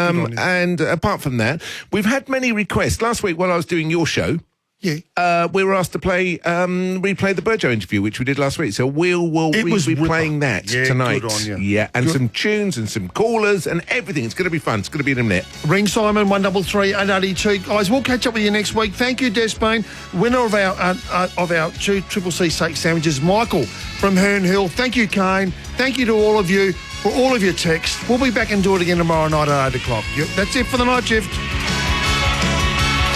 And apart from that, we've had many requests. Last week, while I was doing your show, we were asked to replay the Burjo interview, which we did last week. So we'll be playing that tonight. Good on you. Yeah, and some tunes and some callers and everything. It's going to be fun. It's going to be in a minute. Ring Simon 133 882. Guys, we'll catch up with you next week. Thank you, Des Bain, winner of our 2 Triple C steak sandwiches. Michael from Herne Hill. Thank you, Kane. Thank you to all of you for all of your texts. We'll be back and do it again tomorrow night at 8 o'clock. That's it for the night shift.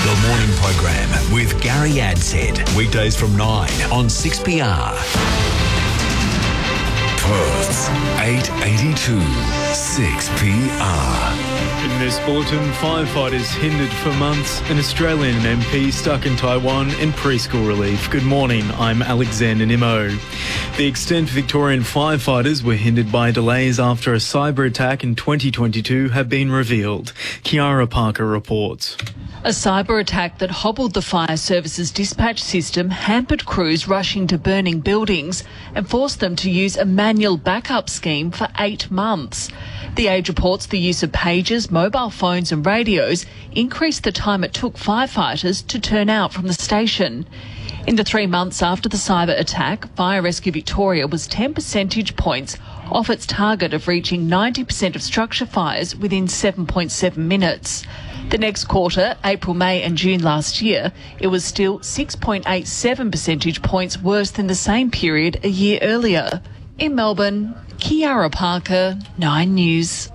The morning program with Gary Adshead. Weekdays from 9 on 6PR. Perth's 882 6PR. In this bulletin, firefighters hindered for months, an Australian MP stuck in Taiwan in preschool relief. Good morning, I'm Alexander Nimmo. The extent Victorian firefighters were hindered by delays after a cyber attack in 2022 have been revealed. Kiara Parker reports. A cyber attack that hobbled the fire service's dispatch system hampered crews rushing to burning buildings and forced them to use a manual backup scheme for 8 months. The Age reports the use of pagers, mobile phones and radios increased the time it took firefighters to turn out from the station. In the 3 months after the cyber attack, Fire Rescue Victoria was 10 percentage points off its target of reaching 90% of structure fires within 7.7 minutes. The next quarter, April, May and June last year, it was still 6.87 percentage points worse than the same period a year earlier. In Melbourne, Kiara Parker, 9 News.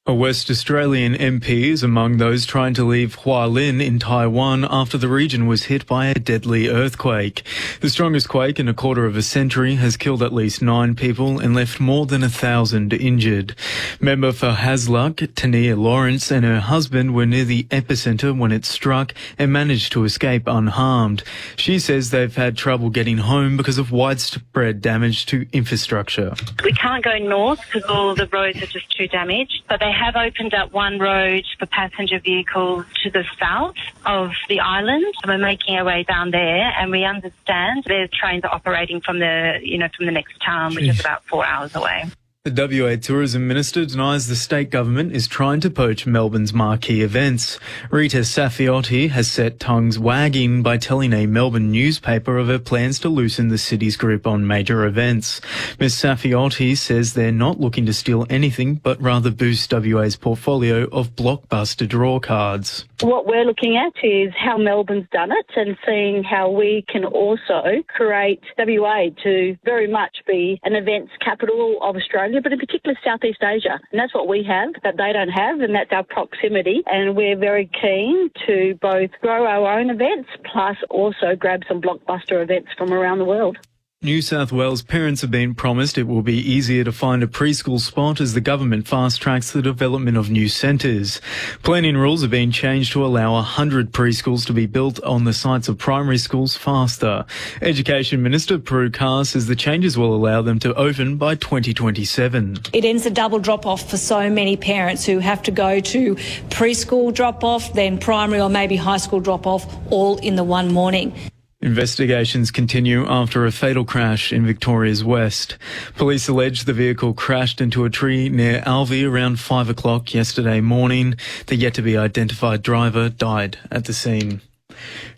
A West Australian MP is among those trying to leave Hualien in Taiwan after the region was hit by a deadly earthquake. The strongest quake in a quarter of a century has killed at least 9 people and left more than 1,000 injured. Member for Hasluck, Tania Lawrence, and her husband were near the epicentre when it struck and managed to escape unharmed. She says they've had trouble getting home because of widespread damage to infrastructure. We can't go north because all the roads are just too damaged, but they have opened up one road for passenger vehicles to the south of the island. We're making our way down there, and we understand their trains are operating from the next town, which is about 4 hours away. The WA Tourism Minister denies the state government is trying to poach Melbourne's marquee events. Rita Safiotti has set tongues wagging by telling a Melbourne newspaper of her plans to loosen the city's grip on major events. Ms Safiotti says they're not looking to steal anything, but rather boost WA's portfolio of blockbuster draw cards. What we're looking at is how Melbourne's done it and seeing how we can also create WA to very much be an events capital of Australia, but in particular Southeast Asia. And that's what we have that they don't have, and that's our proximity. And we're very keen to both grow our own events plus also grab some blockbuster events from around the world. New South Wales parents have been promised it will be easier to find a preschool spot as the government fast-tracks the development of new centres. Planning rules have been changed to allow 100 preschools to be built on the sites of primary schools faster. Education Minister Prue Carr says the changes will allow them to open by 2027. It ends a double drop-off for so many parents who have to go to preschool drop-off, then primary or maybe high school drop-off, all in the one morning. Investigations continue after a fatal crash in Victoria's west. Police allege the vehicle crashed into a tree near Alvey around 5 o'clock yesterday morning. The yet-to-be-identified driver died at the scene.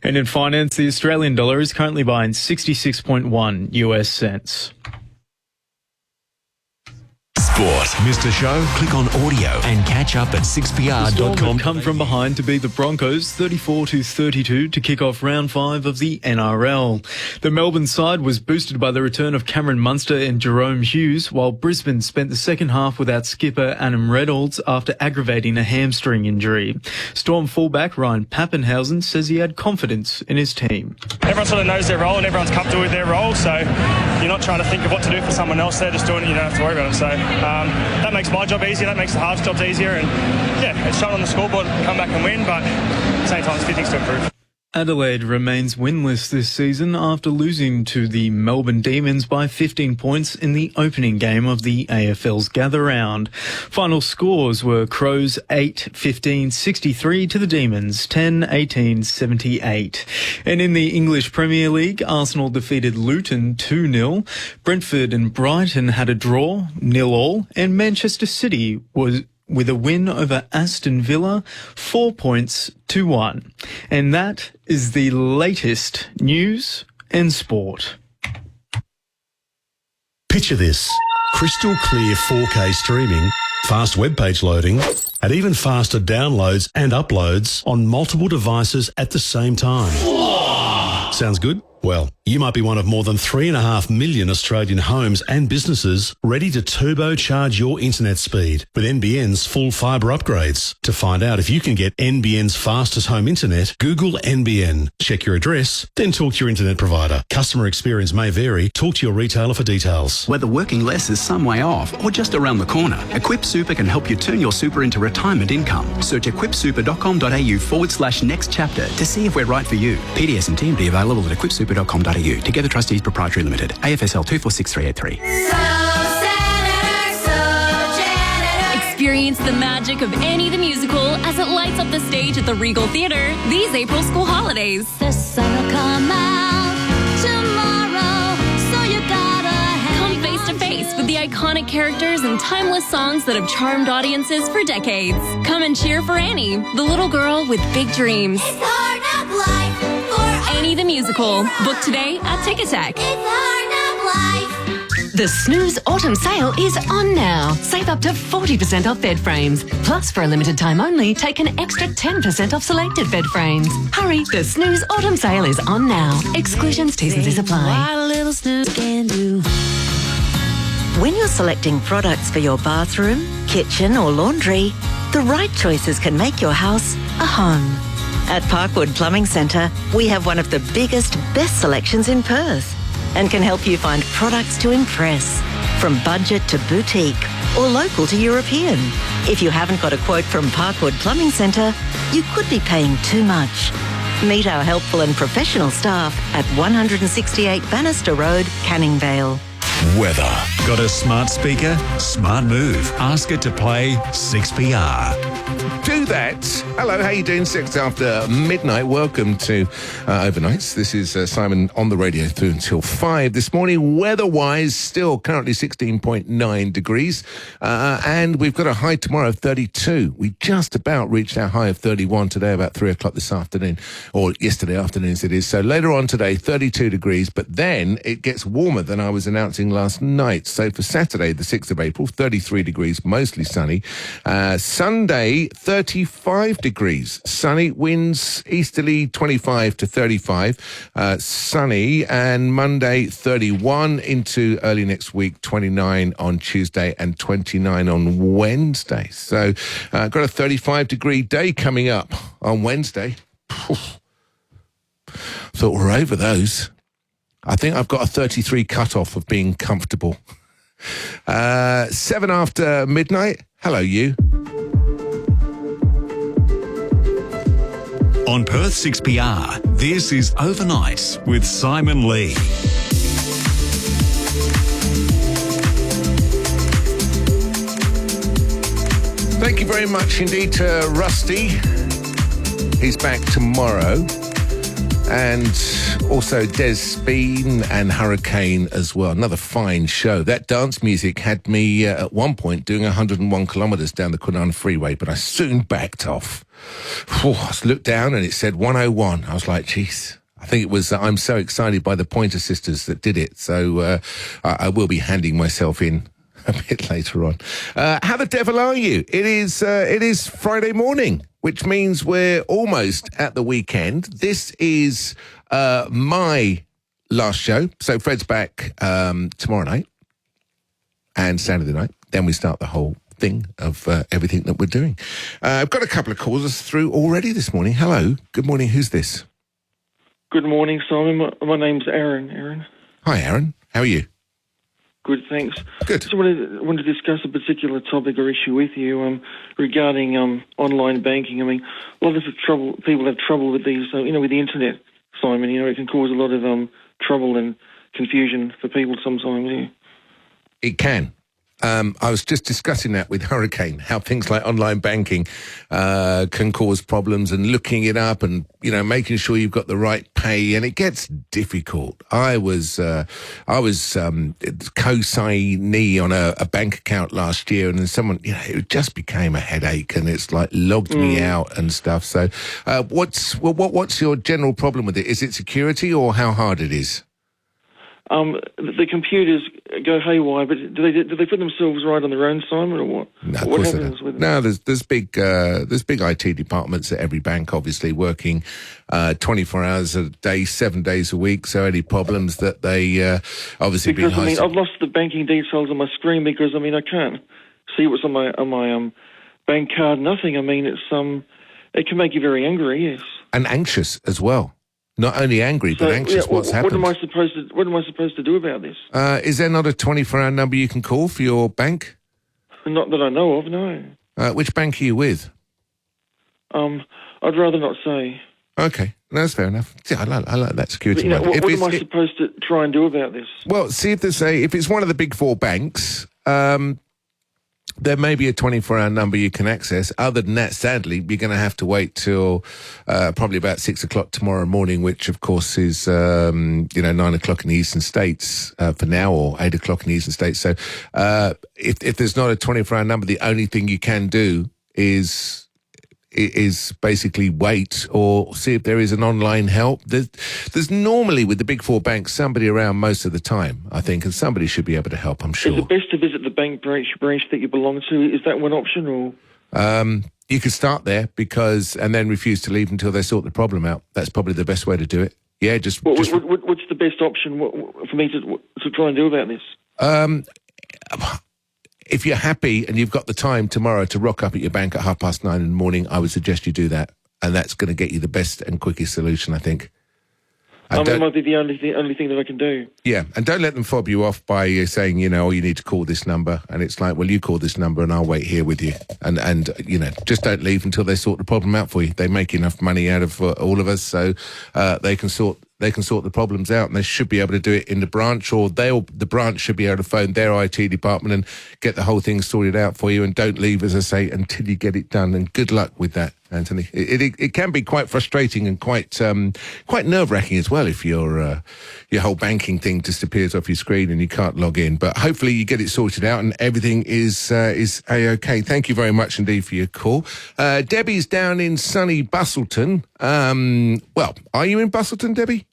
And in finance, the Australian dollar is currently buying 66.1 US cents. Sport. Missed a show? Click on audio and catch up at 6pr.com. Storm have come from behind to beat the Broncos 34-32 to kick off round 5 of the NRL. The Melbourne side was boosted by the return of Cameron Munster and Jerome Hughes, while Brisbane spent the second half without skipper Adam Reynolds after aggravating a hamstring injury. Storm fullback Ryan Pappenhausen says he had confidence in his team. Everyone sort of knows their role and everyone's comfortable with their role, so you're not trying to think of what to do for someone else. They're just doing it, you don't have to worry about it. So that makes my job easier, that makes the halves jobs easier, and yeah, it's shown on the scoreboard, come back and win, but at the same time, there's a few things to improve. Adelaide remains winless this season after losing to the Melbourne Demons by 15 points in the opening game of the AFL's Gather Round. Final scores were Crows 8-15-63 to the Demons 10-18-78. And in the English Premier League, Arsenal defeated Luton 2-0. Brentford and Brighton had a draw, 0-0, and Manchester City with a win over Aston Villa, 4 points to 1. And that is the latest news and sport. Picture this. Crystal clear 4K streaming, fast web page loading, and even faster downloads and uploads on multiple devices at the same time. Sounds good? Well, you might be one of more than 3.5 million Australian homes and businesses ready to turbocharge your internet speed with NBN's full fibre upgrades. To find out if you can get NBN's fastest home internet, Google NBN. Check your address, then talk to your internet provider. Customer experience may vary. Talk to your retailer for details. Whether working less is some way off or just around the corner, Equip Super can help you turn your super into retirement income. Search equipsuper.com.au/next chapter to see if we're right for you. PDS and TMD available at equipsuper.com.au. Together Trustees Proprietary Limited. AFSL 246383. Experience the magic of Annie the Musical as it lights up the stage at the Regal Theatre these April school holidays. The sun will come out tomorrow, so you gotta come face to face with the iconic characters and timeless songs that have charmed audiences for decades. Come and cheer for Annie, the little girl with big dreams. It's hard knock life for Annie the Musical. Book today at Ticketek. It's hard knock life. The Snooze Autumn Sale is on now. Save up to 40% off bed frames. Plus, for a limited time only, take an extra 10% off selected bed frames. Hurry, the Snooze Autumn Sale is on now. Exclusions, T's and C's apply. What a little snooze can do. When you're selecting products for your bathroom, kitchen or laundry, the right choices can make your house a home. At Parkwood Plumbing Centre, we have one of the biggest, best selections in Perth and can help you find products to impress, from budget to boutique or local to European. If you haven't got a quote from Parkwood Plumbing Centre, you could be paying too much. Meet our helpful and professional staff at 168 Bannister Road, Canning Vale. Weather. Got a smart speaker? Smart move. Ask it to play 6PR. Do that. Hello, how you doing? 6 after midnight. Welcome to Overnights. This is Simon on the radio through until 5 this morning. Weather-wise, still currently 16.9 degrees. And we've got a high tomorrow of 32. We just about reached our high of 31 today, about 3 o'clock this afternoon, or yesterday afternoon as it is. So later on today, 32 degrees, but then it gets warmer than I was announcing last night. So for Saturday, the 6th of April, 33 degrees, mostly sunny. Sunday, 35 degrees, sunny, winds easterly 25 to 35, sunny, and Monday 31 into early next week, 29 on Tuesday and 29 on Wednesday. So got a 35 degree day coming up on Wednesday. Thought we're over those. I think I've got a 33 cutoff of being comfortable. 7 after midnight. Hello, you. On Perth 6PR, this is Overnight with Simon Lee. Thank you very much indeed to Rusty. He's back tomorrow. And also Des Bean and Hurricane as well. Another fine show. That dance music had me at one point doing 101 kilometres down the Kwinana Freeway, but I soon backed off. I looked down and it said 101. I was like, geez. I think it was I'm so excited by the Pointer Sisters that did it. So I will be handing myself in a bit later on. How the devil are you? It is Friday morning, which means we're almost at the weekend. This is my last show. So Fred's back tomorrow night and Saturday night. Then we start the whole thing of everything that we're doing. I've got a couple of calls through already this morning. Hello. Good morning. Who's this? Good morning, Simon. My name's Aaron. Hi, Aaron. How are you? Good, thanks. Good. Just wanted to discuss a particular topic or issue with you regarding online banking. I mean, a lot of people have trouble with these, with the internet, Simon. It can cause a lot of trouble and confusion for people sometimes. Yeah. It can. I was just discussing that with Hurricane, how things like online banking can cause problems, and looking it up and, making sure you've got the right pay, and it gets difficult. I was co-signee on a bank account last year, and then someone, it just became a headache, and it's like logged me out and stuff. So what's your general problem with it? Is it security or how hard it is? The computers go haywire, but do they put themselves right on their own, Simon, or what? No, what happens with them? No, there's big IT departments at every bank, obviously working 24 hours a day, 7 days a week. So any problems that they obviously because I've lost the banking details on my screen because I can't see what's on my bank card. Nothing. It can make you very angry. Yes, and anxious as well. Not only angry, but anxious. What's happened? What am I supposed to do about this? Is there not a 24-hour number you can call for your bank? Not that I know of, no. Which bank are you with? I'd rather not say. Okay, that's fair enough. Yeah, I like that security. But, what am I supposed to try and do about this? Well, see if if it's one of the big four banks. There may be a 24-hour number you can access. Other than that, sadly, you're going to have to wait till probably about 6 o'clock tomorrow morning, which, of course, is 9 o'clock in the Eastern States for now, or 8 o'clock in the Eastern States. So if there's not a 24-hour number, the only thing you can do is basically wait or see if there is an online help. There's normally, with the big four banks, somebody around most of the time, I think, and somebody should be able to help, I'm sure. Is it best to visit the bank branch that you belong to? Is that one option, or...? You could start there and then refuse to leave until they sort the problem out. That's probably the best way to do it. Yeah, what's the best option for me to try and do about this? If you're happy and you've got the time tomorrow to rock up at your bank at 9:30 in the morning, I would suggest you do that. And that's going to get you the best and quickest solution, I think. It might be the only thing that I can do. Yeah, and don't let them fob you off by saying, you need to call this number. And it's like, well, you call this number and I'll wait here with you. And just don't leave until they sort the problem out for you. They make enough money out of all of us, so they can sort the problems out, and they should be able to do it in the branch, or the branch should be able to phone their IT department and get the whole thing sorted out for you. And don't leave, as I say, until you get it done. And good luck with that, Anthony. It can be quite frustrating and quite nerve-wracking as well if your whole banking thing disappears off your screen and you can't log in. But hopefully you get it sorted out and everything is A-OK. Thank you very much indeed for your call. Debbie's down in sunny Bustleton. Are you in Bustleton, Debbie?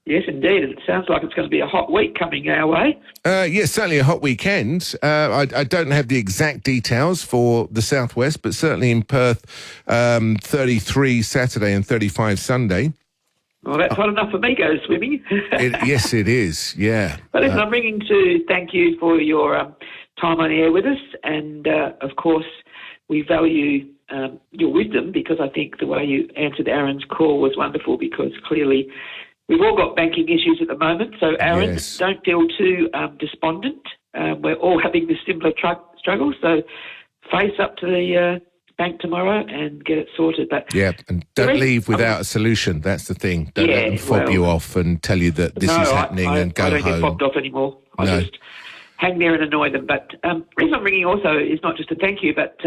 Yes, indeed. It sounds like it's going to be a hot week coming our way. Yes, certainly a hot weekend. I don't have the exact details for the southwest, but certainly in Perth, 33 Saturday and 35 Sunday. Well, that's hot enough for me go swimming. Yes, it is, yeah. But listen, I'm ringing to thank you for your time on air with us. And, of course, we value your wisdom, because I think the way you answered Aaron's call was wonderful, because clearly we've all got banking issues at the moment. So, Aaron, yes, don't feel too despondent. We're all having this similar struggle. So face up to the bank tomorrow and get it sorted. But yeah, and don't leave without a solution. That's the thing. Don't let them fob you off and tell you that this is happening and go home. I don't get fobbed off anymore. I just hang there and annoy them. But the reason I'm ringing also is not just to thank you, but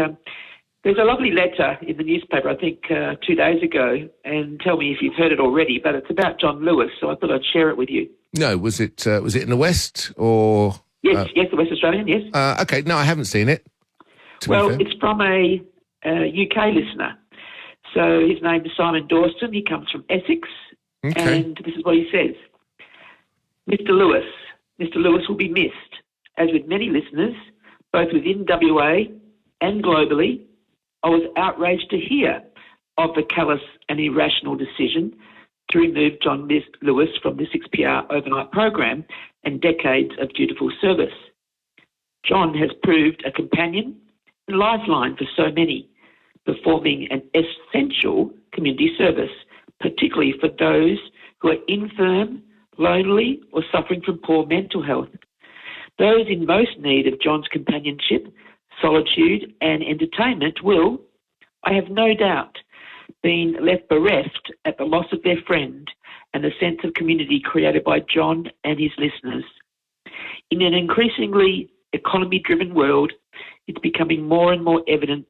there's a lovely letter in the newspaper, I think 2 days ago, and tell me if you've heard it already, but it's about John Lewis, so I thought I'd share it with you. No, was it in the West or...? Yes, the West Australian, yes. Okay, no, I haven't seen it. Well, it's from a UK listener. So his name is Simon Dawson. He comes from Essex. Okay. And this is what he says. Mr. Lewis will be missed, as with many listeners, both within WA and globally. I was outraged to hear of the callous and irrational decision to remove John Lewis from the 6PR overnight program and decades of dutiful service. John has proved a companion and lifeline for so many, performing an essential community service, particularly for those who are infirm, lonely, or suffering from poor mental health. Those in most need of John's companionship, solitude and entertainment will, I have no doubt, been left bereft at the loss of their friend and the sense of community created by John and his listeners. In an increasingly economy-driven world, it's becoming more and more evident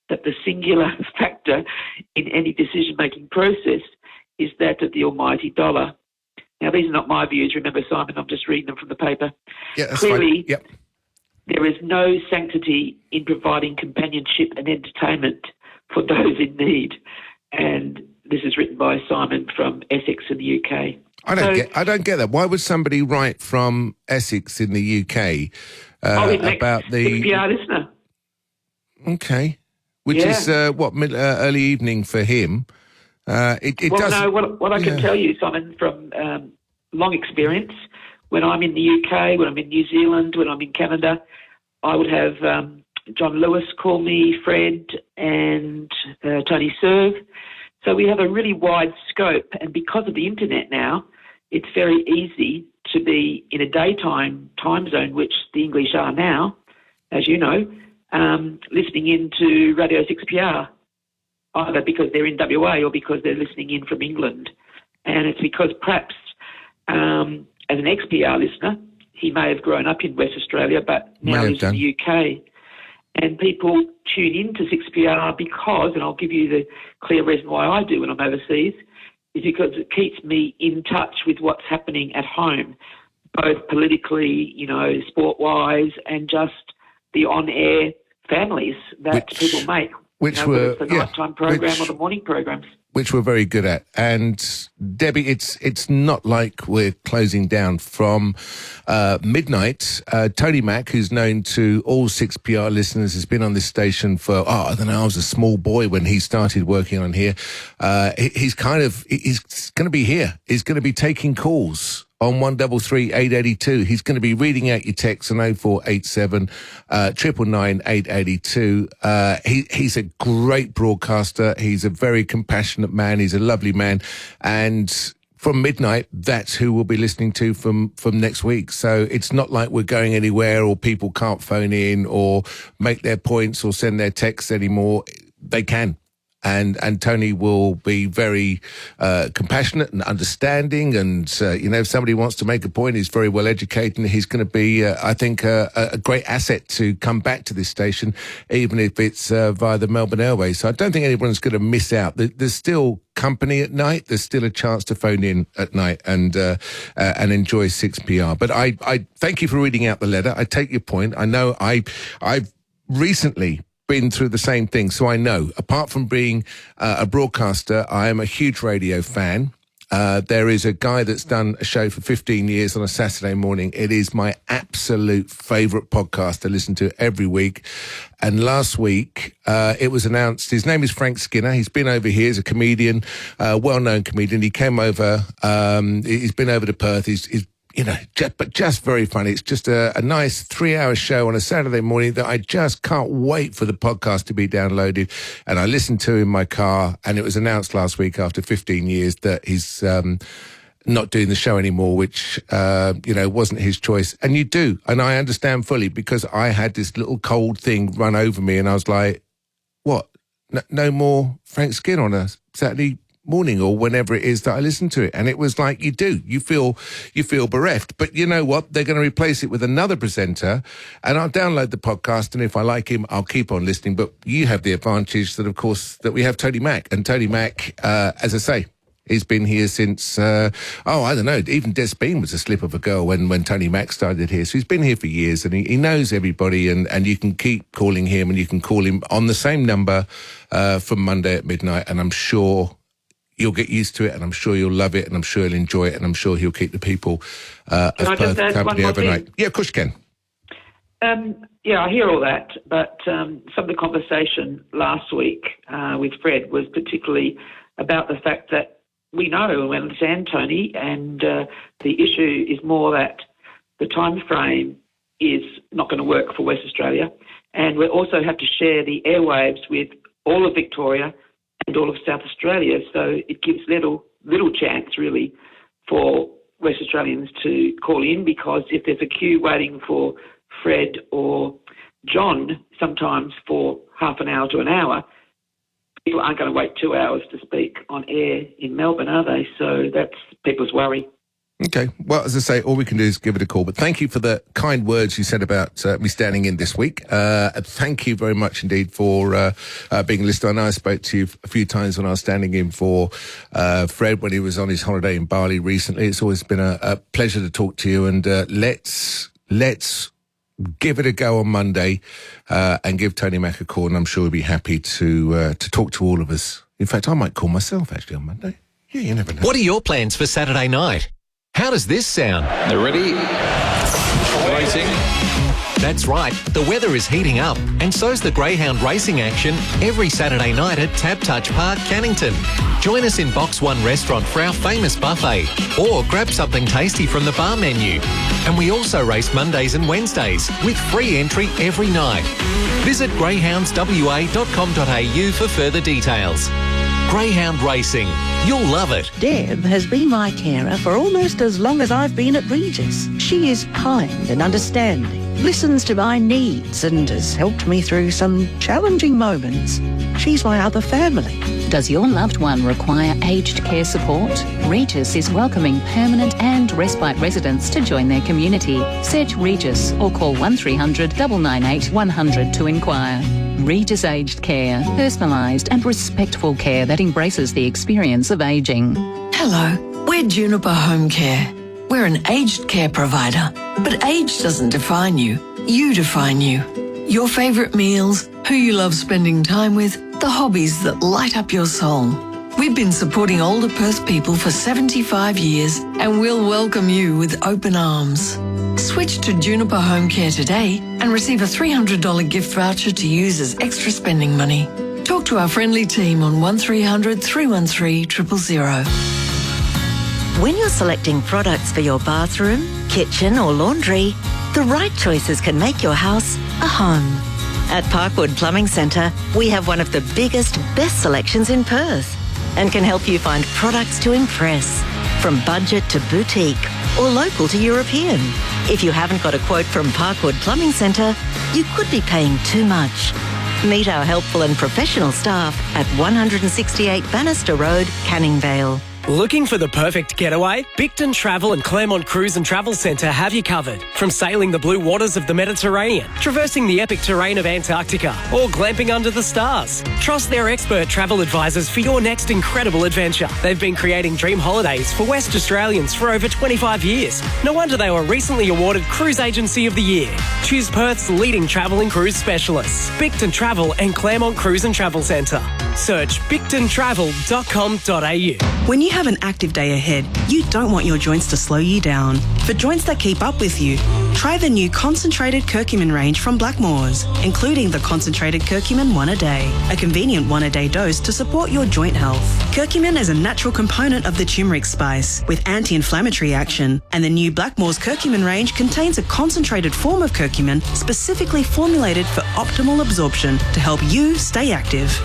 that the singular factor in any decision-making process is that of the almighty dollar. Now, these are not my views. Remember, Simon, I'm just reading them from the paper. Yeah, that's Clearly, fine. Yep. there is no sanctity in providing companionship and entertainment for those in need. And this is written by Simon from Essex in the UK. I don't get that. Why would somebody write from Essex in the UK about the 6PR listener? Okay, which is early evening for him. It well, doesn't. no. What I can tell you, Simon, from long experience, when I'm in the UK, when I'm in New Zealand, when I'm in Canada, I would have John Lewis call me, Fred, and Tony Serve. So we have a really wide scope, and because of the internet now, it's very easy to be in a daytime time zone, which the English are now, as you know, listening into Radio 6PR, either because they're in WA or because they're listening in from England. And it's because perhaps as an ex-PR listener, he may have grown up in West Australia, but now lives in the UK. And people tune in to 6PR because, and I'll give you the clear reason why I do when I'm overseas, is because it keeps me in touch with what's happening at home, both politically, sport-wise, and just the on-air families that people make. Which whether it's the nighttime program or the morning programs. Which we're very good at. And Debbie, it's not like we're closing down from midnight. Tony Mack, who's known to all 6PR listeners, has been on this station for, I was a small boy when he started working on here. He's going to be here. He's going to be taking calls on 133 882. He's going to be reading out your texts on 0487 999 882. He's a great broadcaster. He's a very compassionate man. He's a lovely man. And from midnight, that's who we'll be listening to from next week. So it's not like we're going anywhere or people can't phone in or make their points or send their texts anymore. They can. And Tony will be very compassionate and understanding. And, if somebody wants to make a point, he's very well educated. And he's going to be, I think, a great asset to come back to this station, even if it's via the Melbourne Airways. So I don't think anyone's going to miss out. There's still company at night. There's still a chance to phone in at night and enjoy 6PR. But I thank you for reading out the letter. I take your point. I know I've recently been through the same thing, so I know. Apart from being a broadcaster, I am a huge radio fan. There is a guy that's done a show for 15 years on a Saturday morning. It is my absolute favourite podcast to listen to every week. And last week, it was announced, his name is Frank Skinner. He's been over here as a comedian, well-known comedian. He came over, he's been over to Perth. He's just very funny. It's just a nice 3-hour show on a Saturday morning that I just can't wait for the podcast to be downloaded. And I listened to in my car, and it was announced last week after 15 years that he's not doing the show anymore, which, wasn't his choice. And you do. And I understand fully, because I had this little cold thing run over me and I was like, what? No more Frank Skinner on a Saturday morning or whenever it is that I listen to it. And it was like, you feel bereft. But you know what? They're going to replace it with another presenter, and I'll download the podcast, and if I like him, I'll keep on listening. But you have the advantage that, of course, that we have Tony Mack. And Tony Mack, as I say, he's been here since, I don't know, even Des Bean was a slip of a girl when Tony Mack started here. So he's been here for years, and he knows everybody, and you can keep calling him, and you can call him on the same number from Monday at midnight, and I'm sure you'll get used to it, and I'm sure you'll love it, and I'm sure you'll enjoy it, and I'm sure he'll keep the people of Perth company overnight. Yeah, of course you can. I hear all that, but some of the conversation last week with Fred was particularly about the fact that we know and we understand, Tony, and the issue is more that the time frame is not going to work for West Australia, and we also have to share the airwaves with all of Victoria and all of South Australia, so it gives little chance really for West Australians to call in, because if there's a queue waiting for Fred or John, sometimes for half an hour to an hour, people aren't going to wait 2 hours to speak on air in Melbourne, are they? So that's people's worry. Okay. Well, as I say, all we can do is give it a call. But thank you for the kind words you said about me standing in this week. Thank you very much indeed for being a listener. I know I spoke to you a few times when I was standing in for Fred when he was on his holiday in Bali recently. It's always been a pleasure to talk to you. And let's give it a go on Monday and give Tony Mack a call. And I'm sure he'll be happy to talk to all of us. In fact, I might call myself actually on Monday. Yeah, you never know. What are your plans for Saturday night? How does this sound? They're ready. Racing. That's right. The weather is heating up, and so's the Greyhound racing action every Saturday night at Tab Touch Park, Cannington. Join us in Box 1 restaurant for our famous buffet, or grab something tasty from the bar menu. And we also race Mondays and Wednesdays with free entry every night. Visit greyhoundswa.com.au for further details. Greyhound Racing. You'll love it. Deb has been my carer for almost as long as I've been at Regis. She is kind and understanding, listens to my needs and has helped me through some challenging moments. She's my other family. Does your loved one require aged care support? Regis is welcoming permanent and respite residents to join their community. Search Regis or call 1300 998 100 to inquire. Regis Aged Care, personalised and respectful care that embraces the experience of ageing. Hello, we're Juniper Home Care. We're an aged care provider, but age doesn't define you. You define you. Your favourite meals, who you love spending time with, the hobbies that light up your soul. We've been supporting older Perth people for 75 years and we'll welcome you with open arms. Switch to Juniper Home Care today and receive a $300 gift voucher to use as extra spending money. Talk to our friendly team on 1300 313 000. When you're selecting products for your bathroom, kitchen or laundry, the right choices can make your house a home. At Parkwood Plumbing Centre, we have one of the biggest, best selections in Perth and can help you find products to impress, from budget to boutique or local to European. If you haven't got a quote from Parkwood Plumbing Centre, you could be paying too much. Meet our helpful and professional staff at 168 Bannister Road, Canning Vale. Looking for the perfect getaway? Bicton Travel and Claremont Cruise and Travel Centre have you covered. From sailing the blue waters of the Mediterranean, traversing the epic terrain of Antarctica, or glamping under the stars. Trust their expert travel advisors for your next incredible adventure. They've been creating dream holidays for West Australians for over 25 years. No wonder they were recently awarded Cruise Agency of the Year. Choose Perth's leading travel and cruise specialists, Bicton Travel and Claremont Cruise and Travel Centre. Search bictontravel.com.au. When you have an active day ahead, you don't want your joints to slow you down. For joints that keep up with you, try the new concentrated curcumin range from Blackmores, including the concentrated curcumin 1 a day, a convenient 1 a day dose to support your joint health. Curcumin is a natural component of the turmeric spice with anti-inflammatory action, and the new Blackmores curcumin range contains a concentrated form of curcumin specifically formulated for optimal absorption to help you stay active.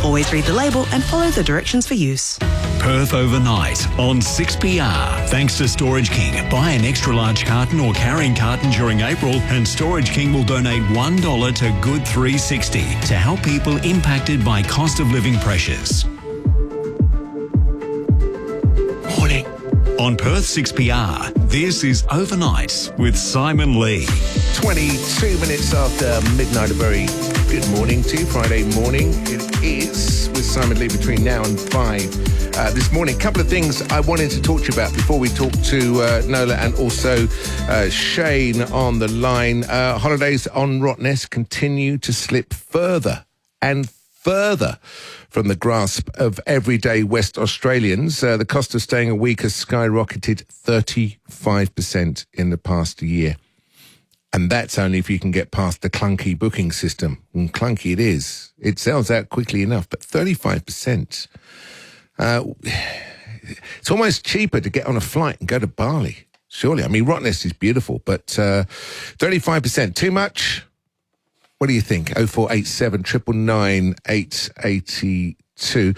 Always read the label and follow the directions for use. Perth overnight on 6PR. Thanks to Storage King. Buy an extra large carton or carrying carton during April and Storage King will donate $1 to Good 360 to help people impacted by cost of living pressures. Morning. On Perth 6PR, this is Overnight with Simon Lee. 22 minutes after midnight, a very good morning to you. Friday morning it is with Simon Lee between now and 5 this morning. A couple of things I wanted to talk to you about before we talk to Nola and also Shane on the line. Holidays on Rottnest continue to slip further and further from the grasp of everyday West Australians. The cost of staying a week has skyrocketed 35% in the past year. And that's only if you can get past the clunky booking system. And clunky it is. It sells out quickly enough, but 35%. It's almost cheaper to get on a flight and go to Bali, surely. I mean, Rottnest is beautiful, but 35%, too much? What do you think? 0487 999 882.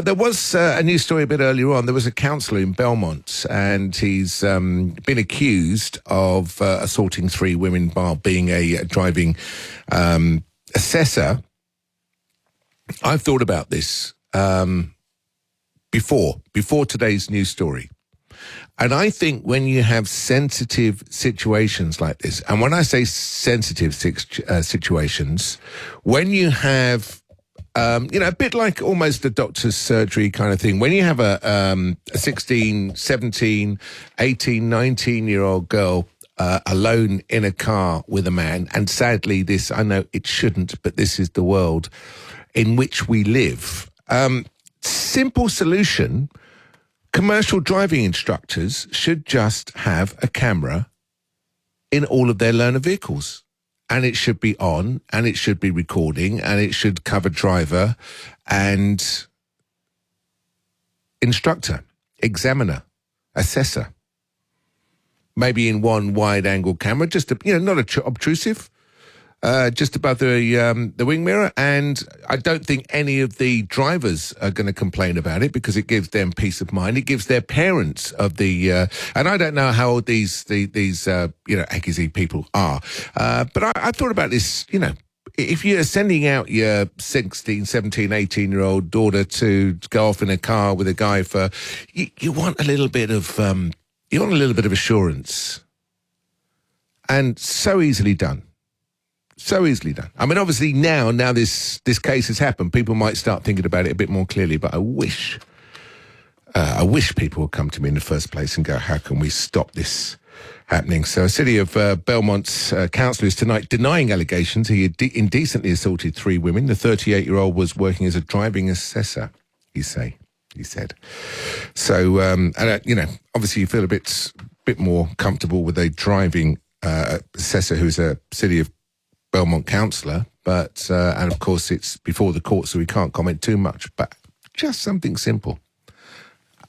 There was a news story a bit earlier on. There was a councillor in Belmont, and he's been accused of assaulting 3 women while being a driving assessor. I've thought about this before today's news story. And I think when you have sensitive situations like this, and when I say sensitive situations, when you have, a bit like almost a doctor's surgery kind of thing, when you have a 16, 17, 18, 19-year-old girl alone in a car with a man, and sadly this, I know it shouldn't, but this is the world in which we live. Simple solution. Commercial driving instructors should just have a camera in all of their learner vehicles. And it should be on, and it should be recording, and it should cover driver and instructor, examiner, assessor. Maybe in one wide-angle camera, just, not obtrusive, just above the wing mirror. And I don't think any of the drivers are going to complain about it because it gives them peace of mind. It gives their parents of the and I don't know how old these Akizi people are, but I thought about this. If you're sending out your 16, 17, 18-year-old daughter to go off in a car with a guy for, you want a little bit of assurance, and so easily done. So easily done. I mean, obviously now this case has happened, people might start thinking about it a bit more clearly, but I wish people would come to me in the first place and go, how can we stop this happening? So a City of Belmont's councillor is tonight denying allegations he had indecently assaulted 3 women. The 38-year-old was working as a driving assessor, he said. So, obviously you feel a bit more comfortable with a driving assessor who's a City of Belmont councillor, but and of course it's before the court, so we can't comment too much, but just something simple.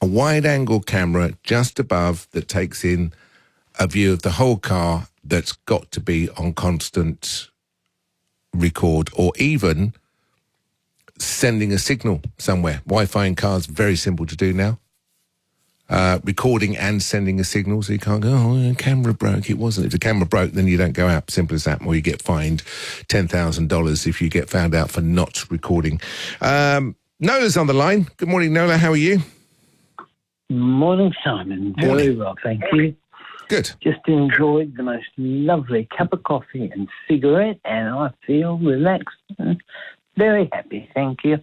A wide-angle camera just above that takes in a view of the whole car that's got to be on constant record, or even sending a signal somewhere. Wi-Fi in cars, very simple to do now. Recording and sending a signal, so you can't go, the camera broke. It wasn't. If the camera broke, then you don't go out. Simple as that. Or you get fined $10,000 if you get found out for not recording. Nola's on the line. Good morning, Nola. How are you? Morning, Simon. Very well, thank you. Good. Just enjoyed the most lovely cup of coffee and cigarette, and I feel relaxed and very happy. Thank you.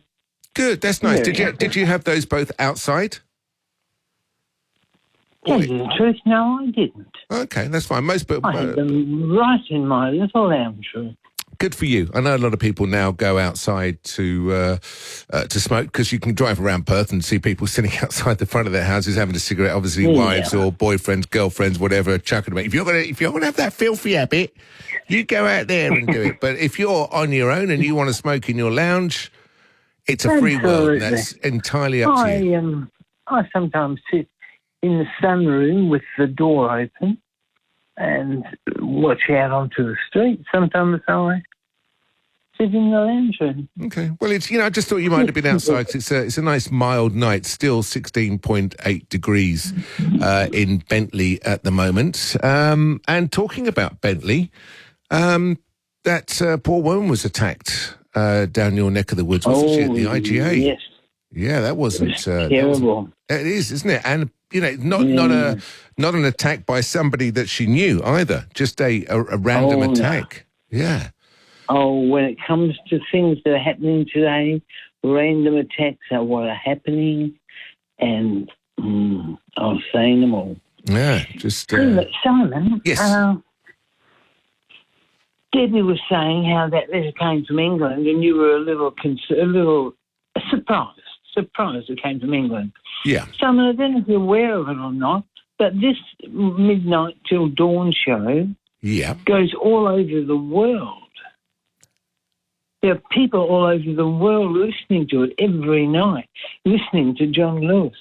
Good. That's nice. Did you have those both outside? Tell you the truth, no, I didn't. Okay, that's fine. I had them right in my little lounge room. Good for you. I know a lot of people now go outside to smoke, because you can drive around Perth and see people sitting outside the front of their houses having a cigarette. Obviously, wives or boyfriends, girlfriends, whatever, chucking them. If you're gonna have that filthy habit, you go out there and do it. But if you're on your own and you want to smoke in your lounge, it's a free world. And that's entirely up to you. I sometimes sit in the sunroom with the door open and watch out onto the street. Sometimes I sit in the lounge room. Okay. Well, it's, I just thought you might have been outside. It's a nice mild night, still 16.8 degrees in Bentley at the moment. And talking about Bentley, that poor woman was attacked down your neck of the woods, wasn't she, at the IGA? Yes. Yeah, that wasn't terrible. It is, isn't it? And not an attack by somebody that she knew either. Just a random attack. No. Yeah. Oh, when it comes to things that are happening today, random attacks are what are happening, and I've seen them all. Yeah, just. Simon. Yes. Debbie was saying how that letter came from England, and you were a little surprised it came from England. Yeah. Simon, I don't know if you're aware of it or not, but this Midnight Till Dawn show goes all over the world. There are people all over the world listening to it every night, listening to John Lewis,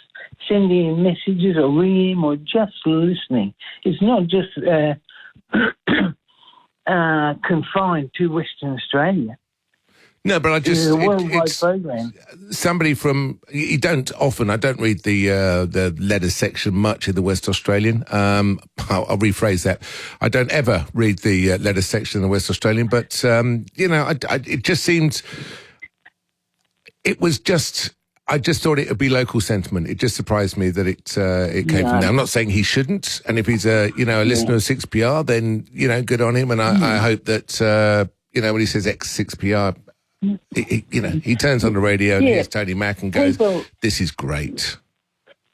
sending him messages or ringing him or just listening. It's not just confined to Western Australia. No, but I just... It's a worldwide program. Somebody from... I don't read the letter section much in the West Australian. I'll rephrase that. I don't ever read the letter section in the West Australian, but, it just seemed... It was just I just thought it would be local sentiment. It just surprised me that it came from there. I'm not saying he shouldn't, and if he's a listener of 6PR, then good on him. And I hope that when he says ex-6PR, he turns on the radio and hears Tony Mack and goes, "This is great."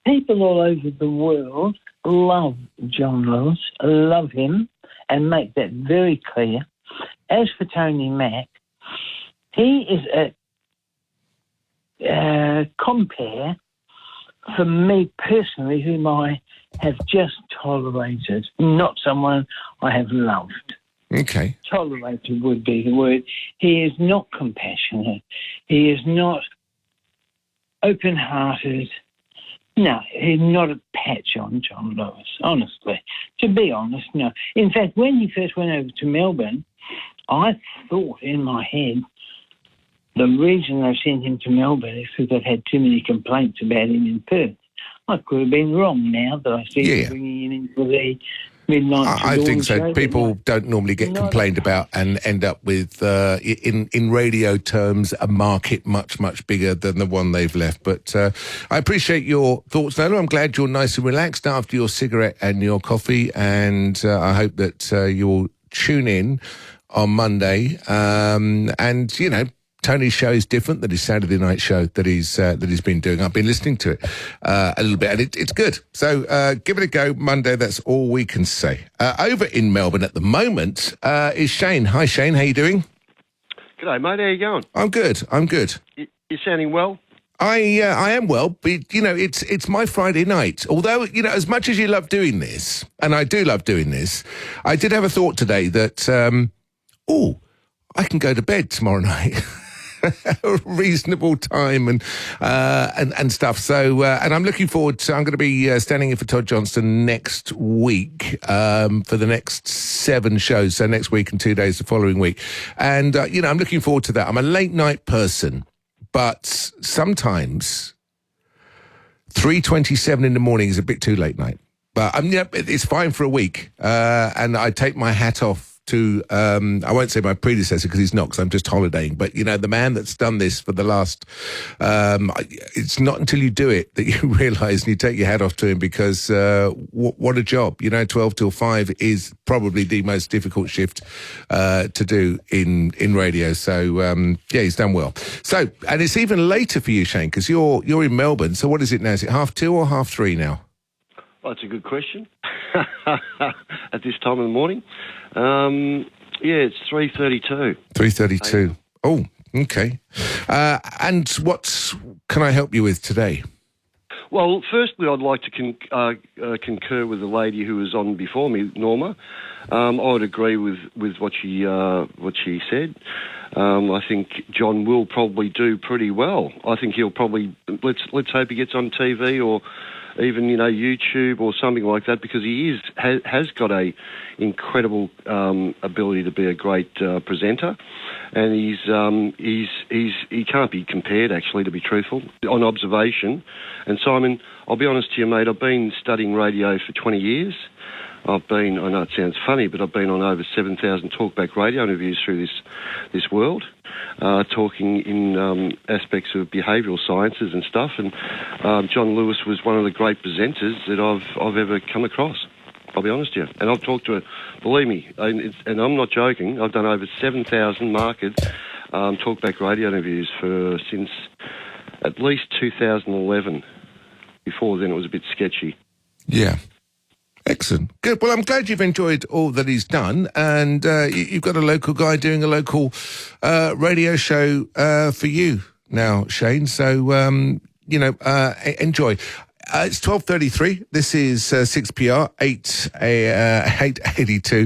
People all over the world love John Lewis, love him, and make that very clear. As for Tony Mack, he is a compare for me personally, whom I have just tolerated, not someone I have loved. Okay. Tolerated would be the word. He is not compassionate. He is not open-hearted. No, he's not a patch on John Lewis, honestly. To be honest, no. In fact, when he first went over to Melbourne, I thought in my head, the reason they sent him to Melbourne is because they've had too many complaints about him in Perth. I could have been wrong now that I see him bringing him in for the midnight. I think so. People don't normally get complained about and end up with, in radio terms, a market much, much bigger than the one they've left. But I appreciate your thoughts, Nola. I'm glad you're nice and relaxed after your cigarette and your coffee, and I hope that you'll tune in on Monday. Tony's show is different than his Saturday night show that he's been doing. I've been listening to it a little bit, and it's good. So give it a go Monday. That's all we can say. Over in Melbourne at the moment is Shane. Hi, Shane. How you doing? G'day, mate. How you going? I'm good. You're sounding well. I am well, but it's my Friday night. Although as much as you love doing this, and I do love doing this, I did have a thought today that I can go to bed tomorrow night. A reasonable time and stuff. So and I'm looking forward to. I'm going to be standing in for Todd Johnston next week for the next 7 shows. So next week and 2 days the following week, and I'm looking forward to that. I'm a late night person, but sometimes 3:27 in the morning is a bit too late night. But it's fine for a week, and I take my hat off to, I won't say my predecessor because he's not, because I'm just holidaying, but the man that's done this for the last, it's not until you do it that you realise and you take your hat off to him, because what a job. 12 till 5 is probably the most difficult shift to do in radio. So he's done well. So, and it's even later for you, Shane, because you're in Melbourne. So what is it now? Is it 2:30 or 3:30 now? Well, that's a good question. At this time of the morning. It's 3:32. 3:32. Oh, okay. And what can I help you with today? Well, firstly, I'd like to concur with the lady who was on before me, Norma. I would agree with what she said. I think John will probably do pretty well. I think he'll probably let's hope he gets on TV or even YouTube or something like that, because he has got a incredible ability to be a great presenter, and he can't be compared, actually, to be truthful, on observation. And Simon, I'll be honest to you, mate, I've been studying radio for 20 years. I know it sounds funny, but I've been on over 7,000 talkback radio interviews through this world, talking in aspects of behavioural sciences and stuff. And John Lewis was one of the great presenters that I've ever come across. I'll be honest with you. And I've talked to believe me, and I'm not joking, I've done over 7,000 market talkback radio interviews since at least 2011. Before then, it was a bit sketchy. Yeah. Excellent. Good. Well, I'm glad you've enjoyed all that he's done, and you've got a local guy doing a local radio show for you now, Shane. So, enjoy. It's 12:33. This is 6PR 882.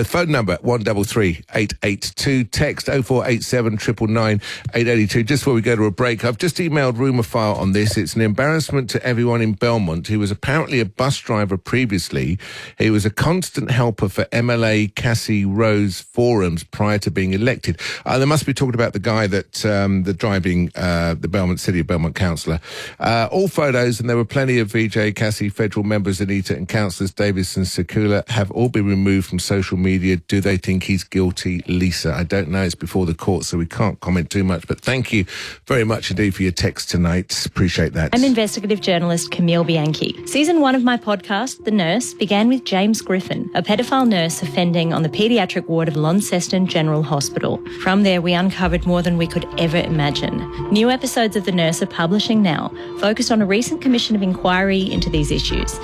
Phone number 133 882. Text 0487 999 882. Just before we go to a break, I've just emailed rumour file on this. It's an embarrassment to everyone in Belmont. He was apparently a bus driver previously. He was a constant helper for MLA Cassie Rose forums prior to being elected. They must be talking about the guy that the driving the Belmont City of Belmont councillor. All photos, and there were plenty Many of VJ, Cassie, federal members Anita and councillors Davis and Sekula have all been removed from social media. Do they think he's guilty, Lisa? I don't know. It's before the court, so we can't comment too much. But thank you very much indeed for your text tonight. Appreciate that. I'm investigative journalist Camille Bianchi. Season 1 of my podcast, The Nurse, began with James Griffin, a pedophile nurse offending on the paediatric ward of Launceston General Hospital. From there, we uncovered more than we could ever imagine. New episodes of The Nurse are publishing now, focused on a recent commission of inquiry into these issues.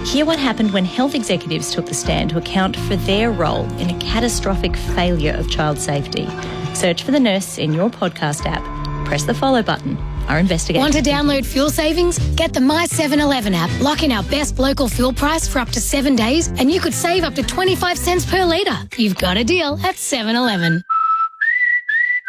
Hear what happened when health executives took the stand to account for their role in a catastrophic failure of child safety. Search for The Nurse in your podcast app. Press the follow button. Our investigator. Want to download fuel savings? Get the My 7-Eleven app. Lock in our best local fuel price for up to 7 days, and you could save up to 25 cents per litre. You've got a deal at 7-Eleven.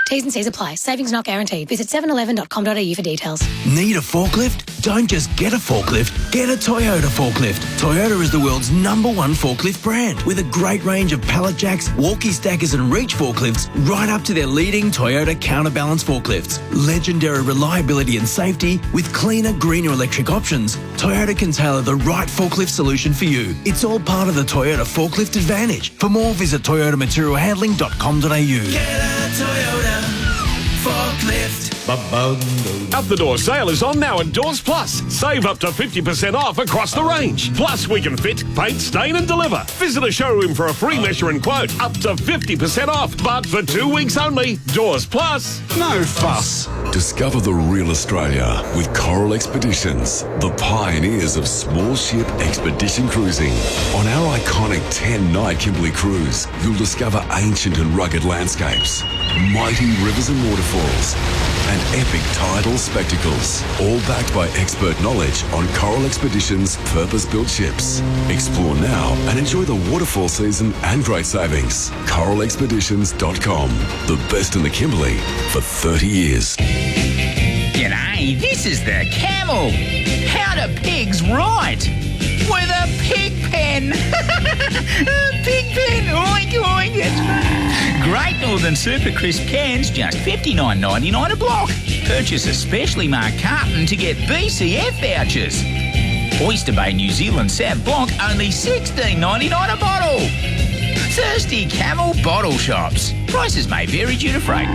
T's and C's apply. Savings not guaranteed. Visit 711.com.au for details. Need a forklift? Don't just get a forklift, get a Toyota forklift. Toyota is the world's #1 forklift brand with a great range of pallet jacks, walkie stackers and reach forklifts right up to their leading Toyota counterbalance forklifts. Legendary reliability and safety with cleaner, greener electric options. Toyota can tailor the right forklift solution for you. It's all part of the Toyota forklift advantage. For more, visit toyotamaterialhandling.com.au. Get a Toyota forklift. Up the Door sale is on now at Doors Plus. Save up to 50% off across the range. Plus, we can fit, paint, stain and deliver. Visit a showroom for a free measure and quote. Up to 50% off, but for 2 weeks only. Doors Plus. No fuss. Discover the real Australia with Coral Expeditions, the pioneers of small ship expedition cruising. On our iconic 10-night Kimberley cruise, you'll discover ancient and rugged landscapes, mighty rivers and waterfalls, and epic tidal spectacles, all backed by expert knowledge on Coral Expeditions' purpose-built ships. Explore now and enjoy the waterfall season and great savings. CoralExpeditions.com, the best in the Kimberley for 30 years. G'day, this is the Camel. How do pigs write? With a pig pen. A pig pen, oink oink. Great Northern Super Crisp cans, just $59.99 a block. Purchase a specially marked carton to get BCF vouchers. Oyster Bay New Zealand Sav Blanc, only $16.99 a bottle. Thirsty Camel bottle shops. Prices may vary due to freight.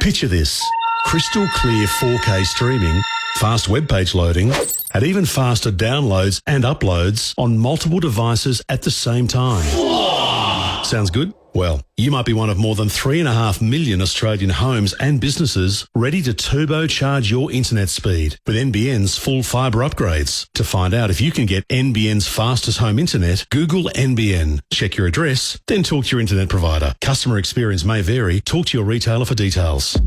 Picture this. Crystal clear 4K streaming, fast web page loading, and even faster downloads and uploads on multiple devices at the same time. Sounds good? Well, you might be one of more than 3.5 million Australian homes and businesses ready to turbocharge your internet speed with NBN's full fibre upgrades. To find out if you can get NBN's fastest home internet, Google NBN. Check your address, then talk to your internet provider. Customer experience may vary. Talk to your retailer for details.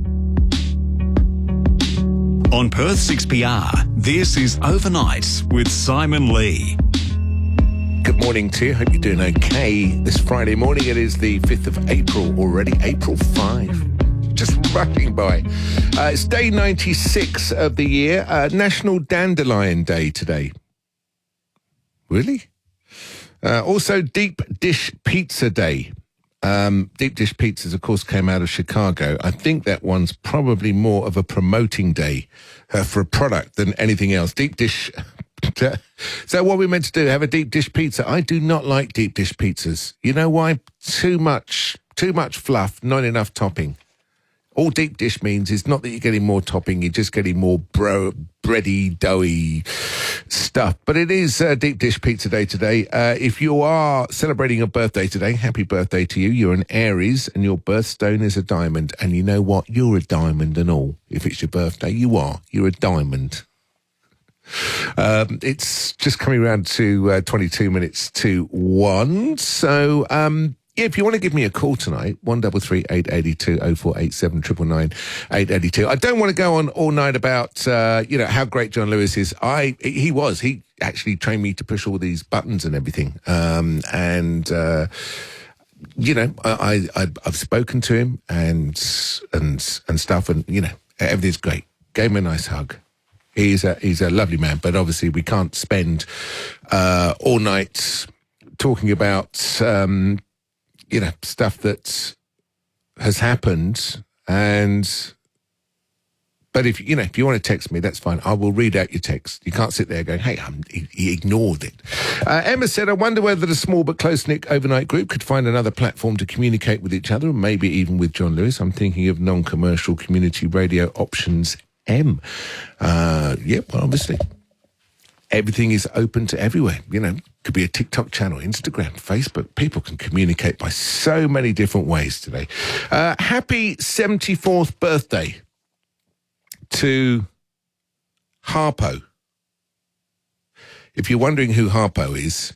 On Perth 6PR, this is Overnight with Simon Lee. Good morning to you. Hope you're doing okay this Friday morning. It is the 5th of April already, April 5. Just rushing by. It's day 96 of the year. National Dandelion Day today. Really? Also Deep Dish Pizza Day. Deep Dish Pizzas, of course, came out of Chicago. I think that one's probably more of a promoting day for a product than anything else. Deep Dish... So what we're meant to do, have a deep dish pizza. I do not like deep dish pizzas. You know why? Too much fluff, not enough topping. All deep dish means is not that you're getting more topping, you're just getting more bready, doughy stuff. But it is Deep Dish Pizza Day today. If you are celebrating your birthday today, happy birthday to you. You're an Aries and your birthstone is a diamond. And you know what? You're a diamond and all. If it's your birthday, you are. You're a diamond. It's just coming around to 22 minutes to 1. So, if you want to give me a call tonight, 1338 882 0487 999 882. I don't want to go on all night about, how great John Lewis is. He actually trained me to push all these buttons and everything. I've spoken to him and stuff and, everything's great. Gave him a nice hug. He's a lovely man, but obviously we can't spend all night talking about stuff that has happened and But if you want to text me, that's fine. I will read out your text. You can't sit there going, hey, he ignored it. Emma said, I wonder whether the small but close-knit overnight group could find another platform to communicate with each other, and maybe even with John Lewis. I'm thinking of non-commercial community radio options M. Well, obviously, everything is open to everywhere. Could be a TikTok channel, Instagram, Facebook. People can communicate by so many different ways today. Happy 74th birthday to Harpo. If you're wondering who Harpo is,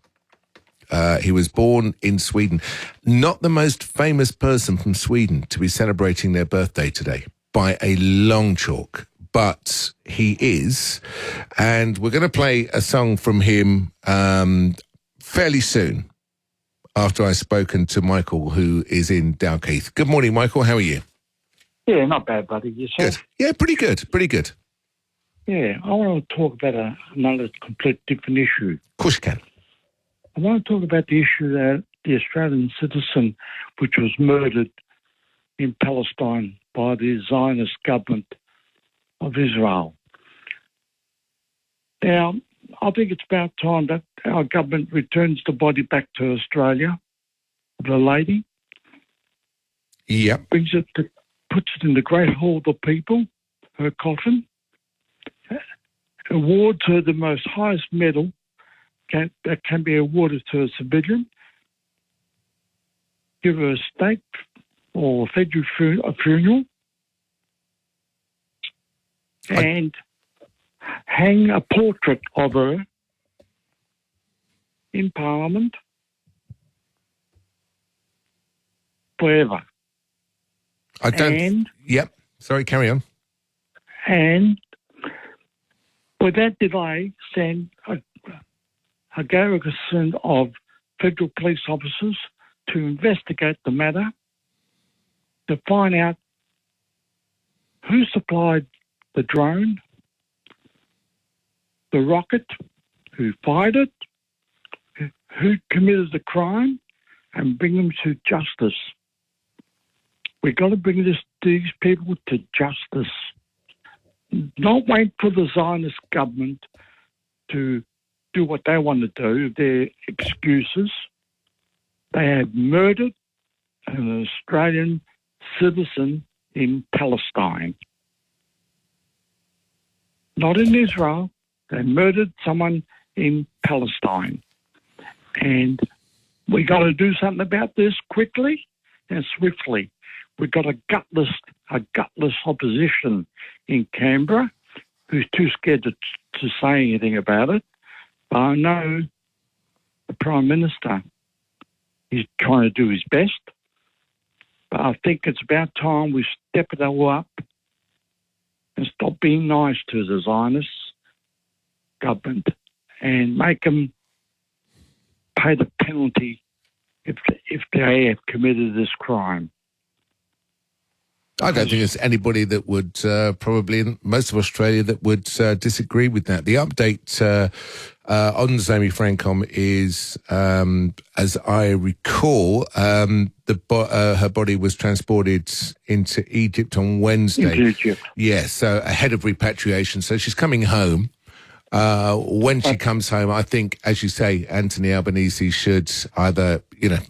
he was born in Sweden. Not the most famous person from Sweden to be celebrating their birthday today by a long chalk, but he is. And we're going to play a song from him fairly soon after I've spoken to Michael, who is in Dalkeith. Good morning, Michael. How are you? Yeah, not bad, buddy. Yourself? Good. Yeah, pretty good. Pretty good. Yeah, I want to talk about another complete different issue. Of course you can. I want to talk about the issue that the Australian citizen which was murdered in Palestine by the Zionist government of Israel. Now, I think it's about time that our government returns the body back to Australia, the lady. Yep. Puts it in the Great Hall of the People, her coffin, awards her the most highest medal that can be awarded to a civilian, give her a stake or a funeral, and hang a portrait of her in Parliament forever. Yep. Sorry, carry on. And without delay, send a garrison of federal police officers to investigate the matter, to find out who supplied the drone, the rocket, who fired it, who committed the crime, and bring them to justice. We've got to bring these people to justice. Not wait for the Zionist government to do what they want to do, their excuses. They have murdered an Australian citizen in Palestine. Not in Israel. They murdered someone in Palestine. And we got to do something about this quickly and swiftly. We've got a gutless opposition in Canberra who's too scared to say anything about it. But I know the Prime Minister is trying to do his best. But I think it's about time we step it all up and stop being nice to the Zionist government and make them pay the penalty if they have committed this crime. I don't think there's anybody that would, probably in most of Australia, that would disagree with that. The update on Zami Francom is, as I recall, her body was transported into Egypt on Wednesday. Into Egypt. Yeah, so ahead of repatriation. So she's coming home. When she comes home, I think, as you say, Anthony Albanese should either,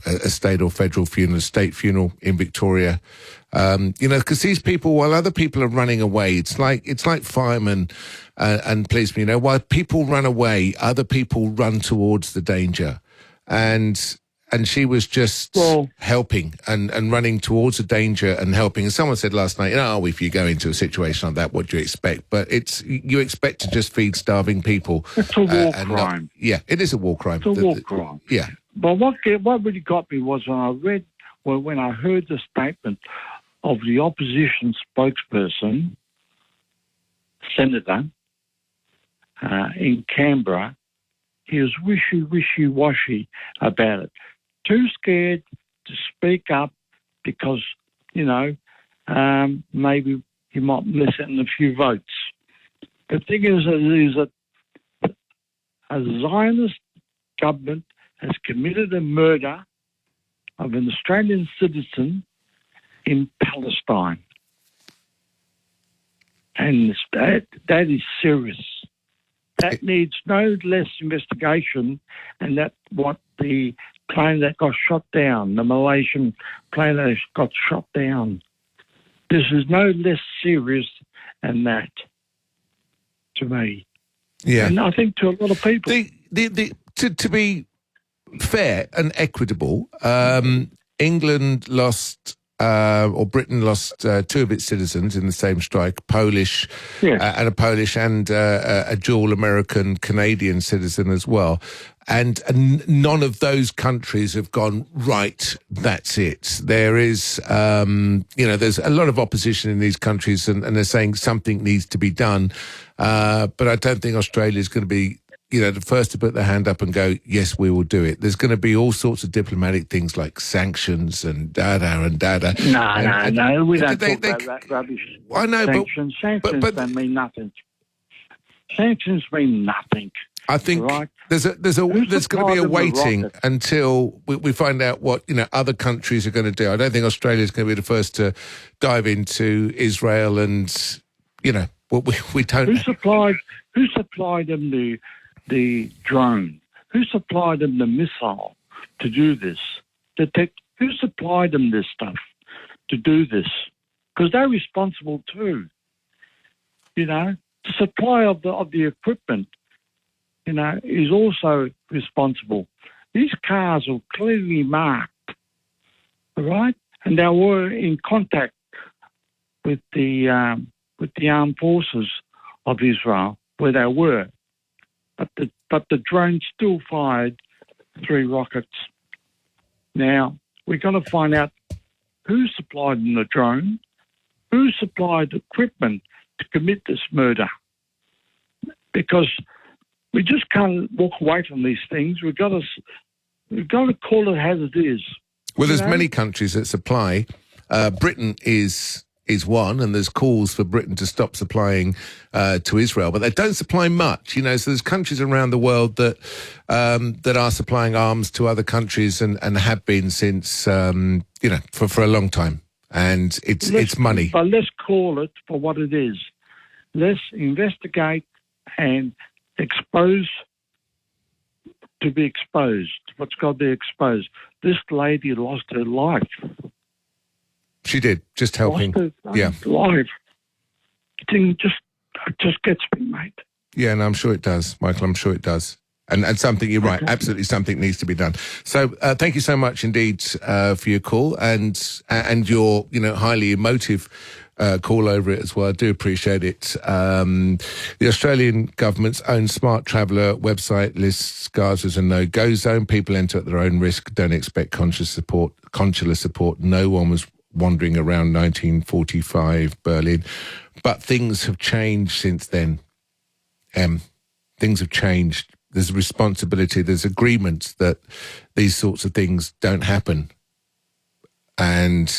a state or federal funeral, a state funeral in Victoria. Because these people, while other people are running away, it's like firemen and policemen. While people run away, other people run towards the danger, and she was just helping and running towards the danger and helping. And someone said last night, if you go into a situation like that, what do you expect? But you expect to just feed starving people. It's a war crime. It is a war crime. It's a war crime. Yeah. But what really got me was when I heard the statement of the opposition spokesperson, senator, in Canberra. He was wishy-washy about it. Too scared to speak up because, maybe he might miss it in a few votes. The thing is that a Zionist government has committed a murder of an Australian citizen in Palestine. And that is serious. That needs no less investigation, and that's what the plane that got shot down, the Malaysian plane that got shot down. This is no less serious than that, to me. Yeah. And I think to a lot of people. To be fair and equitable, England lost, or Britain lost two of its citizens in the same strike, Polish, and a dual American-Canadian citizen as well. And none of those countries have gone, right, that's it. There is, there's a lot of opposition in these countries and they're saying something needs to be done. But I don't think Australia is going to be, the first to put their hand up and go, yes, we will do it. There's going to be all sorts of diplomatic things like sanctions and dada. No, we don't talk about that rubbish. I know, sanctions don't mean nothing. Sanctions mean nothing. I think there's going to be a waiting until we find out what other countries are going to do. I don't think Australia is going to be the first to dive into Israel, and we don't. Who supplied them the drone? Who supplied them the missile to do this? Who supplied them this stuff to do this? Because they're responsible too. The supply of the equipment, is also responsible. These cars are clearly marked, all right? And they were in contact with the armed forces of Israel where they were. But the drone still fired 3 rockets. Now, we've got to find out who supplied them the drone, who supplied equipment to commit this murder. Because we just can't walk away from these things. We've got to call it as it is. Well, there's many countries that supply. Britain is one, and there's calls for Britain to stop supplying to Israel, but they don't supply much. So there's countries around the world that are supplying arms to other countries and have been since for a long time. And it's money. But let's call it for what it is. Let's investigate and to be exposed. What's got to be exposed? This lady lost her life. She did, just helping. Life. It just gets me, mate. Yeah, and I'm sure it does, Michael. I'm sure it does. And something, you're right, absolutely something needs to be done. So thank you so much indeed for your call and your, highly emotive call over it as well. I do appreciate it. The Australian government's own Smart Traveller website lists Gaza as a no-go zone. People enter at their own risk. Don't expect consular support. No one was wandering around 1945 Berlin. But things have changed since then. Things have changed. There's a responsibility. There's agreements that these sorts of things don't happen. And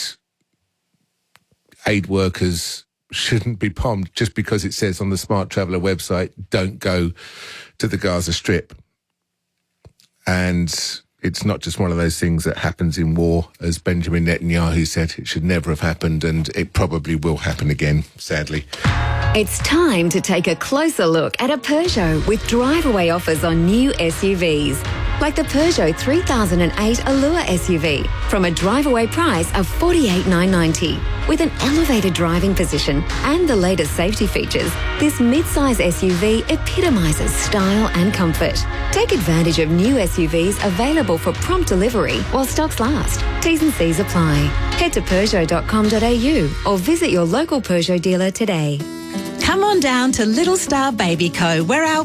aid workers shouldn't be bombed just because it says on the Smart Traveller website, don't go to the Gaza Strip. And it's not just one of those things that happens in war. As Benjamin Netanyahu said, it should never have happened, and it probably will happen again, sadly. It's time to take a closer look at a Peugeot with drive-away offers on new SUVs. Like the Peugeot 3008 Allure SUV from a drive-away price of $48,990. With an elevated driving position and the latest safety features, this mid-size SUV epitomises style and comfort. Take advantage of new SUVs available for prompt delivery while stocks last. T's and C's apply. Head to Peugeot.com.au or visit your local Peugeot dealer today. Come on down to Little Star Baby Co, where our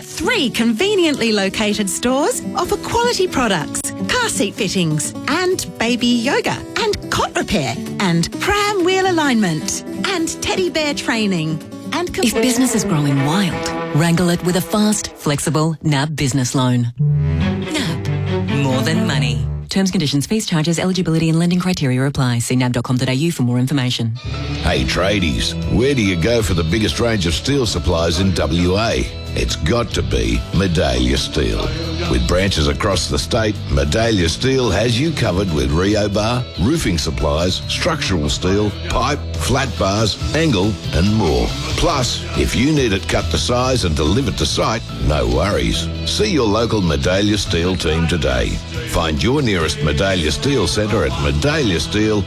3 conveniently located stores offer quality products, car seat fittings and baby yoga and cot repair and pram wheel alignment and teddy bear training. And if business is growing wild, wrangle it with a fast, flexible NAB business loan. NAB. More than money. Terms, conditions, fees, charges, eligibility and lending criteria apply. See nab.com.au for more information. Hey tradies, where do you go for the biggest range of steel supplies in WA? It's got to be Medallia Steel. With branches across the state, Medallia Steel has you covered with rebar, roofing supplies, structural steel, pipe, flat bars, angle and more. Plus, if you need it cut to size and delivered to site, no worries. See your local Medallia Steel team today. Find your nearest Medallia Steel centre at medalliasteel.com.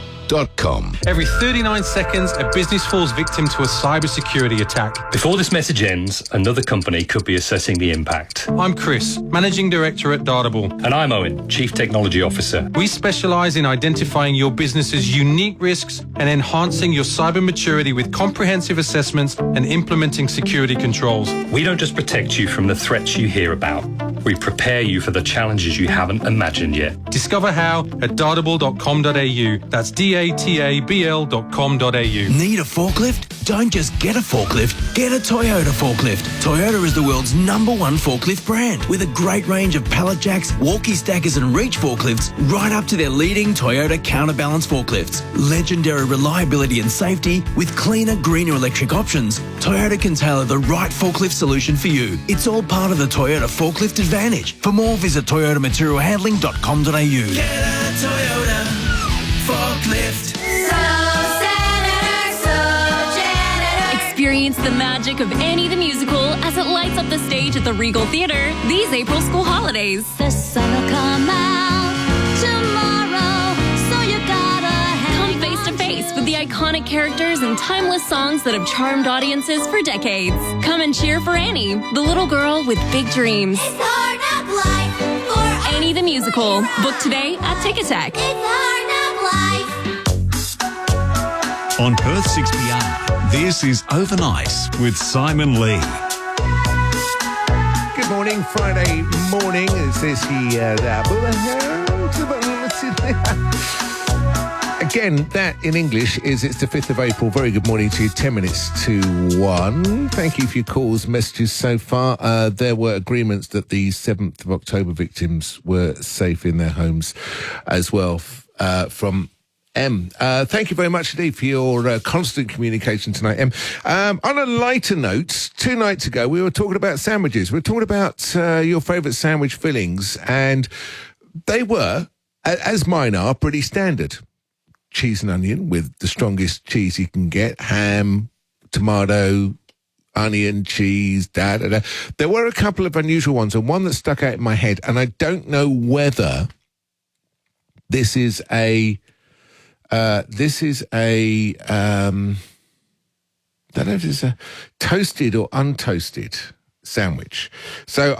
Every 39 seconds, a business falls victim to a cybersecurity attack. Before this message ends, another company could be assessing the impact. I'm Chris, Managing Director at Dartable. And I'm Owen, Chief Technology Officer. We specialise in identifying your business's unique risks and enhancing your cyber maturity with comprehensive assessments and implementing security controls. We don't just protect you from the threats you hear about. We prepare you for the challenges you haven't imagined yet. Discover how at dartable.com.au. That's databl.com.au. Need a forklift? Don't just get a forklift, get a Toyota forklift. Toyota is the world's #1 forklift brand with a great range of pallet jacks, walkie stackers and reach forklifts right up to their leading Toyota counterbalance forklifts. Legendary reliability and safety with cleaner, greener electric options. Toyota can tailor the right forklift solution for you. It's all part of the Toyota Forklift Advantage. For more, visit toyotamaterialhandling.com.au. Get a Toyota forklift. Experience the magic of Annie the Musical as it lights up the stage at the Regal Theatre these April school holidays. The sun will come out tomorrow, so you gotta come face to face with the iconic characters and timeless songs that have charmed audiences for decades. Come and cheer for Annie, the little girl with big dreams. It's hard knock life for Annie the Musical. Book today at Ticketek. It's hard knock life. On Perth 6PR, this is Overnight with Simon Lee. Good morning, Friday morning. Is this Again, that in English is it's the 5th of April. Very good morning to you. 10 minutes to 1. Thank you for your calls, messages so far. There were agreements that the 7th of October victims were safe in their homes as well from M. Thank you very much indeed for your constant communication tonight, M. On a lighter note, 2 nights ago we were talking about sandwiches. We were talking about your favourite sandwich fillings, and they were, as mine are, pretty standard. Cheese and onion with the strongest cheese you can get, ham, tomato, onion, cheese, da-da-da. There were a couple of unusual ones, and one that stuck out in my head, and I don't know whether this is a I don't know if it's a toasted or untoasted sandwich. So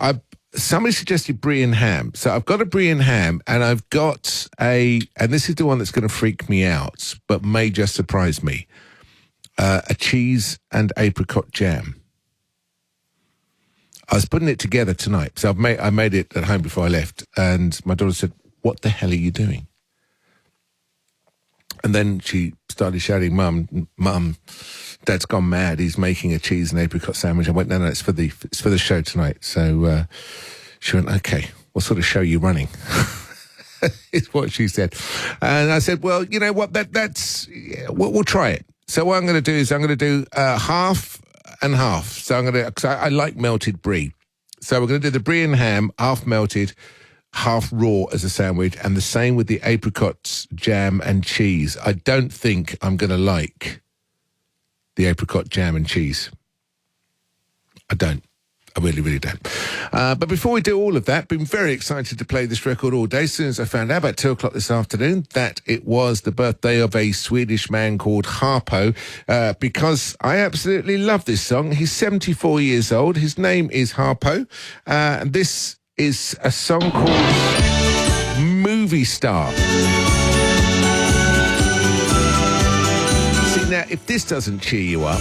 somebody suggested brie and ham. So I've got a brie and ham, and I've got and this is the one that's going to freak me out, but may just surprise me, a cheese and apricot jam. I was putting it together tonight. So I made it at home before I left, and my daughter said, "What the hell are you doing?" And then she started shouting, Mum, Dad's gone mad. He's making a cheese and apricot sandwich. I went, no, it's for the show tonight. So she went, okay, what sort of show are you running? Is what she said. And I said, well, you know what, we'll try it. So what I'm going to do is I'm going to do half and half. So because I like melted brie. So we're going to do the brie and ham, half melted, half raw as a sandwich, and the same with the apricots, jam and cheese. I don't think I'm going to like the apricot jam and cheese. I don't. I really, really don't. But before we do all of that, been very excited to play this record all day. As soon as I found out about 2 o'clock this afternoon that it was the birthday of a Swedish man called Harpo, because I absolutely love this song. He's 74 years old. His name is Harpo. And this is a song called Movie Star. See, now, if this doesn't cheer you up,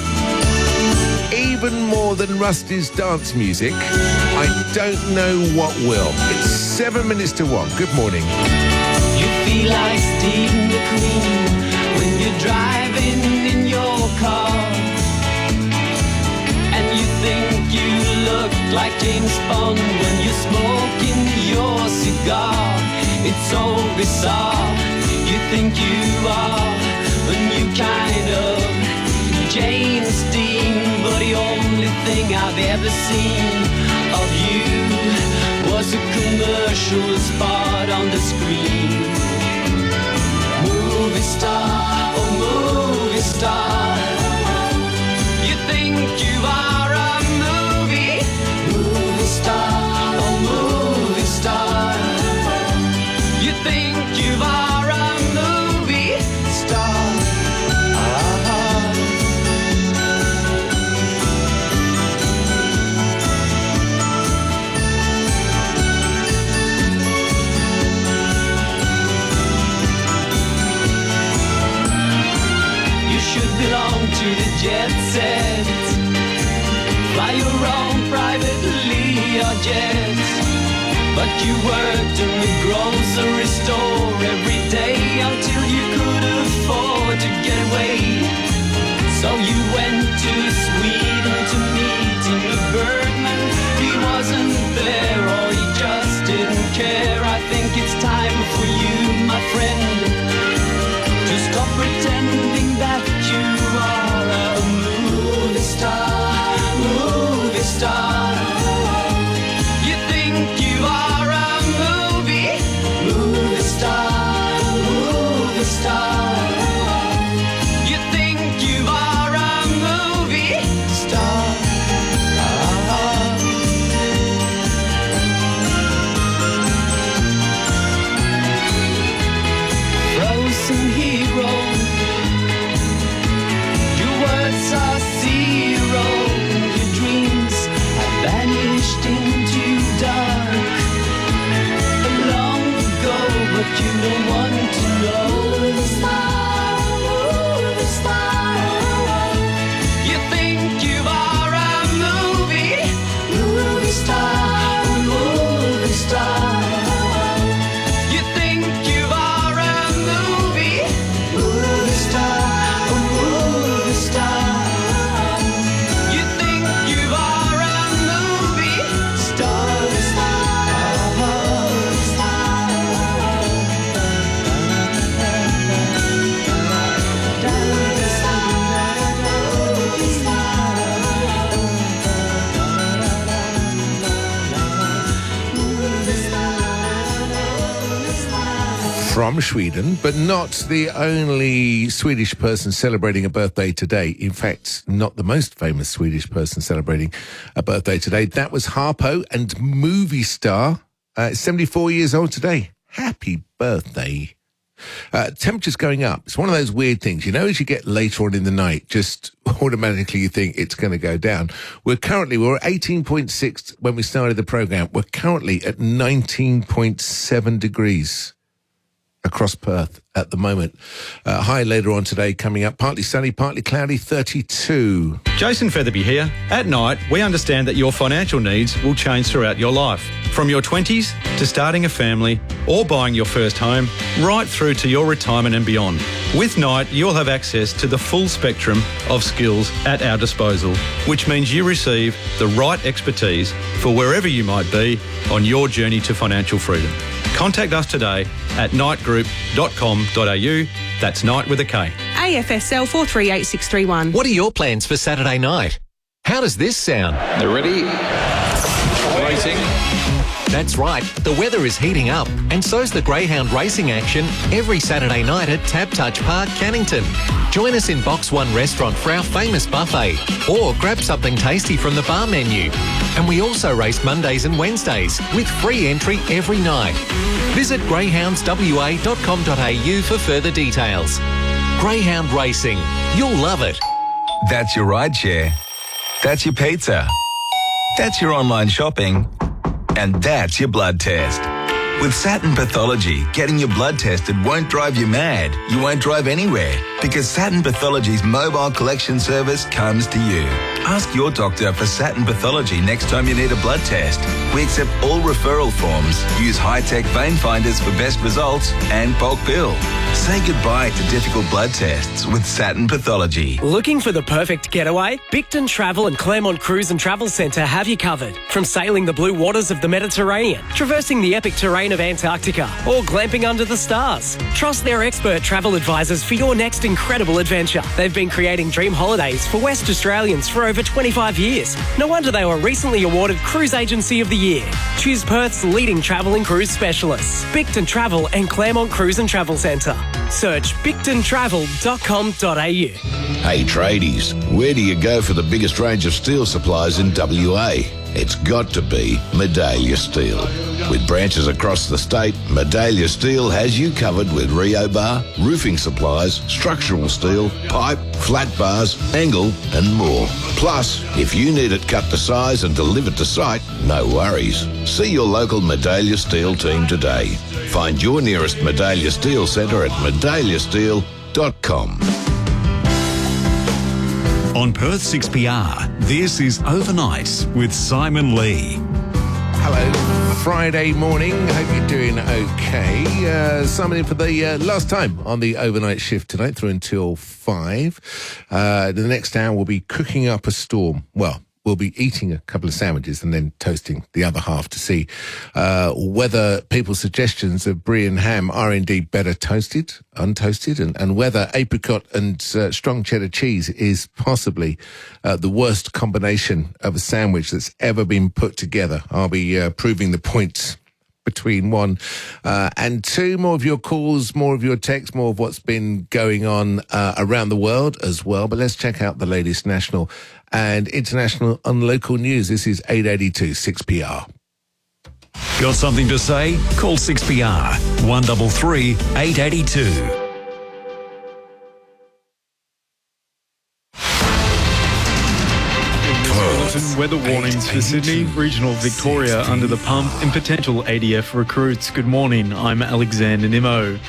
even more than Rusty's dance music, I don't know what will. It's 7 minutes to 1. Good morning. You feel like Steve McQueen when you're driving in your car, and you think you look like James Bond when you're smoking your cigar. It's so bizarre. You think you are a new kind of James Dean, but he only thing I've ever seen of you was a commercial spot on the screen. Movie star, oh movie star, you think you are a movie? Movie star, oh movie star, you think you are a movie star. You should belong to the jet set, fly your own private Learjet. But you worked in the grocery store every day until you could afford to get away. So you went to Sweden to meet Ingmar Bergman. He wasn't there or he just didn't care. I think it's time for you, my friend, to stop pretending that you are a movie star, movie star. You think you are a movie star, movie star. You think you are a movie star. Frozen hero, your words are zero. Your dreams have vanished into dark long ago, but you don't want to know. Movie star, movie star. You think you are a movie star, movie star. You think you are a movie star, movie star. You think you are a movie star, From Sweden, but not the only Swedish person celebrating a birthday today. In fact, not the most famous Swedish person celebrating a birthday today. That was Harpo and movie star, 74 years old today. Happy birthday. Temperature's going up. It's one of those weird things, you know, as you get later on in the night, just automatically you think it's going to go down. We were at 18.6 when we started the program. We're currently at 19.7 degrees across Perth at the moment. High later on today coming up. Partly sunny, partly cloudy, 32. Jason Featherby here. At Night, we understand that your financial needs will change throughout your life. From your 20s to starting a family or buying your first home, right through to your retirement and beyond. With Night, you'll have access to the full spectrum of skills at our disposal, which means you receive the right expertise for wherever you might be on your journey to financial freedom. Contact us today at nightgroup.com.au. That's Night with a K. AFSL 438631. What are your plans for Saturday night? How does this sound? They're ready. Waiting. That's right, the weather is heating up, and so's the Greyhound racing action every Saturday night at Tab Touch Park, Cannington. Join us in Box 1 restaurant for our famous buffet, or grab something tasty from the bar menu. And we also race Mondays and Wednesdays, with free entry every night. Visit greyhoundswa.com.au for further details. Greyhound Racing, you'll love it. That's your ride share. That's your pizza. That's your online shopping. And that's your blood test. With Saturn Pathology, getting your blood tested won't drive you mad. You won't drive anywhere because Saturn Pathology's mobile collection service comes to you. Ask your doctor for Saturn Pathology next time you need a blood test. We accept all referral forms, use high-tech vein finders for best results, and bulk bill. Say goodbye to difficult blood tests with Saturn Pathology. Looking for the perfect getaway? Bicton Travel and Claremont Cruise and Travel Centre have you covered. From sailing the blue waters of the Mediterranean, traversing the epic terrain of Antarctica, or glamping under the stars. Trust their expert travel advisors for your next incredible adventure. They've been creating dream holidays for West Australians for over over 25 years. No wonder they were recently awarded Cruise Agency of the Year. Choose Perth's leading travel and cruise specialists, Bicton Travel and Claremont Cruise and Travel Centre. Search bictontravel.com.au. Hey tradies, where do you go for the biggest range of steel supplies in WA? It's got to be Medallia Steel. With branches across the state, Medallia Steel has you covered with rebar, roofing supplies, structural steel, pipe, flat bars, angle and more. Plus, if you need it cut to size and delivered to site, no worries. See your local Medallia Steel team today. Find your nearest Medallia Steel centre at medalliasteel.com. On Perth 6PR, this is Overnight with Simon Lee. Hello, Friday morning. Hope you're doing okay. Simon in for the last time on the overnight shift tonight through until 5. The next hour we'll be cooking up a storm. Well, we'll be eating a couple of sandwiches and then toasting the other half to see whether people's suggestions of brie and ham are indeed better toasted, untoasted, and whether apricot and strong cheddar cheese is possibly the worst combination of a sandwich that's ever been put together. I'll be proving the points between 1 and 2. More of your calls, more of your texts, more of what's been going on around the world as well. But let's check out the latest national and international and local news. This is 882 6PR. Got something to say? Call 6PR 133 882. Weather warnings for Sydney, regional Victoria under the pump and potential ADF recruits. Good morning, I'm Alexander Nimmo.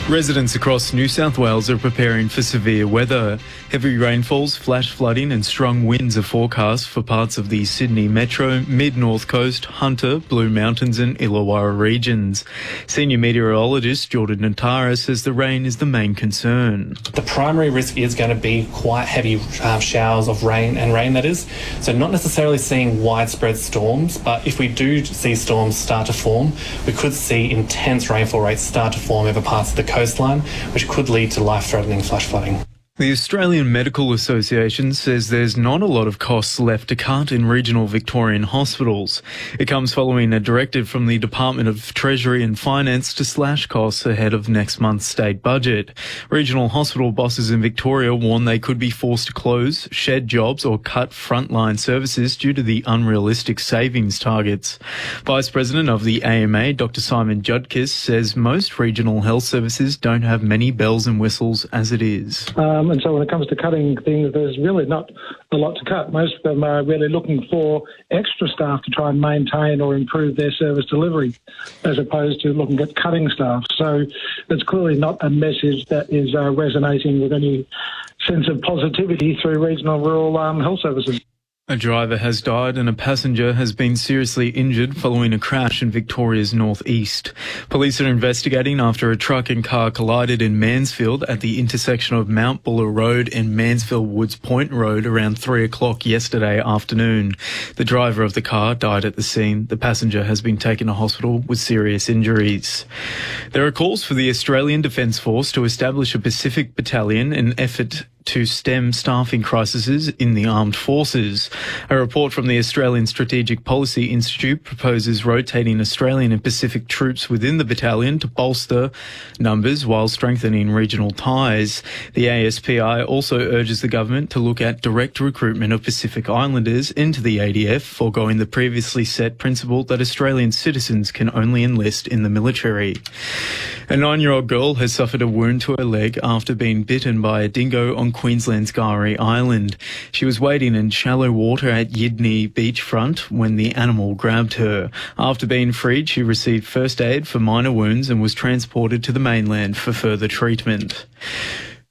Residents across New South Wales are preparing for severe weather. Heavy rainfalls, flash flooding and strong winds are forecast for parts of the Sydney Metro, Mid-North Coast, Hunter, Blue Mountains and Illawarra regions. Senior meteorologist Jordan Natara says the rain is the main concern. The primary risk is going to be quite heavy showers of rain that is. So not necessarily seeing widespread storms, but if we do see storms start to form, we could see intense rainfall rates start to form over parts of the coastline, which could lead to life-threatening flash flooding. The Australian Medical Association says there's not a lot of costs left to cut in regional Victorian hospitals. It comes following a directive from the Department of Treasury and Finance to slash costs ahead of next month's state budget. Regional hospital bosses in Victoria warn they could be forced to close, shed jobs or cut frontline services due to the unrealistic savings targets. Vice President of the AMA, Dr. Simon Judkis, says most regional health services don't have many bells and whistles as it is. And so when it comes to cutting things, there's really not a lot to cut. Most of them are really looking for extra staff to try and maintain or improve their service delivery, as opposed to looking at cutting staff. So it's clearly not a message that is resonating with any sense of positivity through regional rural health services. A driver has died and a passenger has been seriously injured following a crash in Victoria's northeast. Police are investigating after a truck and car collided in Mansfield at the intersection of Mount Buller Road and Mansfield Woods Point Road around 3 o'clock yesterday afternoon. The driver of the car died at the scene. The passenger has been taken to hospital with serious injuries. There are calls for the Australian Defence Force to establish a Pacific Battalion in effort to stem staffing crises in the armed forces. A report from the Australian Strategic Policy Institute proposes rotating Australian and Pacific troops within the battalion to bolster numbers while strengthening regional ties. The ASPI also urges the government to look at direct recruitment of Pacific Islanders into the ADF, foregoing the previously set principle that Australian citizens can only enlist in the military. A 9-year-old girl has suffered a wound to her leg after being bitten by a dingo on Queensland's Gowrie Island. She was wading in shallow water at Yidney beachfront when the animal grabbed her. After being freed, she received first aid for minor wounds and was transported to the mainland for further treatment.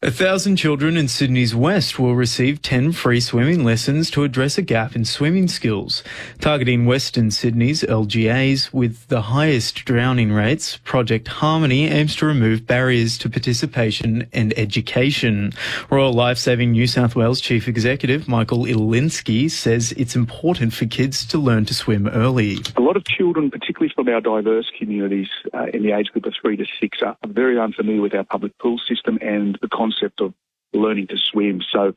1,000 children in Sydney's West will receive 10 free swimming lessons to address a gap in swimming skills. Targeting Western Sydney's LGAs with the highest drowning rates, Project Harmony aims to remove barriers to participation and education. Royal Lifesaving New South Wales Chief Executive Michael Ilinski says it's important for kids to learn to swim early. A lot of children, particularly from our diverse communities in the age group of 3 to 6, are very unfamiliar with our public pool system and the concept of learning to swim. So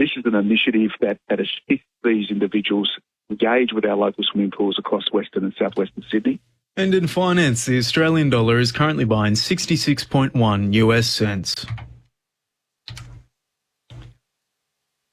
This is an initiative that assists these individuals engage with our local swimming pools across Western and Southwestern Sydney. And in finance, the Australian dollar is currently buying 66.1 US cents.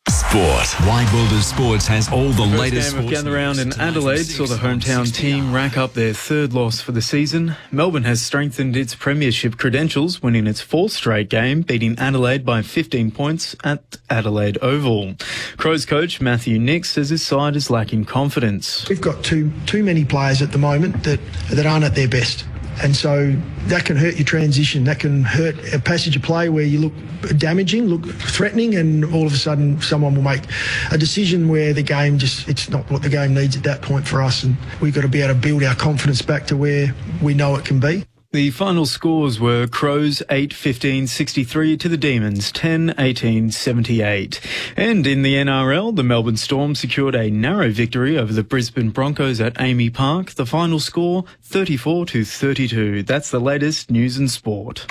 Sport. Wide World of Sports has all the First latest game of sports Gather Round news in tonight Adelaide from saw the 6 on hometown 6 team rack up their third loss for the season. Melbourne has strengthened its premiership credentials, winning its fourth straight game, beating Adelaide by 15 points at Adelaide Oval. Crows coach Matthew Nix says his side is lacking confidence. We've got too many players at the moment that aren't at their best. And so that can hurt your transition. That can hurt a passage of play where you look damaging, look threatening, and all of a sudden someone will make a decision where the game it's not what the game needs at that point for us. And we've got to be able to build our confidence back to where we know it can be. The final scores were Crows 8-15-63 to the Demons 10-18-78. And in the NRL, the Melbourne Storm secured a narrow victory over the Brisbane Broncos at Amy Park. The final score 34-32. That's the latest news and sport.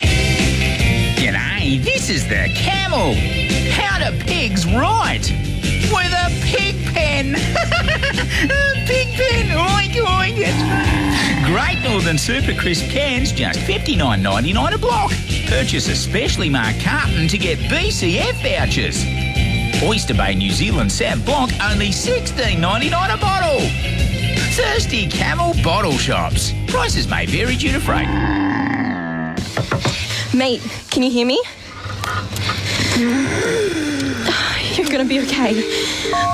G'day, this is the Camel. How do pigs write? With a pig pen. A pig pen. Oink, oink. That's right. Great Northern Super Crisp cans, just $59.99 a block. Purchase a specially marked carton to get BCF vouchers. Oyster Bay New Zealand Sav Blanc, only $16.99 a bottle. Thirsty Camel Bottle Shops. Prices may vary due to freight. Mate, can you hear me? You're going to be okay.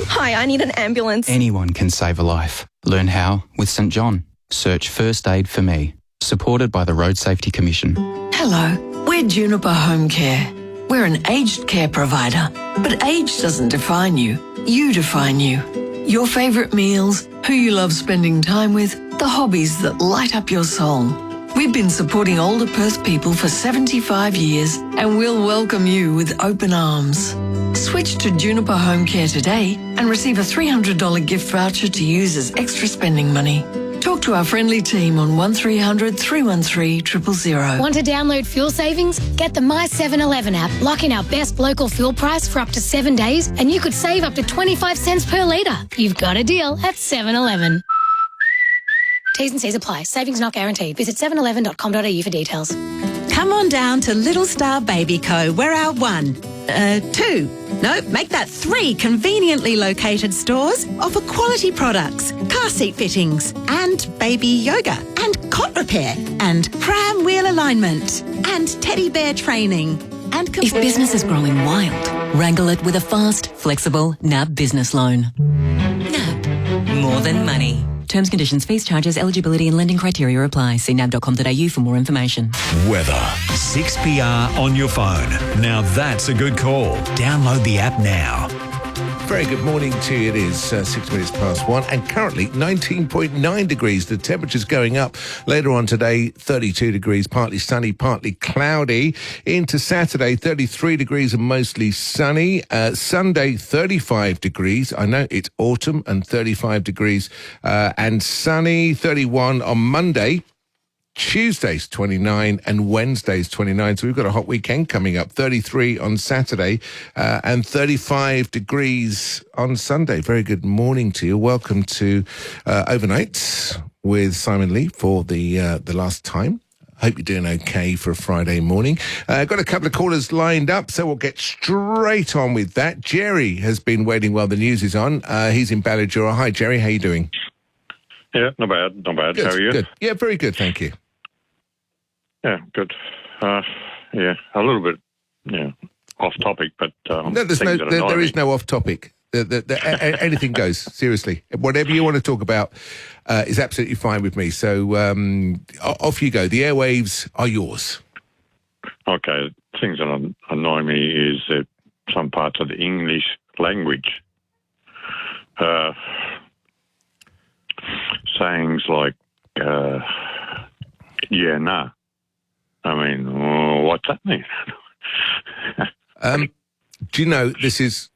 Hi, I need an ambulance. Anyone can save a life. Learn how with St John. Search First Aid for Me. Supported by the Road Safety Commission. Hello, we're Juniper Home Care. We're an aged care provider, but age doesn't define you. You define you. Your favourite meals, who you love spending time with, the hobbies that light up your soul. We've been supporting older Perth people for 75 years and we'll welcome you with open arms. Switch to Juniper Home Care today and receive a $300 gift voucher to use as extra spending money. Talk to our friendly team on 1300 313 000. Want to download fuel savings? Get the My 7-Eleven app. Lock in our best local fuel price for up to 7 days and you could save up to 25 cents per litre. You've got a deal at 7-Eleven. T's and C's apply. Savings not guaranteed. Visit 711.com.au for details. Come on down to Little Star Baby Co. We're our 3 conveniently located stores offer quality products, car seat fittings and baby yoga and cot repair and pram wheel alignment and teddy bear training. And If business is growing wild, wrangle it with a fast, flexible NAB business loan. NAB. More than money. Terms, conditions, fees, charges, eligibility and lending criteria apply. See nab.com.au for more information. Weather. 6PR on your phone. Now that's a good call. Download the app now. Very good morning to you. It is 6 minutes past 1 and currently 19.9 degrees. The temperature's going up later on today, 32 degrees, partly sunny, partly cloudy. Into Saturday, 33 degrees and mostly sunny. Sunday, 35 degrees. I know it's autumn and 35 degrees and sunny, 31 on Monday. Tuesday's 29 and Wednesday's 29. So we've got a hot weekend coming up. 33 on Saturday and 35 degrees on Sunday. Very good morning to you. Welcome to Overnights with Simon Lee for the last time. Hope you're doing okay for a Friday morning. Got a couple of callers lined up, so we'll get straight on with that. Jerry has been waiting while the news is on. He's in Ballajura. Hi, Jerry. How you doing? Yeah, not bad. Good, How are you? Good. Yeah, very good. Thank you. Yeah, good. A little bit, off topic, but No, there is no off topic. Anything goes. Seriously, whatever you want to talk about is absolutely fine with me. So off you go. The airwaves are yours. Okay, things that annoy me is that some parts of the English language, sayings like "yeah, nah." I mean, what's that mean? Do you know this is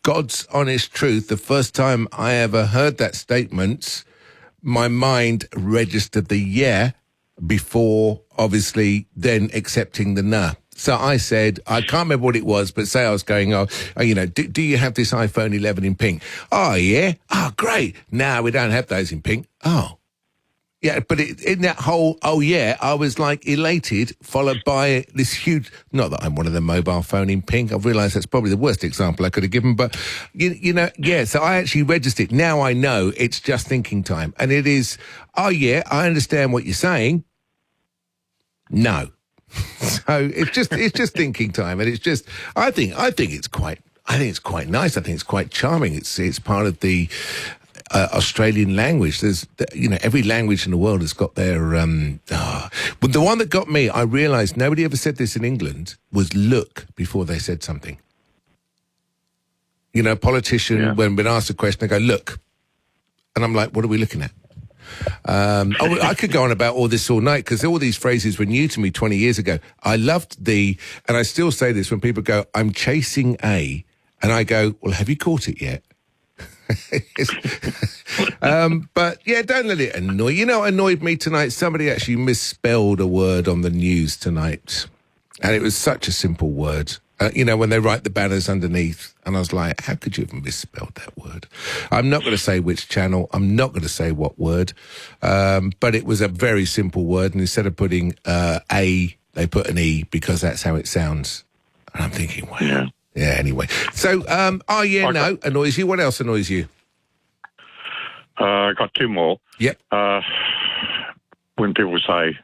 God's honest truth? The first time I ever heard that statement, my mind registered the yeah before, obviously, then accepting the nah. So I said, I can't remember what it was, but say I was going, do you have this iPhone 11 in pink? Oh, yeah. Oh, great. No, we don't have those in pink. Oh. Yeah, but in that whole, oh, yeah, I was like elated, followed by this huge, not that I'm one of the mobile phone in pink. I've realised that's probably the worst example I could have given, but, so I actually registered. Now I know it's just thinking time. And it is, oh, yeah, I understand what you're saying. No. So it's just thinking time, and it's just I think it's quite nice. I think it's quite charming. It's part of the Australian language. There's every language in the world has got their but the one that got me, I realised nobody ever said this in England, was look before they said something. Politician when asked a question, they go look, and I'm like, what are we looking at? I could go on about all this all night because all these phrases were new to me 20 years ago. I loved and I still say this when people go, I'm chasing A, and I go, well, have you caught it yet? But yeah, don't let it annoy you. What annoyed me tonight? Somebody actually misspelled a word on the news tonight, and it was such a simple word. When they write the banners underneath, and I was like, how could you have misspelled that word? I'm not going to say which channel, I'm not going to say what word, but it was a very simple word, and instead of putting A, they put an E, because that's how it sounds. And I'm thinking, wow. Yeah, anyway. So, no, annoys you. What else annoys you? I got two more. Yep. When people say,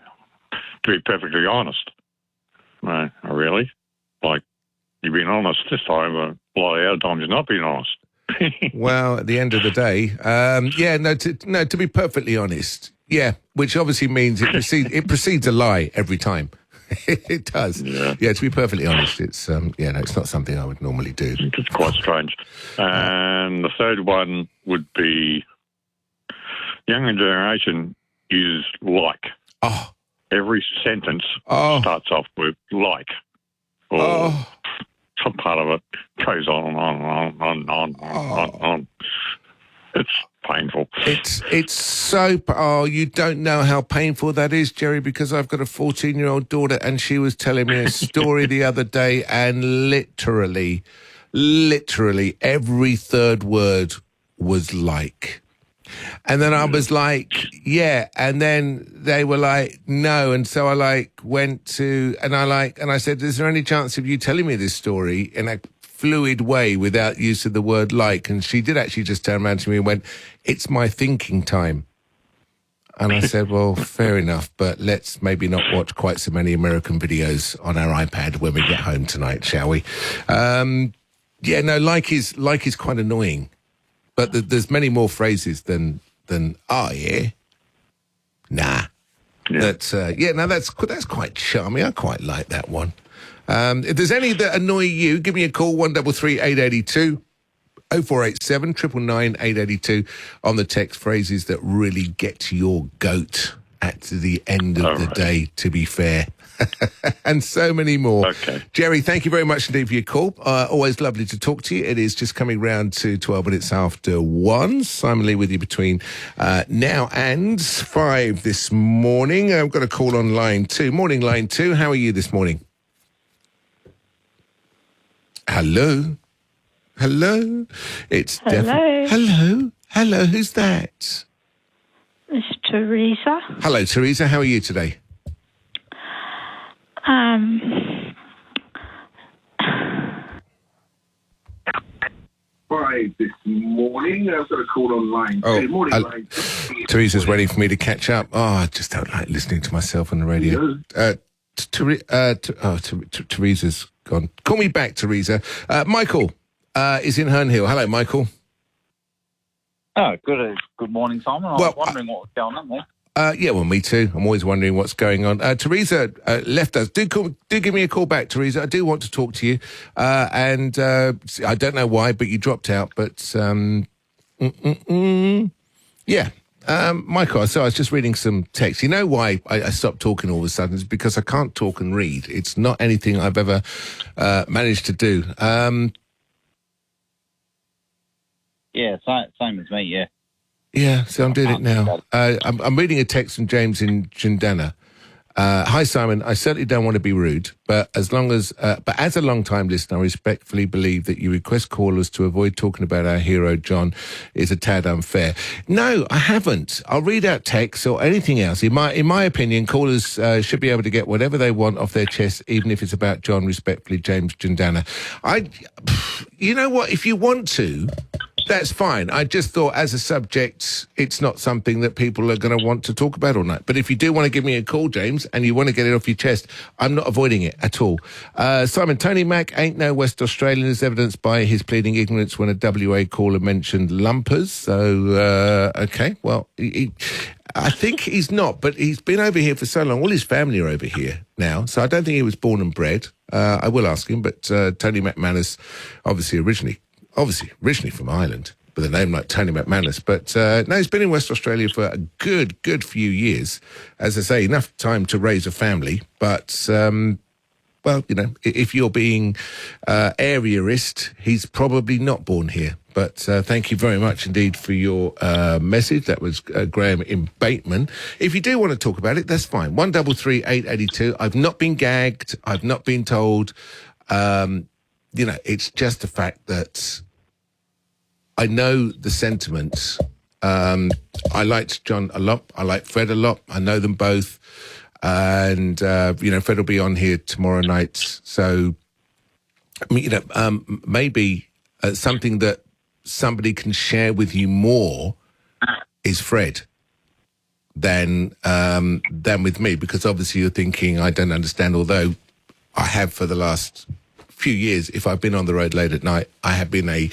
to be perfectly honest. No, really? Like, you've been honest this time, a lot of the other times you've not been honest. Well, at the end of the day, to be perfectly honest, which obviously means it precedes a lie every time. It does. Yeah, to be perfectly honest, it's it's not something I would normally do. It's quite strange. And the third one would be younger generation uses like. Oh. Every sentence starts off with like. Or some part of it goes on and on. It's painful. It's so... Oh, you don't know how painful that is, Jerry, because I've got a 14-year-old daughter, and she was telling me a story the other day, and literally, every third word was like. And then I was like, yeah. And then they were like, no. And so I went to, and I said, is there any chance of you telling me this story in a fluid way without use of the word like? And she did actually just turn around to me and went, it's my thinking time. And I said, well, fair enough, but let's maybe not watch quite so many American videos on our iPad when we get home tonight, shall we? Like is quite annoying. But there's many more phrases than oh yeah, nah. Yeah. That's quite charming. I quite like that one. If there's any that annoy you, give me a call, 133 882 0487 999 882 on the text. Phrases that really get your goat at the end of the day, to be fair. And so many more. Okay. Jerry, thank you very much indeed for your call. Always lovely to talk to you. It is just coming round to 12 minutes after 1. Simon Lee with you between now and 5 this morning. I've got a call on line 2. Morning, line 2. How are you this morning? Hello? It's Hello? Hello, who's that? It's Teresa. Hello, Teresa. How are you today? This morning, I've got a call on line. Morning, Teresa's waiting for me to catch up. Oh, I just don't like listening to myself on the radio. Teresa's gone. Call me back, Teresa. Michael is in Herne Hill. Hello, Michael. Oh, good morning, Simon. I was wondering what was going on there. Me too. I'm always wondering what's going on. Teresa left us. Do give me a call back, Teresa. I do want to talk to you. And I don't know why, but you dropped out. But Michael, so I was just reading some text. You know why I stopped talking all of a sudden? It's because I can't talk and read. It's not anything I've ever managed to do. Same as me, yeah. Yeah, so I'm doing it now. I'm reading a text from James in Jindana, Hi, Simon. I certainly don't want to be rude, but as a long-time listener, I respectfully believe that you request callers to avoid talking about our hero, John, is a tad unfair. No, I haven't. I'll read out texts or anything else. In my opinion, callers should be able to get whatever they want off their chest, even if it's about John. Respectfully, James Jindana. You know what? If you want to, that's fine. I just thought as a subject, it's not something that people are going to want to talk about all night. But if you do want to give me a call, James, and you want to get it off your chest, I'm not avoiding it at all. Simon, Tony Mack ain't no West Australian, as evidenced by his pleading ignorance when a WA caller mentioned lumpers. So, okay, well, I think he's not, but he's been over here for so long. All his family are over here now, so I don't think he was born and bred. I will ask him, but Tony McManus, obviously originally from Ireland, with a name like Tony McManus. But no, he's been in West Australia for a good few years. As I say, enough time to raise a family. But, well, you know, if you're being areaist, he's probably not born here. But thank you very much indeed for your message. That was Graham in Bateman. If you do want to talk about it, that's fine. 133 882. I've not been gagged. I've not been told. You know, it's just the fact that I know the sentiments. I liked John a lot. I like Fred a lot. I know them both. And, you know, Fred will be on here tomorrow night. So, I mean, you know, maybe something that somebody can share with you more is Fred than with me, because obviously you're thinking, I don't understand, although I have for the last few years, if I've been on the road late at night, I have been a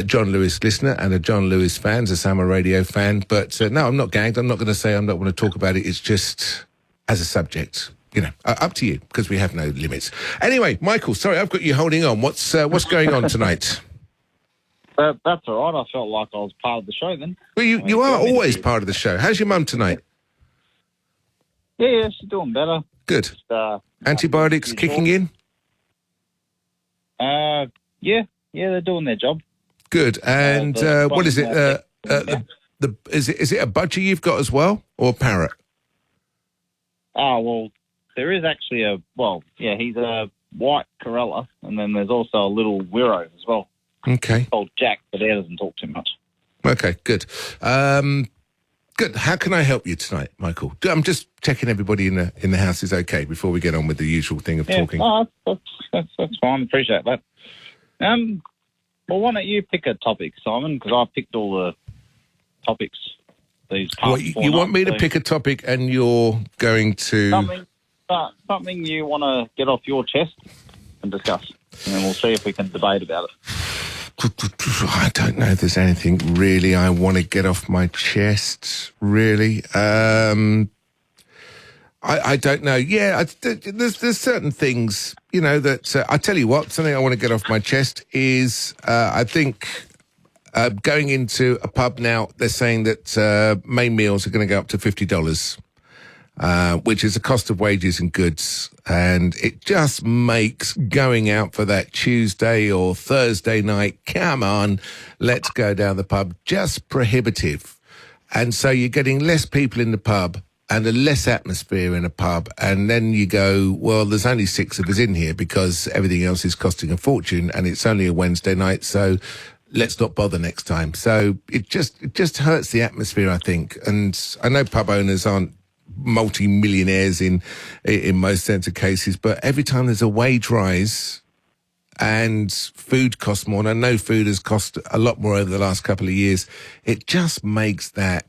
John Lewis listener and a John Lewis fan, a Summer Radio fan. But no, I'm not gagged. I'm not going to say I'm not going to talk about it. It's just as a subject, you know, up to you, because we have no limits. Anyway, Michael, sorry, I've got you holding on. What's going on tonight? That's all right. I felt like I was part of the show then. Well, you are always part of the show. How's your mum tonight? Yeah, she's doing better. Good. Just, antibiotics kicking in? Yeah, they're doing their job. Good. And what is it? Is it a budgie you've got as well, or a parrot? Oh, well, there is actually he's a white Corella, and then there's also a little Wirro as well. Okay. Called Jack, but he doesn't talk too much. Okay, good. Good. How can I help you tonight, Michael? I'm just checking everybody in the house is okay before we get on with the usual thing of talking. Oh, that's fine. Appreciate that. Well, why don't you pick a topic, Simon? Because I picked all the topics these past you want me to pick a topic, and you're going to something you want to get off your chest and discuss, and then we'll see if we can debate about it. I don't know if there's anything really I want to get off my chest, really. I don't know. Yeah, there's certain things, you know, that I tell you what, something I want to get off my chest is I think going into a pub now, they're saying that main meals are going to go up to $50. Which is the cost of wages and goods. And it just makes going out for that Tuesday or Thursday night, come on, let's go down the pub, just prohibitive. And so you're getting less people in the pub and a less atmosphere in a pub. And then you go, well, there's only 6 of us in here because everything else is costing a fortune and it's only a Wednesday night. So let's not bother next time. So it just hurts the atmosphere, I think. And I know pub owners aren't multi-millionaires in most sense of cases, but every time there's a wage rise and food costs more, and I know food has cost a lot more over the last couple of years, it just makes that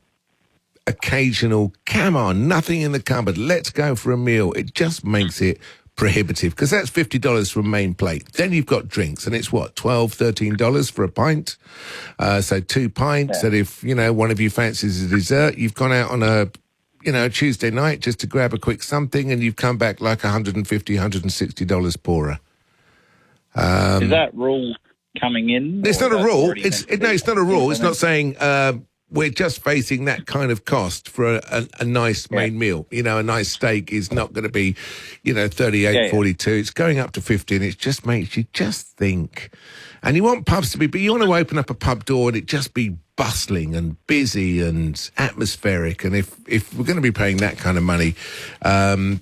occasional, come on, nothing in the cupboard, let's go for a meal, it just makes it prohibitive, because that's $50 for a main plate. Then you've got drinks, and it's what, $12, $13 for a pint? So 2 pints, and if, you know, one of you fancies a dessert, you've gone out on a Tuesday night just to grab a quick something, and you've come back like $150, $160 poorer. Is that rule coming in? It's not a rule. It's not a rule. It's not saying we're just facing that kind of cost for a nice main meal. You know, a nice steak is not going to be, 38, 42. It's going up to 50, and it just makes you just think. And you want pubs to be, but you want to open up a pub door and it just be bustling and busy and atmospheric. And if we're going to be paying that kind of money, I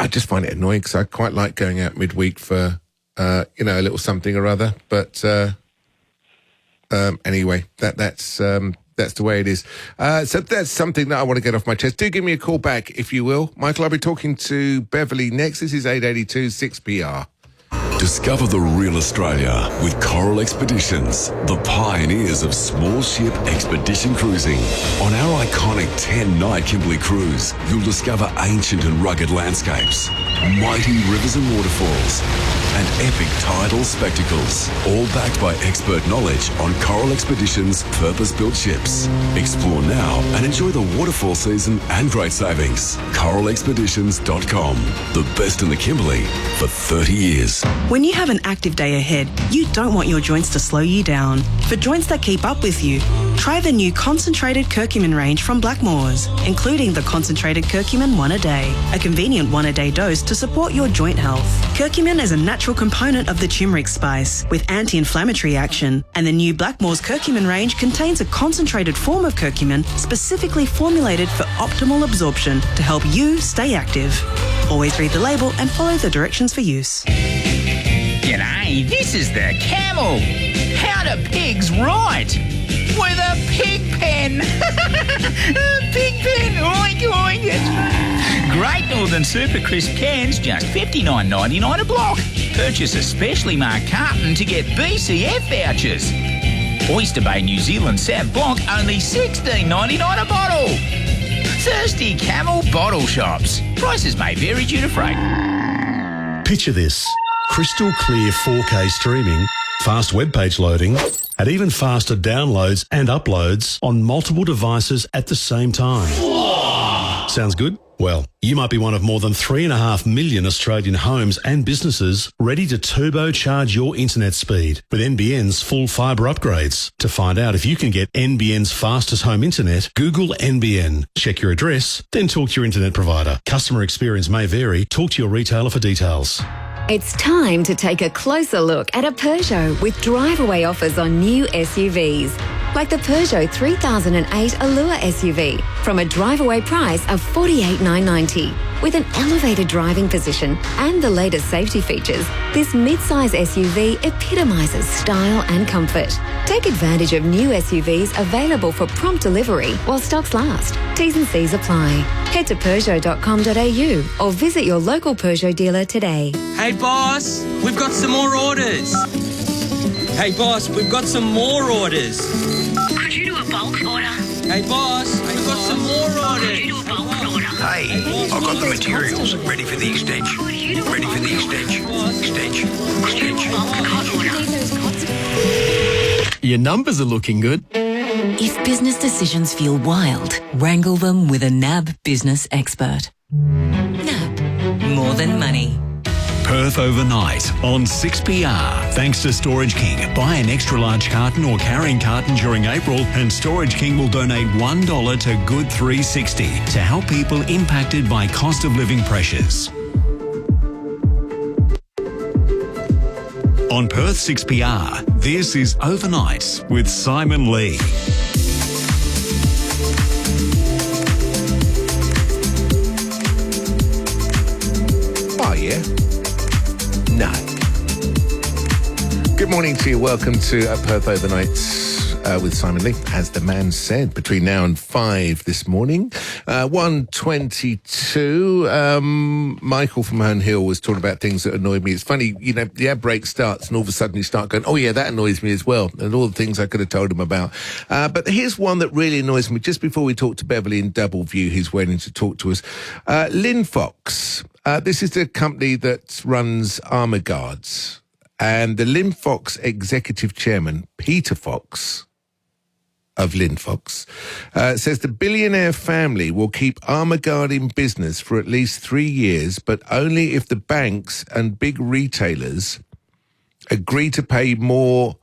just find it annoying because I quite like going out midweek for, a little something or other. But anyway, that's the way it is. So that's something that I want to get off my chest. Do give me a call back, if you will. Michael, I'll be talking to Beverly next. This is 882 6PR. Discover the real Australia with Coral Expeditions, the pioneers of small ship expedition cruising. On our iconic 10-night Kimberley cruise, you'll discover ancient and rugged landscapes, mighty rivers and waterfalls, and epic tidal spectacles, all backed by expert knowledge on Coral Expeditions' purpose-built ships. Explore now and enjoy the waterfall season and great savings. CoralExpeditions.com, the best in the Kimberley for 30 years. When you have an active day ahead, you don't want your joints to slow you down. For joints that keep up with you, try the new concentrated curcumin range from Blackmores, including the concentrated curcumin 1 a day, a convenient 1 a day dose to support your joint health. Curcumin is a natural component of the turmeric spice with anti-inflammatory action, and the new Blackmores curcumin range contains a concentrated form of curcumin specifically formulated for optimal absorption to help you stay active. Always read the label and follow the directions for use. G'day, this is the Camel. How do pigs write? With a pig pen. A pig pen. Oink, oink. That's right. Great Northern Super Crisp cans, just $59.99 a block. Purchase a specially marked carton to get BCF vouchers. Oyster Bay New Zealand Sav Blanc, only $16.99 a bottle. Thirsty Camel bottle shops. Prices may vary due to freight. Picture this. Crystal clear 4K streaming, fast web page loading, and even faster downloads and uploads on multiple devices at the same time. Sounds good? Well, you might be one of more than 3.5 million Australian homes and businesses ready to turbocharge your internet speed with NBN's full fibre upgrades. To find out if you can get NBN's fastest home internet, Google NBN. Check your address, then talk to your internet provider. Customer experience may vary. Talk to your retailer for details. It's time to take a closer look at a Peugeot with drive-away offers on new SUVs. Like the Peugeot 3008 Allure SUV from a drive-away price of $48,990. With an elevated driving position and the latest safety features, this mid-size SUV epitomises style and comfort. Take advantage of new SUVs available for prompt delivery while stocks last. T's and C's apply. Head to Peugeot.com.au or visit your local Peugeot dealer today. Hey boss, we've got some more orders. Hey boss, we've got some more orders. Could you do a bulk order? Hey boss, we've got some more orders. Could you do a bulk order? Hey, I've got the materials ready for the extension. Ready for the extension. Your numbers are looking good. If business decisions feel wild, wrangle them with a NAB business expert. NAB. More than money. Perth overnight on 6PR. Thanks to Storage King. Buy an extra large carton or carrying carton during April and Storage King will donate $1 to Good 360 to help people impacted by cost of living pressures. On Perth 6PR, this is Overnight with Simon Lee. Oh, yeah. No. Good morning to you. Welcome to Perth Overnight with Simon Lee. As the man said, between now and 5 this morning. 1:22. Michael from Herne Hill was talking about things that annoyed me. It's funny, the ad break starts and all of a sudden you start going, oh yeah, that annoys me as well. And all the things I could have told him about. But here's one that really annoys me. Just before we talk to Beverly in Doubleview, who's waiting to talk to us. Lynn Fox. This is the company that runs Armour Guards. And the Lynn Fox executive chairman, Peter Fox, of Lynn Fox, says the billionaire family will keep Armour Guard in business for at least 3 years, but only if the banks and big retailers agree to pay more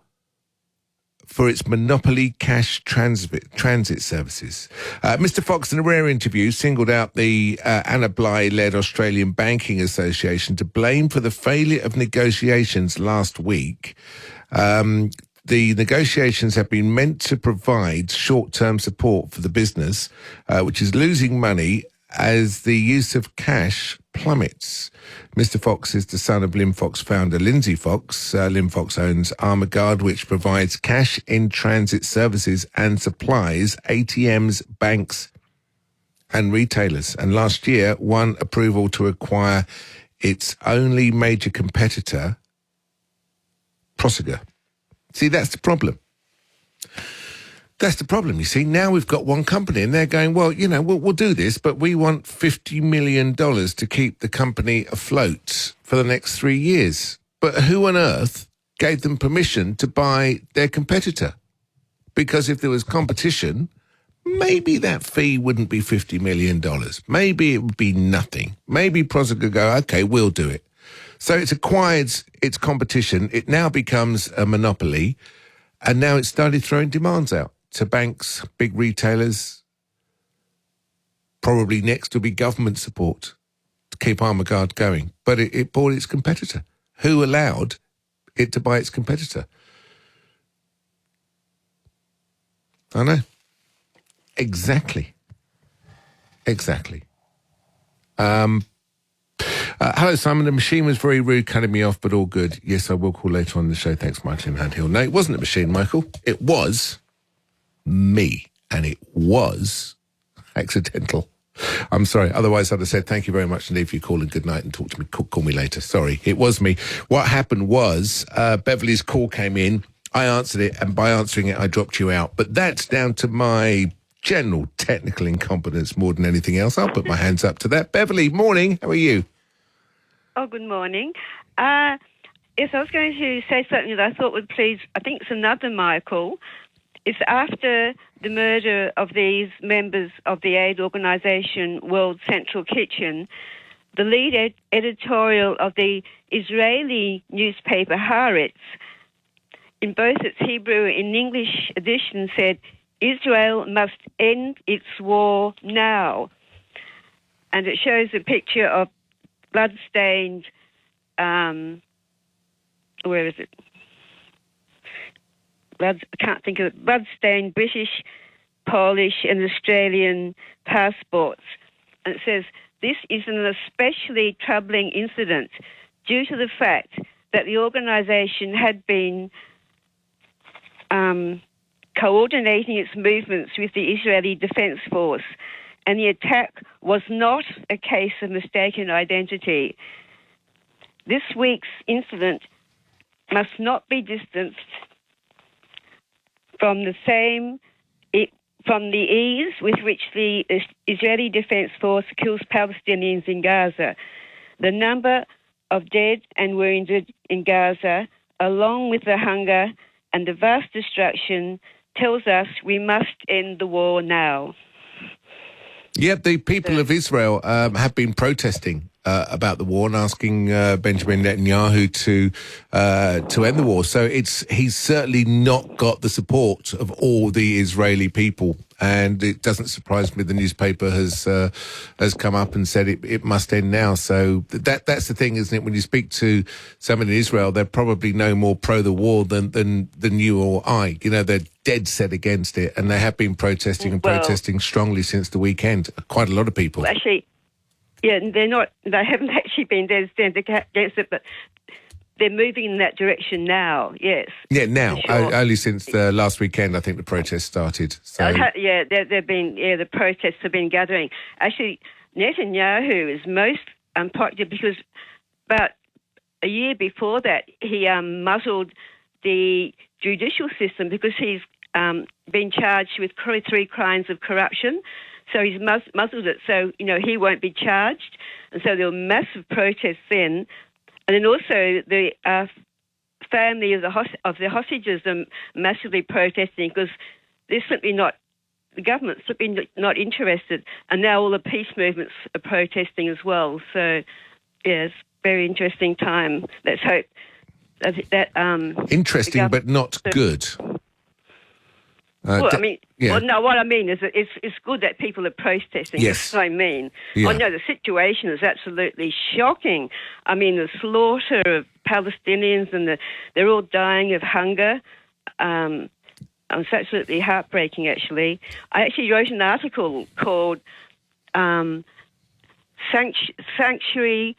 for its monopoly cash transit services. Mr. Fox, in a rare interview, singled out the Anna Bligh-led Australian Banking Association to blame for the failure of negotiations last week. The negotiations have been meant to provide short-term support for the business, which is losing money as the use of cash plummets. Mr. Fox is the son of Lim Fox founder Lindsay Fox. Lim Fox owns Armaguard, which provides cash-in-transit services and supplies ATMs, banks and retailers. And last year won approval to acquire its only major competitor, Prosegur. See, that's the problem. That's the problem, you see. Now we've got one company and they're going, well, you know, we'll do this, but we want $50 million to keep the company afloat for the next 3 years. But who on earth gave them permission to buy their competitor? Because if there was competition, maybe that fee wouldn't be $50 million. Maybe it would be nothing. Maybe Prosegur could go, okay, we'll do it. So it's acquired its competition. It now becomes a monopoly. And now it's started throwing demands out to banks, big retailers. Probably next will be government support to keep Armaguard going. But it bought its competitor. Who allowed it to buy its competitor? I know. Exactly. Hello, Simon. The machine was very rude, cutting me off, but all good. Yes, I will call later on in the show. Thanks, Michael in Handhill. No, it wasn't a machine, Michael. It was me, and it was accidental. I'm sorry. Otherwise, I'd have said thank you very much indeed for your call and good night and talk to me. Call me later. Sorry, it was me. What happened was Beverly's call came in. I answered it, and by answering it, I dropped you out. But that's down to my general technical incompetence more than anything else. I'll put my hands up to that. Beverly, morning. How are you? Oh, good morning. Yes, I was going to say something that I thought would please, I think it's another Michael. It's after the murder of these members of the aid organisation World Central Kitchen, the lead editorial of the Israeli newspaper Haaretz, in both its Hebrew and English edition, said, Israel must end its war now. And it shows a picture of blood-stained, where is it? I can't think of it. Blood-stained British, Polish and Australian passports. And it says, this is an especially troubling incident due to the fact that the organisation had been coordinating its movements with the Israeli Defence Force, and the attack was not a case of mistaken identity. This week's incident must not be distanced from the ease with which the Israeli Defence Force kills Palestinians in Gaza. The number of dead and wounded in Gaza, along with the hunger and the vast destruction, tells us we must end the war now. Yep, the people of Israel have been protesting about the war and asking Benjamin Netanyahu to end the war. So he's certainly not got the support of all the Israeli people. And it doesn't surprise me the newspaper has come up and said it must end now. So that's the thing, isn't it? When you speak to someone in Israel, they're probably no more pro the war than you or I. You know, they're dead set against it, and they have been protesting and protesting strongly since the weekend. Quite a lot of people. Well, actually, yeah, they haven't actually been dead set against it, but they're moving in that direction now, yes. Yeah, now. Sure. Only since the last weekend, I think the protests started. So. The protests have been gathering. Actually, Netanyahu is most unpopular because about a year before that, he muzzled the judicial system because he's been charged with 3 crimes of corruption. So he's muzzled it, so, he won't be charged. And so there were massive protests then. And then also the family of the hostages are massively protesting because they're simply not, the government's simply not interested. And now all the peace movements are protesting as well. So, yes, very interesting time. Let's hope that interesting, but not good. What I mean is that it's good that people are protesting. Yes. That's what I mean. Yeah. I know the situation is absolutely shocking. I mean, the slaughter of Palestinians and they're all dying of hunger. It's absolutely heartbreaking, actually. I actually wrote an article called Sanctuary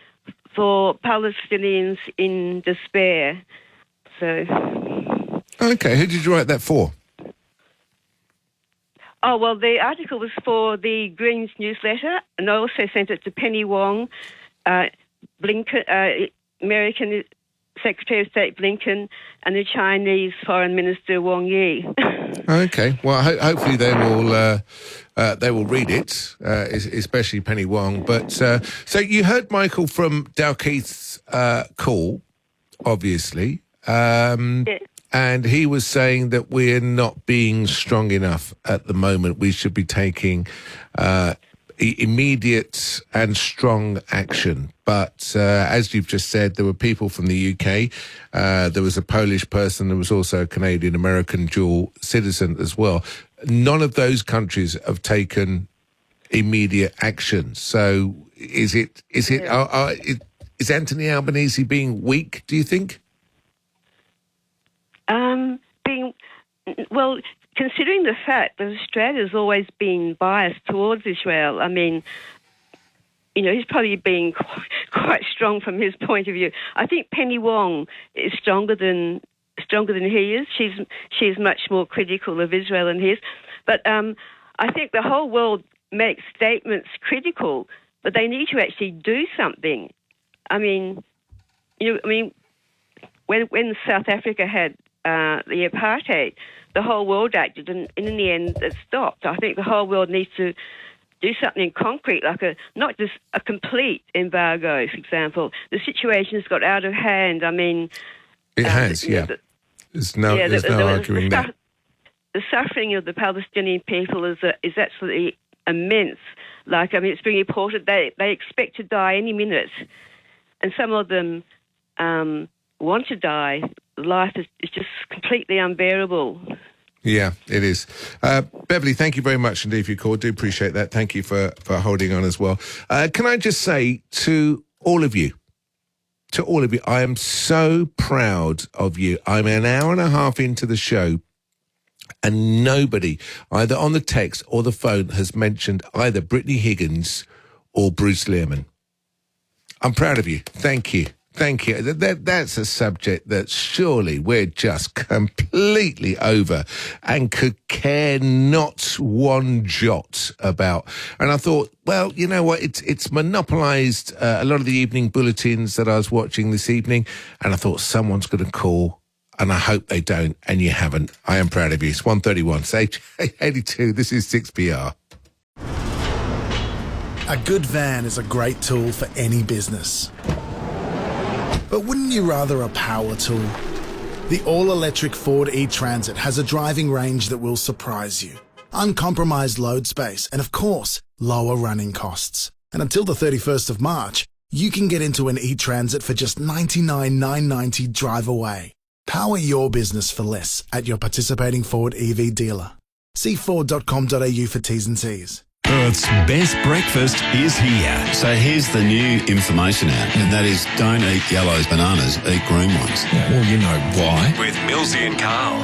for Palestinians in Despair. So... Okay, who did you write that for? Oh, well, the article was for the Greens newsletter, and I also sent it to Penny Wong, Blinken, American Secretary of State Blinken, and the Chinese Foreign Minister Wang Yi. Okay, well, hopefully they will read it, especially Penny Wong. But so you heard Michael from Dalkeith's call, obviously. Yeah. And he was saying that we're not being strong enough at the moment. We should be taking immediate and strong action. But as you've just said, there were people from the UK. There was a Polish person. There was also a Canadian-American dual citizen as well. None of those countries have taken immediate action. So is Anthony Albanese being weak, do you think? Well, considering the fact that Australia's always been biased towards Israel, I mean, he's probably being quite strong from his point of view. I think Penny Wong is stronger than he is. She's much more critical of Israel than he is. But I think the whole world makes statements critical, but they need to actually do something. I mean, when South Africa had the apartheid, the whole world acted, and in the end it stopped. I think the whole world needs to do something concrete, like not just a complete embargo, for example. The situation's got out of hand. I mean... It has, yeah. There's no arguing that. The suffering of the Palestinian people is absolutely immense. It's being reported they expect to die any minute, and some of them want to die. Life is just completely unbearable. Yeah, it is. Beverly, thank you very much indeed for your call. Do appreciate that. Thank you for holding on as well. Can I just say to all of you, I am so proud of you. I'm an hour and a half into the show, and nobody, either on the text or the phone, has mentioned either Brittany Higgins or Bruce Lehrman. I'm proud of you. Thank you. Thank you. That's a subject that surely we're just completely over and could care not one jot about. And I thought, well, you know what? It's monopolised a lot of the evening bulletins that I was watching this evening, and I thought someone's going to call, and I hope they don't, and you haven't. I am proud of you. It's 1:31. It's 82. This is 6PR. A good van is a great tool for any business. But wouldn't you rather a power tool? The all-electric Ford e-Transit has a driving range that will surprise you. Uncompromised load space and, of course, lower running costs. And until the 31st of March, you can get into an e-Transit for just $99,990 drive away. Power your business for less at your participating Ford EV dealer. See Ford.com.au for T's and C's. Perth's best breakfast is here. So here's the new information out, and that is don't eat yellow bananas, eat green ones. Yeah, well, you know why. With Millsy and Carl.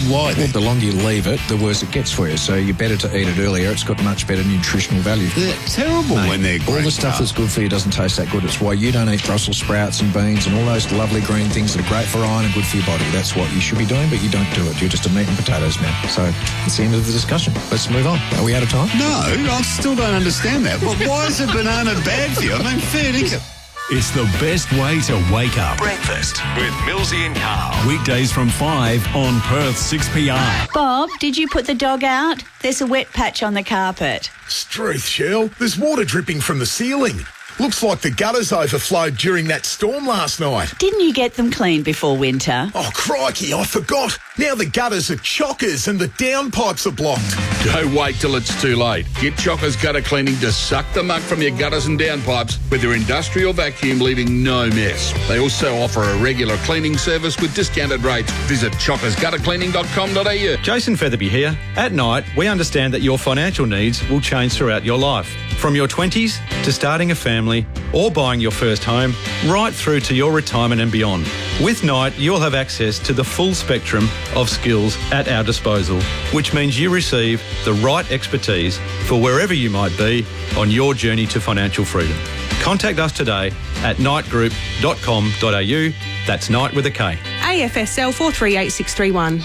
Why? Well, the longer you leave it, the worse it gets for you. So you're better to eat it earlier. It's got much better nutritional value. They're terrible when they're green. All the stuff that's good for you doesn't taste that good. It's why you don't eat Brussels sprouts and beans and all those lovely green things that are great for iron and good for your body. That's what you should be doing, but you don't do it. You're just a meat and potatoes man. So it's the end of the discussion. Let's move on. Are we out of time? No, I still don't understand that. Well, why is a banana bad for you? I mean, fair dinkum. It's the best way to wake up. Breakfast with Millsy and Carl. Weekdays from 5 on Perth 6PR. Bob, did you put the dog out? There's a wet patch on the carpet. Struth, Shell. There's water dripping from the ceiling. Looks like the gutters overflowed during that storm last night. Didn't you get them cleaned before winter? Oh, crikey, I forgot. Now the gutters are chockers and the downpipes are blocked. Don't wait till it's too late. Get Chockers Gutter Cleaning to suck the muck from your gutters and downpipes with their industrial vacuum, leaving no mess. They also offer a regular cleaning service with discounted rates. Visit chockersguttercleaning.com.au. Jason Featherby here. At Night, we understand that your financial needs will change throughout your life. From your 20s to starting a family or buying your first home, right through to your retirement and beyond. With Night, you'll have access to the full spectrum of skills at our disposal, which means you receive the right expertise for wherever you might be on your journey to financial freedom. Contact us today at nightgroup.com.au. That's Night with a K. AFSL 438631.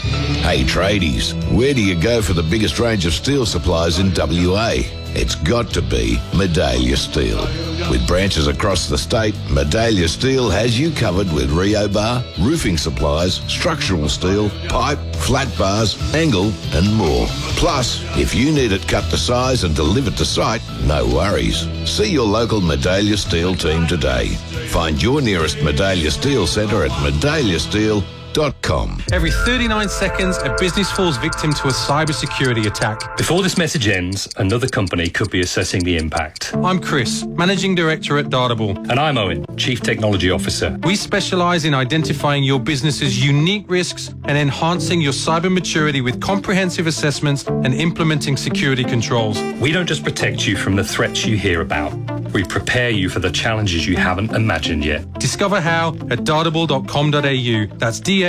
Hey tradies, where do you go for the biggest range of steel supplies in WA? It's got to be Medallia Steel. With branches across the state, Medallia Steel has you covered with rebar, roofing supplies, structural steel, pipe, flat bars, angle and more. Plus, if you need it cut to size and delivered to site, no worries. See your local Medallia Steel team today. Find your nearest Medallia Steel centre at medalliasteel.com. Every 39 seconds, a business falls victim to a cybersecurity attack. Before this message ends, another company could be assessing the impact. I'm Chris, Managing Director at Dartable. And I'm Owen, Chief Technology Officer. We specialise in identifying your business's unique risks and enhancing your cyber maturity with comprehensive assessments and implementing security controls. We don't just protect you from the threats you hear about. We prepare you for the challenges you haven't imagined yet. Discover how at dartable.com.au. That's databl.com.au.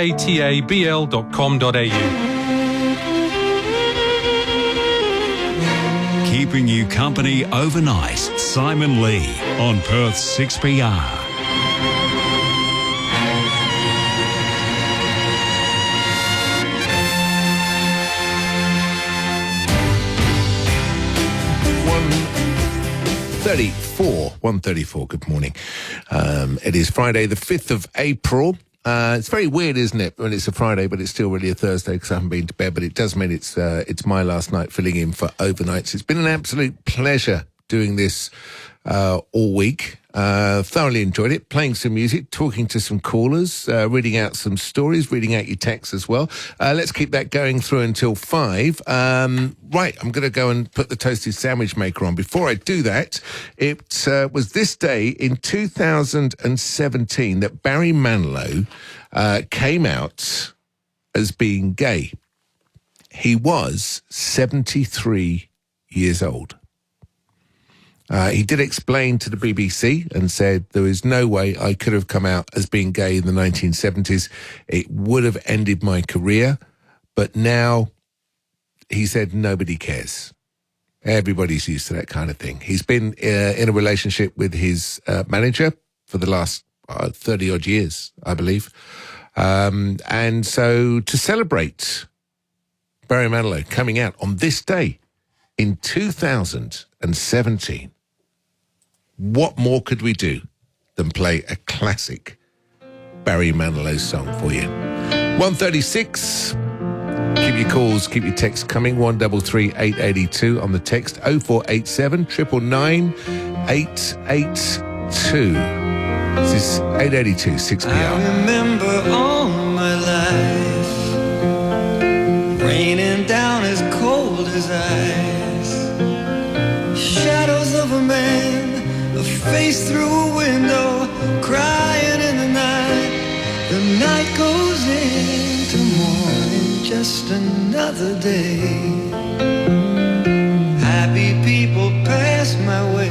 Keeping you company overnight, Simon Lee on Perth 6PR. One 34. Good morning. It is Friday, the 5th of April. It's very weird, isn't it, when it's a Friday, but it's still really a Thursday because I haven't been to bed. But it does mean it's my last night filling in for overnights. It's been an absolute pleasure doing this all week. Thoroughly enjoyed it, playing some music, talking to some callers, reading out some stories, reading out your texts as well. Let's keep that going through until 5. Right, I'm going to go and put the toasted sandwich maker on. Before I do that, it was this day in 2017 that Barry Manilow came out as being gay. He was 73 years old. He did explain to the BBC and said there is no way I could have come out as being gay in the 1970s. It would have ended my career. But now, he said, nobody cares. Everybody's used to that kind of thing. He's been in a relationship with his manager for the last 30-odd years, I believe. And so to celebrate Barry Manilow coming out on this day in 2017, what more could we do than play a classic Barry Manilow song for you? 136. Keep your calls, keep your texts coming. 133 882 on the text. 0487 999 882. This is 882 6PR. I remember all my life raining down as cold as ice. Shadows of a man, a face through a window, crying in the night. The night goes into morning, just another day. Happy people pass my way.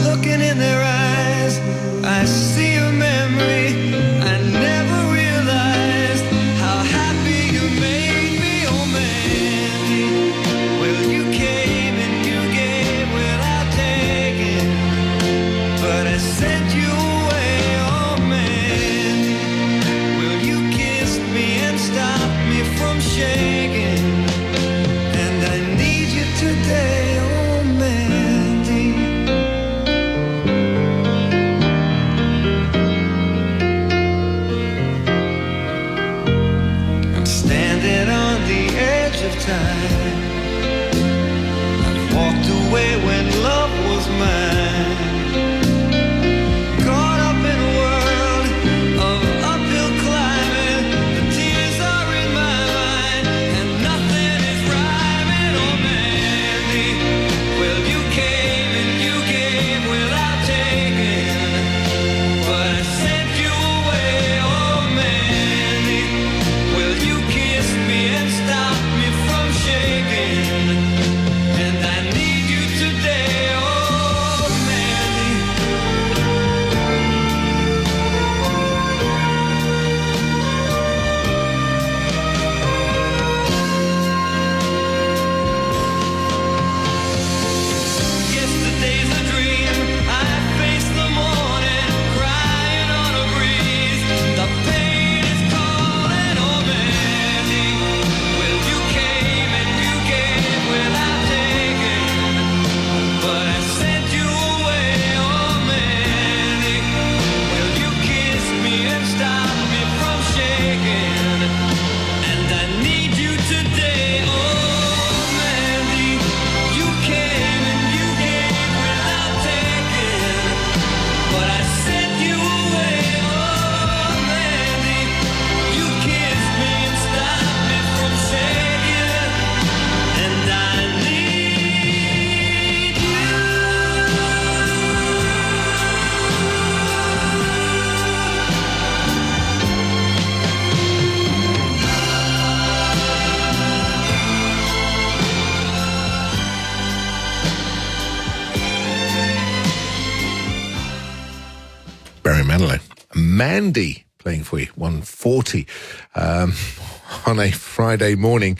Looking in their eyes, I see a memory. I never realized how happy you made me, oh man. Well, you came and you gave without taking, but I sent you away, oh man. Well, you kissed me and stopped me from shaking. Barry Manilow. Mandy playing for you, 140 on a Friday morning.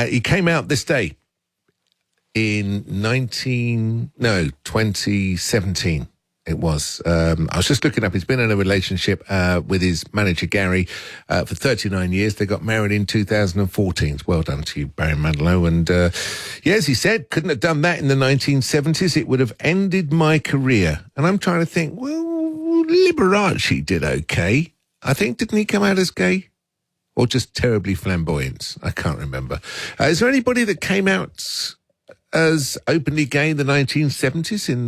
He came out this day in 2017. It was. I was just looking up. He's been in a relationship with his manager, Gary, for 39 years. They got married in 2014. Well done to you, Barry Manilow. And, as he said, couldn't have done that in the 1970s. It would have ended my career. And I'm trying to think, well, Liberace did okay. I think, didn't he come out as gay? Or just terribly flamboyant? I can't remember. Is there anybody that came out as openly gay in the 1970s in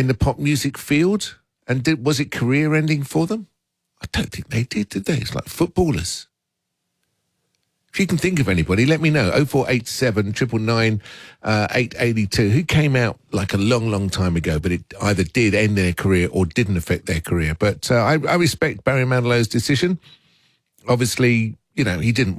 the pop music field? And was it career ending for them? I don't think they did they? It's like footballers. If you can think of anybody, let me know. 0487 999 882. Who came out like a long, long time ago, but it either did end their career or didn't affect their career. But I respect Barry Manilow's decision. Obviously, he didn't.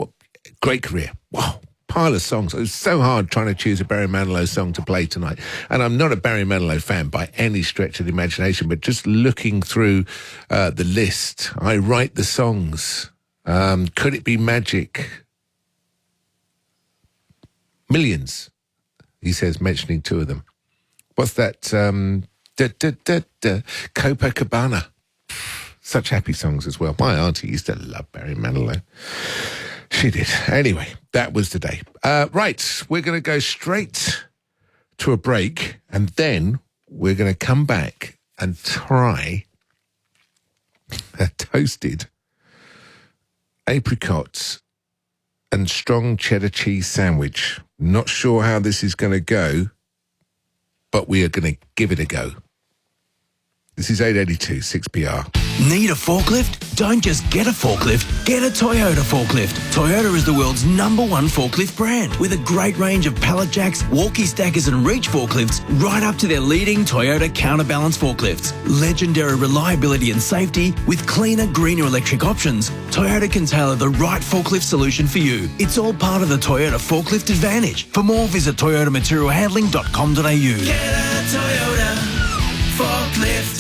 Great career. Wow. Pile of songs. It was so hard trying to choose a Barry Manilow song to play tonight. And I'm not a Barry Manilow fan by any stretch of the imagination, but just looking through the list, I write the songs. Could it be magic? Millions, he says, mentioning two of them. What's that? Copacabana. Such happy songs as well. My auntie used to love Barry Manilow. She did. Anyway, that was the day. Right, we're going to go straight to a break, and then we're going to come back and try a toasted apricots and strong cheddar cheese sandwich. Not sure how this is going to go, but we are going to give it a go. This is 882 6PR. Need a forklift? Don't just get a forklift, get a Toyota forklift. Toyota is the world's #1 forklift brand with a great range of pallet jacks, walkie stackers and reach forklifts right up to their leading Toyota counterbalance forklifts. Legendary reliability and safety with cleaner, greener electric options. Toyota can tailor the right forklift solution for you. It's all part of the Toyota forklift advantage. For more, visit toyotamaterialhandling.com.au. Get a Toyota forklift.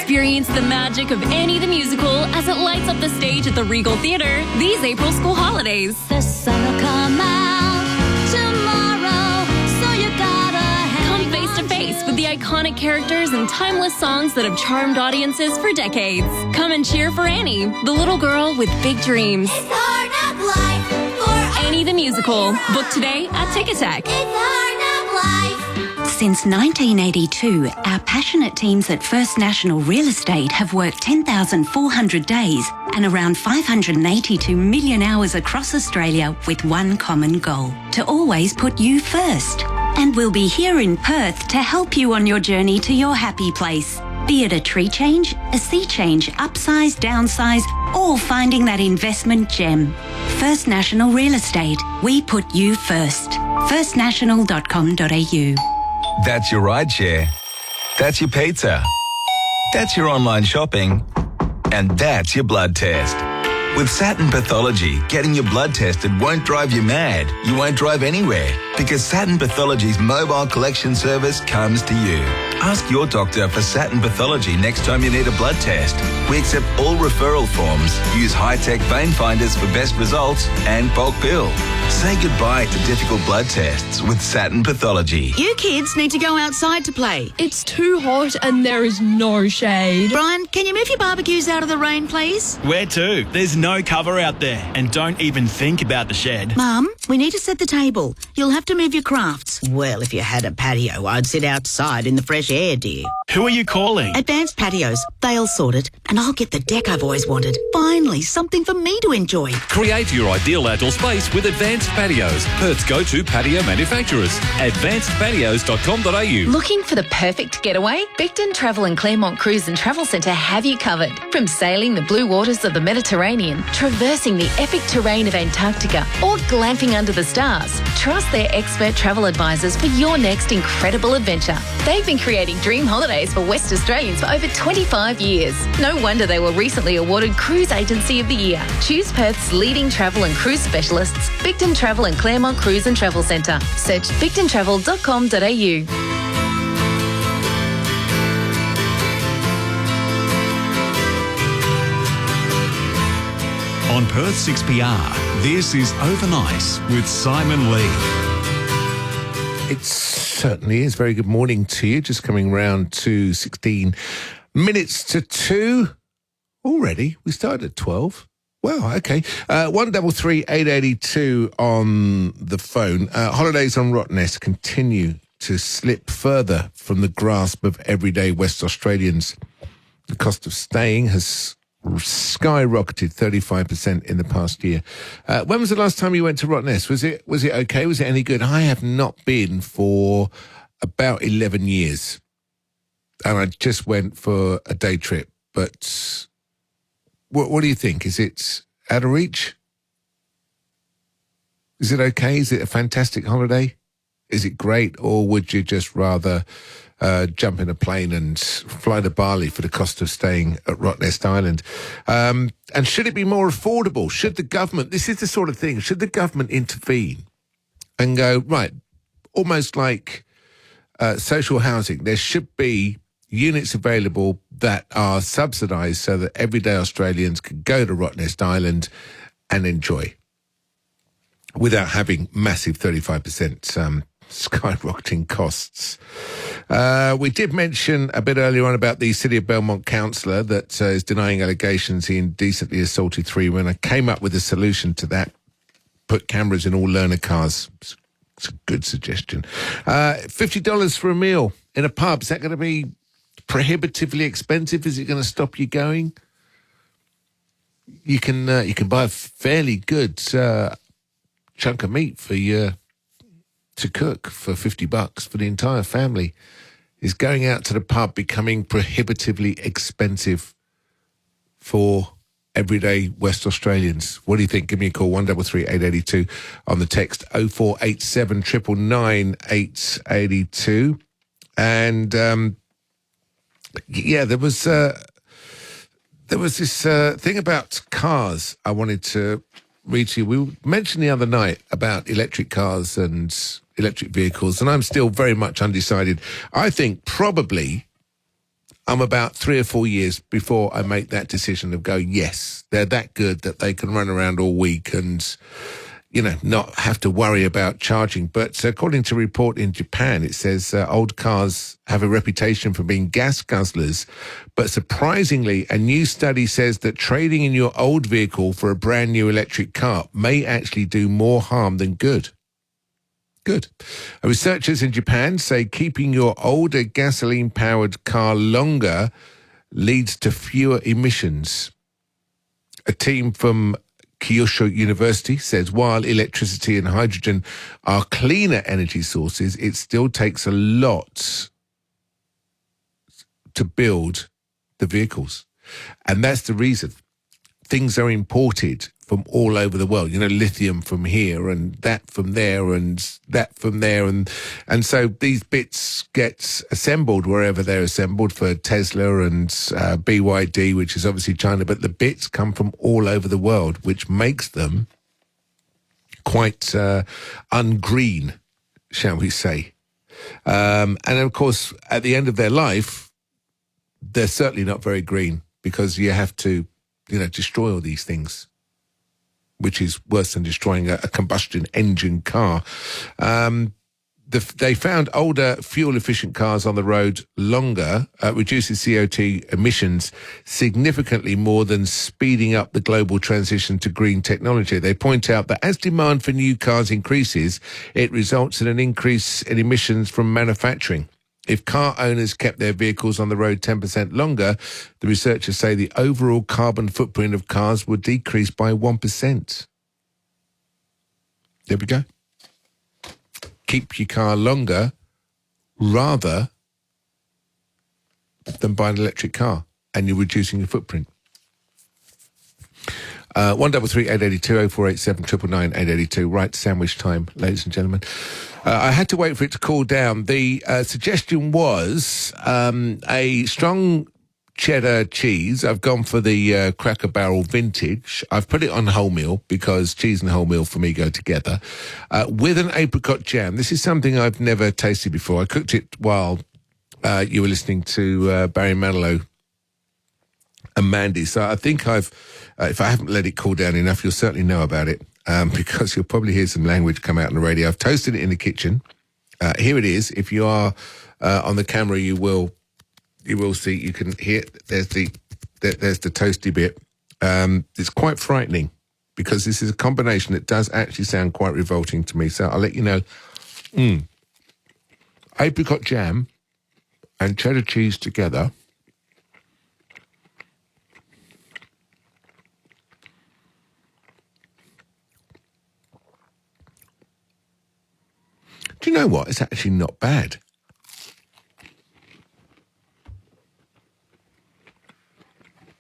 Experience the magic of Annie the Musical as it lights up the stage at the Regal Theatre these April school holidays. The sun will come out tomorrow, so you gotta Come face to face with the iconic characters and timeless songs that have charmed audiences for decades. Come and cheer for Annie, the little girl with big dreams. It's hard enough life for Annie the Musical. Book today at Ticketek. It's hard enough life. Since 1982, our passionate teams at First National Real Estate have worked 10,400 days and around 582 million hours across Australia with one common goal: to always put you first. And we'll be here in Perth to help you on your journey to your happy place. Be it a tree change, a sea change, upsize, downsize, or finding that investment gem. First National Real Estate. We put you first. firstnational.com.au. That's your rideshare. That's your pizza. That's your online shopping. And that's your blood test. With Saturn Pathology, getting your blood tested won't drive you mad. You won't drive anywhere because Saturn Pathology's mobile collection service comes to you. Ask your doctor for Saturn Pathology next time you need a blood test. We accept all referral forms, use high-tech vein finders for best results, and bulk bill. Say goodbye to difficult blood tests with Saturn Pathology. You kids need to go outside to play. It's too hot and there is no shade. Brian, can you move your barbecues out of the rain, please? Where to? There's no cover out there. And don't even think about the shed. Mum, we need to set the table. You'll have to move your crafts. Well, if you had a patio, I'd sit outside in the fresh air, dear. Who are you calling? Advanced Patios. They'll sort it. And I'll get the deck I've always wanted. Finally, something for me to enjoy. Create your ideal outdoor space with Advanced Patios, Perth's go-to patio manufacturers. AdvancedPatios.com.au. Looking for the perfect getaway? Bicton Travel and Claremont Cruise and Travel Centre have you covered. From sailing the blue waters of the Mediterranean, traversing the epic terrain of Antarctica, or glamping under the stars, trust their expert travel advisors for your next incredible adventure. They've been creating dream holidays for West Australians for over 25 years. No wonder they were recently awarded Cruise Agency of the Year. Choose Perth's leading travel and cruise specialists, Bicton Travel and Claremont Cruise and Travel Centre. Search bictontravel.com.au. On Perth 6PR, this is Overnight with Simon Lee. It certainly is. Very good morning to you. Just coming round to 16 minutes to 2. Already? We started at 12. Wow, okay. 133 882 on the phone. Holidays on Rottnest continue to slip further from the grasp of everyday West Australians. The cost of staying has skyrocketed 35% in the past year. When was the last time you went to Rottnest? Was it okay? Was it any good? I have not been for about 11 years. And I just went for a day trip. But what do you think? Is it out of reach? Is it okay? Is it a fantastic holiday? Is it great? Or would you just rather jump in a plane and fly to Bali for the cost of staying at Rottnest Island? And should it be more affordable? Should the government, this is the sort of thing, should the government intervene and go, right, almost like social housing, there should be units available that are subsidised so that everyday Australians can go to Rottnest Island and enjoy without having massive 35% skyrocketing costs. We did mention a bit earlier on about the City of Belmont councillor that is denying allegations he indecently assaulted 3 women. I came up with a solution to that. Put cameras in all learner cars. It's a good suggestion. $50 for a meal in a pub. Is that going to be prohibitively expensive? Is it going to stop you going? You can buy a fairly good chunk of meat for you to cook for $50 for the entire family. Is going out to the pub becoming prohibitively expensive for everyday West Australians? What do you think? Give me a call, 133 882 on the text 0487 999 882. And yeah, there was this thing about cars I wanted to read to you. We mentioned the other night about electric cars and electric vehicles, and I'm still very much undecided. I think probably I'm about 3 or 4 years before I make that decision of go, yes, they're that good that they can run around all week and, you know, not have to worry about charging. But according to a report in Japan, it says old cars have a reputation for being gas guzzlers. But surprisingly, a new study says that trading in your old vehicle for a brand new electric car may actually do more harm than good. Good. Researchers in Japan say keeping your older gasoline-powered car longer leads to fewer emissions. A team from Kyushu University says while electricity and hydrogen are cleaner energy sources, it still takes a lot to build the vehicles. And that's the reason. Things are imported from all over the world, you know, lithium from here and that from there and that from there. And so these bits get assembled wherever they're assembled for Tesla and BYD, which is obviously China, but the bits come from all over the world, which makes them quite ungreen, shall we say. And of course, at the end of their life, they're certainly not very green because you have to, you know, destroy all these things, which is worse than destroying a combustion engine car. They found older, fuel-efficient cars on the road longer reduces CO2 emissions significantly more than speeding up the global transition to green technology. They point out that as demand for new cars increases, it results in an increase in emissions from manufacturing. If car owners kept their vehicles on the road 10% longer, the researchers say the overall carbon footprint of cars would decrease by 1%. There we go. Keep your car longer rather than buy an electric car, and you're reducing your footprint. 133 882 0487 999 882. Right sandwich time, ladies and gentlemen. I had to wait for it to cool down. The suggestion was a strong cheddar cheese. I've gone for the Cracker Barrel Vintage. I've put it on wholemeal because cheese and wholemeal for me go together. With an apricot jam. This is something I've never tasted before. I cooked it while you were listening to Barry Manilow and Mandy. So I think if I haven't let it cool down enough, you'll certainly know about it, because you'll probably hear some language come out on the radio. I've toasted it in the kitchen. Here it is. If you are on the camera, you will see. You can hear. There's the toasty bit. It's quite frightening because this is a combination that does actually sound quite revolting to me. So I'll let you know. Apricot jam and cheddar cheese together. Do you know what? It's actually not bad.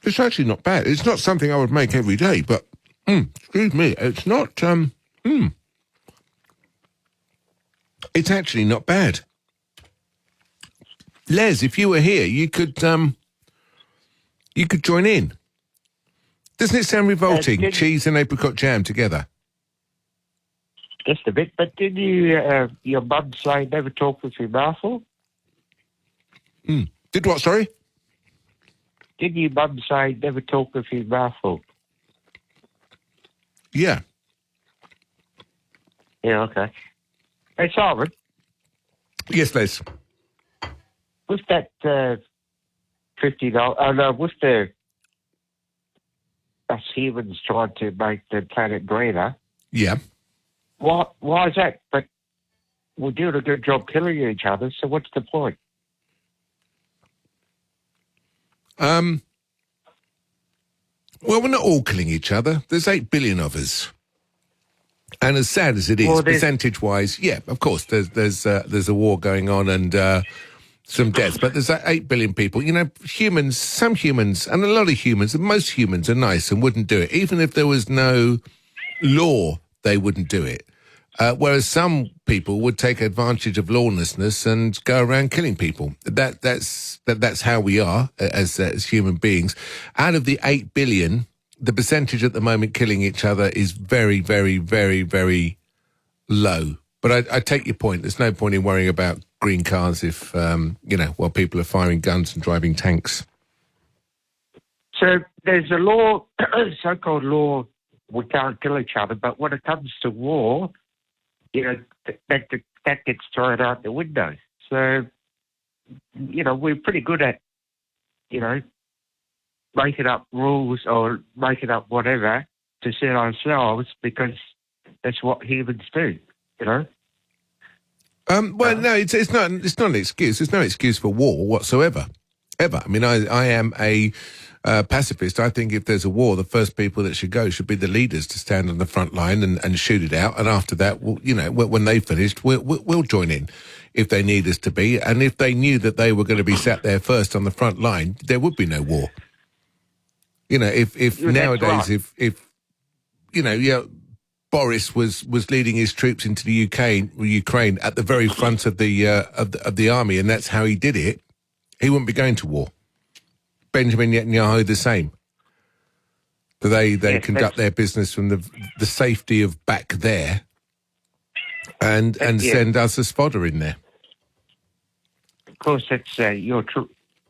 It's actually not bad. It's not something I would make every day, but, excuse me, it's not, it's actually not bad. Les, if you were here, you could join in. Doesn't it sound revolting? Cheese and apricot jam together. Just a bit, but did your mum say never talk with your mouth full? Did what, sorry? Did your mum say never talk with your mouth full? Yeah. Yeah, okay. Hey, Simon. Yes, Les. With that $50, oh no, with us humans trying to make the planet greener. Yeah. Why is that? But we're doing a good job killing each other, so what's the point? Well, we're not all killing each other. There's 8 billion of us. And as sad as it is, percentage-wise, yeah, of course, there's a war going on and some deaths, but there's 8 billion people. You know, humans, some humans, and a lot of humans, and most humans are nice and wouldn't do it. Even if there was no law, they wouldn't do it. Whereas some people would take advantage of lawlessness and go around killing people. That's how we are as human beings. Out of the 8 billion, the percentage at the moment killing each other is very, very, very, very low. But I take your point. There's no point in worrying about green cars if, while people are firing guns and driving tanks. So there's a law, so-called law, we can't kill each other, but when it comes to war, that gets thrown out the window. So, we're pretty good at, making up rules or making up whatever to suit ourselves because that's what humans do, Well, no, it's not an excuse. There's no excuse for war whatsoever, ever. I mean, I am a pacifist. I think if there's a war, the first people that should go should be the leaders to stand on the front line and shoot it out. And after that, when they've finished, we'll join in if they need us to be. And if they knew that they were going to be sat there first on the front line, there would be no war. If nowadays, right. if Boris was leading his troops into the Ukraine at the very front of the army, and that's how he did it, he wouldn't be going to war. Benjamin Netanyahu the same. They conduct their business from the safety of back there, and send us as fodder in there. Of course, that's you're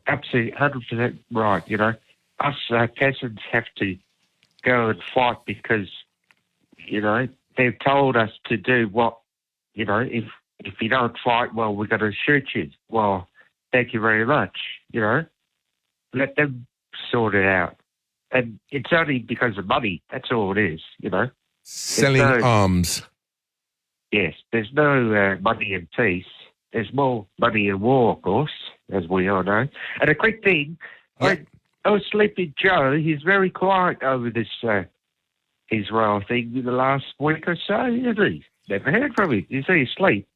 absolutely 100% right. Us peasants have to go and fight because, they've told us to do what, if you don't fight, well, we're going to shoot you. Well, thank you very much, Let them sort it out. And it's only because of money. That's all it is, Selling arms. Yes, there's no money in peace. There's more money in war, of course, as we all know. And a quick thing, Sleepy Joe, he's very quiet over this Israel thing in the last week or so, isn't he? Never heard from him. Is he asleep?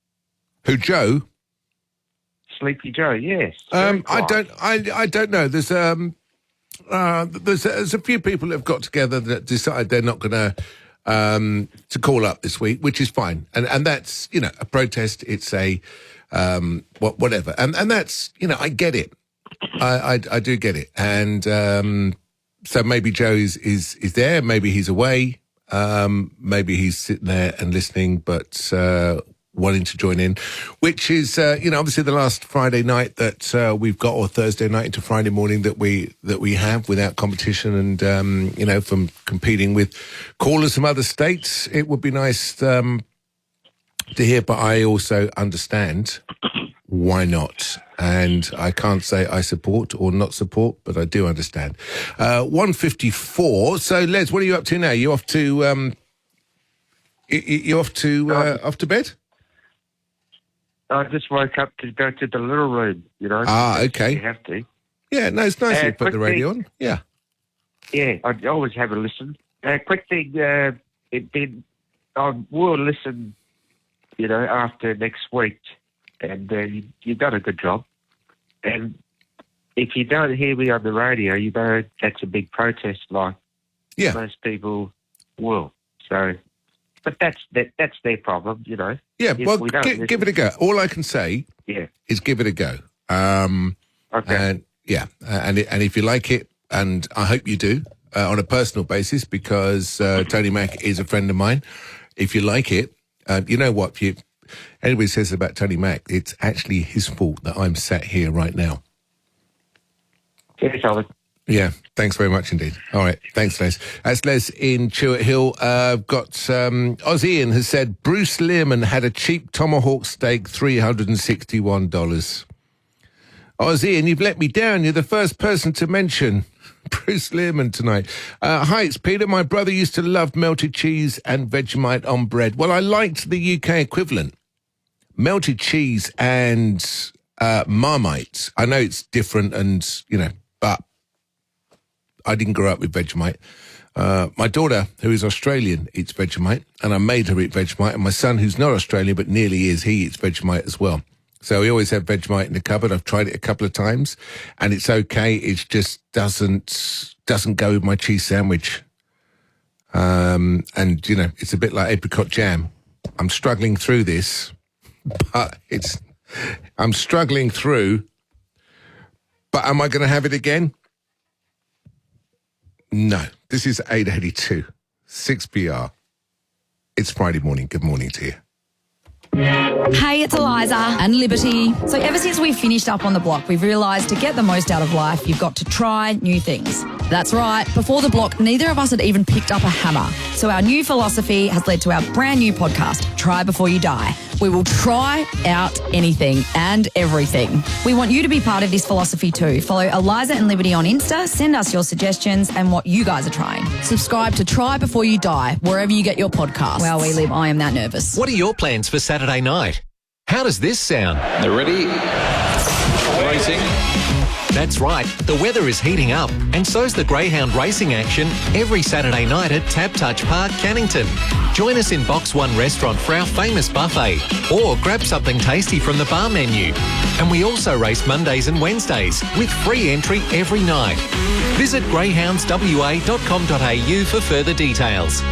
Who, Joe? Sleepy Joe, yes. I don't know. There's a few people that have got together that decided they're not going to call up this week, which is fine, and that's a protest. It's a whatever, and that's I get it. I do get it, and so maybe Joe is there, maybe he's away, maybe he's sitting there and listening, but wanting to join in, which is, obviously the last Friday night that we've got, or Thursday night into Friday morning that we have without competition and, from competing with callers from other states. It would be nice to hear, but I also understand why not. And I can't say I support or not support, but I do understand. 1:54. So, Les, what are you up to now? You off to off to bed? I just woke up to go to the little room, okay. You have to. Yeah, no, it's nice to put the radio thing, on. Yeah. Yeah, I always have a listen. Quick thing, I will listen, after next week, and you've done a good job. And if you don't hear me on the radio, that's a big protest, like most people will. So, but that's their problem, Yeah, if well, we don't give it a go. All I can say is give it a go. Okay. And and if you like it, and I hope you do, on a personal basis, because Tony Mack is a friend of mine. If you like it, you know what? If anybody says about Tony Mack, it's actually his fault that I'm sat here right now. Yes, Alan. Yeah, thanks very much indeed. All right, thanks, Les. That's Les in Chewett Hill. Got Oz Ian has said Bruce Learman had a cheap tomahawk steak, $361. Oz Ian, you've let me down. You're the first person to mention Bruce Learman tonight. Hi, it's Peter. My brother used to love melted cheese and Vegemite on bread. Well, I liked the UK equivalent. Melted cheese and Marmite. I know it's different and, but I didn't grow up with Vegemite. My daughter, who is Australian, eats Vegemite, and I made her eat Vegemite. And my son, who's not Australian but nearly is, he eats Vegemite as well. So we always have Vegemite in the cupboard. I've tried it a couple of times, and it's okay. It just doesn't go with my cheese sandwich. And it's a bit like apricot jam. I'm struggling through this, but I'm struggling through. But am I going to have it again? No. This is 882 6PR. It's Friday morning. Good morning to you. Hey, it's Eliza and Liberty. So ever since we finished up on the block, we've realised to get the most out of life, you've got to try new things. That's right. Before the block, neither of us had even picked up a hammer. So our new philosophy has led to our brand new podcast, Try Before You Die. We will try out anything and everything. We want you to be part of this philosophy too. Follow Eliza and Liberty on Insta, send us your suggestions and what you guys are trying. Subscribe to Try Before You Die, wherever you get your podcasts. Well, we live, I am that nervous. What are your plans for Saturday night? How does this sound? They're ready. Racing. That's right, the weather is heating up, and so's the Greyhound racing action every Saturday night at Tap Touch Park, Cannington. Join us in Box 1 restaurant for our famous buffet, or grab something tasty from the bar menu. And we also race Mondays and Wednesdays, with free entry every night. Visit greyhoundswa.com.au for further details.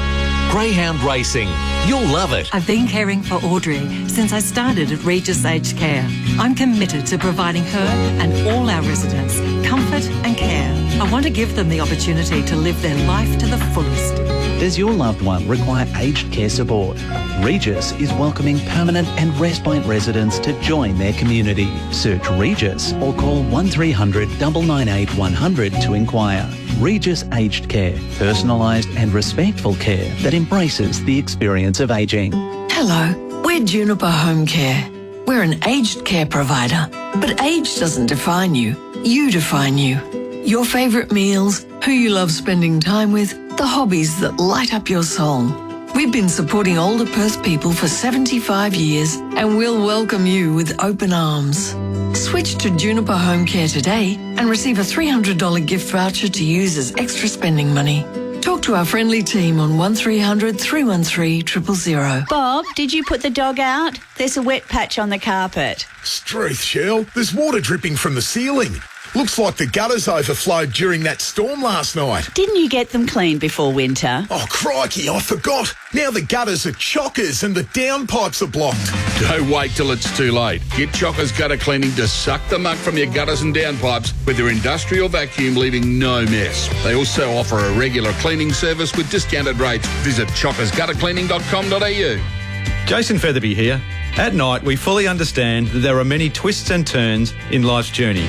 Greyhound Racing. You'll love it. I've been caring for Audrey since I started at Regis Aged Care. I'm committed to providing her and all our residents comfort and care. I want to give them the opportunity to live their life to the fullest. Does your loved one require aged care support? Regis is welcoming permanent and respite residents to join their community. Search Regis or call 1300 998 100 to inquire. Regis Aged Care, personalised and respectful care that embraces the experience of ageing. Hello, we're Juniper Home Care. We're an aged care provider, but age doesn't define you. You define you. Your favourite meals, who you love spending time with, the hobbies that light up your soul. We've been supporting older Perth people for 75 years and we'll welcome you with open arms. Switch to Juniper Home Care today and receive a $300 gift voucher to use as extra spending money. Talk to our friendly team on 1300 313 000. Bob, did you put the dog out? There's a wet patch on the carpet. Struth, Shell. There's water dripping from the ceiling. Looks like the gutters overflowed during that storm last night. Didn't you get them cleaned before winter? Oh, crikey, I forgot. Now the gutters are chockers and the downpipes are blocked. Don't wait till it's too late. Get Chockers Gutter Cleaning to suck the muck from your gutters and downpipes with their industrial vacuum, leaving no mess. They also offer a regular cleaning service with discounted rates. Visit chockersguttercleaning.com.au. Jason Featherby here. At Night, we fully understand that there are many twists and turns in life's journey,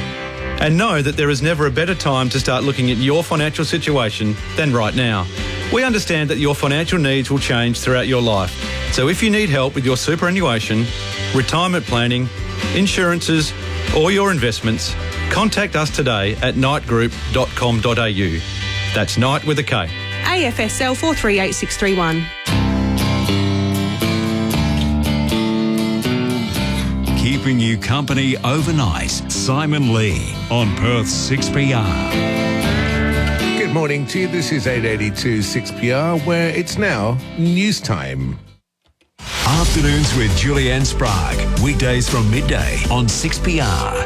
and know that there is never a better time to start looking at your financial situation than right now. We understand that your financial needs will change throughout your life. So if you need help with your superannuation, retirement planning, insurances, or your investments, contact us today at nightgroup.com.au. That's Night with a K. AFSL 438631. Keeping you company overnight, Simon Lee on Perth's 6PR. Good morning to you. This is 882 6PR, where it's now news time. Afternoons with Julianne Sprague. Weekdays from midday on 6PR.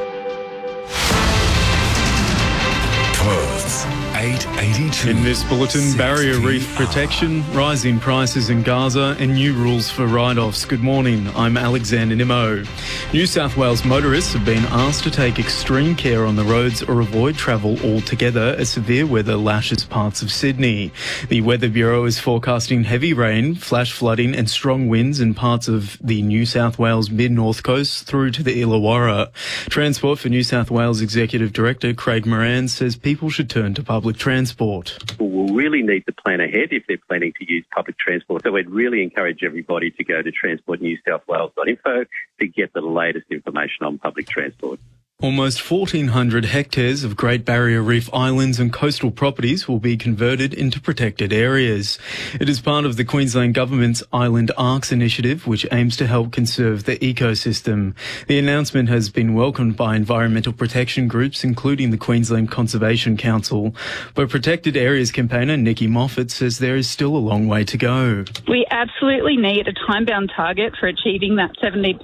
Perth's 882. In this bulletin, barrier reef protection, rising prices in Gaza and new rules for write-offs. Good morning, I'm Alexander Nimmo. New South Wales motorists have been asked to take extreme care on the roads or avoid travel altogether as severe weather lashes parts of Sydney. The Weather Bureau is forecasting heavy rain, flash flooding and strong winds in parts of the New South Wales mid-north coast through to the Illawarra. Transport for New South Wales Executive Director Craig Moran says people should turn to public transport. People will really need to plan ahead if they're planning to use public transport. So we'd really encourage everybody to go to transportnewsouthwales.info to get the latest information on public transport. Almost 1,400 hectares of Great Barrier Reef islands and coastal properties will be converted into protected areas. It is part of the Queensland Government's Island Arcs initiative, which aims to help conserve the ecosystem. The announcement has been welcomed by environmental protection groups, including the Queensland Conservation Council. But Protected Areas campaigner Nikki Moffat says there is still a long way to go. We absolutely need a time-bound target for achieving that 70%.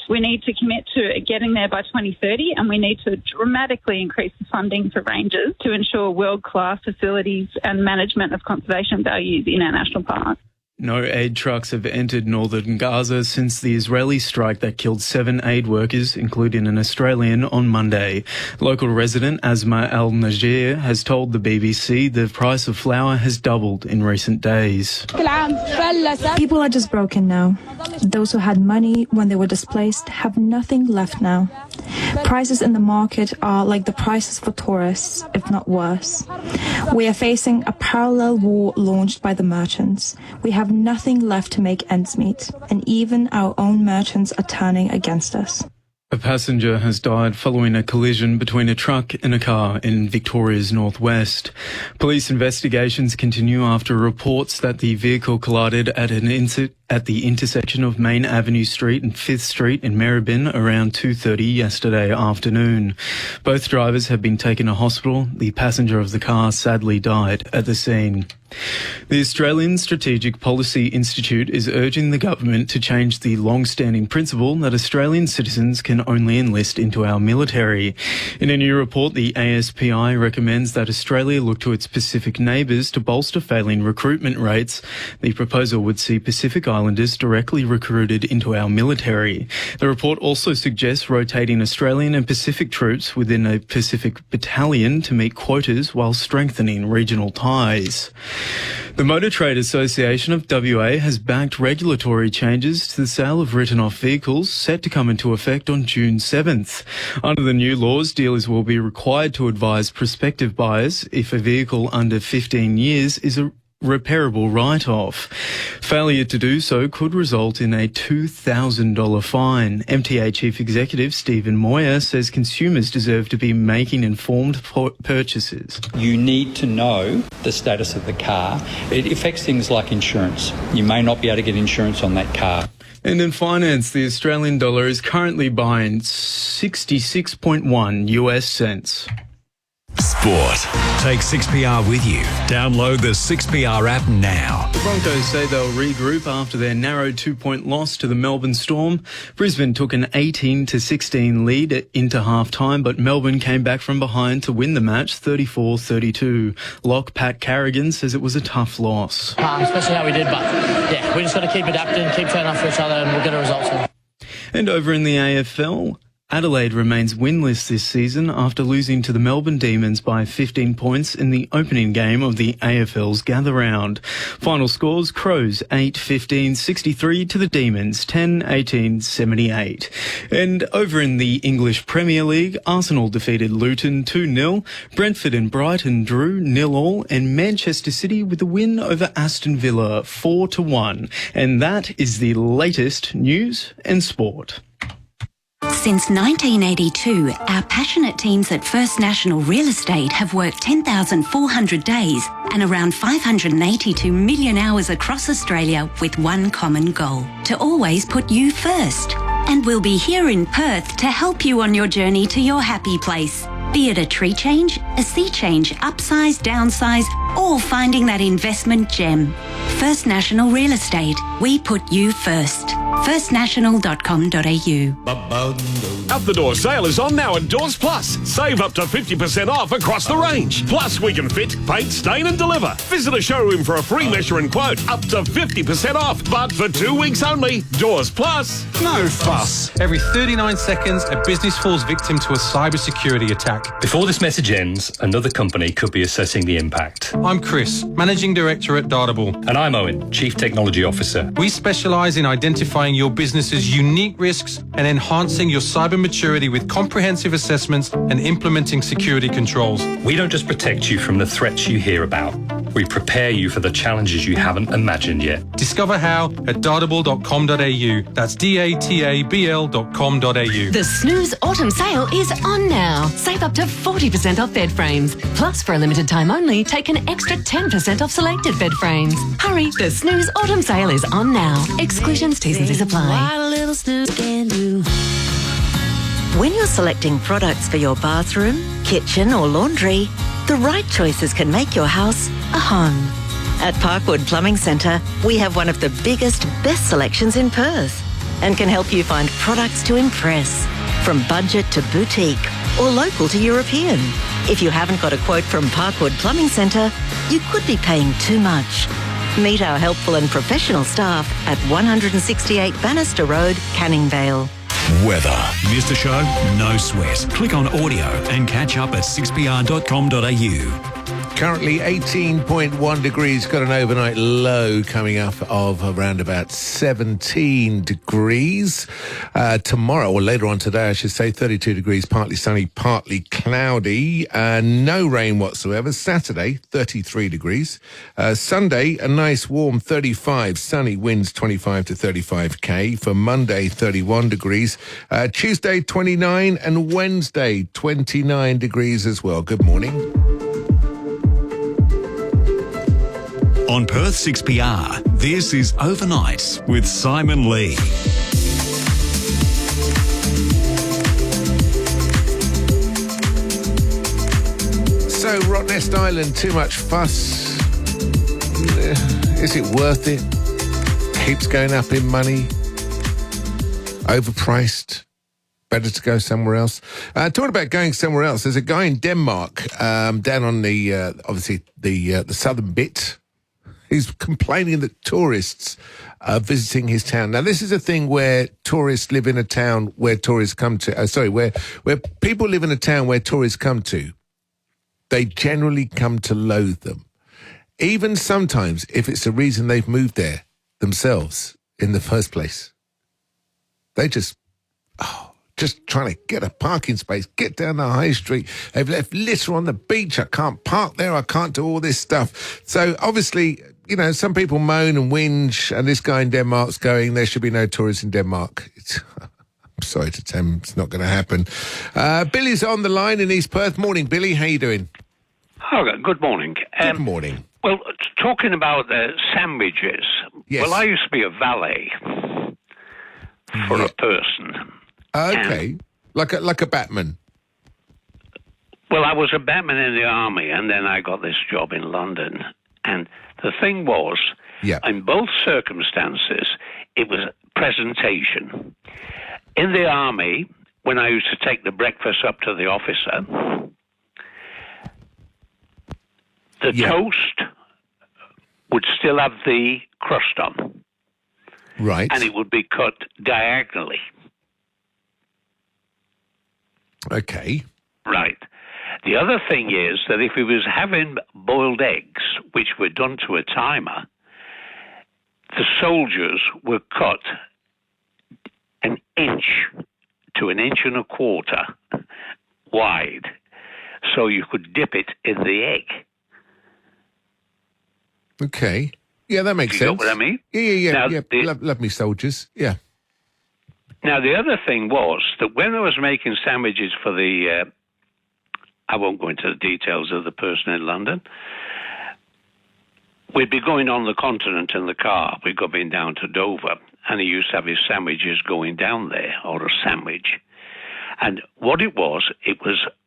We need to commit to getting there by 2030, and we need to dramatically increase the funding for rangers to ensure world-class facilities and management of conservation values in our national parks. No aid trucks have entered northern Gaza since the Israeli strike that killed 7 aid workers, including an Australian, on Monday. Local resident Asma Al-Najir has told the BBC the price of flour has doubled in recent days. People are just broken now. Those who had money when they were displaced have nothing left now. Prices in the market are like the prices for tourists, if not worse. We are facing a parallel war launched by the merchants. We have nothing left to make ends meet, and even our own merchants are turning against us. A passenger has died following a collision between a truck and a car in Victoria's northwest. Police investigations continue after reports that the vehicle collided at the intersection of Main Avenue Street and 5th Street in Maribyrnong around 2:30 yesterday afternoon. Both drivers have been taken to hospital. The passenger of the car sadly died at the scene. The Australian Strategic Policy Institute is urging the government to change the long-standing principle that Australian citizens can only enlist into our military. In a new report, the ASPI recommends that Australia look to its Pacific neighbours to bolster failing recruitment rates. The proposal would see Pacific Islanders directly recruited into our military. The report also suggests rotating Australian and Pacific troops within a Pacific battalion to meet quotas while strengthening regional ties. The Motor Trade Association of WA has backed regulatory changes to the sale of written-off vehicles set to come into effect on June 7th. Under the new laws, dealers will be required to advise prospective buyers if a vehicle under 15 years is a repairable write-off. Failure to do so could result in a $2,000 fine. MTA Chief Executive Stephen Moyer says consumers deserve to be making informed purchases. You need to know the status of the car. It affects things like insurance. You may not be able to get insurance on that car. And in finance, the Australian dollar is currently buying 66.1 US cents. Sport. Take 6PR with you. Download the 6PR app now. The Broncos say they'll regroup after their narrow 2-point loss to the Melbourne Storm. Brisbane took an 18-16 lead into half-time, but Melbourne came back from behind to win the match 34-32. Lock Pat Carrigan says it was a tough loss. Especially how we did, but yeah, we just got to keep adapting, keep turning up for each other, and we'll get a result soon. And over in the AFL, Adelaide remains winless this season after losing to the Melbourne Demons by 15 points in the opening game of the AFL's Gather Round. Final scores: Crows 8-15-63 to the Demons 10-18-78. And over in the English Premier League, Arsenal defeated Luton 2-0, Brentford and Brighton drew 0-0, and Manchester City with a win over Aston Villa 4-1. And that is the latest news and sport. Since 1982, our passionate teams at First National Real Estate have worked 10,400 days and around 582 million hours across Australia with one common goal: to always put you first. And we'll be here in Perth to help you on your journey to your happy place. Be it a tree change, a sea change, upsize, downsize, or finding that investment gem. First National Real Estate. We put you first. firstnational.com.au. Up the Door sale is on now at Doors Plus. Save up to 50% off across the range. Plus, we can fit, paint, stain and deliver. Visit a showroom for a free measure and quote. Up to 50% off, but for 2 weeks only. Doors Plus. No fuss. Every 39 seconds, a business falls victim to a cybersecurity attack. Before this message ends, another company could be assessing the impact. I'm Chris, Managing Director at Dartable. And I'm Owen, Chief Technology Officer. We specialise in identifying your business's unique risks and enhancing your cyber maturity with comprehensive assessments and implementing security controls. We don't just protect you from the threats you hear about. We prepare you for the challenges you haven't imagined yet. Discover how at dartable.com.au. That's DATABL.com.au. The Snooze Autumn Sale is on now. Save up to 40% off bed frames. Plus, for a limited time only, take an extra 10% off selected bed frames. Hurry, the Snooze Autumn Sale is on now. Exclusions, T's and C's apply. What a little snooze can do. When you're selecting products for your bathroom, kitchen or laundry, the right choices can make your house a home. At Parkwood Plumbing Centre, we have one of the biggest, best selections in Perth and can help you find products to impress, from budget to boutique or local to European. If you haven't got a quote from Parkwood Plumbing Centre, you could be paying too much. Meet our helpful and professional staff at 168 Bannister Road, Canning Vale. Weather. Missed a show? No sweat. Click on audio and catch up at 6pr.com.au. Currently 18.1 degrees, got an overnight low coming up of around about 17 degrees. Tomorrow, or later on today, I should say, 32 degrees, partly sunny, partly cloudy, no rain whatsoever. Saturday, 33 degrees. Sunday, a nice warm 35, sunny, winds 25 to 35k. For Monday, 31 degrees. Tuesday, 29, and Wednesday, 29 degrees as well. Good morning. On Perth 6PR, this is Overnight with Simon Lee. So, Rottnest Island, too much fuss. Is it worth it? Keeps going up in money. Overpriced. Better to go somewhere else. Talking about going somewhere else, there's a guy in Denmark, down on the, obviously, the southern bit. He's complaining that tourists are visiting his town. Now, this is a thing where tourists live in a town where tourists come to. Where people live in a town where tourists come to. They generally come to loathe them. Even sometimes if it's the reason they've moved there themselves in the first place. They just trying to get a parking space, get down the high street. They've left litter on the beach. I can't park there. I can't do all this stuff. So obviously, you know, some people moan and whinge, and this guy in Denmark's going, there should be no tourists in Denmark. I'm sorry to tell him it's not going to happen. Billy's on the line in East Perth. Morning, Billy. How you doing? Oh, good morning. Good morning. Well, talking about sandwiches. Yes. Well, I used to be a valet for a person. Okay. Like a Batman. Well, I was a Batman in the army, and then I got this job in London. And the thing was, in both circumstances, it was presentation. In the army, when I used to take the breakfast up to the officer, the toast would still have the crust on. Right. And it would be cut diagonally. Okay. Right. The other thing is that if he was having boiled eggs, which were done to a timer, the soldiers were cut an inch to an inch and a quarter wide, so you could dip it in the egg. Okay. Yeah, that makes sense. You know what I mean? Yeah. Now, Love me soldiers. Yeah. Now, the other thing was that when I was making sandwiches for the, I won't go into the details of the person in London, we'd be going on the continent in the car. We'd been down to Dover, and he used to have his sandwiches going down there, or a sandwich. And what it was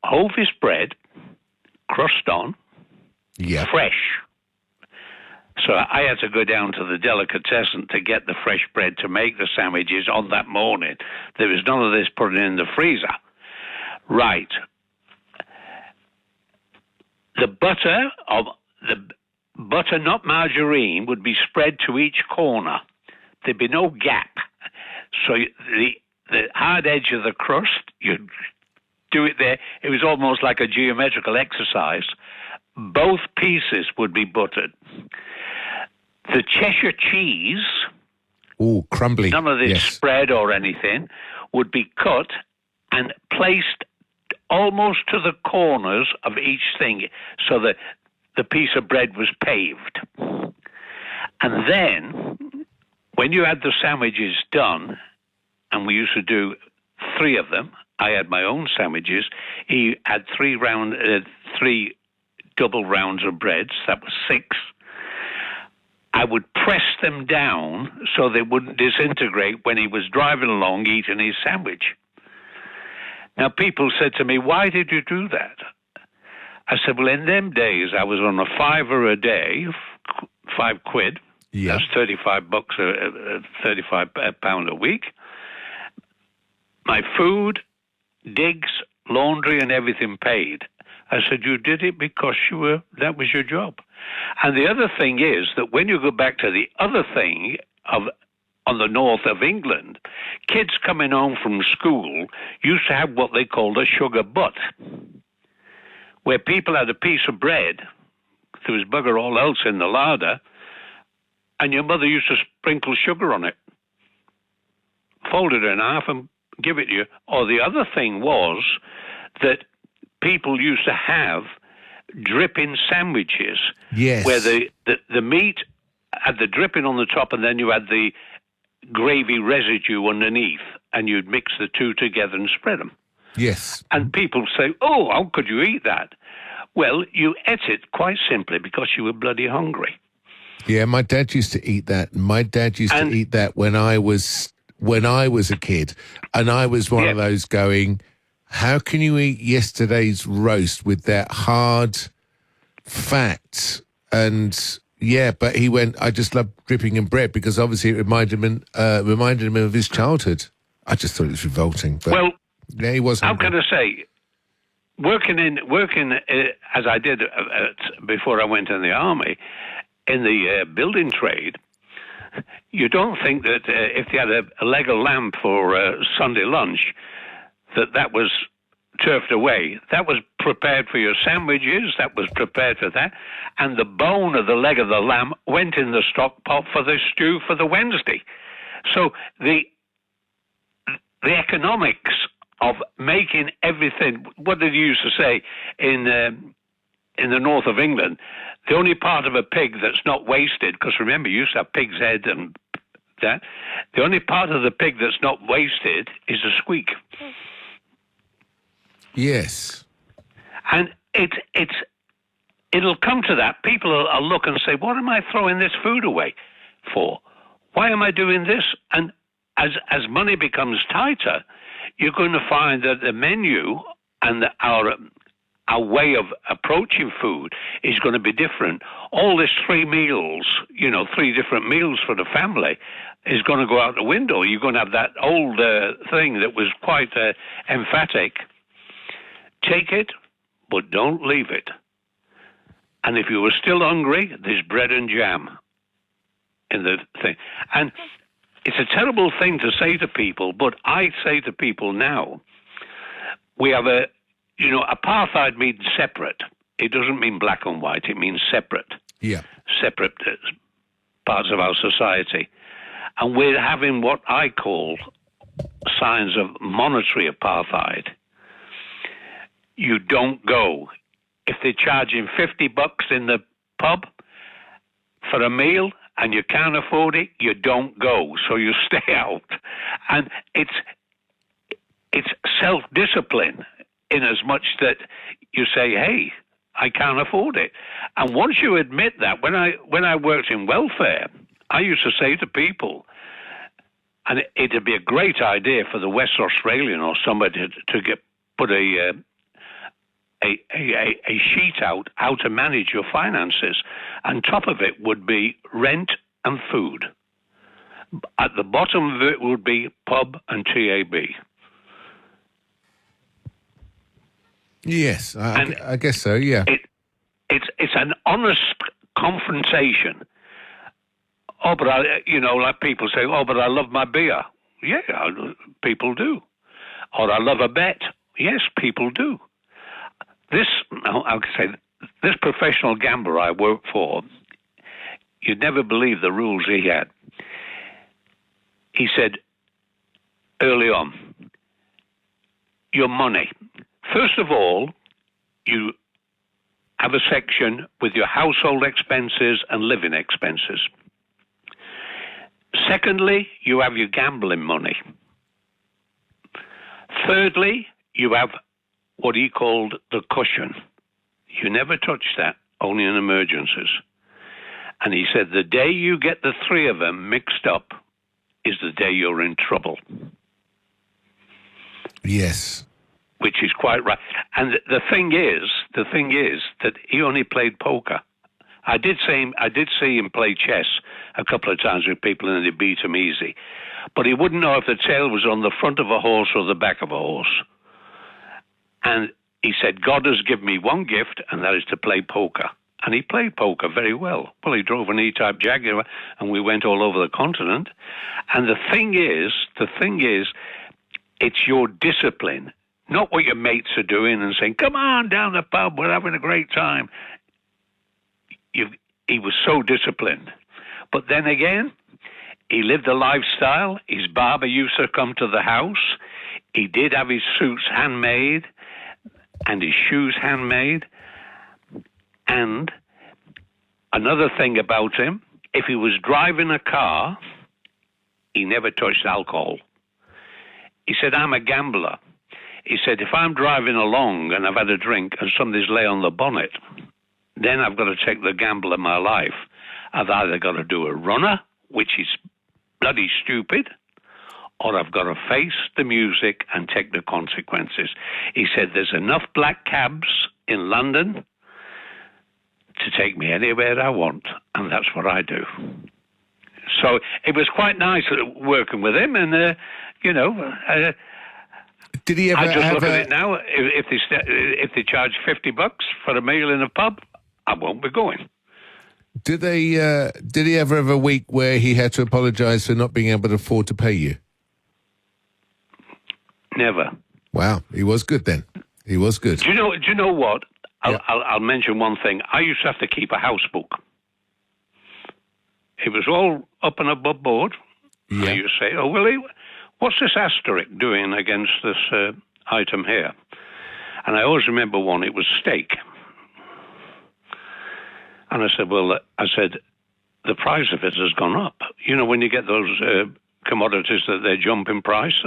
Hovis bread, crust on, fresh. So I had to go down to the delicatessen to get the fresh bread to make the sandwiches on that morning. There was none of this put in the freezer. Right. The butter, not margarine, would be spread to each corner. There'd be no gap. So the hard edge of the crust, you'd do it there. It was almost like a geometrical exercise. Both pieces would be buttered. The Cheshire cheese, crumbly. None of this spread or anything, would be cut and placed almost to the corners of each thing so that the piece of bread was paved. And then, when you had the sandwiches done, and we used to do 3 of them, I had my own sandwiches, he had 3 double rounds of breads, that was 6. I would press them down so they wouldn't disintegrate when he was driving along eating his sandwich. Now, people said to me, why did you do that? I said, well, in them days, I was on a £5 a day, £5. Yeah. That's $35, £35 a week. My food, digs, laundry, and everything paid. I said, you did it because that was your job. And the other thing is that when you go back to the other thing on the north of England, kids coming home from school used to have what they called a sugar butt, where people had a piece of bread, there was bugger all else in the larder, and your mother used to sprinkle sugar on it, fold it in half and give it to you. Or the other thing was that people used to have dripping sandwiches, where the meat had the dripping on the top and then you had the gravy residue underneath, and you'd mix the two together and spread them. Yes. And people say, oh, how could you eat that? Well, you ate it quite simply because you were bloody hungry. Yeah, my dad used to eat that. My dad used to eat that when I was a kid, and I was one of those going, how can you eat yesterday's roast with that hard fat? And but he went, I just love dripping in bread because obviously it reminded him of his childhood. I just thought it was revolting. But well, he was hungry. How can I say, working as I did before I went in the army, in the building trade, you don't think that if you had a leg of lamb for Sunday lunch, that was turfed away. That was prepared for your sandwiches, that was prepared for that, and the bone of the leg of the lamb went in the stock pot for the stew for the Wednesday. So the economics of making everything, what did you used to say in the north of England, the only part of a pig that's not wasted, because remember, you used to have pig's head and that, the only part of the pig that's not wasted is the squeak. Yes. And it'll come to that. People will look and say, what am I throwing this food away for? Why am I doing this? And as money becomes tighter, you're going to find that the menu and our way of approaching food is going to be different. All this 3 meals, 3 different meals for the family is going to go out the window. You're going to have that old thing that was quite emphatic. Take it, but don't leave it. And if you were still hungry, there's bread and jam in the thing. And it's a terrible thing to say to people, but I say to people now, we have apartheid means separate. It doesn't mean black and white. It means separate. Yeah. Separate parts of our society. And we're having what I call signs of monetary apartheid. You don't go. If they're charging $50 in the pub for a meal and you can't afford it, you don't go. So you stay out. And it's self-discipline in as much that you say, hey, I can't afford it. And once you admit that, when I worked in welfare, I used to say to people, and it'd be a great idea for the West Australian or somebody to put a sheet out how to manage your finances, and top of it would be rent and food. At the bottom of it would be pub and TAB. Yes, I guess so, yeah. It's an honest confrontation. Oh, but like people say, oh, but I love my beer. Yeah, people do. Or I love a bet. Yes, people do. This professional gambler I worked for, you'd never believe the rules he had. He said early on, your money. First of all, you have a section with your household expenses and living expenses. Secondly, you have your gambling money. Thirdly, you have what he called the cushion. You never touch that, only in emergencies. And he said the day you get the three of them mixed up is the day you're in trouble. Yes. Which is quite right. And the thing is that he only played poker. I did see him play chess a couple of times with people and they beat him easy. But he wouldn't know if the tail was on the front of a horse or the back of a horse. And he said, God has given me one gift, and that is to play poker. And he played poker very well. Well, he drove an E-Type Jaguar, and we went all over the continent. And the thing is, it's your discipline, not what your mates are doing and saying, come on, down the pub, we're having a great time. He was so disciplined. But then again, he lived a lifestyle. His barber used to come to the house. He did have his suits handmade and his shoes handmade. And another thing about him, if he was driving a car, he never touched alcohol. He said, I'm a gambler. He said, if I'm driving along and I've had a drink and somebody's lay on the bonnet, then I've got to take the gamble of my life. I've either got to do a runner, which is bloody stupid, or I've got to face the music and take the consequences. He said, there's enough black cabs in London to take me anywhere I want, and that's what I do. So it was quite nice working with him, and, did he ever I just look at it now. If they charge $50 for a meal in a pub, I won't be going. Did he ever have a week where he had to apologise for not being able to afford to pay you? Never. Wow, he was good then. He was good. Do you know what? I'll mention one thing. I used to have to keep a house book. It was all up and above board. Yeah. I used to say, oh, Willie, what's this asterisk doing against this item here? And I always remember one, it was steak. And I said, the price of it has gone up. You know, when you get those commodities that they jump in price.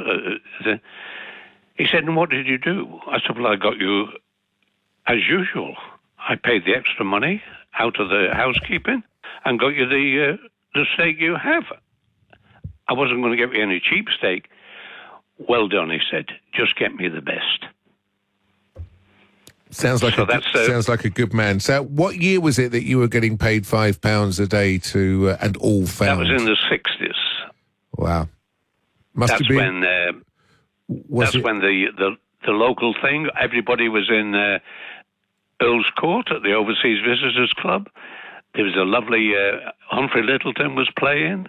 He said, and what did you do? I said, well, I got you as usual. I paid the extra money out of the housekeeping and got you the steak you have. I wasn't going to get you any cheap steak. Well done, he said. Just get me the best. Sounds like a good man. So, what year was it that you were getting paid £5 a day to and all found? That was in the 60s. Wow, That's when the local thing. Everybody was in Earl's Court at the Overseas Visitors Club. There was a lovely Humphrey Littleton was playing.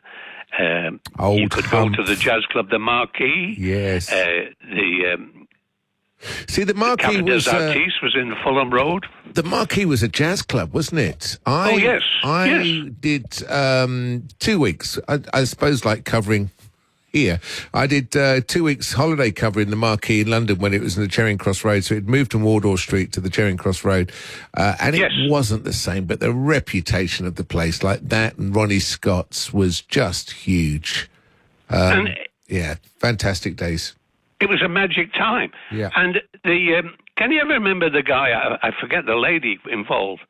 You could go to the jazz club, the Marquee. Yes. See, the Marquee Cavendish Artiste was in Fulham Road. The Marquee was a jazz club, wasn't it? Yes. I did 2 weeks, I suppose, like covering here. I did 2 weeks holiday covering the Marquee in London when it was in the Charing Cross Road. So it moved from Wardour Street to the Charing Cross Road. And it wasn't the same, but the reputation of the place, like that and Ronnie Scott's, was just huge. Yeah, fantastic days. It was a magic time. Yeah. And can you ever remember the guy, I forget the lady involved,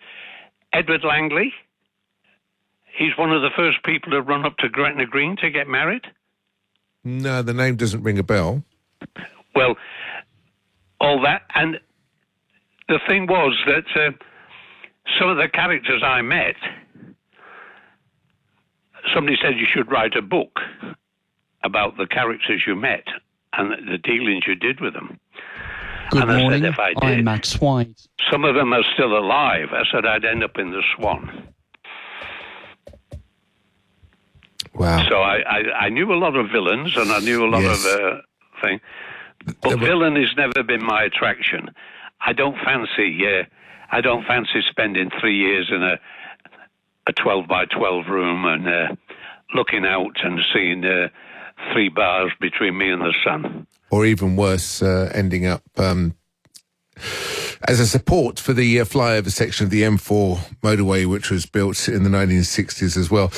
Edward Langley? He's one of the first people to run up to Gretna Green to get married. No, the name doesn't ring a bell. Well, all that. And the thing was that some of the characters I met, somebody said you should write a book about the characters you met and the dealings you did with them. Good and morning, I said if I did, I'm Max White. Some of them are still alive. I said I'd end up in the Swan. Wow. So I knew a lot of villains and I knew a lot of things. But villain has never been my attraction. I don't fancy spending 3 years in a 12 by 12 room and looking out and seeing 3 bars between me and the sun. Or even worse, ending up as a support for the flyover section of the M4 motorway, which was built in the 1960s as well.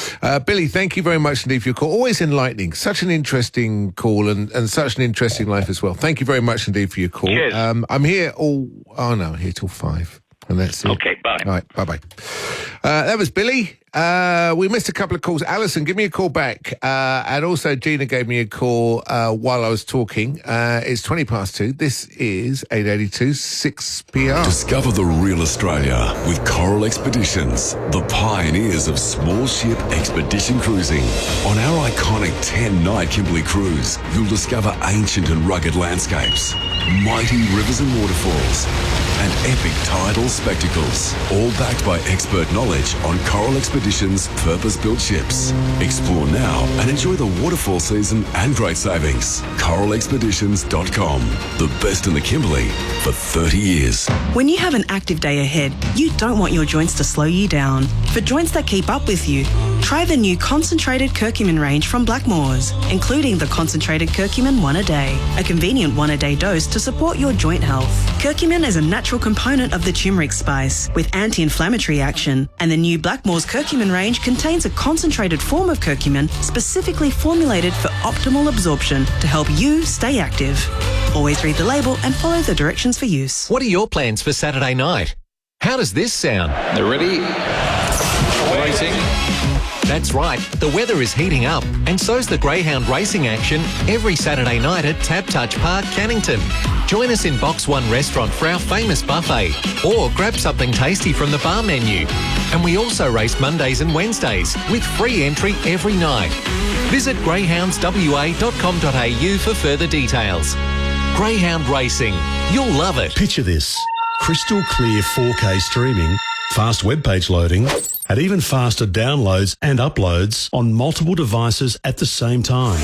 Billy, thank you very much indeed for your call. Always enlightening. Such an interesting call and such an interesting life as well. Thank you very much indeed for your call. Cheers. I'm here I'm here till 5. And that's it. Okay, bye. All right, bye-bye. That was Billy. We missed a couple of calls. Alison, give me a call back. And also Gina gave me a call while I was talking. It's 2:20. This is 882 6PR. Discover the real Australia with Coral Expeditions, the pioneers of small ship expedition cruising. On our iconic 10-night Kimberley cruise, you'll discover ancient and rugged landscapes, mighty rivers and waterfalls, and epic tidal spectacles, all backed by expert knowledge on Coral Expeditions' purpose-built ships. Explore now and enjoy the waterfall season and great savings. CoralExpeditions.com, the best in the Kimberley for 30 years. When you have an active day ahead, you don't want your joints to slow you down. For joints that keep up with you, try the new concentrated curcumin range from Blackmores, including the concentrated curcumin 1 a day, a convenient 1 a day dose to support your joint health. Curcumin is a natural component of the turmeric spice with anti-inflammatory action, and the new Blackmores curcumin range contains a concentrated form of curcumin specifically formulated for optimal absorption to help you stay active. Always read the label and follow the directions for use. What are your plans for Saturday night? How does this sound? They're ready. Racing. That's right, the weather is heating up, and so's the Greyhound racing action every Saturday night at Tab Touch Park, Cannington. Join us in Box 1 restaurant for our famous buffet, or grab something tasty from the bar menu. And we also race Mondays and Wednesdays with free entry every night. Visit greyhoundswa.com.au for further details. Greyhound Racing, you'll love it. Picture this: crystal clear 4K streaming, fast web page loading, and even faster downloads and uploads on multiple devices at the same time.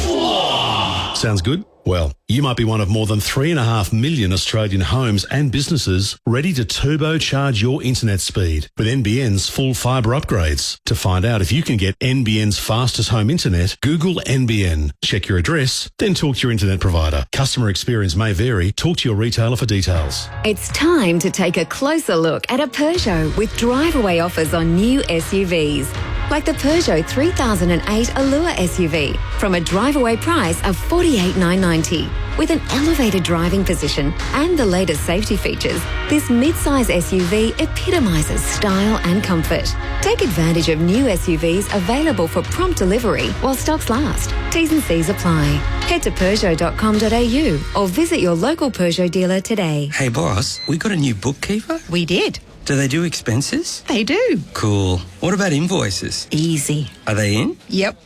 Sounds good? Well, you might be one of more than 3.5 million Australian homes and businesses ready to turbocharge your internet speed with NBN's full fibre upgrades. To find out if you can get NBN's fastest home internet, Google NBN. Check your address, then talk to your internet provider. Customer experience may vary. Talk to your retailer for details. It's time to take a closer look at a Peugeot with drive-away offers on new SUVs. Like the Peugeot 3008 Allure SUV from a drive-away price of $48,990. With an elevated driving position and the latest safety features, this mid-size SUV epitomises style and comfort. Take advantage of new SUVs available for prompt delivery while stocks last. T's and C's apply. Head to Peugeot.com.au or visit your local Peugeot dealer today. Hey boss, we got a new bookkeeper? We did. Do they do expenses? They do. Cool. What about invoices? Easy. Are they in? Yep.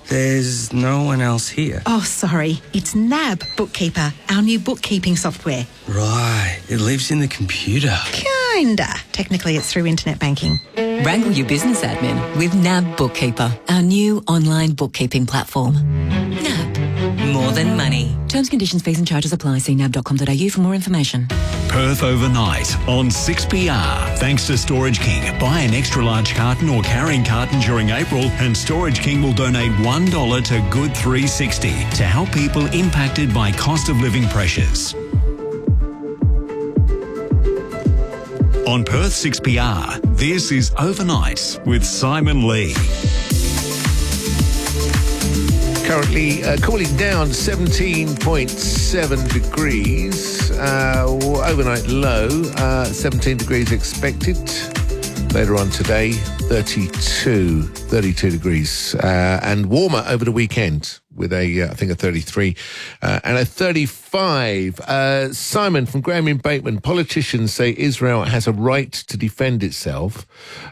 There's no one else here. Oh, sorry. It's NAB Bookkeeper, our new bookkeeping software. Right. It lives in the computer. Kinda. Technically, it's through internet banking. Wrangle your business admin with NAB Bookkeeper, our new online bookkeeping platform. NAB. more than money. Terms, conditions, fees and charges apply. See nab.com.au for more information. Perth overnight on 6PR. Thanks to Storage King. Buy an extra large carton or carrying carton during April and Storage King will donate $1 to Good 360 to help people impacted by cost of living pressures. On Perth 6PR, this is Overnight with Simon Lee. Currently cooling down 17.7 degrees. Overnight low, 17 degrees expected. Later on today, 32 degrees. And warmer over the weekend with I think a 33 and a 35. Simon from Graham in Bateman. Politicians say Israel has a right to defend itself,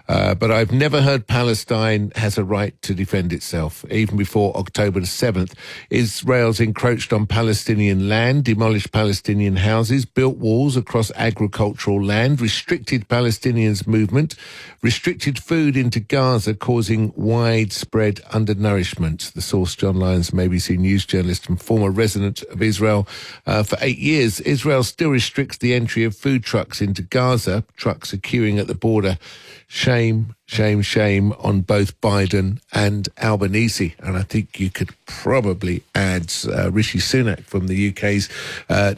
but I've never heard Palestine has a right to defend itself. Even before October the 7th, Israel's encroached on Palestinian land, demolished Palestinian houses, built walls across agricultural land, restricted Palestinians' movement, restricted food into Gaza, causing widespread undernourishment. The source, John Lyons, ABC News journalist and former resident of Israel for 8 years. Israel still restricts the entry of food trucks into Gaza. Trucks are queuing at the border. Shame, shame, shame on both Biden and Albanese. And I think you could probably add Rishi Sunak from the UK's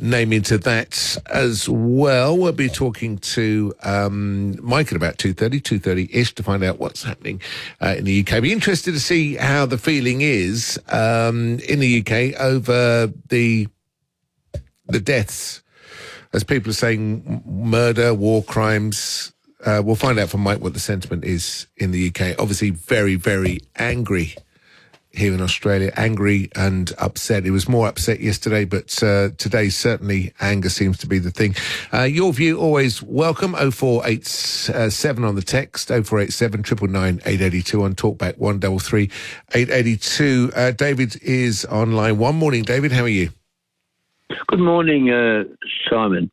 name into that as well. We'll be talking to Mike at about 2:30-ish to find out what's happening in the UK. Be interested to see how the feeling is in the UK over the deaths, as people are saying, murder, war crimes. We'll find out from Mike what the sentiment is in the UK. Obviously very, very angry here in Australia, angry and upset. It was more upset yesterday, but today certainly anger seems to be the thing. Your view always welcome. 0487 on the text, 0487 999 882 on Talkback 133 882. David is online. One morning, David. How are you? Good morning, Simon.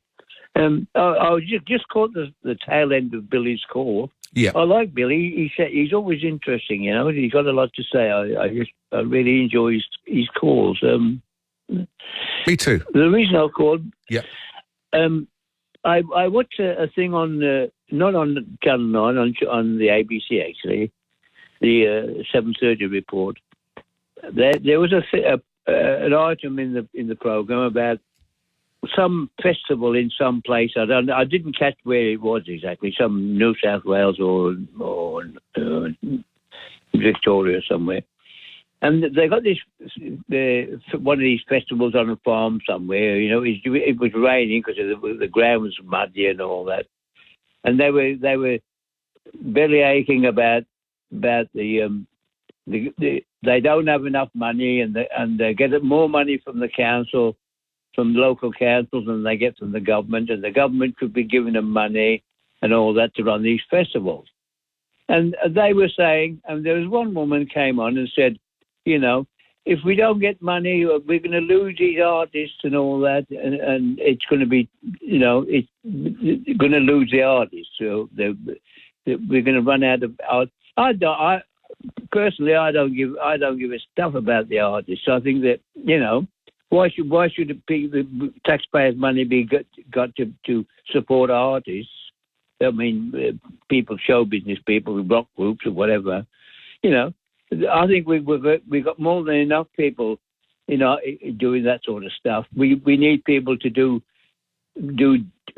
I just caught the tail end of Billy's call. Yeah, I like Billy. He said he's always interesting. You know, he's got a lot to say. I really enjoy his calls. Me too. The reason I called. Yeah. I watched a thing on not on Channel 9 on the ABC actually, the 7:30 report. There was an item in the program about some festival in some place. I didn't catch where it was exactly. Some New South Wales or Victoria somewhere. And they got this one of these festivals on a farm somewhere. You know, it was raining because the ground was muddy and all that. And they were belly aching about they don't have enough money and they get more money from the council, from local councils, than they get from the government, and the government could be giving them money and all that to run these festivals. And they were saying, and there was one woman came on and said, you know, if we don't get money, we're going to lose these artists and all that, and it's going to be, you know, it's going to lose the artists. So we're going to run out of art. Personally, I don't give a stuff about the artists. So I think that, you know, why should the taxpayers' money be got to support artists? I mean, people, show business people, rock groups or whatever. You know, I think we've got more than enough people, you know, doing that sort of stuff. We need people to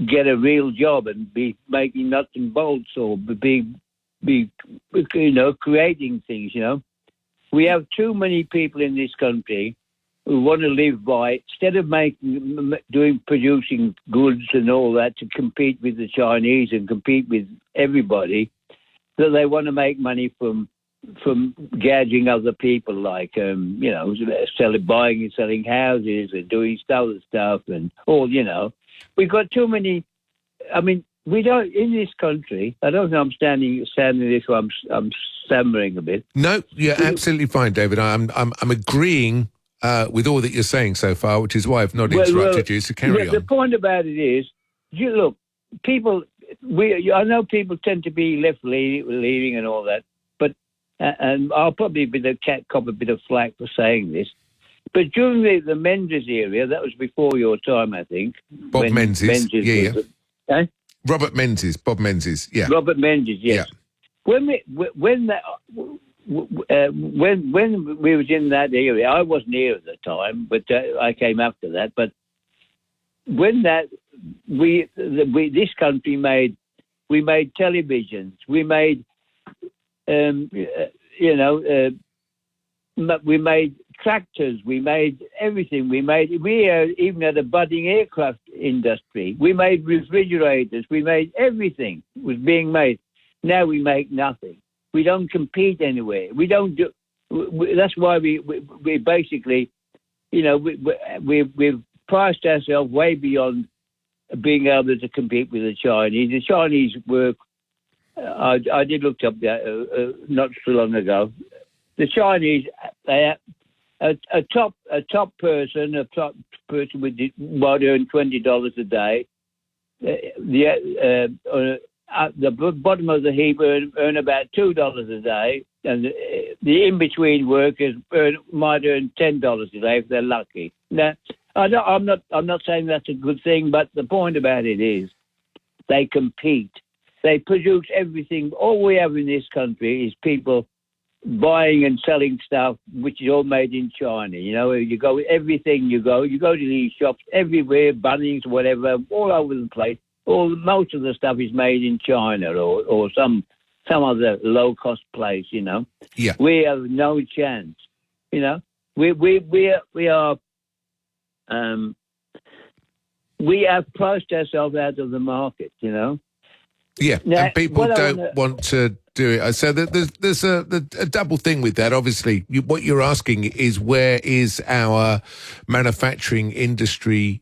get a real job and be making nuts and bolts or be you know, creating things. You know, we have too many people in this country who want to live by, instead of producing goods and all that to compete with the Chinese and compete with everybody, that they want to make money from gouging other people, like you know, buying and selling houses and doing other stuff and all. You know, we've got too many. I mean, we don't in this country. I don't know. I'm standing this way. I'm stammering a bit. No, you're absolutely fine, David. I'm agreeing with all that you're saying so far, which is why I've not interrupted you. So carry on. The point about it is, look, people. I know people tend to be left-leaning and all that, but and I'll probably cop a bit of flack for saying this, But during the Menzies era, that was before your time, I think. Bob Menzies. Yeah. Eh? Robert Menzies. Bob Menzies. Yeah. Robert Menzies. Yes. Yeah. When we was in that area, I wasn't here at the time, but I came after that. But when this country made televisions, we made we made tractors, we made everything. We even had a budding aircraft industry. We made refrigerators. We made everything was being made. Now we make nothing. We don't compete anywhere. We don't do. That's why we basically, we've priced ourselves way beyond being able to compete with the Chinese. The Chinese work. I did look up that not so long ago. The Chinese, a top person might earn $20 a day. At the bottom of the heap earn about $2 a day, and the in-between workers might earn $10 a day if they're lucky. Now, I'm not saying that's a good thing, but the point about it is they compete. They produce everything. All we have in this country is people buying and selling stuff which is all made in China. You go everything. You go to these shops everywhere, Bunnings, whatever, all over the place. Most of the stuff is made in China or some other low cost place. Yeah. We have no chance. We are. We have priced ourselves out of the market. Yeah, now, and people don't want to do it. So there's a double thing with that. Obviously, what you're asking is where is our manufacturing industry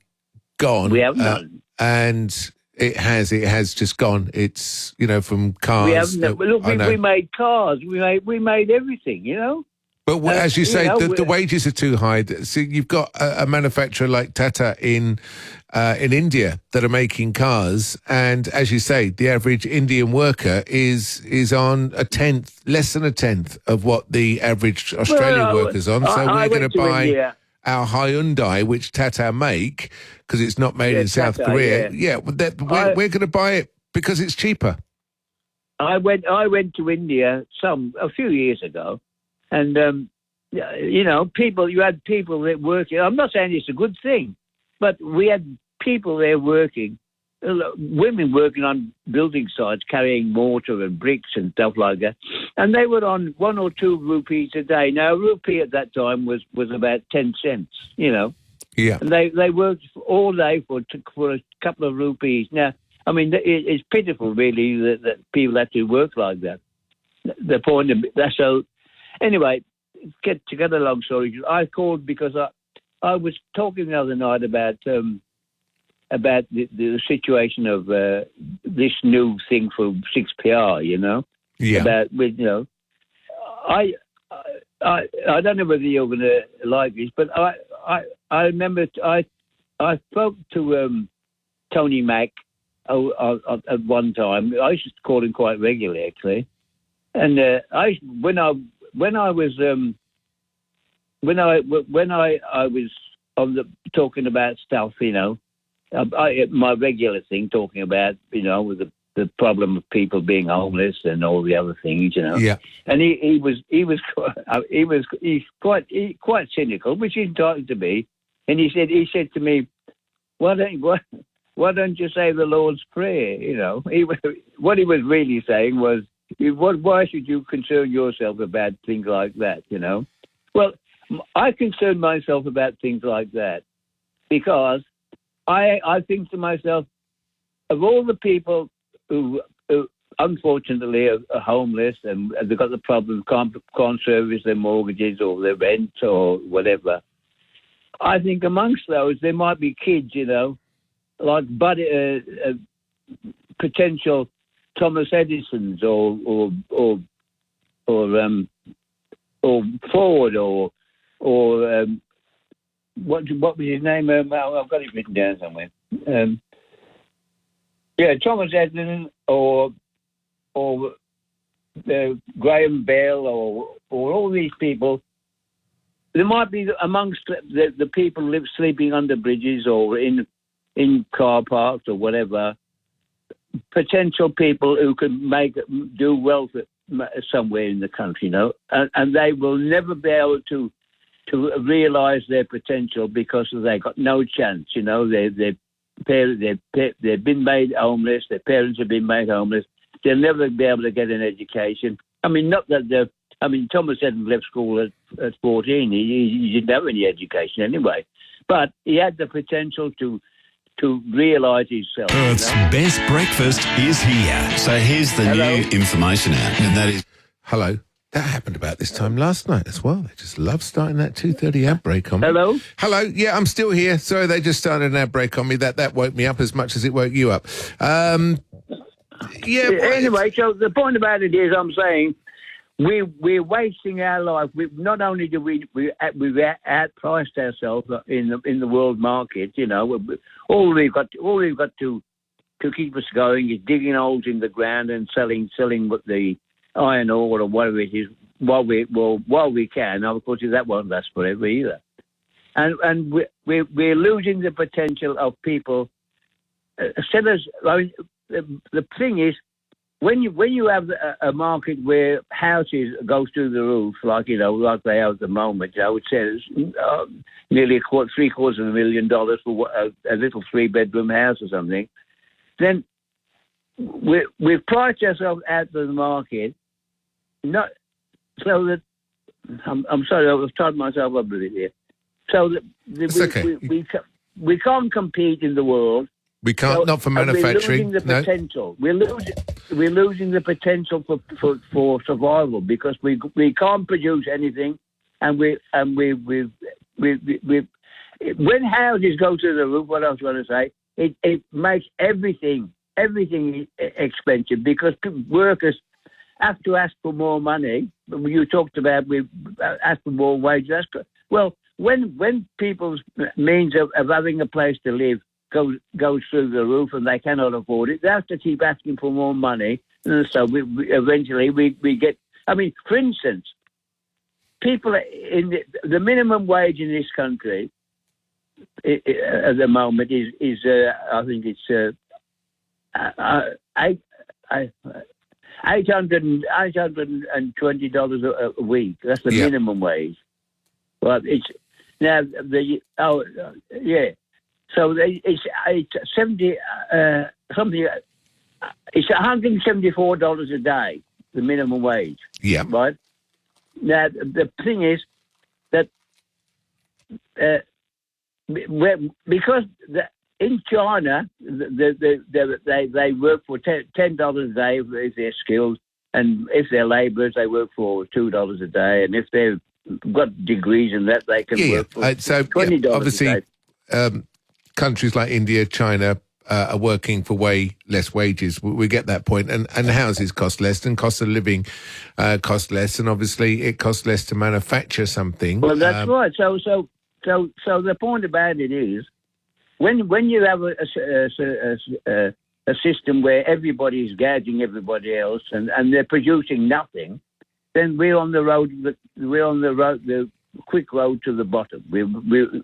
gone? We have none. And it has just gone. It's, from cars. We have look, we made cars. We made everything, But as you say, the wages are too high. So you've got a manufacturer like Tata in India that are making cars, and as you say, the average Indian worker is on less than a tenth of what the average Australian worker's on. So we're going to buy India. Our Hyundai, which Tata make, because it's not made in South Korea. Yeah, we're going to buy it because it's cheaper. I went to India a few years ago. And, you had people that working. I'm not saying it's a good thing, but we had people there working, women working on building sites, carrying mortar and bricks and stuff like that. And they were on 1 or 2 rupees a day. Now, a rupee at that time was about 10 cents, Yeah. And they worked all day for a couple of rupees. Now, I mean, it's pitiful, really, that people have to work like that. The point of that's so. Anyway, to get a long story, I called because I was talking the other night about the situation of this new thing for 6PR, Yeah. About I don't know whether you're going to like this, but I remember I spoke to Tony Mack at one time. I used to call him quite regularly, actually, and when I was talking about stuff, my regular thing, talking about with the problem of people being homeless and all the other things, Yeah. And he's quite cynical, which he's entitled to be. And he said to me, why don't you say the Lord's Prayer? What he was really saying was, why should you concern yourself about things like that, Well, I concern myself about things like that because I think to myself, of all the people who unfortunately are homeless and they've got the problem, can't service their mortgages or their rent or whatever, I think amongst those there might be kids, like potential Thomas Edison's or Ford or what was his name? I've got it written down somewhere. Thomas Edison or Graham Bell or all these people there might be amongst the people sleeping under bridges or in car parks or whatever, potential people who can do wealth somewhere in the country, and they will never be able to realise their potential because they've got no chance, they've been made homeless, their parents have been made homeless, they'll never be able to get an education. I mean, not that Thomas hadn't left school at 14, he didn't have any education anyway, but he had the potential to realise himself. Perth's best breakfast is here. So here's the new information out, and that is... Hello. That happened about this time last night as well. They just love starting that 2:30 ad break on me. Hello? Hello. Yeah, I'm still here. Sorry, they just started an ad break on me. That woke me up as much as it woke you up. Anyway, so the point about it is, I'm saying, we're wasting our life. Not only do we've outpriced ourselves in the world market. All we've got to keep us going is digging holes in the ground and selling what the iron ore or whatever it is while we can. Now, of course, that won't last forever either. And we're losing the potential of people. The thing is, when you have a market where houses go through the roof, like they are at the moment, I would say it's nearly $750,000 for a little 3-bedroom house or something, then we've priced ourselves out of the market, not so that I'm sorry, I've tied myself up a bit here. So that we can't compete in the world. We can't, not for manufacturing. We're losing the potential. We're losing the potential for survival because we can't produce anything, and when houses go to the roof, what I was going to say, it makes everything expensive because workers have to ask for more money. You talked about we ask for more wages. Well, when people's means of having a place to live goes through the roof and they cannot afford it, they have to keep asking for more money. And so eventually we get... I mean, for instance, people in the minimum wage in this country at the moment is I think it's $820 a week. That's the minimum wage. Well, it's now So it's 70 something. It's $174 a day, the minimum wage. Yeah. Right. Now the thing is that because in China they work for $10 a day if they're skilled, and if they're labourers they work for $2 a day, and if they've got degrees in that they can work for $20 obviously, a day. Countries like India, China are working for way less wages. We get that point, and houses cost less, and cost of living cost less, and obviously it costs less to manufacture something. Well, that's right. So the point about it is, when you have a system where everybody is gouging everybody else, and they're producing nothing, then we're on the quick road to the bottom. We're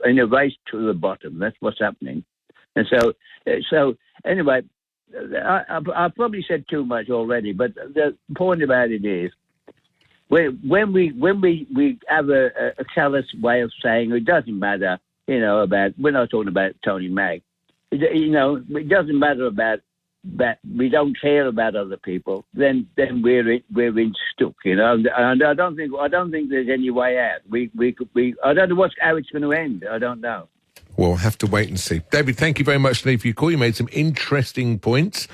in a race to the bottom. That's what's happening. And so anyway, I probably said too much already, but the point about it is, when we have a callous way of saying it doesn't matter, about, we're not talking about Tony Mag, it doesn't matter about that, we don't care about other people, then we're in stuck, and I don't think there's any way out. I don't know how it's going to end. I don't know. We'll have to wait and see. David, thank you very much, Lee, for your call. You made some interesting points.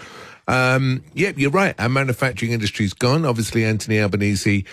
You're right. Our manufacturing industry's gone. Obviously, Anthony Albanese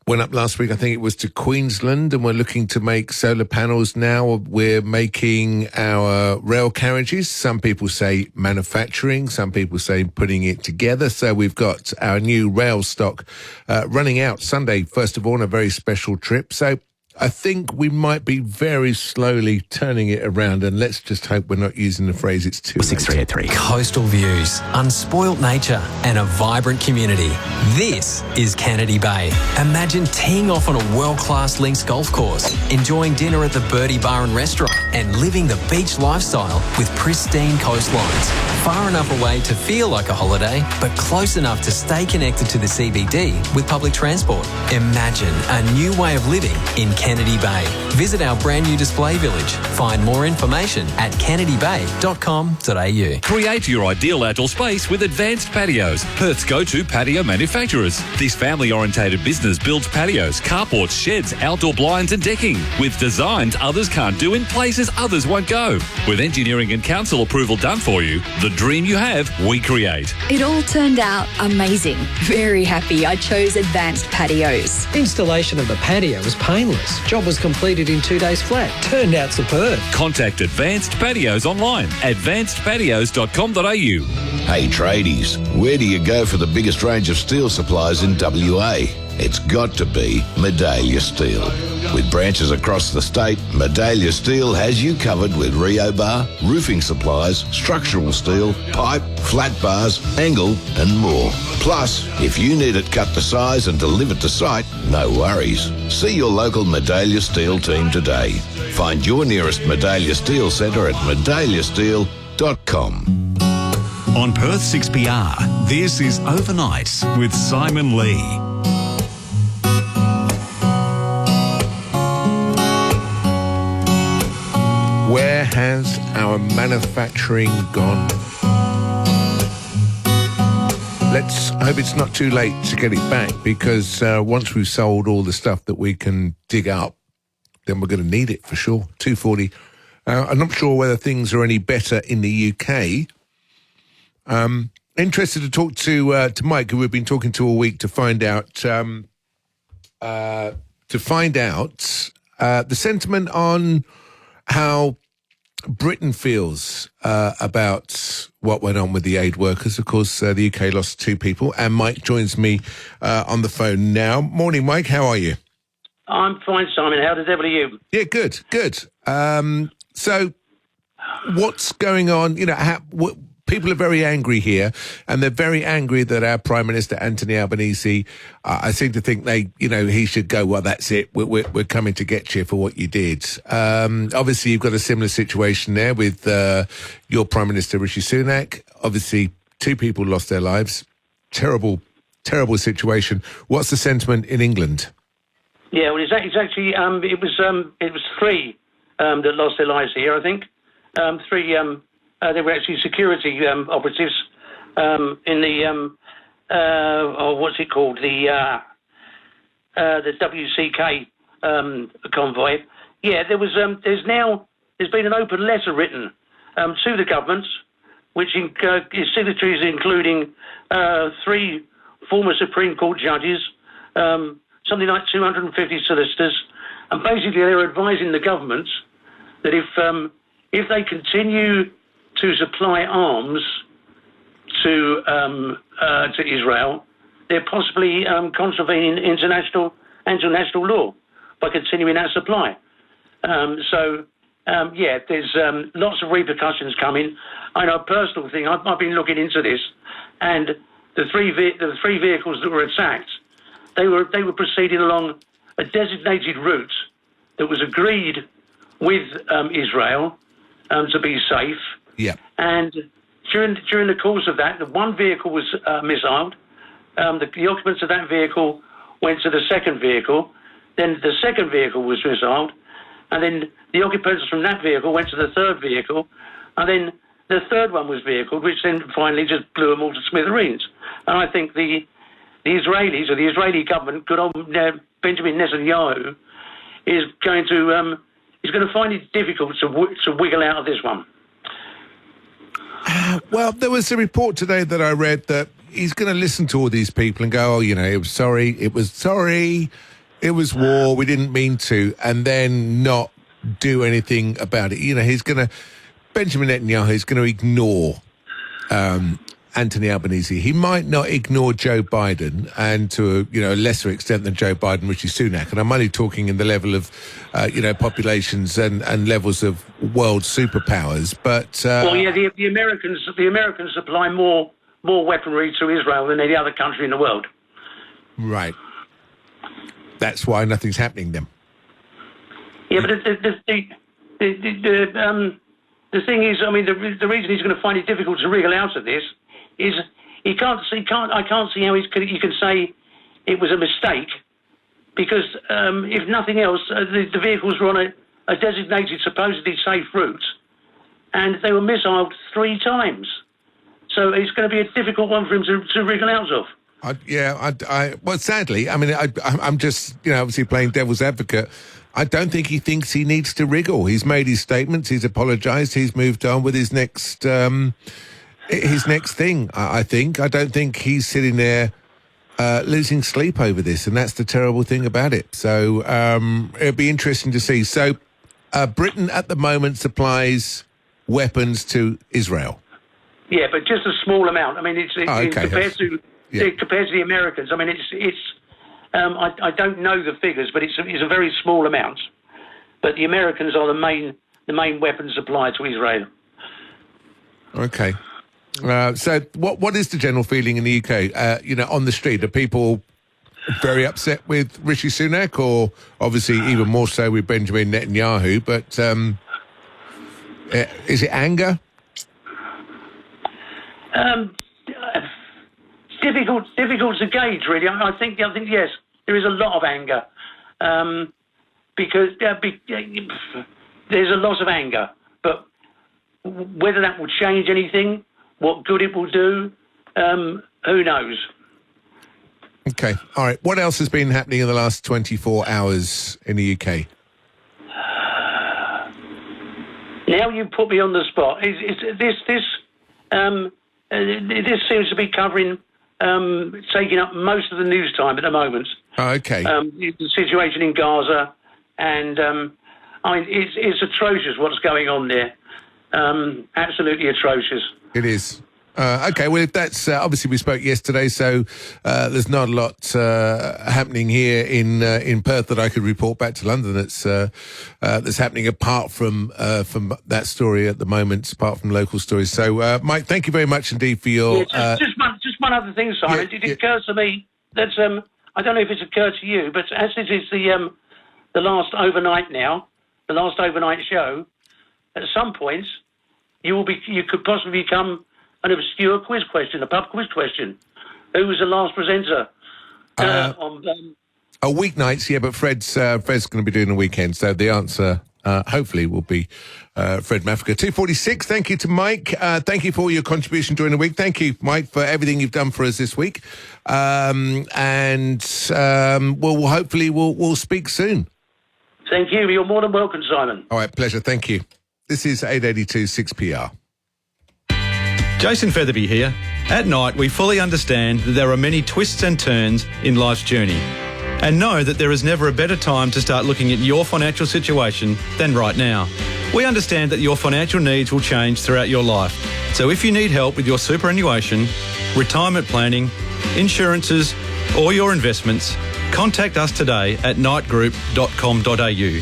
went up last week, I think it was to Queensland, and we're looking to make solar panels now. We're making our rail carriages. Some people say manufacturing, some people say putting it together. So we've got our new rail stock running out Sunday, first of all, on a very special trip. So I think we might be very slowly turning it around, and let's just hope we're not using the phrase it's too late. 6383. Coastal views, unspoilt nature and a vibrant community. This is Kennedy Bay. Imagine teeing off on a world-class links golf course, enjoying dinner at the Birdie Bar and Restaurant and living the beach lifestyle with pristine coastlines. Far enough away to feel like a holiday, but close enough to stay connected to the CBD with public transport. Imagine a new way of living in Kennedy Bay. Visit our brand new display village. Find more information at kennedybay.com.au. Create your ideal outdoor space with Advanced Patios, Perth's go-to patio manufacturers. This family-orientated business builds patios, carports, sheds, outdoor blinds and decking with designs others can't do in places others won't go. With engineering and council approval done for you, the dream you have, we create. It all turned out amazing. Very happy I chose Advanced Patios. Installation of the patio was painless. Job was completed in 2 days flat. Turned out superb. Contact Advanced Patios online, advancedpatios.com.au. Hey tradies, where do you go for the biggest range of steel supplies in WA? It's got to be Medallia Steel. With branches across the state, Medallia Steel has you covered with rebar, roofing supplies, structural steel, pipe, flat bars, angle and more. Plus, if you need it cut to size and delivered to site, no worries. See your local Medallia Steel team today. Find your nearest Medallia Steel centre at medalliasteel.com. On Perth 6PR, this is Overnight with Simon Lee. Where has our manufacturing gone? Let's hope it's not too late to get it back, because once we've sold all the stuff that we can dig up, then we're going to need it for sure. 240. I'm not sure whether things are any better in the UK. Interested to talk to Mike, who we've been talking to all week, to find out the sentiment on how Britain feels about what went on with the aid workers. Of course, the UK lost 2 people, and Mike joins me on the phone now. Morning, Mike. How are you? I'm fine, Simon. How the devil are you? Yeah, good. So, what's going on? You know, people are very angry here, and they're very angry that our Prime Minister, Anthony Albanese, I seem to think he should go, well, that's it. We're coming to get you for what you did. Obviously, you've got a similar situation there with your Prime Minister, Rishi Sunak. Obviously, 2 people lost their lives. Terrible, terrible situation. What's the sentiment in England? Yeah, well, it's actually, it was 3 that lost their lives here, I think. 3, they were actually security operatives in the what's it called, the WCK convoy. Yeah, there's been an open letter written to the government, which is signatories including 3 former Supreme Court judges, something like 250 solicitors, and basically they're advising the government that if they continue to supply arms to Israel, they're possibly contravening international law by continuing that supply. There's lots of repercussions coming. I know a personal thing. I've been looking into this, and the three vehicles that were attacked, they were proceeding along a designated route that was agreed with Israel to be safe. Yeah. And during the course of that, one vehicle was missiled. The occupants of that vehicle went to the second vehicle. Then the second vehicle was missiled. And then the occupants from that vehicle went to the third vehicle. And then the third one was vehicled, which then finally just blew them all to smithereens. And I think the Israelis, or the Israeli government, good old Benjamin Netanyahu, is going to find it difficult to wiggle out of this one. Well, there was a report today that I read that he's going to listen to all these people and go, it was war, we didn't mean to, and then not do anything about it. Benjamin Netanyahu is going to ignore Anthony Albanese. He might not ignore Joe Biden, and to a lesser extent than Joe Biden, Rishi Sunak. And I'm only talking in the level of populations and levels of world superpowers. But the Americans supply more weaponry to Israel than any other country in the world. Right. That's why nothing's happening then. Yeah, but the thing is, I mean, the reason he's going to find it difficult to wriggle out of this is I can't see how he can say it was a mistake, because if nothing else, the vehicles were on a designated, supposedly safe route, and they were missiled 3 times. So it's going to be a difficult one for him to wriggle out of. Well, sadly, I mean, I'm just, obviously playing devil's advocate. I don't think he thinks he needs to wriggle. He's made his statements. He's apologised. He's moved on with his next thing. I think. I don't think he's sitting there losing sleep over this, and that's the terrible thing about it. So it'll be interesting to see. So Britain at the moment supplies weapons to Israel. Yeah, but just a small amount. I mean, compared to the Americans. I mean, I don't know the figures, but it's a very small amount. But the Americans are the main weapons supplier to Israel. Okay. So what is the general feeling in the UK? On the street, are people very upset with Rishi Sunak, or obviously even more so with Benjamin Netanyahu? But is it anger? Difficult to gauge, really. I think yes, there is a lot of anger, because there's a lot of anger. But whether that will change anything, what good it will do, who knows? Okay, all right. What else has been happening in the last 24 hours in the UK? Now you put me on the spot. This seems to be covering, taking up most of the news time at the moment. Oh, okay. The situation in Gaza, and it's atrocious what's going on there. Absolutely atrocious. It is. Okay, well, if that's obviously we spoke yesterday, so there's not a lot happening here in Perth that I could report back to London. That's happening apart from that story at the moment, apart from local stories. So, Mike, thank you very much indeed for your. Just one other thing, Simon. It occurs to me that I don't know if it's occurred to you, but as this is the last overnight show, at some point you could possibly become an obscure quiz question, a pub quiz question. Who was the last presenter? Weeknights, yeah, but Fred's going to be doing the weekend, so the answer hopefully will be Fred Maffica. 2:46. Thank you to Mike. Thank you for your contribution during the week. Thank you, Mike, for everything you've done for us this week. We'll hopefully we'll speak soon. Thank you. You're more than welcome, Simon. All right, pleasure. Thank you. This is 882 6PR. Jason Featherby here. At night, we fully understand that there are many twists and turns in life's journey, and know that there is never a better time to start looking at your financial situation than right now. We understand that your financial needs will change throughout your life, so if you need help with your superannuation, retirement planning, insurances, or your investments, contact us today at nightgroup.com.au.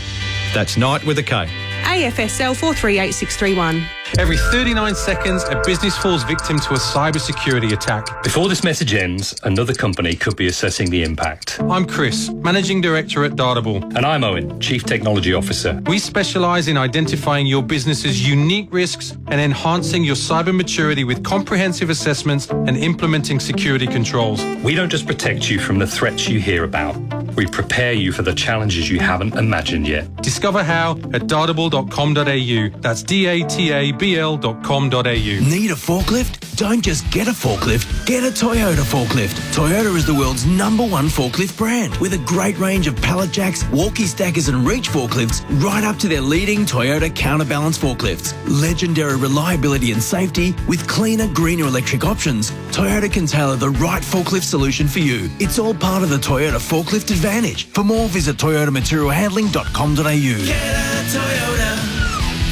That's night with a K. AFSL 438631. Every 39 seconds, a business falls victim to a cybersecurity attack. Before this message ends, another company could be assessing the impact. I'm Chris, Managing Director at Dartable. And I'm Owen, Chief Technology Officer. We specialise in identifying your business's unique risks and enhancing your cyber maturity with comprehensive assessments and implementing security controls. We don't just protect you from the threats you hear about. We prepare you for the challenges you haven't imagined yet. Discover how at dartable.com.au. That's DATABL.com.au. Need a forklift? Don't just get a forklift, get a Toyota forklift. Toyota is the world's #1 forklift brand, with a great range of pallet jacks, walkie stackers and reach forklifts, right up to their leading Toyota counterbalance forklifts. Legendary reliability and safety with cleaner, greener electric options. Toyota can tailor the right forklift solution for you. It's all part of the Toyota Forklift Advantage. For more, visit toyotamaterialhandling.com.au. Get a Toyota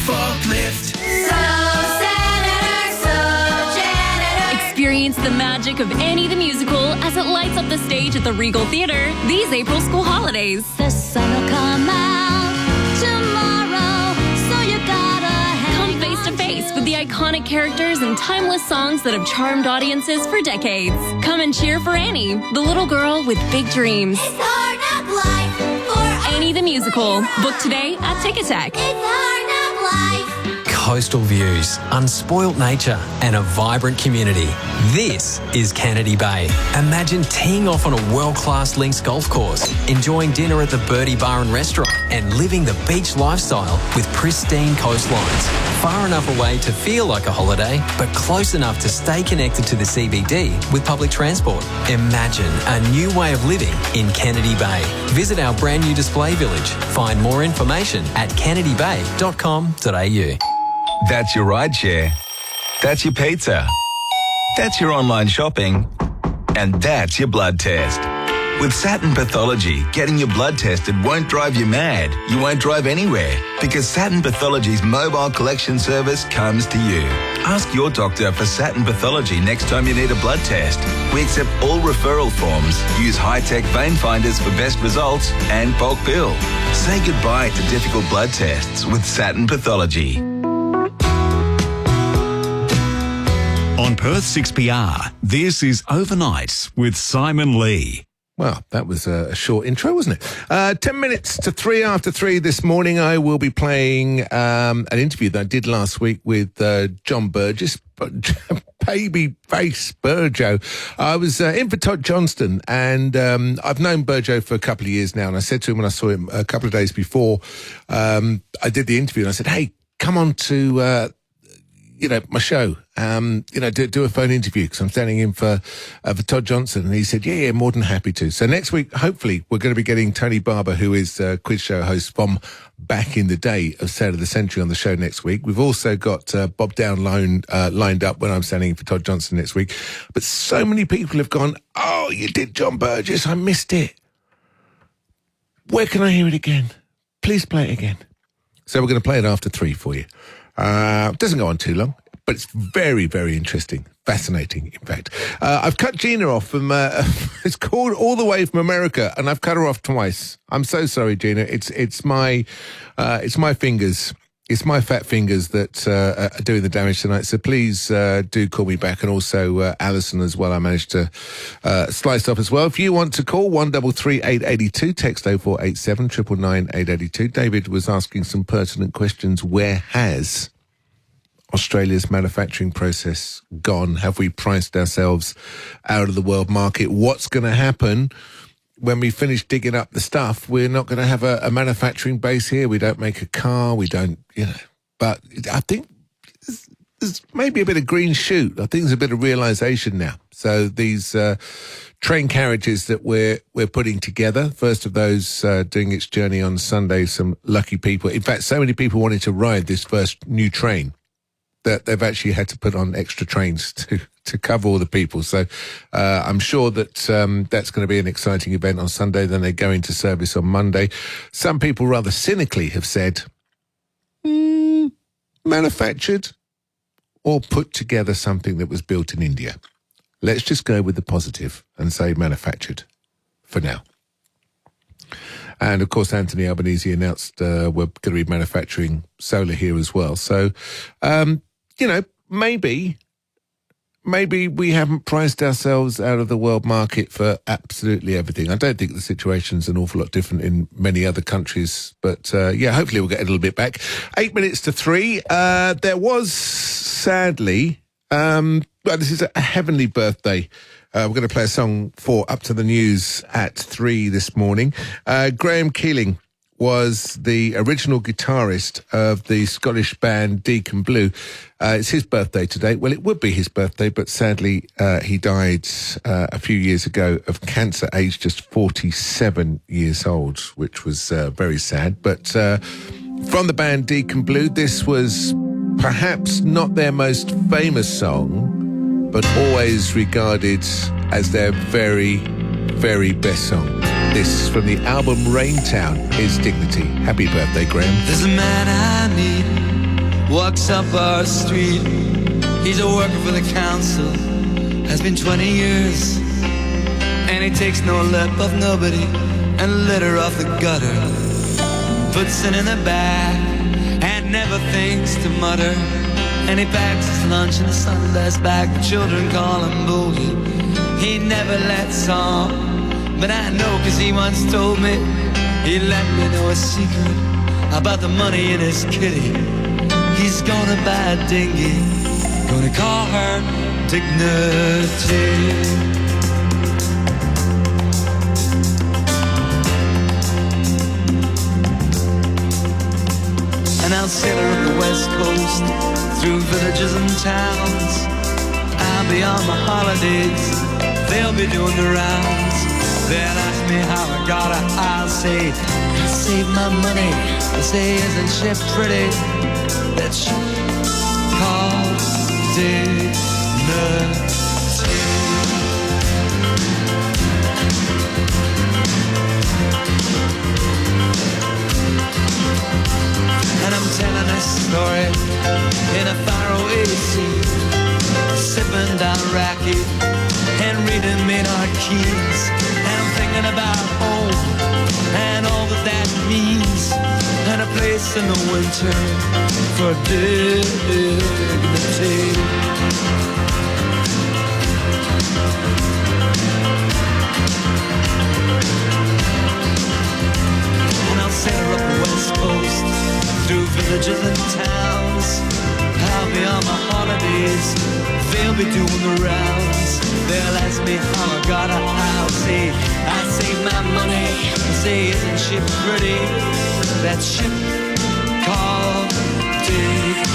forklift. Experience Experience the magic of Annie the Musical as it lights up the stage at the Regal Theatre these April school holidays. The sun will come out tomorrow, so you gotta Come face to face with the iconic characters and timeless songs that have charmed audiences for decades. Come and cheer for Annie, the little girl with big dreams. It's hard knock life for Annie the Musical. Book today at Ticket Tech. It's hard knock life. Coastal views, unspoilt nature, and a vibrant community. This is Kennedy Bay. Imagine teeing off on a world-class links golf course, enjoying dinner at the Birdie Bar and Restaurant, and living the beach lifestyle with pristine coastlines. Far enough away to feel like a holiday, but close enough to stay connected to the CBD with public transport. Imagine a new way of living in Kennedy Bay. Visit our brand new display village. Find more information at kennedybay.com.au. That's your rideshare. That's your pizza. That's your online shopping. And that's your blood test. With Saturn Pathology, getting your blood tested won't drive you mad. You won't drive anywhere because Saturn Pathology's mobile collection service comes to you. Ask your doctor for Saturn Pathology next time you need a blood test. We accept all referral forms, use high-tech vein finders for best results, and bulk bill. Say goodbye to difficult blood tests with Saturn Pathology. On Perth 6PR, this is Overnight with Simon Lee. Well, that was a short intro, wasn't it? 10 minutes to 3 after 3 this morning. I will be playing an interview that I did last week with John Burgess, baby face Burjo. I was in for Todd Johnston, and I've known Burjo for a couple of years now. And I said to him when I saw him a couple of days before I did the interview, and I said, hey, come on to my show, do a phone interview because I'm standing in for Todd Johnson. And he said, yeah, more than happy to. So next week, hopefully, we're going to be getting Tony Barber, who is a quiz show host from back in the day of Sound of the Century on the show next week. We've also got Bob Down lined up when I'm standing in for Todd Johnson next week. But so many people have gone, oh, you did John Burgess. I missed it. Where can I hear it again? Please play it again. So we're going to play it after 3 for you. Doesn't go on too long, but it's very, very interesting. Fascinating, in fact. I've cut Gina off from, it's called All the Way from America, and I've cut her off twice. I'm so sorry, Gina. It's my fingers. It's my fat fingers that are doing the damage tonight. So please do call me back. And also Alison as well. I managed to slice off as well. If you want to call, 133 882, text 0487 999 882. David was asking some pertinent questions. Where has Australia's manufacturing process gone? Have we priced ourselves out of the world market? What's going to happen when we finish digging up the stuff? We're not going to have a manufacturing base here. We don't make a car. We don't, but I think there's maybe a bit of green shoot. I think there's a bit of realisation now. So these train carriages that we're putting together, first of those doing its journey on Sunday, some lucky people. In fact, so many people wanted to ride this first new train that they've actually had to put on extra trains to cover all the people. So I'm sure that that's going to be an exciting event on Sunday. Then they go into service on Monday. Some people rather cynically have said, manufactured or put together something that was built in India. Let's just go with the positive and say manufactured for now. And, of course, Anthony Albanese announced we're going to be manufacturing solar here as well. So, maybe we haven't priced ourselves out of the world market for absolutely everything. I don't think the situation's an awful lot different in many other countries. But, hopefully we'll get a little bit back. 8 minutes to 3. There was, sadly, this is a heavenly birthday. We're going to play a song for Up to the News at 3 this morning. Graham Keeling was the original guitarist of the Scottish band Deacon Blue. It's his birthday today. Well, it would be his birthday, but sadly he died a few years ago of cancer, aged just 47 years old, which was very sad. But from the band Deacon Blue, this was perhaps not their most famous song, but always regarded as their very, very best song. This from the album Raintown is Dignity. Happy birthday, Graham. There's a man I meet, walks up our street. He's a worker for the council, has been 20 years, and he takes no lip of nobody and litter off the gutter, puts it in the bag and never thinks to mutter, and he packs his lunch in a Sunday's bag. The children call him Boogie. He never lets on, but I know 'cause he once told me, he let me know a secret about the money in his kitty. He's gonna buy a dinghy, gonna call her Dignity. And I'll sail her up the west coast, through villages and towns. I'll be on my holidays, they'll be doing the rounds. They'll ask me how I got her, I'll say, I saved my money. They say, isn't she pretty? That ship called Dignity. And I'm telling this story in a faraway sea, sipping down raki and reading Maynard Keynes. And I'm thinking about home and all that that means, and a place in the winter for dignity. And I'll sail up the west coast, through villages and towns. I'll be on my holidays, they'll be doing the rounds. They'll ask me how I got her, I'll say, I saved my money. They'll say, isn't she pretty? That ship called Dignity.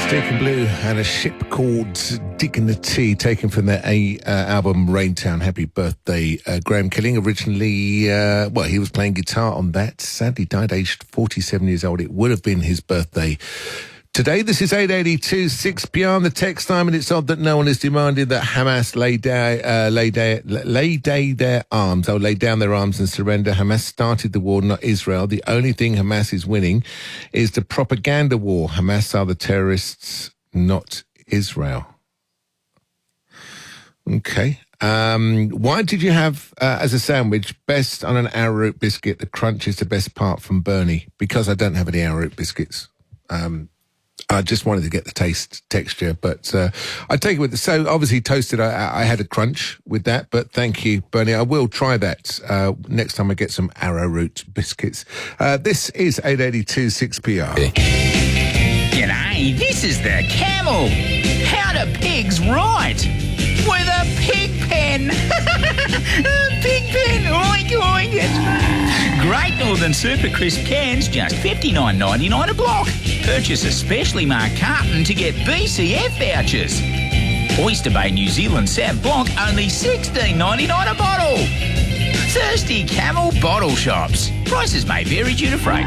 Deacon Blue and a ship called Dignity, taken from their album Raintown. Happy birthday, Graham Killing. Originally, he was playing guitar on that. Sadly died aged 47 years old. It would have been his birthday today. This is 8:82, 6 p.m. the text time, and it's odd that no one has demanded that Hamas lay down their arms and surrender. Hamas started the war, not Israel. The only thing Hamas is winning is the propaganda war. Hamas are the terrorists, not Israel. Okay. Why did you have, as a sandwich, best on an arrowroot biscuit? The crunch is the best part from Bernie. Because I don't have any arrowroot biscuits. I just wanted to get the texture, but I take it with so obviously toasted. I had a crunch with that, but thank you, Bernie. I will try that next time I get some arrowroot biscuits. This is 8:82 6PR. G'day, this is the Camel. How do pigs write? With a pig pen. Pig pen, oink oink. Great Northern Super Crisp cans, just $59.99 a block. Purchase a specially marked carton to get BCF vouchers. Oyster Bay New Zealand Sav Blanc, only $16.99 a bottle. Thirsty Camel Bottle Shops. Prices may vary due to freight.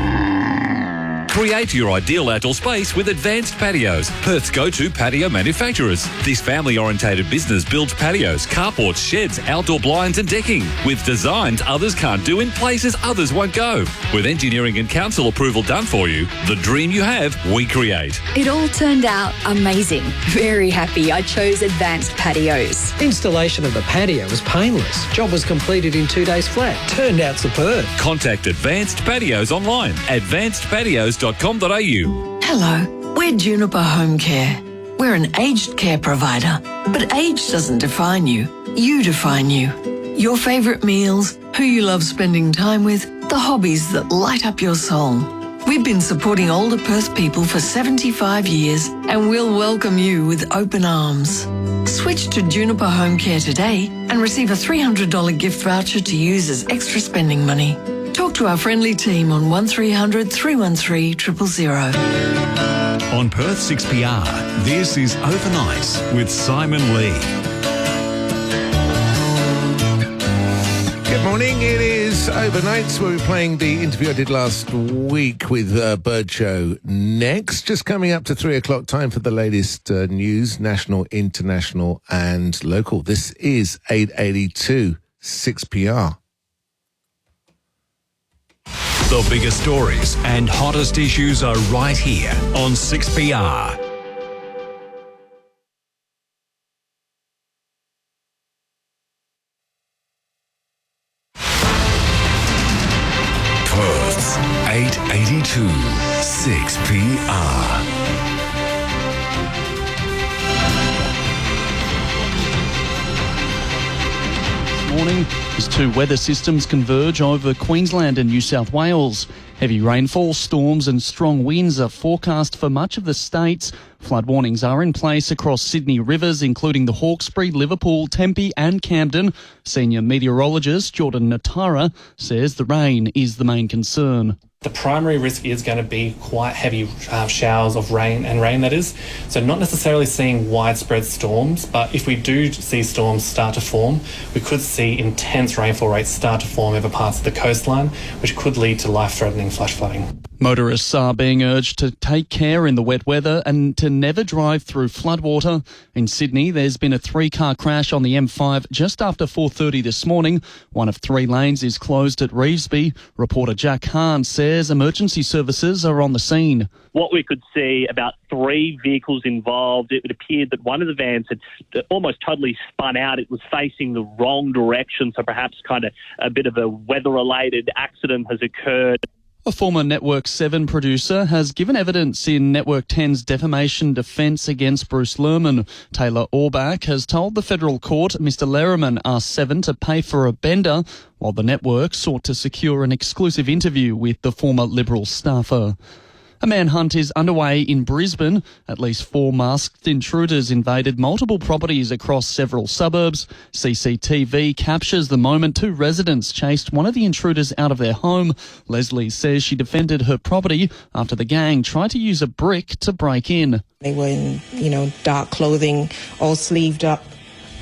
Create your ideal outdoor space with Advanced Patios, Perth's go-to patio manufacturers. This family-orientated business builds patios, carports, sheds, outdoor blinds and decking with designs others can't do in places others won't go. With engineering and council approval done for you, the dream you have, we create. It all turned out amazing. Very happy I chose Advanced Patios. Installation of the patio was painless. Job was completed in 2 days flat. Turned out superb. Contact Advanced Patios online, advancedpatios.com.au. Hello, we're Juniper Home Care. We're an aged care provider, but age doesn't define you. You define you. Your favourite meals, who you love spending time with, the hobbies that light up your soul. We've been supporting older Perth people for 75 years and we'll welcome you with open arms. Switch to Juniper Home Care today and receive a $300 gift voucher to use as extra spending money. Talk to our friendly team on 1300 313 000. On Perth 6PR, this is Overnight with Simon Lee. Good morning. It is Overnights, where we're playing the interview I did last week with Bird Show next. Just coming up to 3 o'clock, time for the latest news, national, international and local. This is 882 6PR. The biggest stories and hottest issues are right here on 6PR. Perth's 882 6PR. Morning as two weather systems converge over Queensland and New South Wales. Heavy rainfall, storms and strong winds are forecast for much of the states. Flood warnings are in place across Sydney rivers, including the Hawkesbury, Liverpool, Tempe and Camden. Senior meteorologist Jordan Natara says the rain is the main concern. The primary risk is going to be quite heavy showers of rain, that is. So not necessarily seeing widespread storms, but if we do see storms start to form, we could see intense rainfall rates start to form over parts of the coastline, which could lead to life-threatening flash flooding. Motorists are being urged to take care in the wet weather and to never drive through floodwater. In Sydney, there's been a 3-car crash on the M5 just after 4:30 this morning. One of 3 lanes is closed at Revesby. Reporter Jack Hahn says emergency services are on the scene. What we could see, about 3 vehicles involved. It appeared that one of the vans had almost totally spun out. It was facing the wrong direction, so perhaps kind of a bit of a weather-related accident has occurred. A former Network 7 producer has given evidence in Network 10's defamation defence against Bruce Lerman. Taylor Orbach has told the federal court Mr Lerman asked 7 to pay for a bender, while the network sought to secure an exclusive interview with the former Liberal staffer. A manhunt is underway in Brisbane. At least 4 masked intruders invaded multiple properties across several suburbs. CCTV captures the moment 2 residents chased one of the intruders out of their home. Leslie says she defended her property after the gang tried to use a brick to break in. They were in, dark clothing, all sleeved up.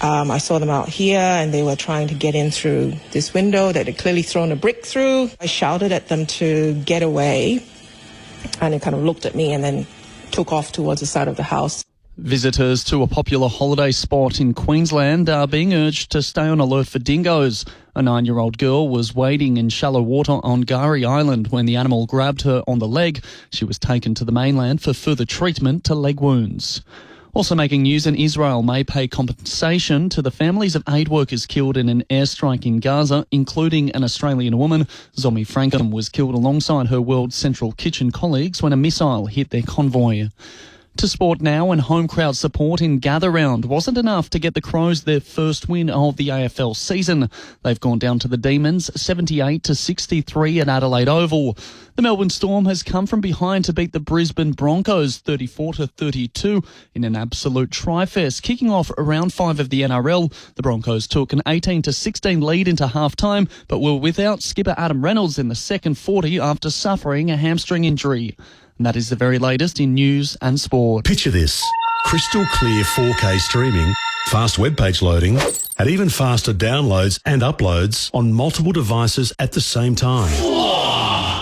I saw them out here and they were trying to get in through this window that they'd clearly thrown a brick through. I shouted at them to get away. And it kind of looked at me and then took off towards the side of the house. Visitors to a popular holiday spot in Queensland are being urged to stay on alert for dingoes. A 9-year-old girl was wading in shallow water on Gari Island when the animal grabbed her on the leg. She was taken to the mainland for further treatment to leg wounds. Also making news, in Israel may pay compensation to the families of aid workers killed in an airstrike in Gaza, including an Australian woman. Zomi Frankham was killed alongside her World Central Kitchen colleagues when a missile hit their convoy. To sport now, and home crowd support in Gather Round wasn't enough to get the Crows their first win of the AFL season. They've gone down to the Demons 78-63 at Adelaide Oval. The Melbourne Storm has come from behind to beat the Brisbane Broncos 34-32 in an absolute tri-fest. Kicking off round 5 of the NRL, the Broncos took an 18-16 lead into half-time, but were without skipper Adam Reynolds in the second 40 after suffering a hamstring injury. And that is the very latest in news and sport. Picture this: crystal clear 4K streaming, fast web page loading, and even faster downloads and uploads on multiple devices at the same time.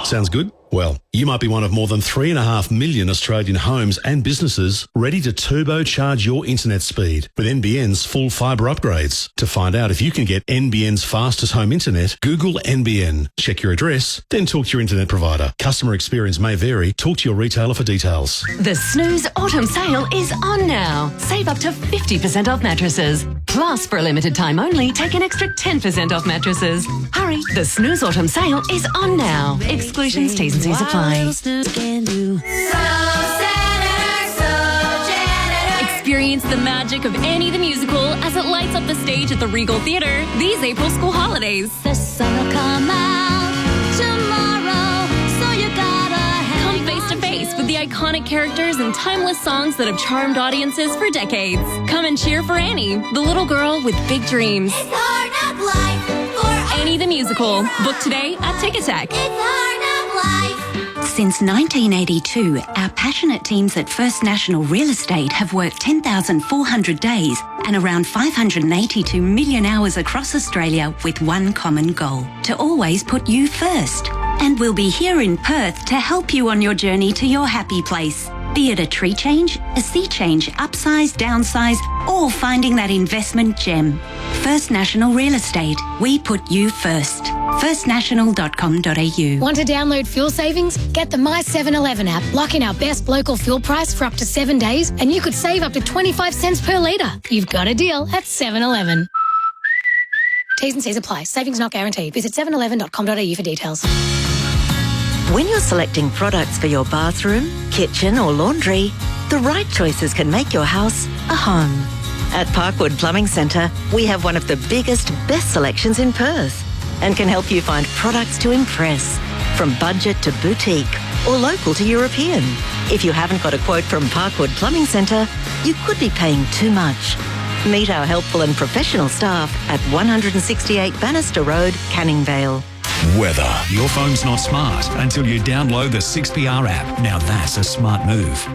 Sounds good? Well, you might be one of more than 3.5 million Australian homes and businesses ready to turbocharge your internet speed with NBN's full fibre upgrades. To find out if you can get NBN's fastest home internet, Google NBN. Check your address, then talk to your internet provider. Customer experience may vary. Talk to your retailer for details. The Snooze Autumn Sale is on now. Save up to 50% off mattresses. Plus, for a limited time only, take an extra 10% off mattresses. Hurry, the Snooze Autumn Sale is on now. Exclusions, T's and C's apply. Experience the magic of Annie the Musical as it lights up the stage at the Regal Theatre these April school holidays. The sun will come out tomorrow, so you gotta Come face to face with the iconic characters and timeless songs that have charmed audiences for decades. Come and cheer for Annie, the little girl with big dreams. It's hard knock life for Annie the Musical. Book today at Ticket Tech. It's hard knock life. Since 1982, our passionate teams at First National Real Estate have worked 10,400 days and around 582 million hours across Australia with one common goal: to always put you first. And we'll be here in Perth to help you on your journey to your happy place. Be it a tree change, a sea change, upsize, downsize, or finding that investment gem. First National Real Estate. We put you first. firstnational.com.au. Want to download fuel savings? Get the My 7-Eleven app. Lock in our best local fuel price for up to 7 days, and you could save up to 25 cents per litre. You've got a deal at 7-Eleven. T's and C's apply. Savings not guaranteed. Visit 711.com.au for details. When you're selecting products for your bathroom, kitchen or laundry, the right choices can make your house a home. At Parkwood Plumbing Centre, we have one of the biggest, best selections in Perth and can help you find products to impress, from budget to boutique or local to European. If you haven't got a quote from Parkwood Plumbing Centre, you could be paying too much. Meet our helpful and professional staff at 168 Bannister Road, Canning Vale. Weather. Your phone's not smart until you download the 6PR app. Now that's a smart move.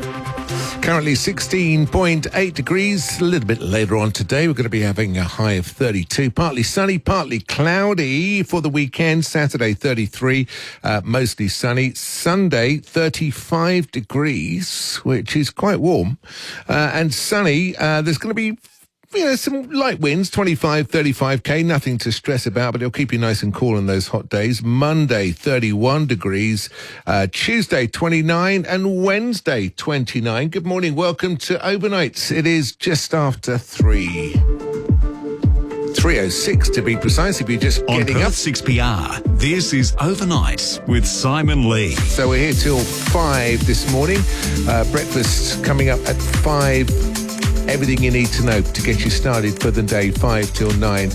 Currently 16.8 degrees. A little bit later on today, we're going to be having a high of 32. Partly sunny, partly cloudy for the weekend. Saturday, 33, mostly sunny. Sunday, 35 degrees, which is quite warm. And sunny. There's going to be some light winds, 25, 35k, nothing to stress about, but it'll keep you nice and cool on those hot days. Monday, 31 degrees, Tuesday, 29, and Wednesday, 29. Good morning, welcome to Overnights. It is just after 3:06 to be precise, if you're just getting Perth up. 6PR, this is Overnights with Simon Lee. So we're here till 5 this morning. Breakfast coming up at 5. Everything you need to know to get you started for the day, 5 till 9.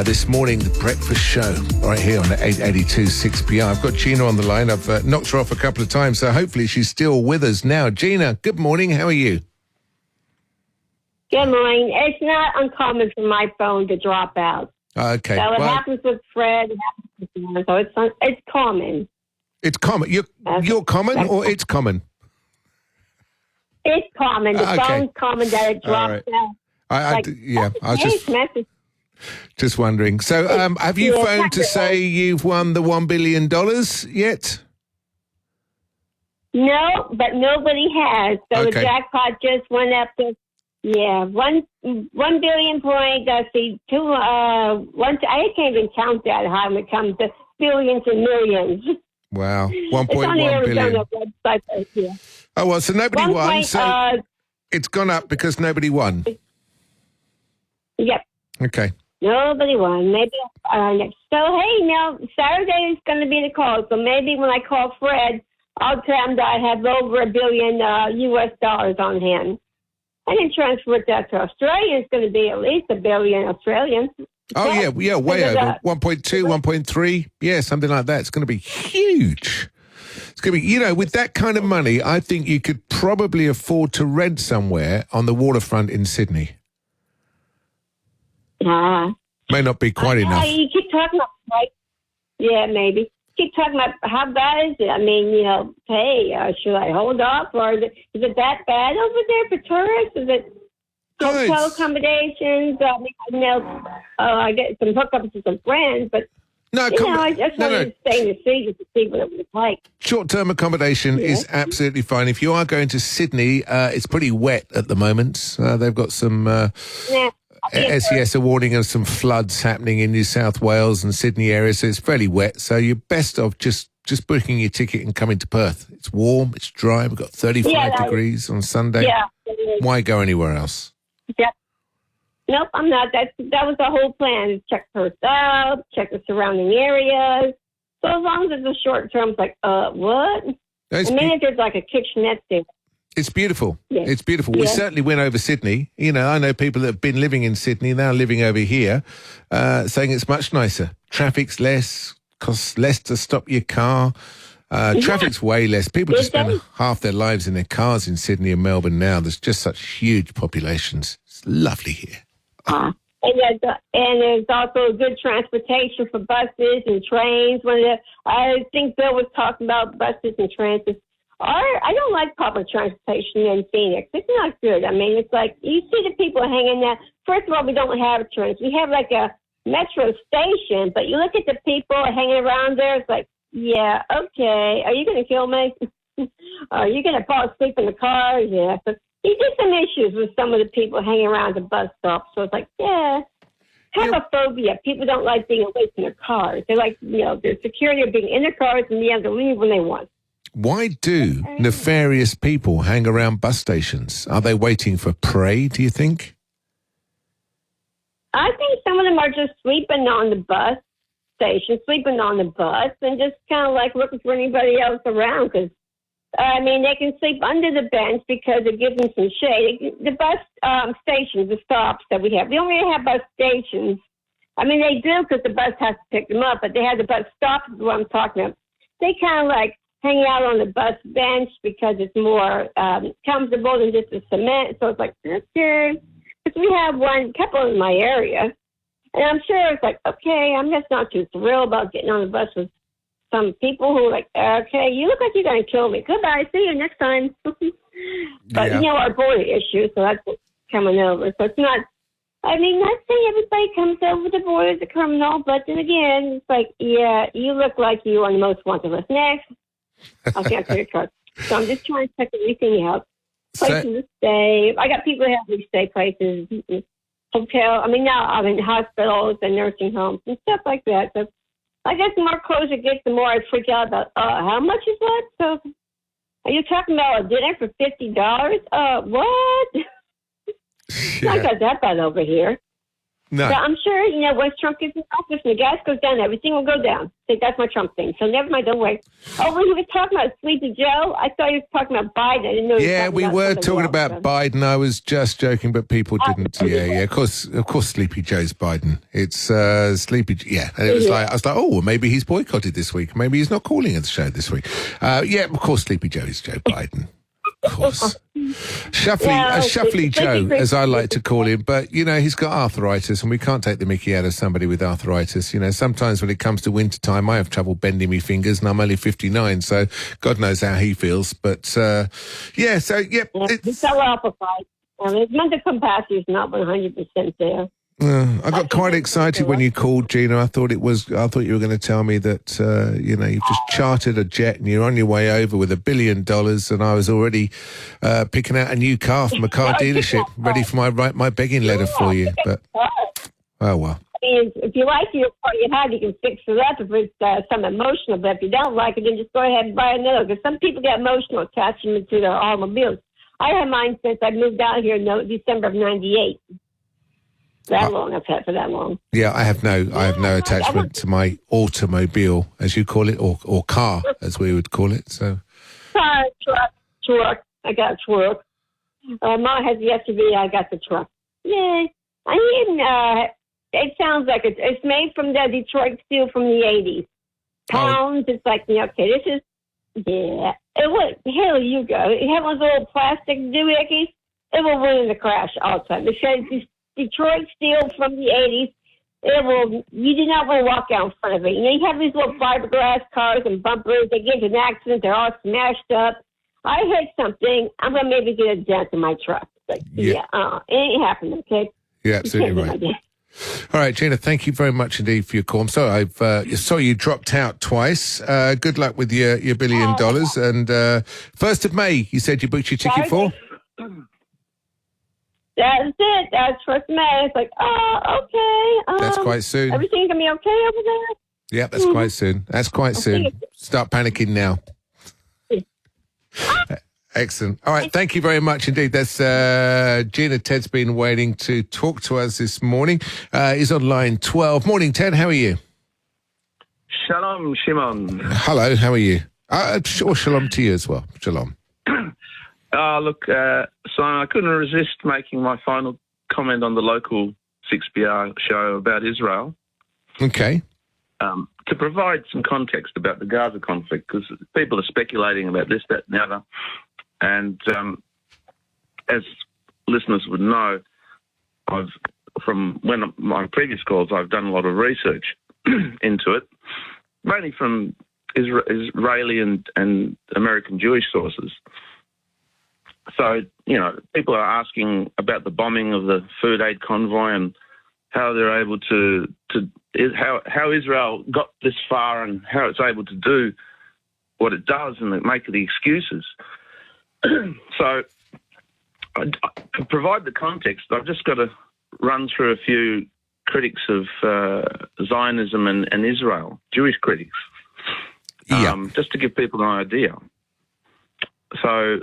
This morning, the breakfast show right here on 882 6PR. I've got Gina on the line. I've knocked her off a couple of times, so hopefully she's still with us now. Gina, good morning. How are you? Good morning. It's not uncommon for my phone to drop out. Okay. So it happens with Fred. It happens with Gina, so it's common. It's common. You're common or it's common? It's common. The phone's common that it drops out. I was just wondering. So have you phoned to say you've won the $1 billion yet? No, but nobody has. So the jackpot just went up to, 1 billion point, let's see, I can't even count that high when it comes to billions and millions. Wow, 1.1 it's on the billion. Arizona website right here. Oh, well, so nobody won, so it's gone up because nobody won. Yep. Okay. Nobody won. Maybe next. So, hey, now, Saturday is going to be the call. So maybe when I call Fred, I'll tell him that I have over $1 billion U.S. dollars on hand. I can transfer that to Australia. It's going to be at least $1 billion Australian. Oh, yeah, way over. 1.2, 1.3. Yeah, something like that. It's going to be huge. It's going to be, with that kind of money, I think you could probably afford to rent somewhere on the waterfront in Sydney. May not be quite enough. You keep talking about, right? Yeah, maybe. Keep talking about how bad is it? I mean, hey, should I hold off? Or is it that bad over there for tourists? Is it hotel accommodations? I get some hookups to some friends, but No, I just wanted to stay in the city to see what it was like. Short-term accommodation is absolutely fine. If you are going to Sydney, it's pretty wet at the moment. They've got some SES are warning of some floods happening in New South Wales and Sydney area, so it's fairly wet. So you're best off just booking your ticket and coming to Perth. It's warm, it's dry. We've got 35 degrees on Sunday. Yeah. Why go anywhere else? Yeah. Nope, I'm not. That was the whole plan. Check Perth out, check the surrounding areas. So as long as it's a short term, it's like, what? If there's like a kitchenette there. It's beautiful. Yeah. It's beautiful. Yeah. We certainly went over Sydney. I know people that have been living in Sydney, now living over here, saying it's much nicer. Traffic's less, costs less to stop your car. Traffic's way less. People just spend half their lives in their cars in Sydney and Melbourne now. There's just such huge populations. It's lovely here. And there's also good transportation for buses and trains. I think Bill was talking about buses and trains. I don't like public transportation in Phoenix. It's not good. I mean, it's like you see the people hanging there. First of all, we don't have trains. We have like a metro station, but you look at the people hanging around there. It's like, yeah, okay. Are you going to kill me? Are you going to fall asleep in the car? Yeah. So you get some issues with some of the people hanging around the bus stop. So it's like, yeah. Have a phobia. People don't like being away from their cars. They like, the security of being in their cars and being able to leave when they want. Why do nefarious people hang around bus stations? Are they waiting for prey, do you think? I think some of them are just sleeping on the bus station, sleeping on the bus, and just kind of like looking for anybody else around. Because, they can sleep under the bench because it gives them some shade. The bus stations, the stops that we have, we don't really have bus stations. I mean, they do because the bus has to pick them up, but they have the bus stops is what I'm talking about. They kind of like hang out on the bus bench because it's more comfortable than just the cement. So it's like, okay. Because we have one couple in my area. And I'm sure it's like, okay, I'm just not too thrilled about getting on the bus with some people who are like, okay, you look like you're going to kill me. Goodbye. See you next time. But, our border issue, so that's what's coming over. So it's not, not saying everybody comes over the border as a criminal, but then again, it's like, yeah, you look like you are the most wanted list. Next. I'll cancel your card. So I'm just trying to check everything out. Places to stay. I got people who have these stay places, hotel. Now I'm in hospitals and nursing homes and stuff like that. So I guess the more close it gets, the more I freak out about how much is what. So are you talking about a dinner for $50? What? Yeah. I got that bad over here. No. So I'm sure, once Trump gets in office and the gas goes down, everything will go down. So that's my Trump thing. So never mind, don't worry. Oh, when he was talking about Sleepy Joe, I thought he was talking about Biden. I didn't know he was talking we about were talking else, about Biden. I was just joking, but people didn't. Yeah. Of course, Sleepy Joe's Biden. It's Sleepy. Yeah, and it was like I was like, oh, well, maybe he's boycotted this week. Maybe he's not calling at the show this week. Of course, Sleepy Joe is Joe Biden. Of course. Shuffly Joe, as I like to call him, but, he's got arthritis and we can't take the mickey out of somebody with arthritis. Sometimes when it comes to winter time, I have trouble bending my fingers and I'm only 59, so God knows how he feels. But, He's so alpha-fied. His mental capacity is not 100% there. I got quite excited when you called, Gina. I thought you were going to tell me that you've just chartered a jet and you're on your way over with $1 billion, and I was already picking out a new car from a car dealership, ready for my begging letter for you. But oh well. If you like your car you have, you can fix it up if it's some emotional. But if you don't like it, then just go ahead and buy another. Because some people get emotional attachment to their automobiles. I had mine since I moved out here in December of '98. That long, I've had for that long. Yeah, I have no attachment to my automobile, as you call it, or car, as we would call it. So, car, truck. I got a truck. Mom has the SUV. I got the truck. Yay! It sounds like it's made from the Detroit steel from the '80s. Pounds. It's like okay, this is Here you go. You have those little plastic doohickeys. It will ruin the crash all the time. It says Detroit steel from the 80s. You do not want to walk out in front of it. You have these little fiberglass cars and bumpers. They get in an accident. They're all smashed up. I hit something. I'm going to maybe get a dent in my truck. Like, it ain't happening, okay? You're absolutely right. All right, Gina, thank you very much indeed for your call. I'm sorry, saw you dropped out twice. Good luck with your $1 billion. And 1st of May, you said you booked your ticket for? That's it. That's 1st May. It's like, okay. That's quite soon. Everything's going to be okay over there? Yeah, that's quite soon. That's quite soon. Start panicking now. Excellent. All right, thank you very much indeed. That's Gina. Ted's been waiting to talk to us this morning. He's on line 12. Morning, Ted. How are you? Shalom, Shimon. Hello, how are you? Sure, shalom to you as well. Shalom. Look, Simon, I couldn't resist making my final comment on the local 6BR show about Israel. Okay. To provide some context about the Gaza conflict, because people are speculating about this, that, and the other. And as listeners would know, from my previous calls, I've done a lot of research into it, mainly from Israeli and American Jewish sources. So, people are asking about the bombing of the food aid convoy and how they're able how Israel got this far and how it's able to do what it does and make the excuses. So, to provide the context, I've just got to run through a few critics of Zionism and Israel, Jewish critics, just to give people an idea. So,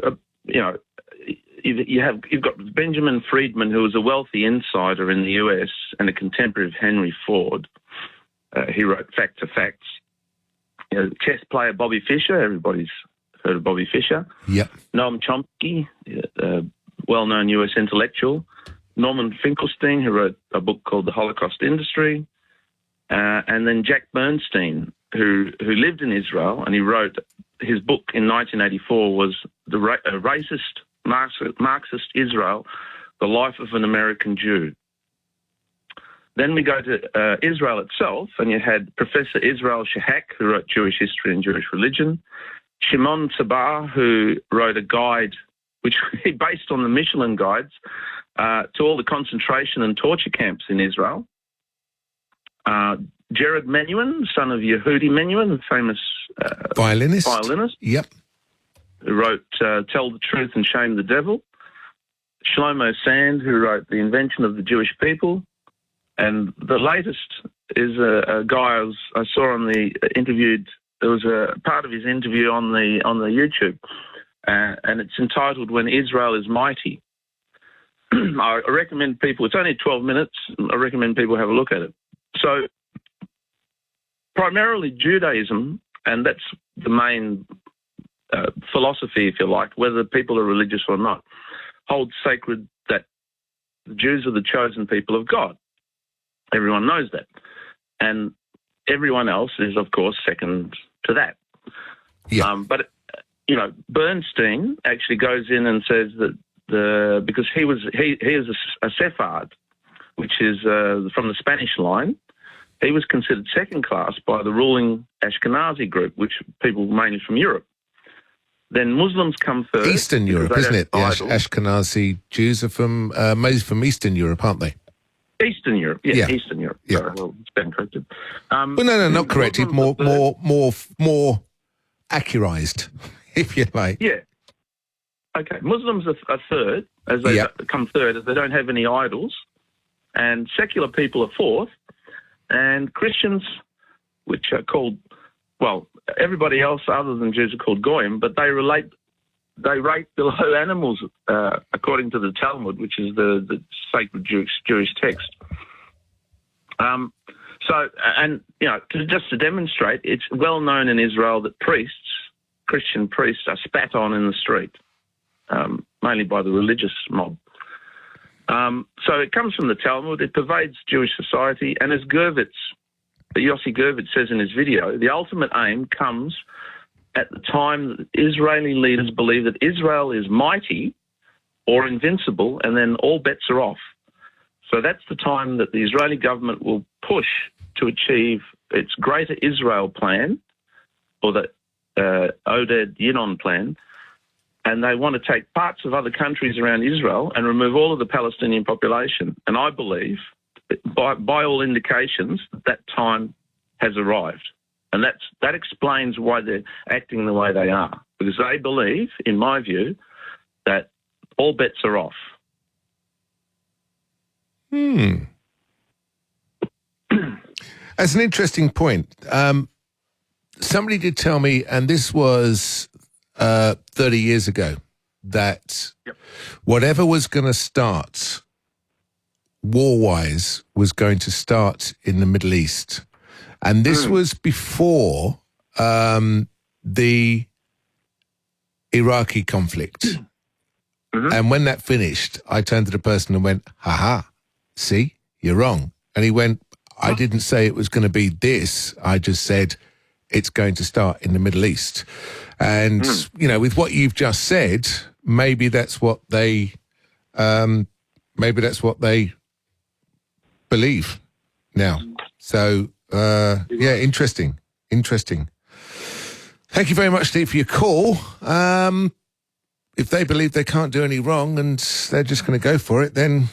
you've got Benjamin Friedman, who was a wealthy insider in the US and a contemporary of Henry Ford. He wrote Fact to Facts. Chess player Bobby Fischer, everybody's heard of Bobby Fischer. Yep. Noam Chomsky, well-known US intellectual. Norman Finkelstein, who wrote a book called The Holocaust Industry. And then Jack Bernstein, who lived in Israel, and he wrote his book in 1984 was The Racist Marxist Israel, The Life of an American Jew. Then we go to Israel itself, and you had Professor Israel Shahak, who wrote Jewish History and Jewish Religion, Shimon Sabar, who wrote a guide, which he based on the Michelin guides, to all the concentration and torture camps in Israel. Jared Menuhin, son of Yehudi Menuhin, the famous violinist. Yep. Who wrote Tell the Truth and Shame the Devil. Shlomo Sand, who wrote The Invention of the Jewish People. And the latest is a guy I saw on the interviewed. There was a part of his interview on the YouTube, and it's entitled "When Israel is Mighty." I recommend people. It's only 12 minutes. I recommend people have a look at it. So, primarily Judaism, and that's the main philosophy, if you like, whether people are religious or not, holds sacred that the Jews are the chosen people of God. Everyone knows that. And everyone else is, of course, second to that. Yeah. But, Bernstein actually goes in and says that because he is a Sephard, which is from the Spanish line, he was considered second class by the ruling Ashkenazi group, which people mainly from Europe. Then Muslims come third. Eastern Europe, isn't it? The Ashkenazi Jews are mostly from Eastern Europe, aren't they? Eastern Europe, Yeah. Eastern Europe. Yeah. Sorry, well, it's been corrected. Well, no, not corrected. More accurized, if you like. Yeah. Okay. Muslims are third, as they come third, as they don't have any idols, and secular people are fourth, and Christians, which are called, well, everybody else other than Jews are called goyim, but they rate below animals, according to the Talmud, which is the sacred Jewish text. Just to demonstrate, it's well known in Israel that Christian priests, are spat on in the street, mainly by the religious mob. So it comes from the Talmud. It pervades Jewish society, and as Yossi Gervitz says in his video, the ultimate aim comes at the time that Israeli leaders believe that Israel is mighty or invincible, and then all bets are off. So that's the time that the Israeli government will push to achieve its Greater Israel plan, or the Oded Yinon plan, and they want to take parts of other countries around Israel and remove all of the Palestinian population. And I believe by all indications, that time has arrived. And that explains why they're acting the way they are, because they believe, in my view, that all bets are off. That's an interesting point. Somebody did tell me, and this was 30 years ago, that whatever was going to start war-wise was going to start in the Middle East. And this was before the Iraqi conflict. And when that finished, I turned to the person and went, ha, see, you're wrong. And he went, I didn't say it was going to be this. I just said it's going to start in the Middle East. And, you know, with what you've just said, maybe that's what they believe now. So, yeah, interesting. Thank you very much, Steve, for your call. If they believe they can't do any wrong and they're just going to go for it, then,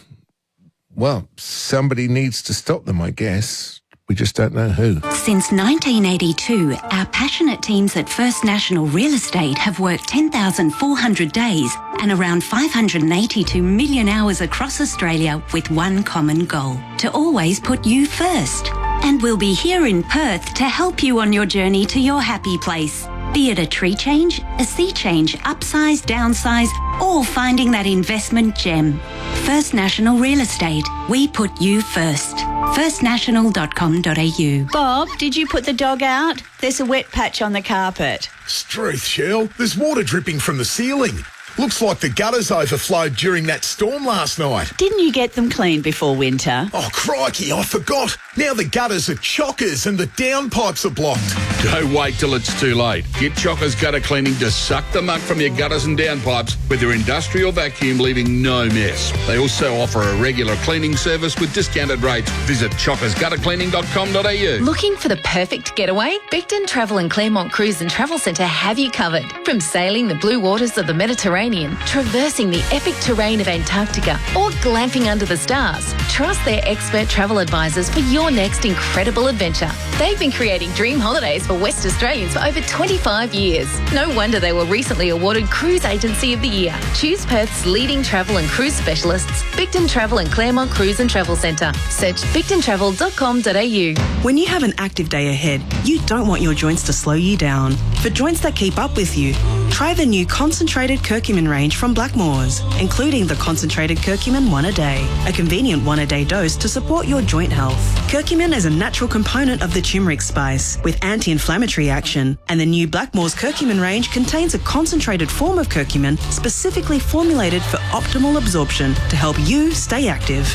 well, somebody needs to stop them, I guess. We just don't know who. Since 1982, our passionate teams at First National Real Estate have worked 10,400 days and around 582 million hours across Australia with one common goal: to always put you first. And we'll be here in Perth to help you on your journey to your happy place. Be it a tree change, a sea change, upsize, downsize, or finding that investment gem. First National Real Estate. We put you first. firstnational.com.au. Bob, did you put the dog out? There's a wet patch on the carpet. Struth, Shell. There's water dripping from the ceiling. Looks like the gutters overflowed during that storm last night. Didn't you get them cleaned before winter? Oh, crikey, I forgot. Now the gutters are chockers and the downpipes are blocked. Don't wait till it's too late. Get Chockers Gutter Cleaning to suck the muck from your gutters and downpipes with their industrial vacuum, leaving no mess. They also offer a regular cleaning service with discounted rates. Visit chockersguttercleaning.com.au. Looking for the perfect getaway? Bigton Travel and Claremont Cruise and Travel Centre have you covered. From sailing the blue waters of the Mediterranean, traversing the epic terrain of Antarctica, or glamping under the stars, trust their expert travel advisors for your next incredible adventure. They've been creating dream holidays for West Australians for over 25 years. No wonder they were recently awarded Cruise Agency of the Year. Choose Perth's leading travel and cruise specialists, Bigton Travel and Claremont Cruise and Travel Centre. Search bigtontravel.com.au. When you have an active day ahead, you don't want your joints to slow you down. For joints that keep up with you, try the new concentrated curcumin range from Blackmores, including the concentrated curcumin 1 a day, a convenient 1 a day dose to support your joint health. Curcumin is a natural component of the turmeric spice with anti-inflammatory action, and the new Blackmores curcumin range contains a concentrated form of curcumin specifically formulated for optimal absorption to help you stay active.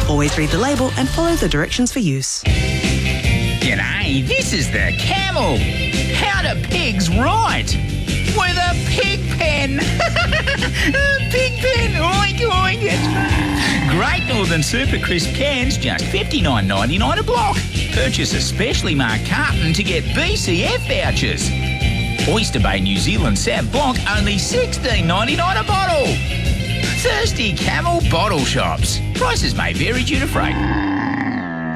Always read the label and follow the directions for use. G'day, this is the Camel. How do pigs write? With a pig pen. Pig pen, oink oink. Great Northern Super Crisp cans, just $59.99 a block. Purchase a specially marked carton to get BCF vouchers. Oyster Bay New Zealand Sav Blanc, only $16.99 a bottle. Thirsty Camel bottle shops. Prices may vary due to freight.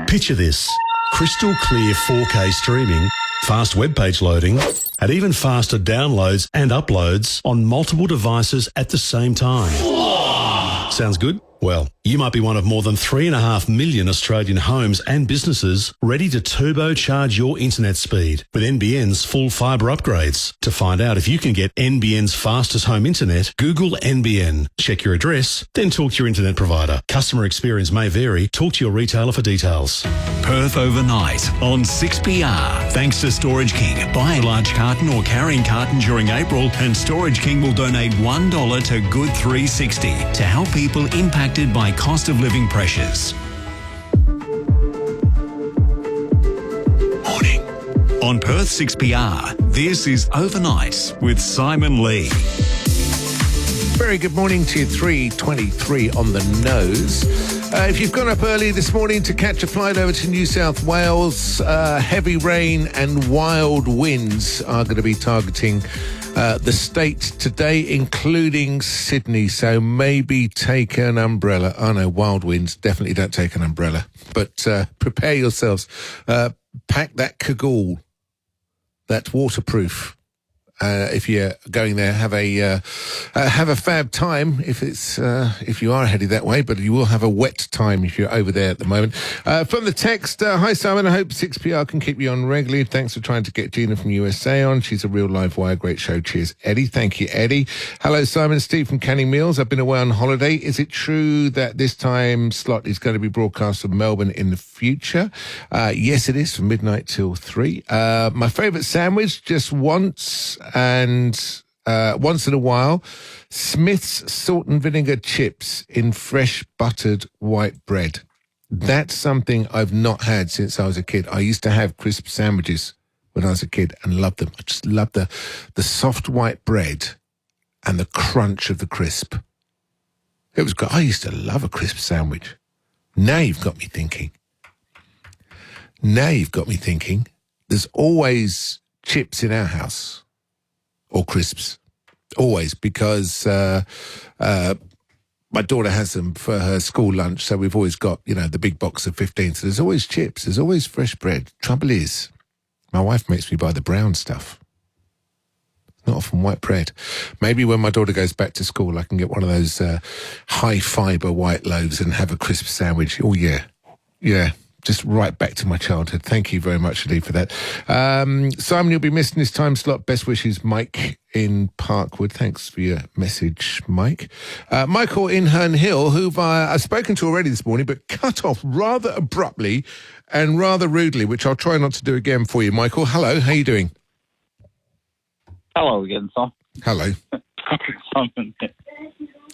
Picture this: crystal clear 4K streaming, fast web page loading, and even faster downloads and uploads on multiple devices at the same time. Sounds good? Well, you might be one of more than 3.5 million Australian homes and businesses ready to turbocharge your internet speed with NBN's full fibre upgrades. To find out if you can get NBN's fastest home internet, Google NBN. Check your address, then talk to your internet provider. Customer experience may vary. Talk to your retailer for details. Perth overnight on 6PR. Thanks to Storage King. Buy a large carton or carrying carton during April and Storage King will donate $1 to Good 360 to help people impacted by cost of living pressures. Morning. On Perth 6PR, this is Overnight with Simon Lee. Very good morning to you, 3:23 on the nose. If you've gone up early this morning to catch a flight over to New South Wales, heavy rain and wild winds are going to be targeting the state today, including Sydney. So maybe take an umbrella. Oh no, wild winds, definitely don't take an umbrella. But prepare yourselves. Pack that cagoule. That's waterproof. If you're going there, have a fab time if you are headed that way, but you will have a wet time if you're over there at the moment. From the text, hi Simon, I hope 6PR can keep you on regularly. Thanks for trying to get Gina from USA on. She's a real live wire. Great show. Cheers, Eddie. Thank you, Eddie. Hello, Simon. Steve from Canning Mills. I've been away on holiday. Is it true that this time slot is going to be broadcast from Melbourne in the future? Yes, it is, from midnight till 3. My favourite sandwich, just once in a while, Smith's salt and vinegar chips in fresh buttered white bread. That's something I've not had since I was a kid. I used to have crisp sandwiches when I was a kid and loved them. I just loved the soft white bread and the crunch of the crisp. It was good. I used to love a crisp sandwich. Now you've got me thinking. There's always chips in our house. Or crisps. Always, because my daughter has them for her school lunch, so we've always got, the big box of 15. So there's always chips, there's always fresh bread. Trouble is, my wife makes me buy the brown stuff. Not often white bread. Maybe when my daughter goes back to school, I can get one of those high-fibre white loaves and have a crisp sandwich. Oh, yeah. Yeah. Just right back to my childhood. Thank you very much, Lee, for that. Simon, you'll be missing this time slot. Best wishes, Mike in Parkwood. Thanks for your message, Mike. Michael in Herne Hill, who I've spoken to already this morning, but cut off rather abruptly and rather rudely, which I'll try not to do again for you, Michael. Hello, how are you doing? Hello again, Tom. Hello. Simon.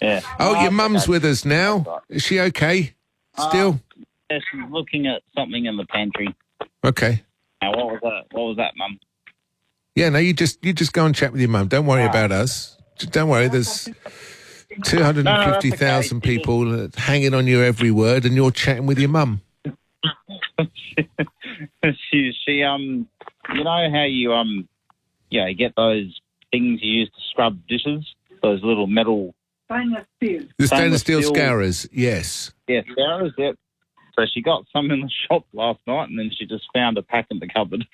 Yeah. Oh, your mum's with us now. Is she okay? Still? Yeah, she's looking at something in the pantry. Okay. Now, what was that, Mum? Yeah, no, you just go and chat with your mum. Don't worry about us. Don't worry. There's 250,000 people hanging on your every word, and you're chatting with your mum. she you know how you get those things you use to scrub dishes, those little metal The stainless steel scourers, yes. Yeah, scourers, yep. So she got some in the shop last night, and then she just found a pack in the cupboard.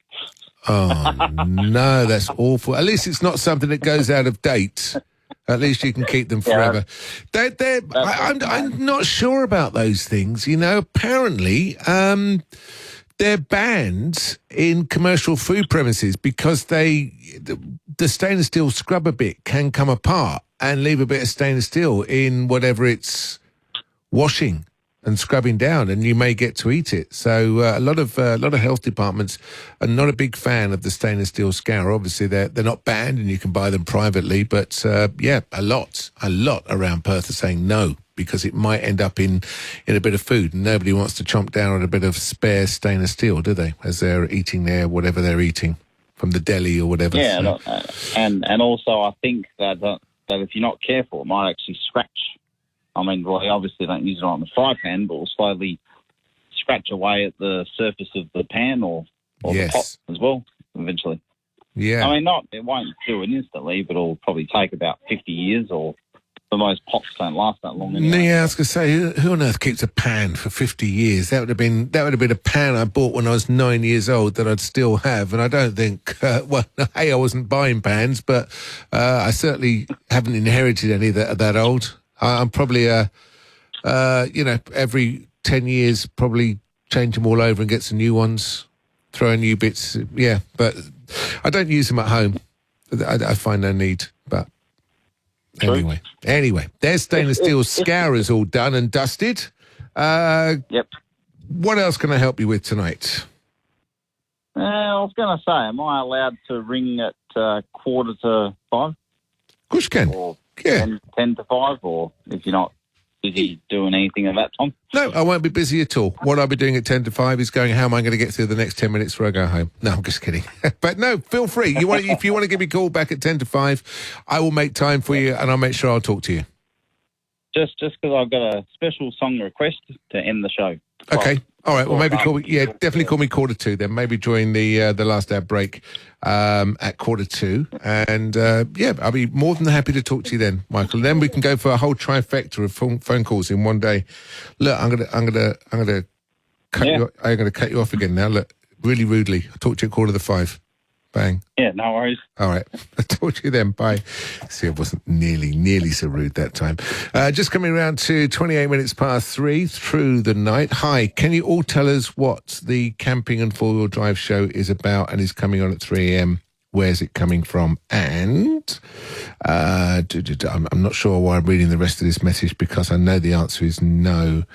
Oh, no, that's awful. At least it's not something that goes out of date. At least you can keep them forever. I'm not sure about those things. Apparently they're banned in commercial food premises because the stainless steel scrubber bit can come apart and leave a bit of stainless steel in whatever it's washing and scrubbing down, and you may get to eat it. So a lot of health departments are not a big fan of the stainless steel scourer. Obviously, they're not banned, and you can buy them privately. But a lot around Perth are saying no because it might end up in a bit of food, and nobody wants to chomp down on a bit of spare stainless steel, do they? As they're eating whatever they're eating from the deli or whatever. Yeah, so. and also I think that if you're not careful, it might actually scratch. I mean, well, you obviously don't use it on the fry pan, but will slowly scratch away at the surface of the pan or the pot as well, eventually. Yeah. I mean, it won't do it instantly, but it'll probably take about 50 years, or for most pots don't last that long anyway. Yeah, I was going to say, who on earth keeps a pan for 50 years? That would have been a pan I bought when I was 9 years old that I'd still have, and I don't think, I wasn't buying pans, but I certainly haven't inherited any that are that old. I'm probably, every 10 years, probably change them all over and get some new ones, throw in new bits. Yeah, but I don't use them at home. I find no need. But anyway, there's stainless steel scourers all done and dusted. Yep. What else can I help you with tonight? I was going to say, am I allowed to ring at 4:45? Of course you can. Or yeah. 10 to 5, or if you're not busy doing anything at that time? No, I won't be busy at all. What I'll be doing at 10 to 5 is going, how am I going to get through the next 10 minutes before I go home? No, I'm just kidding. But no, feel free. If you want to give me a call back at 10 to 5, I will make time for you, and I'll make sure I'll talk to you. Just because I've got a special song request to end the show. Okay. All right. Well, maybe definitely call me 1:45 then. Maybe join the last hour break at 1:45, and I'll be more than happy to talk to you then, Michael. Then we can go for a whole trifecta of phone calls in one day. Look, I'm gonna cut you off again now. Look, really rudely. I'll talk to you at 5:15. Bang. Yeah, no worries. All right. I'll talk to you then. Bye. See, I wasn't nearly so rude that time. Just coming around to 28 minutes past 3 through the night. Hi, can you all tell us what the Camping and Four-Wheel Drive show is about and is coming on at 3 a.m.? Where's it coming from? And I'm not sure why I'm reading the rest of this message because I know the answer is no.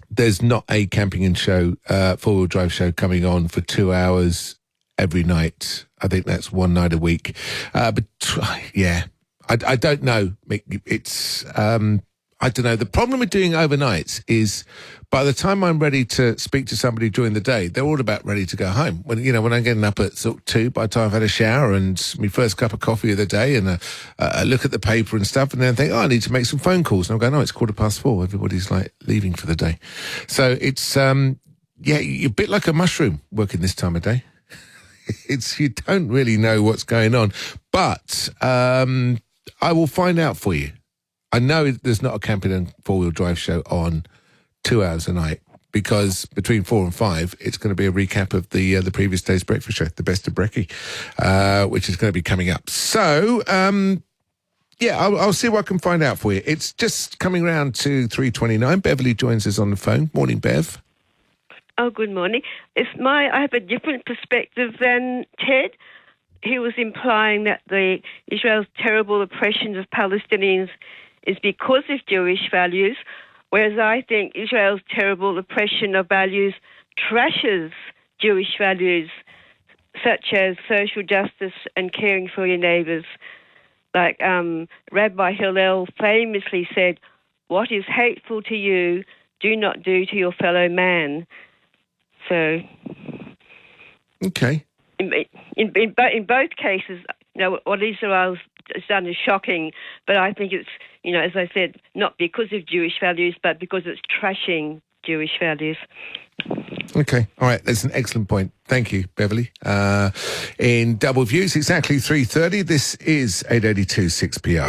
There's not a camping and four-wheel drive show coming on for 2 hours every night. I think that's one night a week. I don't know. It's, I don't know. The problem with doing overnights is by the time I'm ready to speak to somebody during the day, they're all about ready to go home. When I'm getting up at sort of 2, by the time I've had a shower and my first cup of coffee of the day and a look at the paper and stuff, and then think, I need to make some phone calls. And I'm going, it's 4:15. Everybody's like leaving for the day. So it's, you're a bit like a mushroom working this time of day. You don't really know what's going on, but I will find out for you. I know there's not a camping and four-wheel drive show on 2 hours a night because between 4 and 5, it's going to be a recap of the previous day's breakfast show, the Best of Brekkie, which is going to be coming up. So, I'll see what I can find out for you. It's just coming around to 3:29. Beverly joins us on the phone. Morning, Bev. Oh, good morning. I have a different perspective than Ted. He was implying that Israel's terrible oppression of Palestinians is because of Jewish values, whereas I think Israel's terrible oppression of values trashes Jewish values, such as social justice and caring for your neighbours. Like Rabbi Hillel famously said, "What is hateful to you, do not do to your fellow man." So, okay. In both cases, what Israel's done is shocking, but I think it's, as I said, not because of Jewish values, but because it's trashing Jewish values. Okay. All right. That's an excellent point. Thank you, Beverly. In Double Views, exactly 3:30. This is 882 6PR.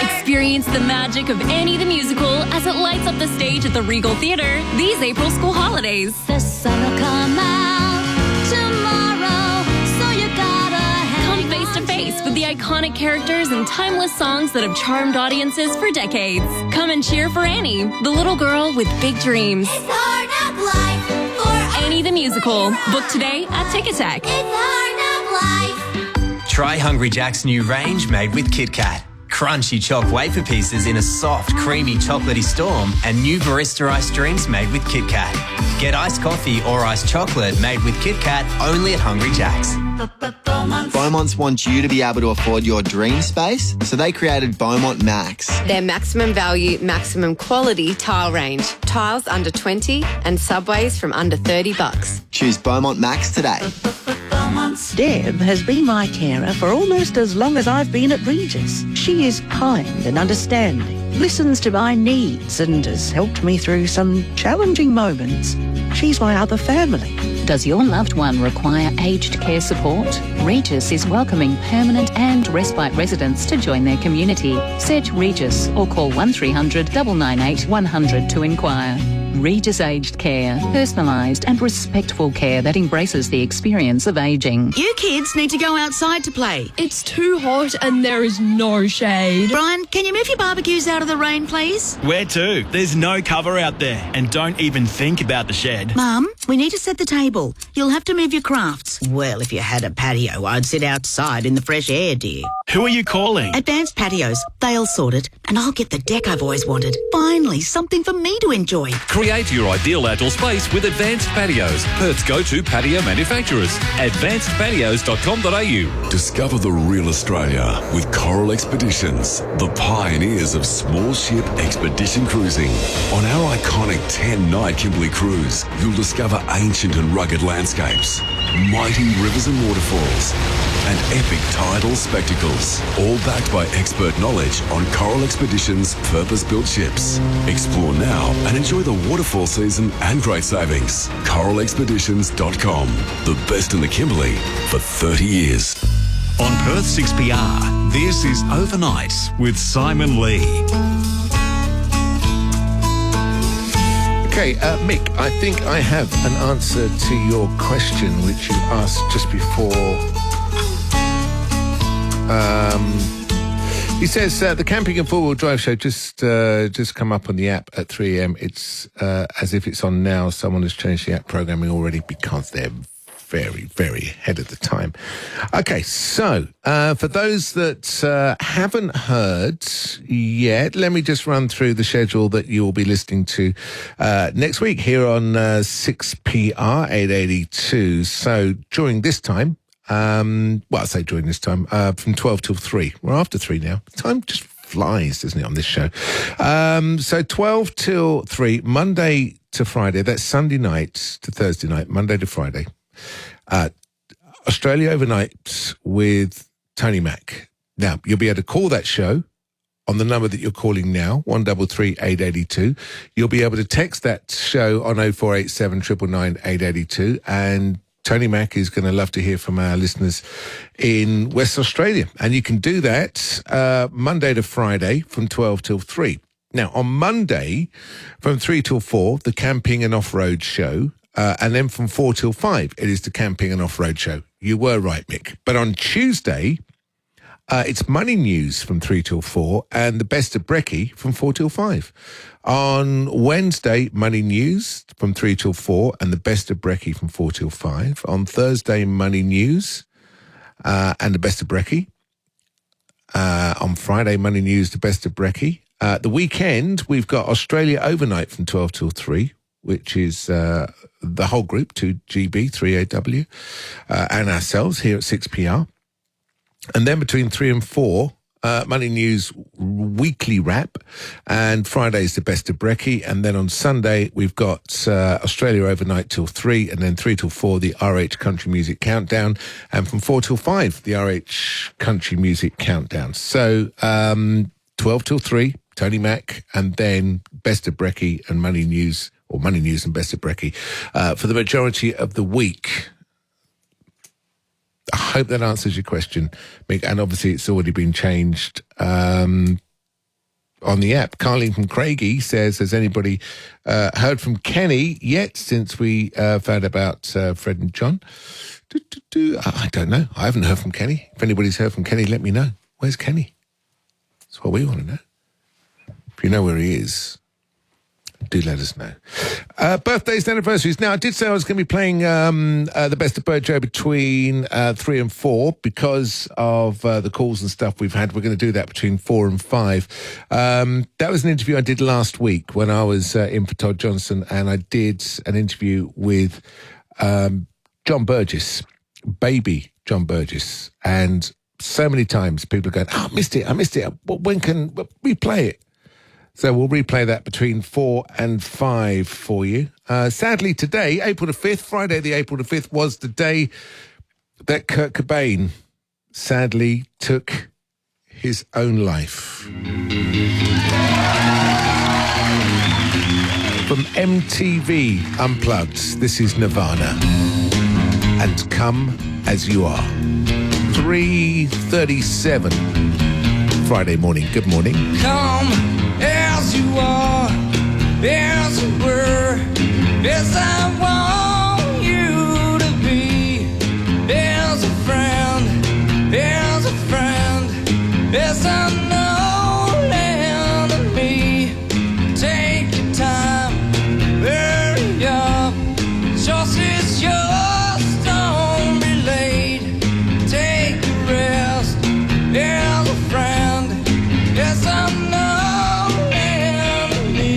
Experience the magic of Annie the Musical as it lights up the stage at the Regal Theatre these April school holidays. The sun will come out tomorrow, so you gotta Come face to face with the iconic characters and timeless songs that have charmed audiences for decades. Come and cheer for Annie, the little girl with big dreams. It's hard knock life for Annie the Musical. Book today at Ticketek. It's hard knock life. Try Hungry Jack's new range made with Kit Kat. Crunchy choc wafer pieces in a soft, creamy chocolatey storm and new barista iced drinks made with Kit Kat. Get iced coffee or iced chocolate made with Kit Kat only at Hungry Jack's. Beaumonts want you to be able to afford your dream space, so they created Beaumont Max. Their maximum value, maximum quality tile range. Tiles under 20 and subways from under $30. Choose Beaumont Max today. Deb has been my carer for almost as long as I've been at Regis. She is kind and understanding, listens to my needs and has helped me through some challenging moments. She's my other family. Does your loved one require aged care support? Regis is welcoming permanent and respite residents to join their community. Search Regis or call 1300 998 100 to inquire. Regis Aged Care, personalised and respectful care that embraces the experience of ageing. You kids need to go outside to play. It's too hot and there is no shade. Brian, can you move your barbecues out of the rain, please? Where to? There's no cover out there. And don't even think about the shed. Mum, we need to set the table. You'll have to move your crafts. Well, if you had a patio, I'd sit outside in the fresh air, dear. Who are you calling? Advanced Patios. They'll sort it, and I'll get the deck I've always wanted. Finally, something for me to enjoy. Create your ideal outdoor space with Advanced Patios, Perth's go-to patio manufacturers. AdvancedPatios.com.au. Discover the real Australia with Coral Expeditions, the pioneers of small ship expedition cruising. On our iconic 10-night Kimberley cruise, you'll discover ancient and rugged landscapes, mighty rivers and waterfalls, and epic tidal spectacles, all backed by expert knowledge on Coral Expeditions' purpose-built ships. Explore now and enjoy the waterfall season and great savings. CoralExpeditions.com, the best in the Kimberley for 30 years. On Perth 6PR, this is Overnight with Simon Lee. Okay, Mick, I think I have an answer to your question, which you asked just before. He says the camping and four-wheel drive show just come up on the app at 3 a.m. It's as if it's on now. Someone has changed the app programming already because they're very, very ahead of the time. Okay, so for those that haven't heard yet, let me just run through the schedule that you will be listening to next week here on 6PR 882. So during this time, well, I say during this time, from 12 till 3. We're after 3 now. Time just flies, doesn't it, on this show? So 12 till 3, Monday to Friday. That's Sunday night to Thursday night, Monday to Friday. Australia Overnight with Tony Mack. Now, you'll be able to call that show on the number that you're calling now, 133 882. You'll be able to text that show on 0487 999 882, and Tony Mack is going to love to hear from our listeners in West Australia. And you can do that Monday to Friday from 12 till 3. Now, on Monday, from 3 till 4, the Camping and Off-Road show. And then from 4 till 5, it is the Camping and Off-Road show. You were right, Mick. But on Tuesday, it's Money News from 3 till 4 and the Best of Brekkie from 4 till 5. On Wednesday, Money News from 3 till 4 and the Best of Brekkie from 4 till 5. On Thursday, Money News and the Best of Brekkie. On Friday, Money News, the Best of Brekkie. The weekend, we've got Australia Overnight from 12 till 3, which is the whole group, 2GB, 3AW, and ourselves here at 6PR. And then between 3 and 4, Money News Weekly Wrap, and Friday's the Best of Brekkie. And then on Sunday, we've got Australia Overnight till 3, and then 3 till 4, the RH Country Music Countdown, and from 4 till 5, the RH Country Music Countdown. So 12 till 3, Tony Mack, and then Best of Brekkie and Money News, or Money News and Best of Brekkie, for the majority of the week. I hope that answers your question, Mick. And obviously it's already been changed on the app. Carleen from Craigie says, has anybody heard from Kenny yet since we found about Fred and John? I don't know. I haven't heard from Kenny. If anybody's heard from Kenny, let me know. Where's Kenny? That's what we want to know. If you know where he is, do let us know. Birthdays and anniversaries. Now, I did say I was going to be playing the Best of Bird Show between 3 and 4 because of the calls and stuff we've had. We're going to do that between 4 and 5. That was an interview I did last week when I was in for Todd Johnson, and I did an interview with John Burgess, baby John Burgess. And so many times people are going, oh, I missed it. When can we play it? So we'll replay that between 4 and 5 for you. Sadly, today, April the 5th, Friday the April the 5th, was the day that Kurt Cobain sadly took his own life. From MTV Unplugged, this is Nirvana. And Come As You Are. 3:37 Friday morning. Good morning. Come as you are, as you were, as I want you to be, as a friend, as I know enemy. Take your time, hurry up, choice is yours, don't be late. Take a rest, as a friend, as I know enemy.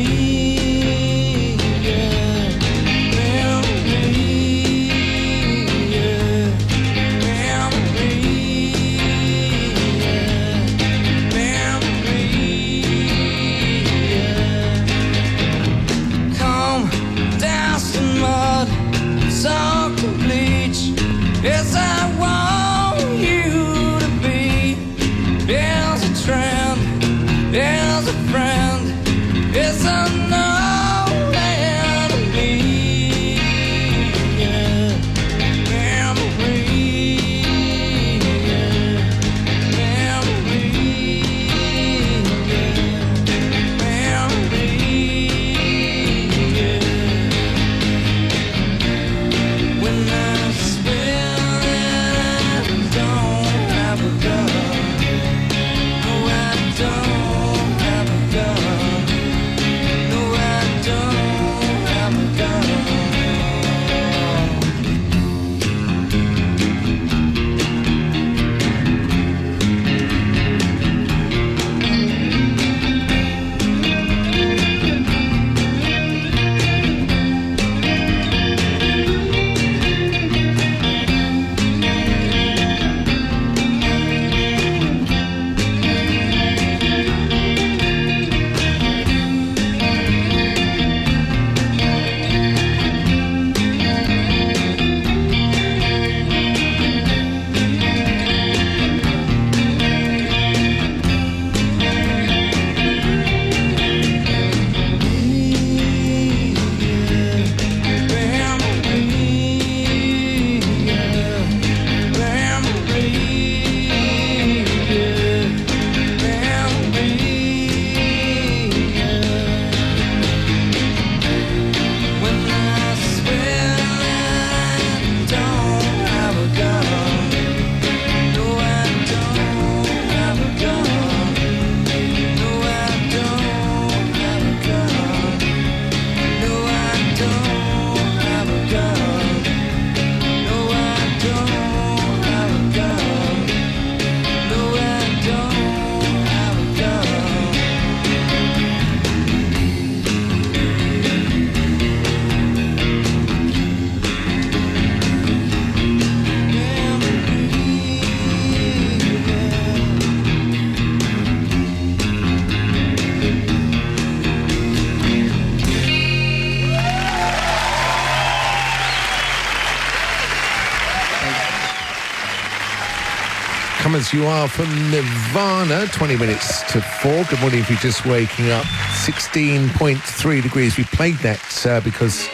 Come as you are from Nirvana, 20 minutes to 4. Good morning if you're just waking up. 16.3 degrees. We played that because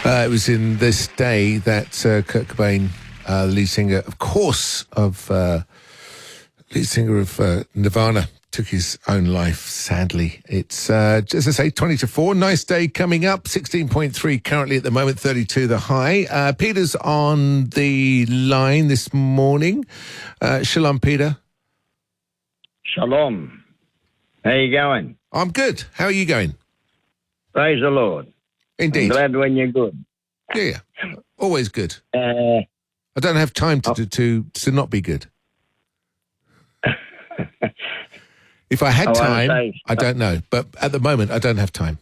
it was in this day that Kurt Cobain, the lead singer, of course, of Nirvana, took his own life, sadly. It's, as I say, 20 to 4. Nice day coming up. 16.3 currently at the moment, 32 the high. Peter's on the line this morning. Shalom, Peter. Shalom. How you going? I'm good. How are you going? Praise the Lord. Indeed. I'm glad when you're good. Yeah, always good. I don't have time to not be good. If I had time, I don't know. But at the moment, I don't have time.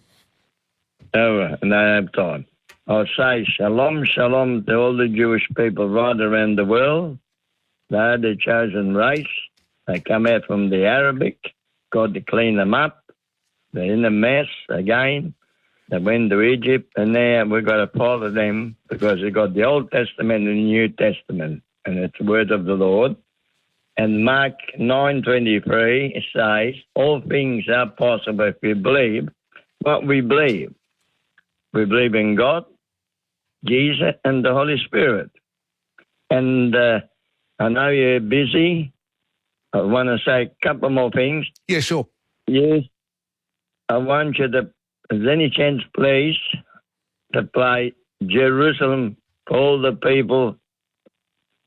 Oh, no, I have time. I'll say shalom, shalom to all the Jewish people right around the world. They're the chosen race. They come out from the Arabic. God to clean them up. They're in a mess again. They went to Egypt, and now we've got to follow them because they've got the Old Testament and the New Testament, and it's the word of the Lord. And Mark 9:23 says, all things are possible if we believe what we believe. We believe in God, Jesus, and the Holy Spirit. And I know you're busy. I want to say a couple more things. Yeah, sure. Yes. I want you to, if there's any chance, please, to play Jerusalem for all the people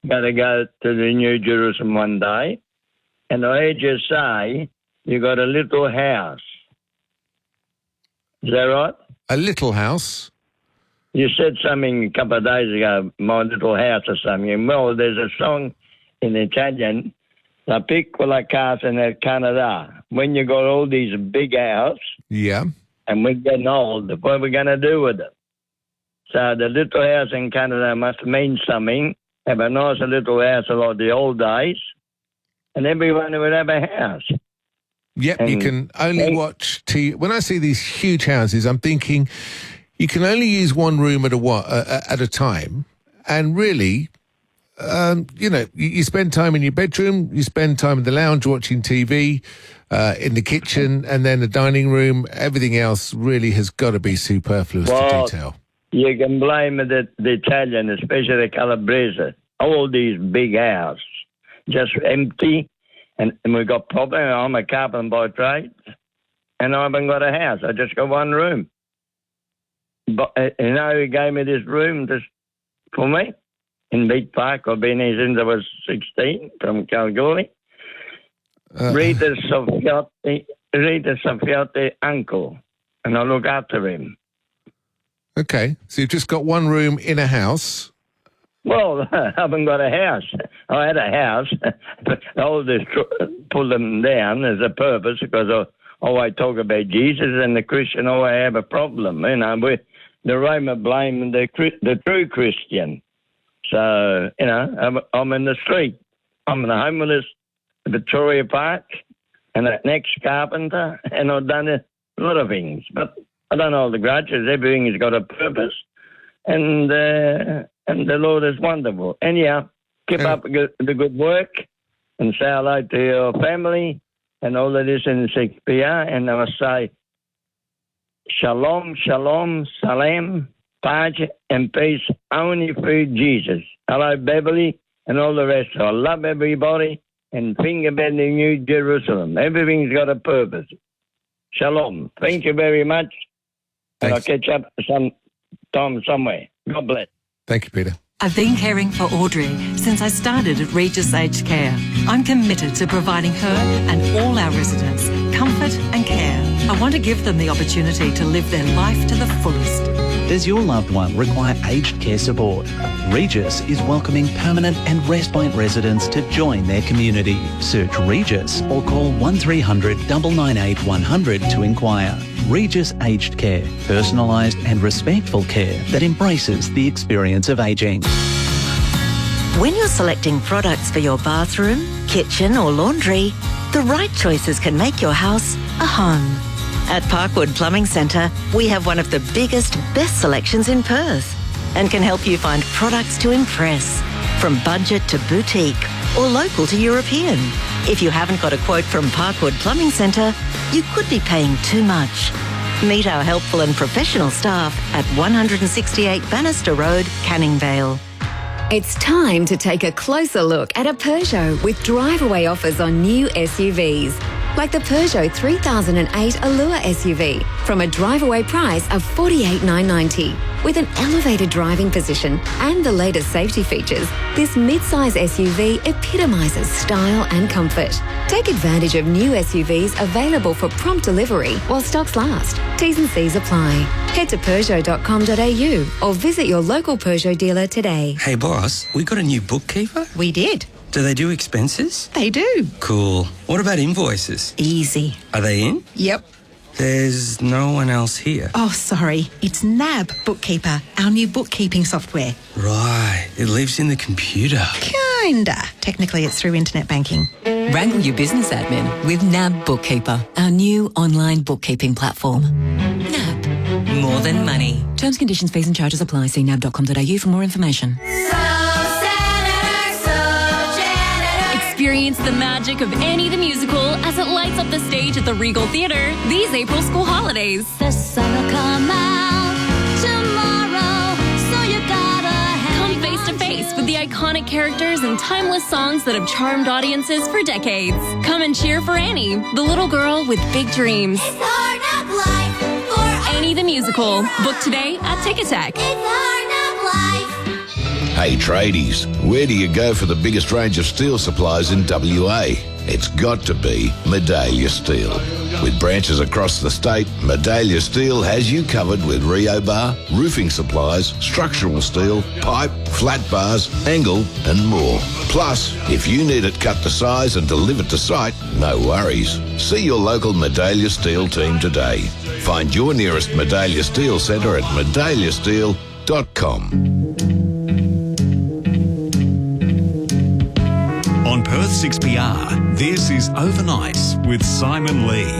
got to go to the New Jerusalem one day. And I heard you say you got a little house. Is that right? A little house? You said something a couple of days ago, my little house or something. Well, there's a song in Italian, La piccola casa nel Canada. When you got all these big houses, yeah, and we're getting old, what are we going to do with it? So the little house in Canada must mean something. Have a nice little house like the old days, and everyone would have a house. Yep, and you can only watch TV. When I see these huge houses, I'm thinking you can only use one room at a time, and really, you spend time in your bedroom, you spend time in the lounge watching TV, in the kitchen, and then the dining room. Everything else really has got to be superfluous to detail. You can blame the Italian, especially the Calabrese. All these big houses, just empty, and we've got problem. I'm a carpenter by trade, and I haven't got a house. I just got one room. But he gave me this room just for me in Beach Park. I've been here since I was 16 from Kalgoorlie. Rita Soffiati uncle, and I look after him. Okay, so you've just got one room in a house. Well, I haven't got a house. I had a house, but I always pull them down as a purpose because I always talk about Jesus, and the Christian always have a problem. You know, the Roma blame the true Christian. So, you know, I'm in the street. I'm in the homeless Victoria Park and an ex-carpenter, and I've done a lot of things. But I don't hold the grudges. Everything has got a purpose, and the Lord is wonderful. Anyhow, keep up the good work and say hello to your family and all of this in 6PR. And I say, Shalom, Shalom, Salam, paz and peace only through Jesus. Hello, Beverly, and all the rest. I love everybody, and think about the New Jerusalem. Everything's got a purpose. Shalom. Thank you very much. And I'll catch up sometime somewhere. God bless. Thank you, Peter. I've been caring for Audrey since I started at Regis Aged Care. I'm committed to providing her and all our residents comfort and care. I want to give them the opportunity to live their life to the fullest. Does your loved one require aged care support? Regis is welcoming permanent and respite residents to join their community. Search Regis or call 1300 998 100 to inquire. Regis Aged Care, personalised and respectful care that embraces the experience of ageing. When you're selecting products for your bathroom, kitchen or laundry, the right choices can make your house a home. At Parkwood Plumbing Centre, we have one of the biggest, best selections in Perth and can help you find products to impress, from budget to boutique or local to European. If you haven't got a quote from Parkwood Plumbing Centre, you could be paying too much. Meet our helpful and professional staff at 168 Bannister Road, Canning Vale. It's time to take a closer look at a Peugeot with drive-away offers on new SUVs. Like the Peugeot 3008 Allure SUV from a drive-away price of $48,990. With an elevated driving position and the latest safety features, this mid-size SUV epitomises style and comfort. Take advantage of new SUVs available for prompt delivery while stocks last. T's and C's apply. Head to Peugeot.com.au or visit your local Peugeot dealer today. Hey boss, we got a new bookkeeper? We did. Do they do expenses? They do. Cool. What about invoices? Easy. Are they in? Yep. There's no one else here. Oh, sorry. It's NAB Bookkeeper, our new bookkeeping software. Right. It lives in the computer. Kinda. Technically, it's through internet banking. Wrangle your business admin with NAB Bookkeeper, our new online bookkeeping platform. NAB. More than money. Terms, conditions, fees and charges apply. See nab.com.au for more information. Experience the magic of Annie the Musical as it lights up the stage at the Regal Theatre these April school holidays. The sun will come out tomorrow, so you gotta Come face to face with the iconic characters and timeless songs that have charmed audiences for decades. Come and cheer for Annie, the little girl with big dreams. It's hard knock life for Annie the Musical. Book today at Ticket Tech. It's hard knock life. Hey tradies, where do you go for the biggest range of steel supplies in WA? It's got to be Medallia Steel. With branches across the state, Medallia Steel has you covered with rebar, roofing supplies, structural steel, pipe, flat bars, angle and more. Plus, if you need it cut to size and delivered to site, no worries. See your local Medallia Steel team today. Find your nearest Medallia Steel centre at medalliasteel.com. On Perth 6PR, this is Overnight with Simon Lee.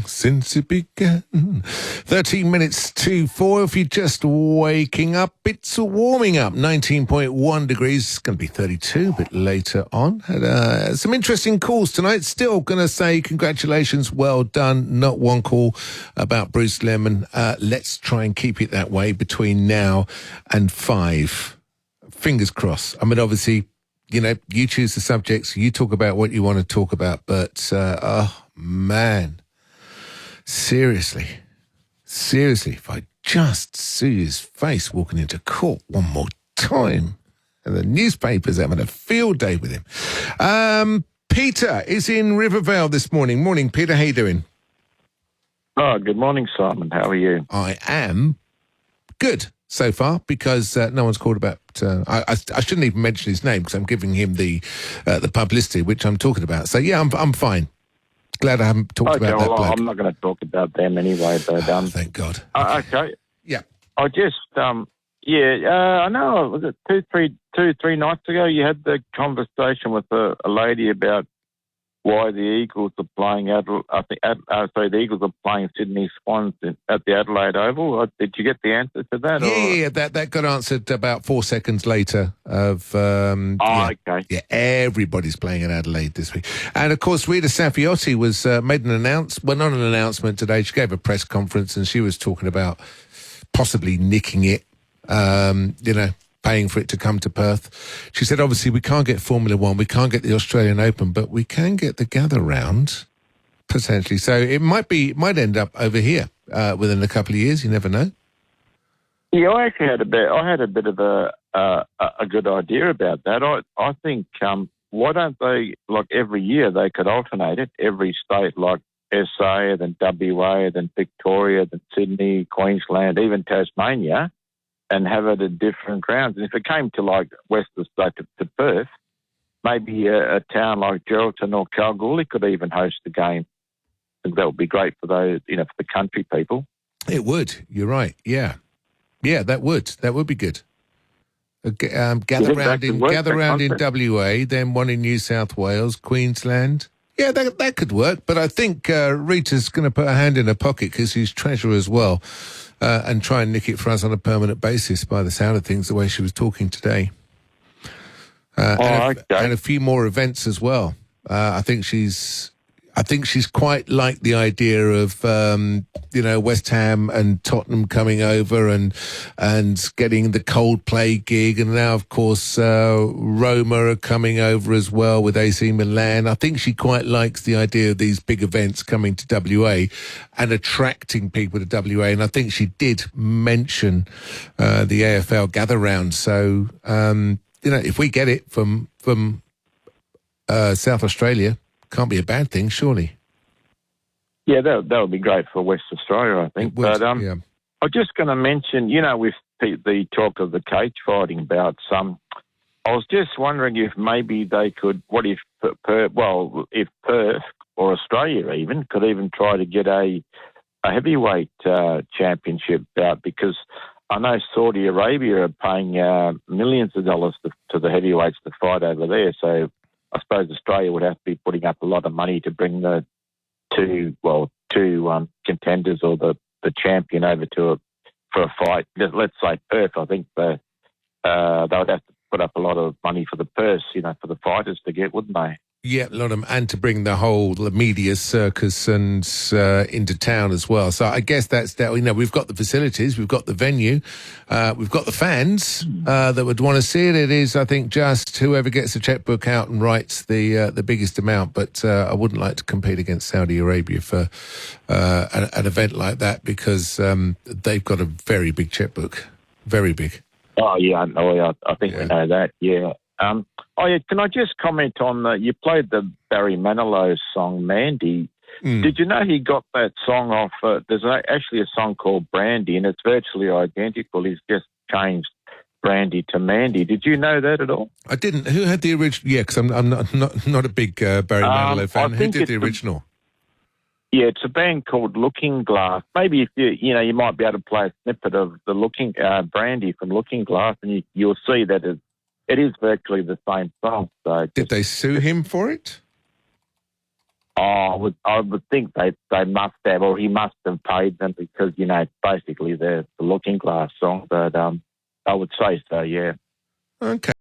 Since it began. 13 minutes to 4. If you're just waking up, it's warming up. 19.1 degrees. It's going to be 32 a bit later on. Had some interesting calls tonight. Still going to say congratulations, well done. Not one call about Bruce Lemon. Let's try and keep it that way between now and 5. Fingers crossed. I mean, obviously, you know, you choose the subjects. You talk about what you want to talk about. But, oh, man. Seriously, if I just see his face walking into court one more time, and the newspaper's having a field day with him. Peter is in Rivervale this morning. Morning, Peter. How you doing? Oh, good morning, Simon. How are you? I am good so far because no one's called about. I shouldn't even mention his name because I'm giving him the publicity which I'm talking about. So yeah, I'm fine. Glad I haven't talked about that bloke. I'm not going to talk about them anyway, but thank God. Okay. Yeah. I just I know. Was it two, three nights ago? You had the conversation with a lady about why the Eagles are playing the Eagles are playing Sydney Swans at the Adelaide Oval. Did you get the answer to that? Yeah, that got answered about 4 seconds later. Okay. Yeah, everybody's playing in Adelaide this week, and of course Rita Safiotti was made an announcement. Well, not an announcement today. She gave a press conference and she was talking about possibly nicking it. Paying for it to come to Perth. She said, obviously, we can't get Formula One, we can't get the Australian Open, but we can get the Gather Round, potentially. So it might end up over here within a couple of years. You never know. Yeah, I actually had a bit of a good idea about that. I think, why don't they, like every year, they could alternate it, every state, like SA, then WA, then Victoria, then Sydney, Queensland, even Tasmania, and have it at different grounds. And if it came to like Western State to Perth, maybe a town like Geraldton or Kalgoorlie could even host the game. I think that would be great for those, for the country people. It would. You're right. Yeah, that would be good. Gather round in WA, then one in New South Wales, Queensland. Yeah, that could work. But I think Rita's going to put her hand in her pocket because she's treasurer as well. And try and nick it for us on a permanent basis by the sound of things, the way she was talking today. And a few more events as well. I think she's quite like the idea of, West Ham and Tottenham coming over and getting the Coldplay gig. And now, of course, Roma are coming over as well with AC Milan. I think she quite likes the idea of these big events coming to WA and attracting people to WA. And I think she did mention the AFL Gather Round. So, if we get it from South Australia, can't be a bad thing, surely. Yeah, that would be great for West Australia, I think. But I'm just going to mention, with the talk of the cage fighting about some, I was just wondering if maybe they could, if Perth or Australia even could even try to get a heavyweight championship bout, because I know Saudi Arabia are paying millions of dollars to the heavyweights to fight over there, so I suppose Australia would have to be putting up a lot of money to bring the two contenders or the champion over for a fight. Let's say Perth. I think they would have to put up a lot of money for the purse, for the fighters to get, wouldn't they? Yeah, a lot of them, and to bring the whole media circus and into town as well. So I guess that's that. We've got the facilities, we've got the venue, we've got the fans that would want to see it. It is, I think, just whoever gets the checkbook out and writes the biggest amount. But I wouldn't like to compete against Saudi Arabia for an event like that because they've got a very big checkbook, very big. Oh yeah, I think we know that. Yeah. Can I just comment on, you played the Barry Manilow song, Mandy. Did you know he got that song off, there's actually a song called Brandy, and it's virtually identical. He's just changed Brandy to Mandy. Did you know that at all? I didn't. Who had the original? Yeah, because I'm not a big Barry Manilow fan. Who did the original? Yeah, it's a band called Looking Glass. Maybe if you might be able to play a snippet of the Brandy from Looking Glass, and you'll see that it is virtually the same song. So did they sue him for it? I would think they must have, or he must have paid them because, basically they're the Looking Glass song. But I would say so, yeah. Okay.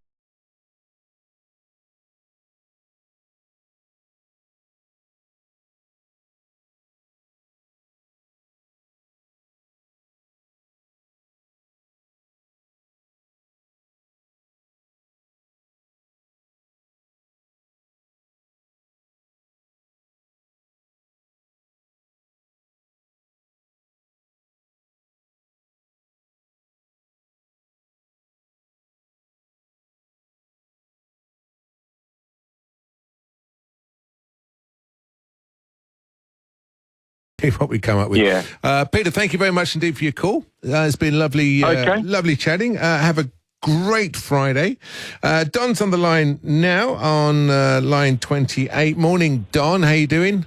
What we come up with. Yeah. Peter, thank you very much indeed for your call. It's been lovely, lovely chatting. Have a great Friday. Don's on the line now on line 28. Morning, Don. How you doing?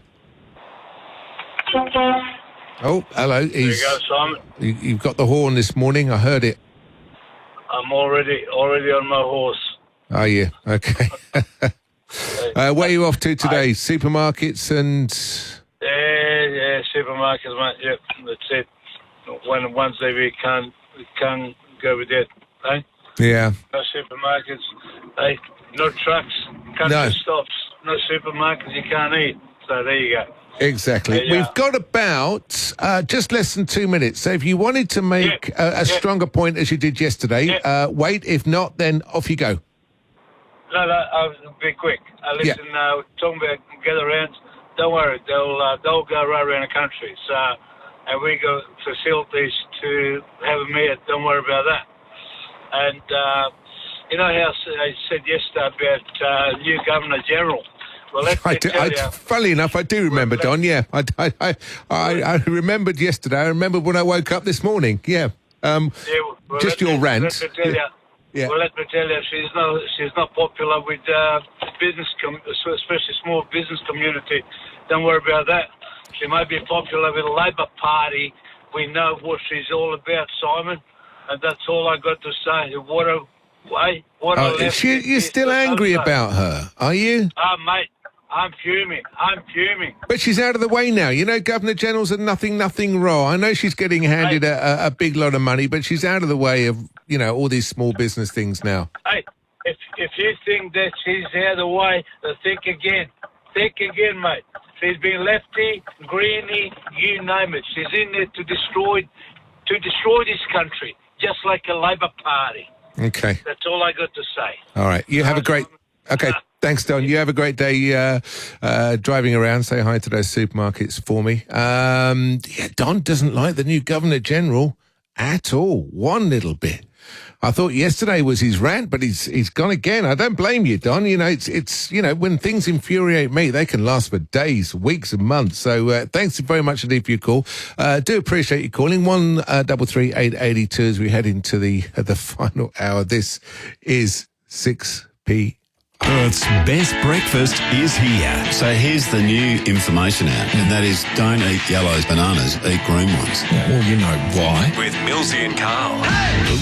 Oh, hello. There you go, Simon. You've got the horn this morning. I heard it. I'm already on my horse. Are you? Okay. Where are you off to today? Supermarkets and... Yeah, supermarkets, mate. Yep, that's it. Once we can't go with that, eh? Yeah. No supermarkets, eh? No trucks, country stops, no supermarkets, you can't eat. So there you go. Exactly. We've got about just less than 2 minutes. So if you wanted to make a stronger point as you did yesterday, wait. If not, then off you go. No, I'll be quick. Listen, talking about gather rounds. Don't worry, they'll go right around the country. So, and we got facilities to have a meet. Don't worry about that. And you know how I said yesterday about new Governor General. Well, funnily enough, I do remember, Don. Yeah, I remembered yesterday. I remember when I woke up this morning. Yeah. Just your rant. Yeah. Well, let me tell you, she's not popular with business, especially small business community. Don't worry about that. She might be popular with the Labor Party. We know what she's all about, Simon, and that's all I got to say. You're still angry about her, are you? Mate, I'm fuming. But she's out of the way now. You know, Governor General's a nothing raw. I know she's getting handed a big lot of money, but she's out of the way of, all these small business things now. Hey, if you think that she's out of the way, then think again. Think again, mate. She's been lefty, greeny, you name it. She's in there to destroy this country, just like a Labor Party. Okay. That's all I got to say. All right. You have a great... Okay. Thanks, Don. You have a great day driving around. Say hi to those supermarkets for me. Don doesn't like the new Governor General at all. One little bit. I thought yesterday was his rant, but he's gone again. I don't blame you, Don. It's when things infuriate me, they can last for days, weeks, and months. So thanks very much indeed for your call. Do appreciate you calling 133 882 as we head into the final hour. This is 6 Perth's best breakfast is here. So here's the new information out, and that is don't eat yellow bananas, eat green ones. Yeah, well, you know why. With Millsy and Carl.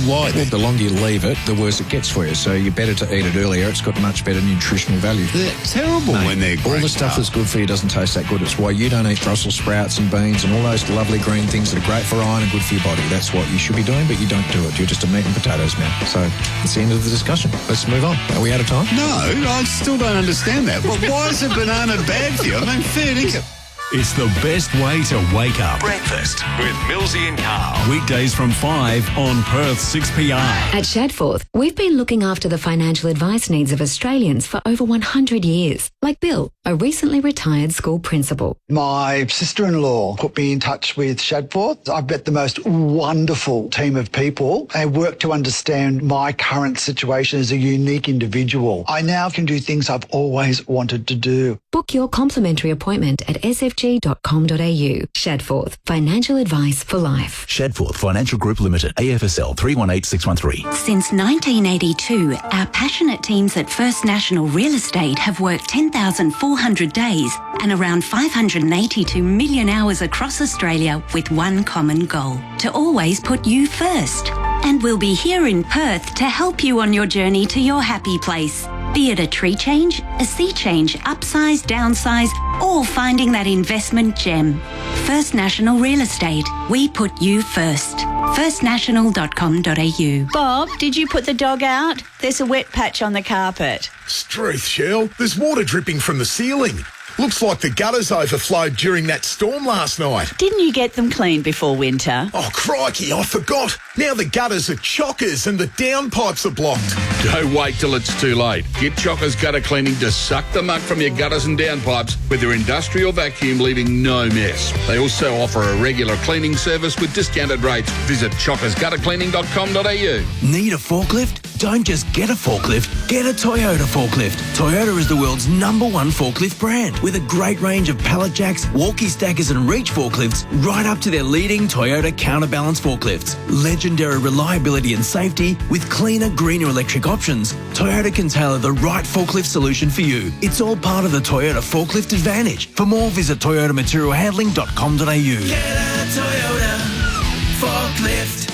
Why? Well, the longer you leave it, the worse it gets for you. So you're better to eat it earlier. It's got much better nutritional value. They're terrible when they're all the stuff that's good for you doesn't taste that good. It's why you don't eat Brussels sprouts and beans and all those lovely green things that are great for iron and good for your body. That's what you should be doing, but you don't do it. You're just a meat and potatoes man. So it's the end of the discussion. Let's move on. Are we out of time? No. I still don't understand that. Well, why is a banana bad for you? I mean, fair dinkum. It's the best way to wake up. Breakfast with Millsy and Carl. Weekdays from 5 on Perth 6PR. At Shadforth, we've been looking after the financial advice needs of Australians for over 100 years. Like Bill, a recently retired school principal. My sister-in-law put me in touch with Shadforth. I've met the most wonderful team of people. They work to understand my current situation as a unique individual. I now can do things I've always wanted to do. Book your complimentary appointment at sfg.com.au. Shadforth, financial advice for life. Shadforth Financial Group Limited, AFSL 318613. Since 1982, our passionate teams at First National Real Estate have worked 10,400 days and around 582 million hours across Australia with one common goal: to always put you first. And we'll be here in Perth to help you on your journey to your happy place. Be it a tree change, a sea change, upsize, downsize, or finding that investment gem. First National Real Estate. We put you first. firstnational.com.au. Bob, did you put the dog out? There's a wet patch on the carpet. Struth, Shell. There's water dripping from the ceiling. Looks like the gutters overflowed during that storm last night. Didn't you get them cleaned before winter? Oh, crikey, I forgot. Now the gutters are chockers and the downpipes are blocked. Don't wait till it's too late. Get Chockers Gutter Cleaning to suck the muck from your gutters and downpipes with their industrial vacuum, leaving no mess. They also offer a regular cleaning service with discounted rates. Visit chockersguttercleaning.com.au. Need a forklift? Don't just get a forklift, get a Toyota forklift. Toyota is the world's #1 forklift brand with a great range of pallet jacks, walkie stackers and reach forklifts right up to their leading Toyota counterbalance forklifts. Legendary reliability and safety with cleaner, greener electric options. Toyota can tailor the right forklift solution for you. It's all part of the Toyota forklift advantage. For more, visit toyotamaterialhandling.com.au. Get a Toyota forklift.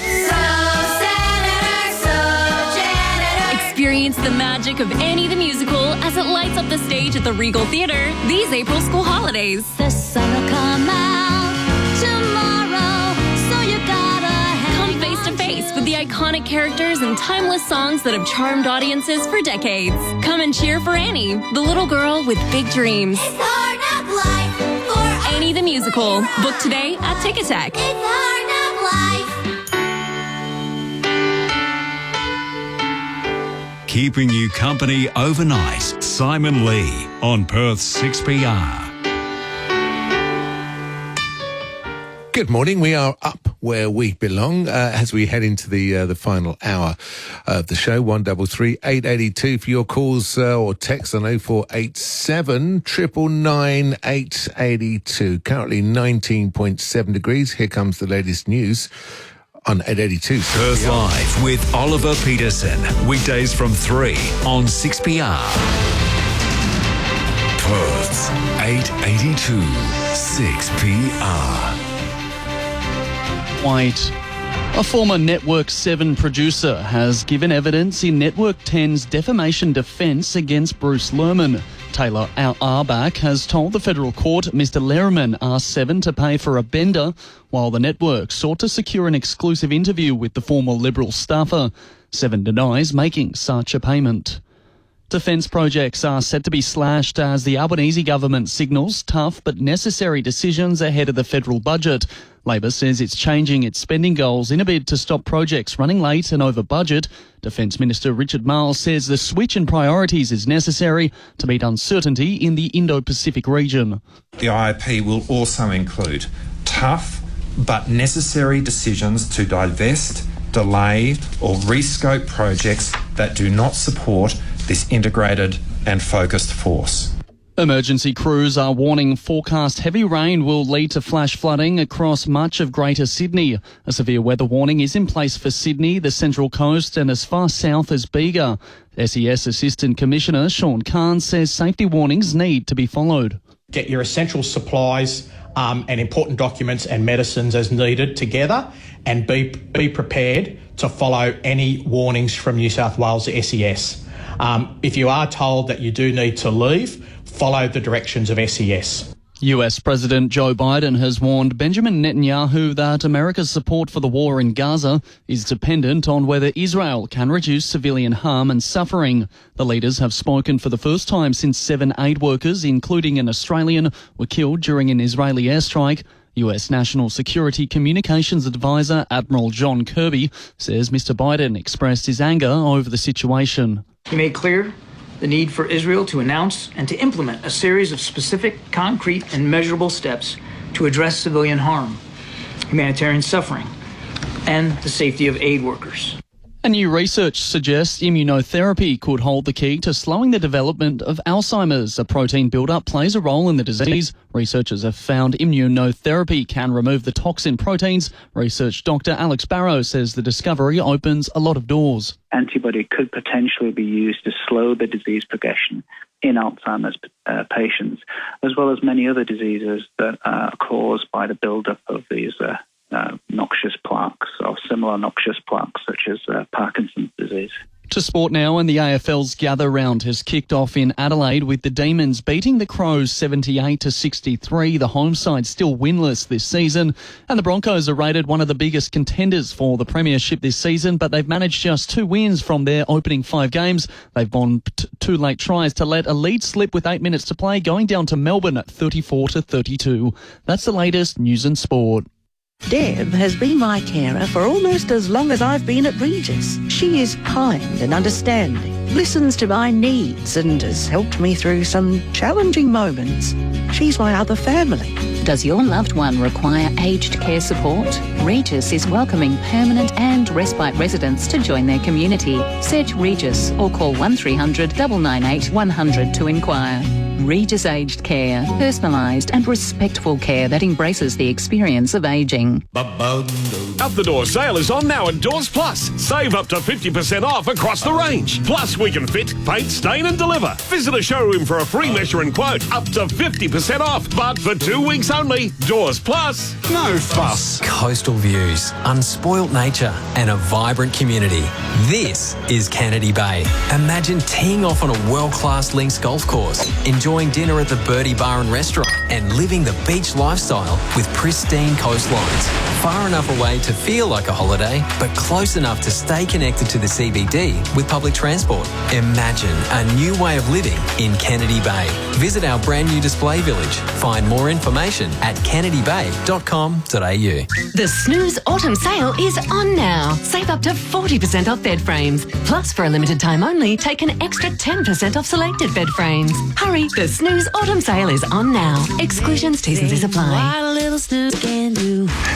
Experience the magic of Annie the Musical as it lights up the stage at the Regal Theatre these April school holidays. The sun will come out tomorrow, so you gotta Come face to face with the iconic characters and timeless songs that have charmed audiences for decades. Come and cheer for Annie, the little girl with big dreams. It's hard enough life for Annie the Musical. Book today at Ticketek. It's hard enough life. Keeping you company overnight. Simon Lee on Perth 6PR. Good morning. We are up where we belong as we head into the final hour of the show. 133 882 for your calls or text on 0487 999 882. Currently 19.7 degrees. Here comes the latest news on 882. Perth Live with Oliver Peterson. Weekdays from 3 on 6PR. Perth's 882 6PR. White. A former Network 7 producer has given evidence in Network 10's defamation defence against Bruce Lerman. Taylor Arbach has told the federal court Mr. Lerman asked Seven to pay for a bender while the network sought to secure an exclusive interview with the former Liberal staffer. Seven denies making such a payment. Defence projects are set to be slashed as the Albanese government signals tough but necessary decisions ahead of the federal budget. Labor says it's changing its spending goals in a bid to stop projects running late and over budget. Defence Minister Richard Marles says the switch in priorities is necessary to meet uncertainty in the Indo-Pacific region. The IAP will also include tough but necessary decisions to divest, delay or rescope projects that do not support this integrated and focused force. Emergency crews are warning forecast heavy rain will lead to flash flooding across much of Greater Sydney. A severe weather warning is in place for Sydney, the Central Coast and as far south as Bega. SES Assistant Commissioner Sean Kahn says safety warnings need to be followed. Get your essential supplies and important documents and medicines as needed together and be prepared to follow any warnings from New South Wales SES. If you are told that you do need to leave, follow the directions of SES. US President Joe Biden has warned Benjamin Netanyahu that America's support for the war in Gaza is dependent on whether Israel can reduce civilian harm and suffering. The leaders have spoken for the first time since 7 aid workers, including an Australian, were killed during an Israeli airstrike. US National Security Communications Advisor Admiral John Kirby says Mr. Biden expressed his anger over the situation. He made clear the need for Israel to announce and to implement a series of specific, concrete, and measurable steps to address civilian harm, humanitarian suffering, and the safety of aid workers. A new research suggests immunotherapy could hold the key to slowing the development of Alzheimer's. A protein buildup plays a role in the disease. Researchers have found immunotherapy can remove the toxin proteins. Research Dr. Alex Barrow says the discovery opens a lot of doors. Antibody could potentially be used to slow the disease progression in Alzheimer's patients, as well as many other diseases that are caused by the buildup of these noxious plaques or similar noxious plaques such as Parkinson's disease. To sport now, and the AFL's Gather Round has kicked off in Adelaide with the Demons beating the Crows 78-63. The home side still winless this season, and the Broncos are rated one of the biggest contenders for the premiership this season, but they've managed just 2 wins from their opening 5 games. They've bombed 2 late tries to let a lead slip with 8 minutes to play, going down to Melbourne at 34-32. That's the latest news and sport. Deb has been my carer for almost as long as I've been at Regis. She is kind and understanding, listens to my needs and has helped me through some challenging moments. She's my other family. Does your loved one require aged care support? Regis is welcoming permanent and respite residents to join their community. Search Regis or call 1300 998 100 to inquire. Regis Aged Care, personalised and respectful care that embraces the experience of ageing. Up the Door sale is on now at Doors Plus. Save up to 50% off across the range. Plus, we can fit, paint, stain and deliver. Visit a showroom for a free measure and quote. Up to 50% off, but for 2 weeks only. Doors Plus. No fuss. Coastal views, unspoilt nature and a vibrant community. This is Kennedy Bay. Imagine teeing off on a world-class links golf course, enjoying dinner at the Birdie Bar and Restaurant and living the beach lifestyle with pristine coastlines. Far enough away to feel like a holiday, but close enough to stay connected to the CBD with public transport. Imagine a new way of living in Kennedy Bay. Visit our brand new display village. Find more information at kennedybay.com.au. The Snooze Autumn Sale is on now. Save up to 40% off bed frames. Plus, for a limited time only, take an extra 10% off selected bed frames. Hurry, the Snooze Autumn Sale is on now. Exclusions, T's and C's apply.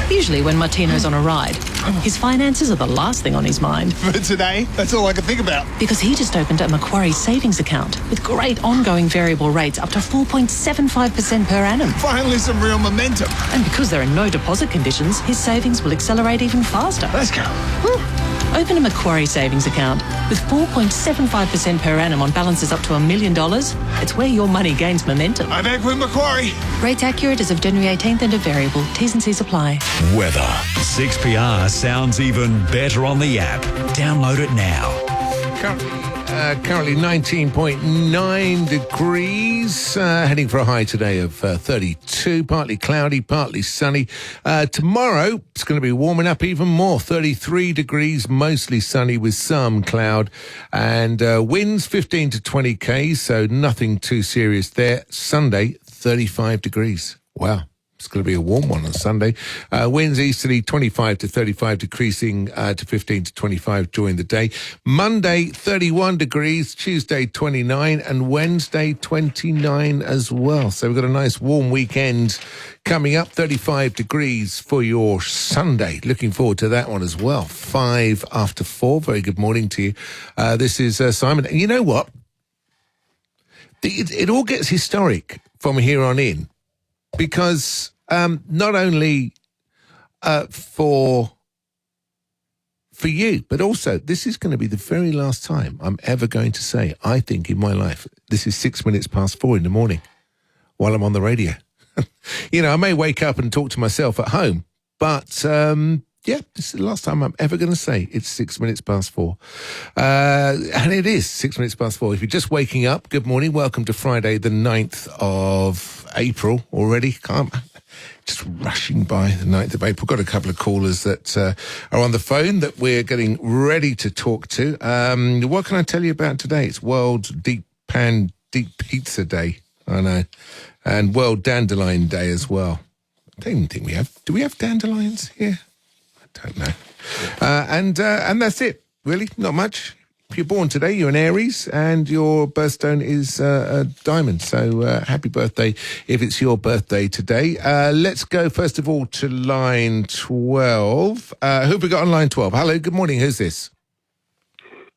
Usually when Martino's on a ride, his finances are the last thing on his mind. But today, that's all I can think about. Because he just opened a Macquarie savings account with great ongoing variable rates up to 4.75% per annum. Finally some real momentum. And because there are no deposit conditions, his savings will accelerate even faster. Let's go. Open a Macquarie savings account with 4.75% per annum on balances up to $1 million. It's where your money gains momentum. I bank with Macquarie. Rates accurate as of January 18th and are variable. T's and C's apply. Weather. 6PR sounds even better on the app. Download it now. Currently 19.9 degrees, heading for a high today of 32, partly cloudy, partly sunny. Tomorrow, it's going to be warming up even more, 33 degrees, mostly sunny with some cloud, and winds 15 to 20 k's, so nothing too serious there. Sunday, 35 degrees. Wow. It's going to be a warm one on Sunday. Winds easterly 25 to 35, decreasing to 15 to 25 during the day. Monday, 31 degrees. Tuesday, 29. And Wednesday, 29 as well. So we've got a nice warm weekend coming up. 35 degrees for your Sunday. Looking forward to that one as well. 5 after 4. Very good morning to you. This is Simon. And you know what? It all gets historic from here on in. Because not only for you, but also this is going to be the very last time I'm ever going to say, I think in my life, this is 6 minutes past 4 in the morning while I'm on the radio. You know, I may wake up and talk to myself at home, but yeah, this is the last time I'm ever going to say it's 6 minutes past 4. And it is 6 minutes past 4. If you're just waking up, good morning. Welcome to Friday, the 9th of April already. Just rushing by the 9th of April. Got a couple of callers that are on the phone that we're getting ready to talk to. What can I tell you about today? It's World Deep Pizza Day. I know. And World Dandelion Day as well. I don't even think we have. Do we have dandelions here? Don't know. And that's it, really. Not much. If you're born today, you're an Aries, and your birthstone is a diamond. So happy birthday if it's your birthday today. Let's go, first of all, to line 12. Who have we got on line 12? Hello, good morning. Who's this?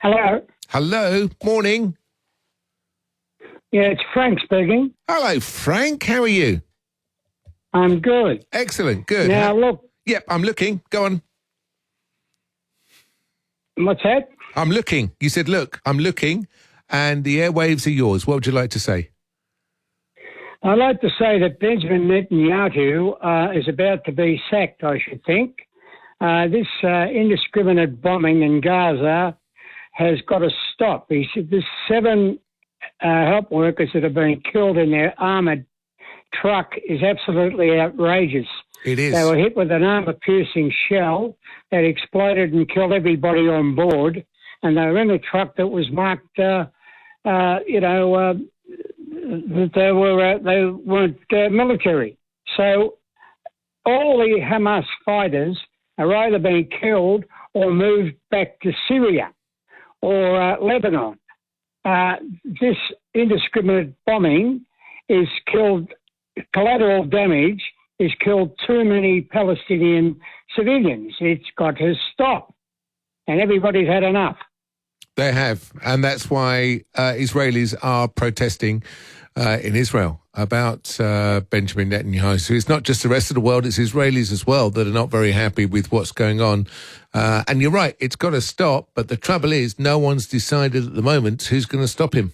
Hello. Hello, morning. Yeah, it's Frank speaking. Hello, Frank. How are you? I'm good. Excellent, good. Now, look. Yep, I'm looking. Go on. What's that? I'm looking. You said, look, I'm looking, and the airwaves are yours. What would you like to say? I'd like to say that Benjamin Netanyahu is about to be sacked, I should think. This indiscriminate bombing in Gaza has got to stop. He said there's 7 help workers that have been killed in their armoured truck is absolutely outrageous. It is. They were hit with an armour-piercing shell that exploded and killed everybody on board, and they were in a truck that was marked, that they weren't military. So all the Hamas fighters are either being killed or moved back to Syria or Lebanon. This indiscriminate bombing is killed, collateral damage has killed too many Palestinian civilians. It's got to stop. And everybody's had enough. They have. And that's why Israelis are protesting in Israel about Benjamin Netanyahu. So it's not just the rest of the world, it's Israelis as well that are not very happy with what's going on. And you're right, it's got to stop. But the trouble is, no one's decided at the moment who's going to stop him.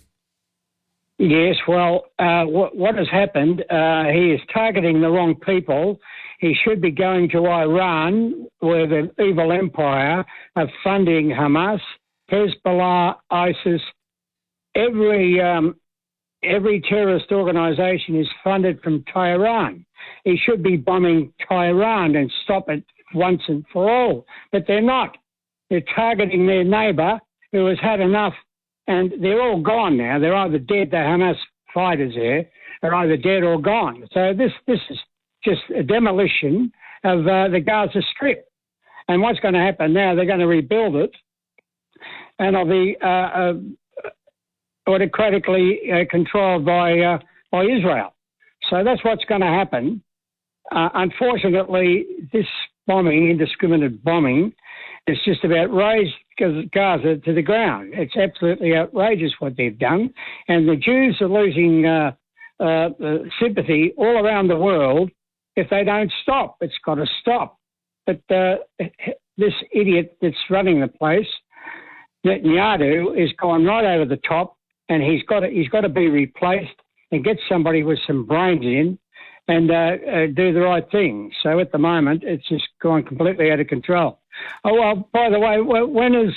Yes, well, what has happened, he is targeting the wrong people. He should be going to Iran, where the evil empire of funding Hamas, Hezbollah, ISIS. Every terrorist organisation is funded from Tehran. He should be bombing Tehran and stop it once and for all. But they're not. They're targeting their neighbour who has had enough. And they're all gone now. They're either dead, the Hamas fighters there, are either dead or gone. So this is just a demolition of the Gaza Strip. And what's going to happen now, they're going to rebuild it, and it'll be autocratically controlled by Israel. So that's what's going to happen. Unfortunately, this bombing, indiscriminate bombing, is just about raised Gaza to the ground. It's absolutely outrageous what they've done. And the Jews are losing sympathy all around the world if they don't stop. It's got to stop. But this idiot that's running the place, Netanyahu, is gone right over the top, and he's got to be replaced and get somebody with some brains in and do the right thing. So at the moment, it's just gone completely out of control. Oh, well, by the way, when is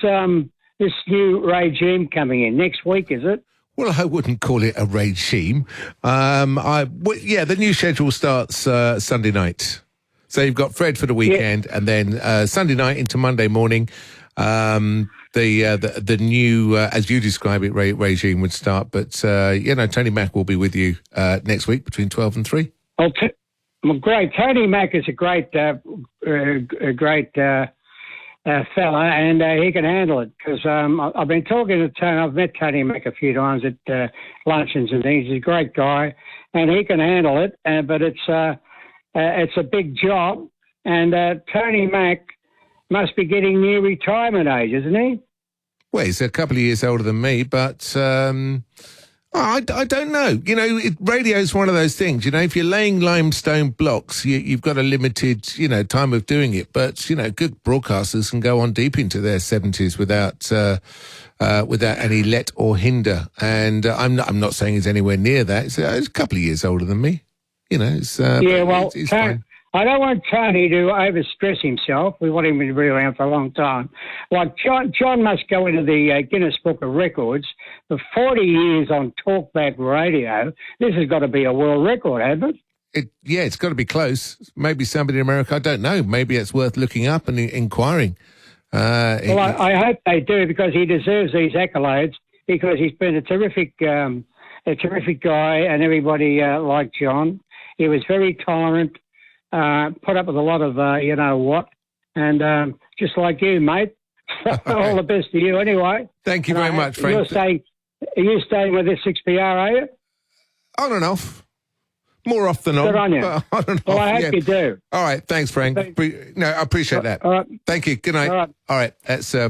this new regime coming in? Next week, is it? Well, I wouldn't call it a regime. The new schedule starts Sunday night. So you've got Fred for the weekend, and then Sunday night into Monday morning, the new, as you describe it, regime would start. But, Tony Mack will be with you next week between 12 and 3. Well, great. Tony Mack is a great fella, and he can handle it, because I've been talking to Tony. I've met Tony Mack a few times at luncheons and things. He's a great guy, and he can handle it. But it's a big job, and Tony Mack must be getting near retirement age, isn't he? Well, he's a couple of years older than me, but I don't know. Radio is one of those things. If you're laying limestone blocks, you've got a limited, time of doing it. But, good broadcasters can go on deep into their 70s without any let or hinder. And I'm not saying he's anywhere near that. He's a couple of years older than me. It's fine. I don't want Tony to overstress himself. We want him to be around for a long time. Like John must go into the Guinness Book of Records for 40 years on talkback radio. This has got to be a world record, hasn't it? It's got to be close. Maybe somebody in America, I don't know. Maybe it's worth looking up and inquiring. I hope they do, because he deserves these accolades, because he's been a terrific guy, and everybody liked John. He was very tolerant. Put up with a lot of, and just like you, mate. All the best to you anyway. Thank you very much, Frank. Are you staying with this 6PR, are you? On and off. More off than on. Good on you. On and well, off, I hope you do. All right. Thanks, Frank. I appreciate that. All right. Thank you. Good night. All right. That's I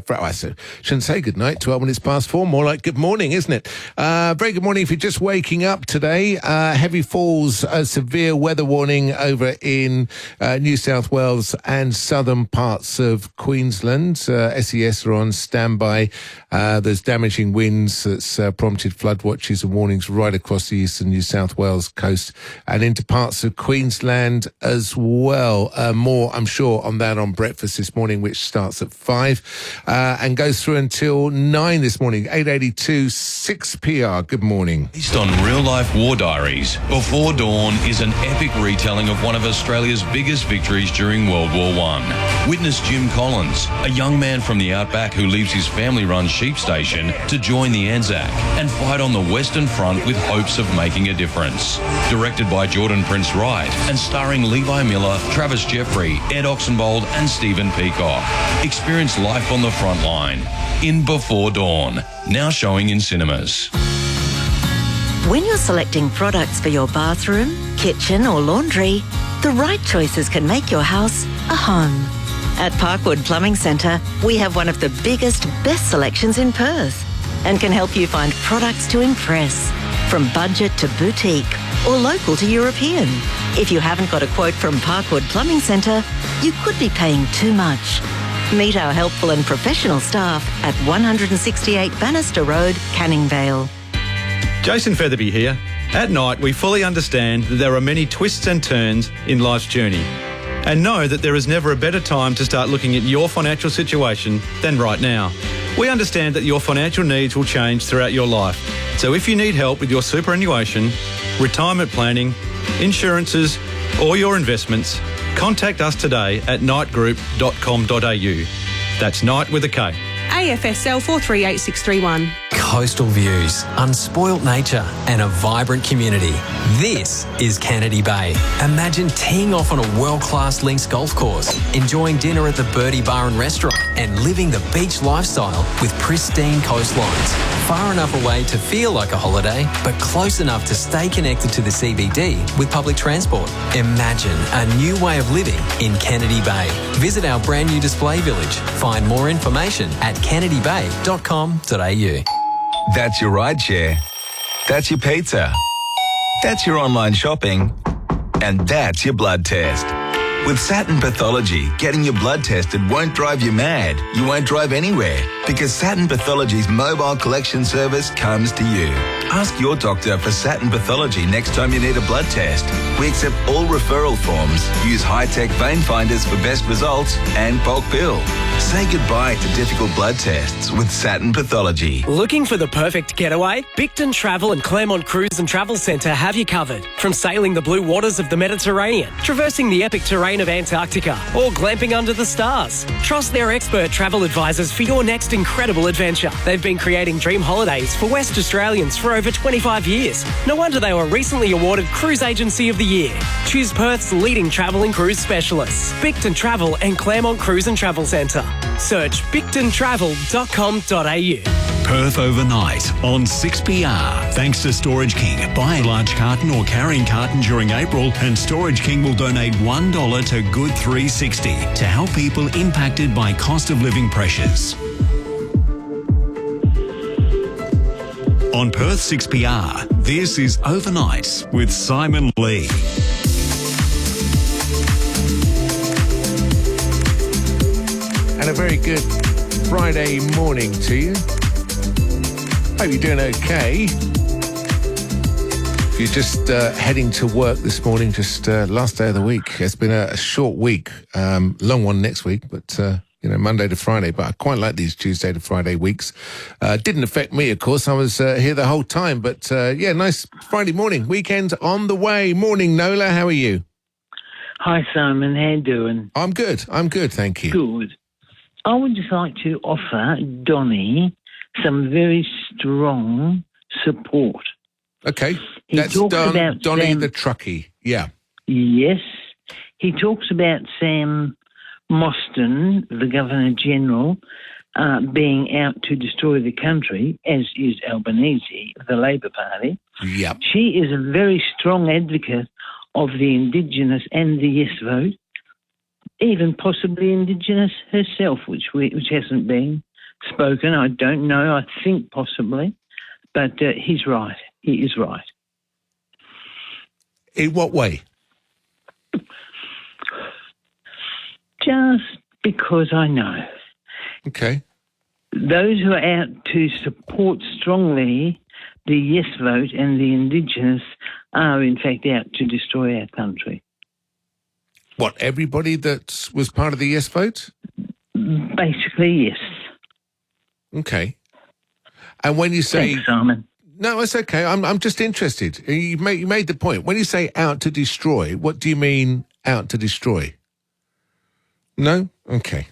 shouldn't say good night. 12 minutes past 4. More like good morning, isn't it? Very good morning. If you're just waking up today, heavy falls, severe weather warning over in New South Wales and southern parts of Queensland. SES are on standby. There's damaging winds that's prompted flood watches and warnings right across the eastern New South Wales coast and into parts of Queensland as well. More, I'm sure, on that on breakfast this morning, which starts at 5 and goes through until 9 this morning. 8:82, 6PR. Good morning. Based on real-life war diaries, Before Dawn is an epic retelling of one of Australia's biggest victories during World War I. Witness Jim Collins, a young man from the outback who leaves his family-run sheep station to join the Anzac and fight on the Western Front with hopes of making a difference. Directed by Jordan Prince Wright and starring Levi Miller, Travis Jeffrey, Ed Oxenbould and Stephen Peacock. Experience life on the front line in Before Dawn, now showing in cinemas. When you're selecting products for your bathroom, kitchen or laundry, the right choices can make your house a home. At Parkwood Plumbing Centre, we have one of the biggest, best selections in Perth and can help you find products to impress, from budget to boutique or local to European. If you haven't got a quote from Parkwood Plumbing Centre, you could be paying too much. Meet our helpful and professional staff at 168 Bannister Road, Canning Vale. Jason Featherby here. At night, we fully understand that there are many twists and turns in life's journey, and know that there is never a better time to start looking at your financial situation than right now. We understand that your financial needs will change throughout your life, so if you need help with your superannuation, retirement planning, insurances, or your investments, contact us today at nightgroup.com.au. That's night with a K. AFSL 438631. Coastal views, unspoilt nature and a vibrant community. This is Kennedy Bay. Imagine teeing off on a world-class links golf course, enjoying dinner at the Birdie Bar and Restaurant and living the beach lifestyle with pristine coastlines. Far enough away to feel like a holiday, but close enough to stay connected to the CBD with public transport. Imagine a new way of living in Kennedy Bay. Visit our brand new display village. Find more information at kennedybay.com.au. That's your ride share. That's your pizza. That's your online shopping. And that's your blood test. With Saturn Pathology, getting your blood tested won't drive you mad. You won't drive anywhere because Saturn Pathology's mobile collection service comes to you. Ask your doctor for Saturn Pathology next time you need a blood test. We accept all referral forms, use high-tech vein finders for best results, and bulk bill. Say goodbye to difficult blood tests with Saturn Pathology. Looking for the perfect getaway? Bicton Travel and Claremont Cruise and Travel Centre have you covered. From sailing the blue waters of the Mediterranean, traversing the epic terrain of Antarctica, or glamping under the stars. Trust their expert travel advisors for your next incredible adventure. They've been creating dream holidays for West Australians for over 25 years. No wonder they were recently awarded Cruise Agency of the Year. Choose Perth's leading travel and cruise specialists. Bicton Travel and Claremont Cruise and Travel Centre. Search bictontravel.com.au. Perth overnight on 6PR. Thanks to Storage King. Buy a large carton or carrying carton during April and Storage King will donate $1 to Good 360 to help people impacted by cost of living pressures. On Perth 6PR, this is Overnight with Simon Lee. And a very good Friday morning to you. Hope you're doing okay. If you're just heading to work this morning, just last day of the week. It's been a short week, long one next week, but Monday to Friday. But I quite like these Tuesday to Friday weeks. Didn't affect me, of course. I was here the whole time, but nice Friday morning. Weekend on the way. Morning, Nola. How are you? Hi, Simon. How you doing? I'm good, thank you. Good. I would just like to offer Donny some very strong support. Okay, that's Donny the truckie, yeah. Yes. He talks about Sam Mostyn, the Governor-General, being out to destroy the country, as is Albanese, the Labor Party. Yep. She is a very strong advocate of the Indigenous and the yes vote, even possibly Indigenous herself, which hasn't been spoken. I don't know. I think possibly. But he's right. He is right. In what way? Just because I know. Okay. Those who are out to support strongly the yes vote and the Indigenous are in fact out to destroy our country. What, everybody that was part of the yes vote? Basically, yes. Okay. And when you say... Thanks, Simon. No, it's okay. I'm just interested. You made the point. When you say out to destroy, what do you mean out to destroy? No? Okay.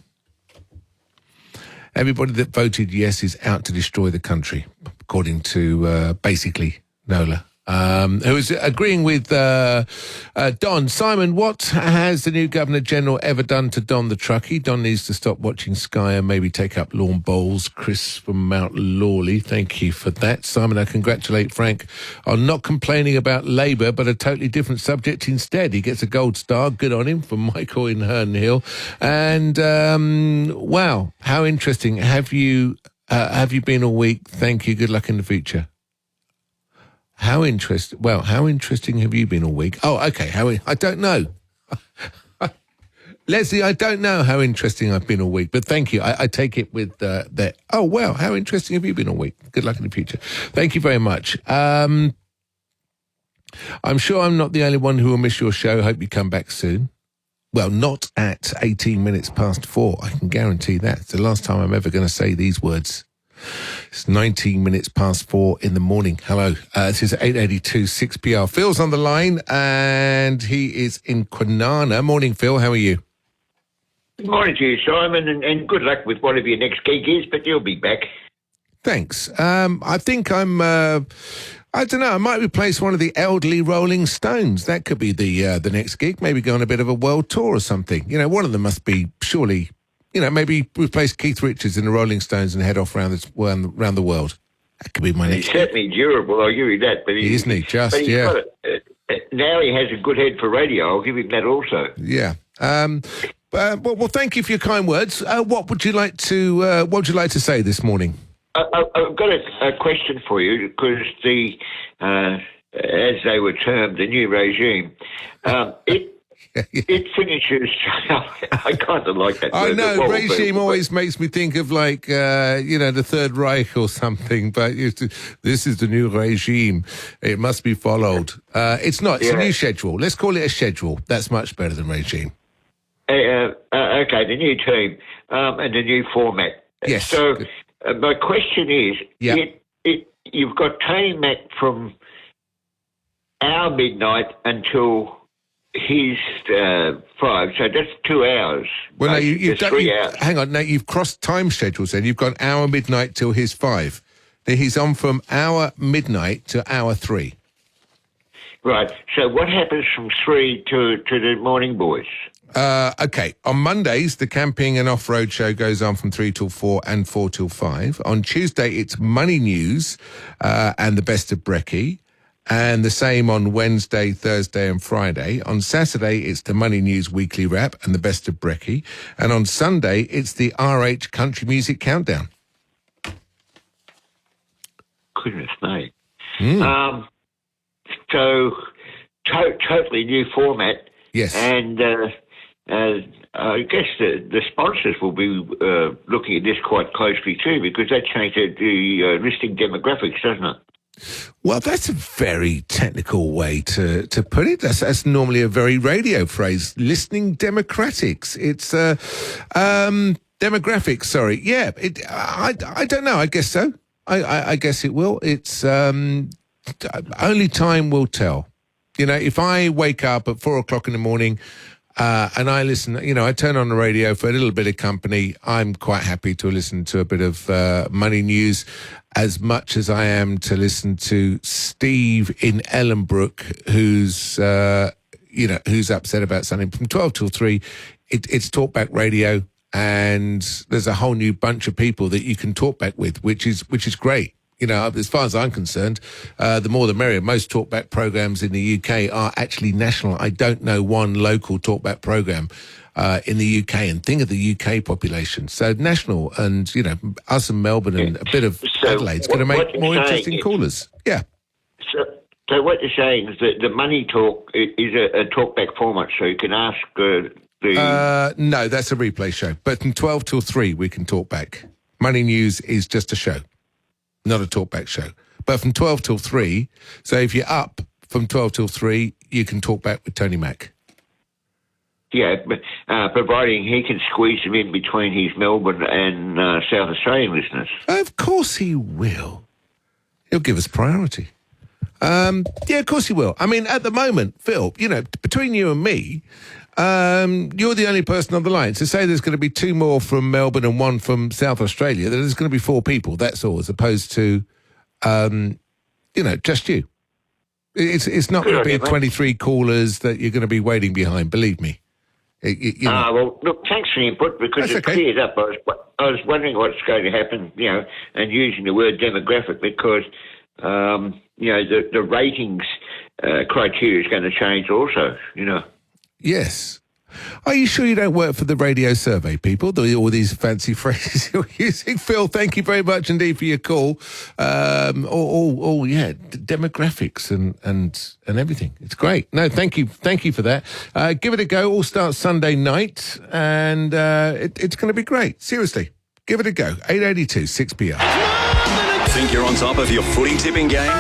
Everybody that voted yes is out to destroy the country, according to basically Nola, who is agreeing with Don. Simon, what has the new Governor-General ever done to Don the truckie? Don needs to stop watching Sky and maybe take up lawn bowls. Chris from Mount Lawley, thank you for that. Simon, I congratulate Frank on not complaining about Labour, but a totally different subject instead. He gets a gold star. Good on him, from Michael in Herne Hill. And, wow, how interesting. Have you been all week? Thank you. Good luck in the future. How interesting. Well, how interesting have you been all week? Oh, okay. I don't know. Leslie, I don't know how interesting I've been all week, but thank you. I take it with that. Oh, wow. How interesting have you been all week? Good luck in the future. Thank you very much. I'm sure I'm not the only one who will miss your show. Hope you come back soon. Well, not at 18 minutes past 4. I can guarantee that. It's the last time I'm ever going to say these words. It's 19 minutes past 4 in the morning. Hello. This is 882 6PR. Phil's on the line, and he is in Kwinana. Morning, Phil. How are you? Good morning to you, Simon, and good luck with whatever your next gig is, but you'll be back. Thanks. I think I'm... I don't know. I might replace one of the elderly Rolling Stones. That could be the next gig. Maybe go on a bit of a world tour or something. You know, one of them must be surely... You know, maybe replace Keith Richards in the Rolling Stones and head off around the world. That could be my next. He's certainly durable, I'll give you that. But isn't he? Just, but yeah. Now he has a good head for radio, I'll give him that also. Yeah. Well, thank you for your kind words. What would you like to say this morning? I've got a question for you, because as they were termed, the new regime, it finishes. I kind of like that. I know, regime always makes me think of the Third Reich or something, but this is the new regime. It must be followed. It's not. It's a new schedule. Let's call it a schedule. That's much better than regime. Okay, the new team and the new format. Yes. So my question is, you've got Tony Mack from our midnight until his 5, so that's 2 hours. Well, no, you've done, 3 hours. Hang on, now you've crossed time schedules then. You've gone our midnight till his 5. Then he's on from our midnight to our 3. Right, so what happens from 3 to the morning boys? Okay, on Mondays, the camping and off-road show goes on from 3 till 4 and 4 till 5. On Tuesday, it's Money News and the Best of Brekkie. And the same on Wednesday, Thursday and Friday. On Saturday, it's the Money News Weekly Wrap and the Best of Brekkie. And on Sunday, it's the RH Country Music Countdown. Goodness me. So, totally new format. Yes. And I guess the sponsors will be looking at this quite closely too, because that changed the listing demographics, doesn't it? Well, that's a very technical way to put it. That's normally a very radio phrase. Listening democratics. It's demographics. Sorry. Yeah. I don't know. I guess so. I guess it will. It's only time will tell. You know, if I wake up at 4 o'clock in the morning and I listen, I turn on the radio for a little bit of company, I'm quite happy to listen to a bit of Money News as much as I am to listen to Steve in Ellenbrook, who's upset about something. From 12 till 3, it's talkback radio, and there's a whole new bunch of people that you can talk back with, which is great. As far as I'm concerned, the more the merrier. Most talkback programs in the UK are actually national. I don't know one local talkback program in the UK, and think of the UK population. So national, and, us in Melbourne and a bit of Adelaide's going to make more interesting callers. Yeah. So what you're saying is that the Money Talk is a talkback format, so you can ask no, that's a replay show. But from 12 till 3, we can talk back. Money News is just a show, not a talkback show. But from 12 till 3, so if you're up from 12 till 3, you can talk back with Tony Mack. Yeah, providing he can squeeze them in between his Melbourne and South Australian listeners. Of course he will. He'll give us priority. Yeah, of course he will. I mean, at the moment, Phil, you know, between you and me, you're the only person on the line. So say there's going to be 2 more from Melbourne and 1 from South Australia, then there's going to be 4 people, that's all, as opposed to, you know, just you. It's not going to be 23 callers that you're going to be waiting behind, believe me. You know. Well, look, thanks for the input, because it cleared up. I was wondering what's going to happen, you know, and using the word demographic, because, you know, the ratings criteria is going to change also, you know. Yes. Are you sure you don't work for the radio survey people? All these fancy phrases you're using. Phil, thank you very much indeed for your call. Yeah, demographics and everything. It's great. No, thank you for that. Give it a go. All starts Sunday night, and it's going to be great. Seriously, give it a go. 882 6PR. Think you're on top of your footy tipping game?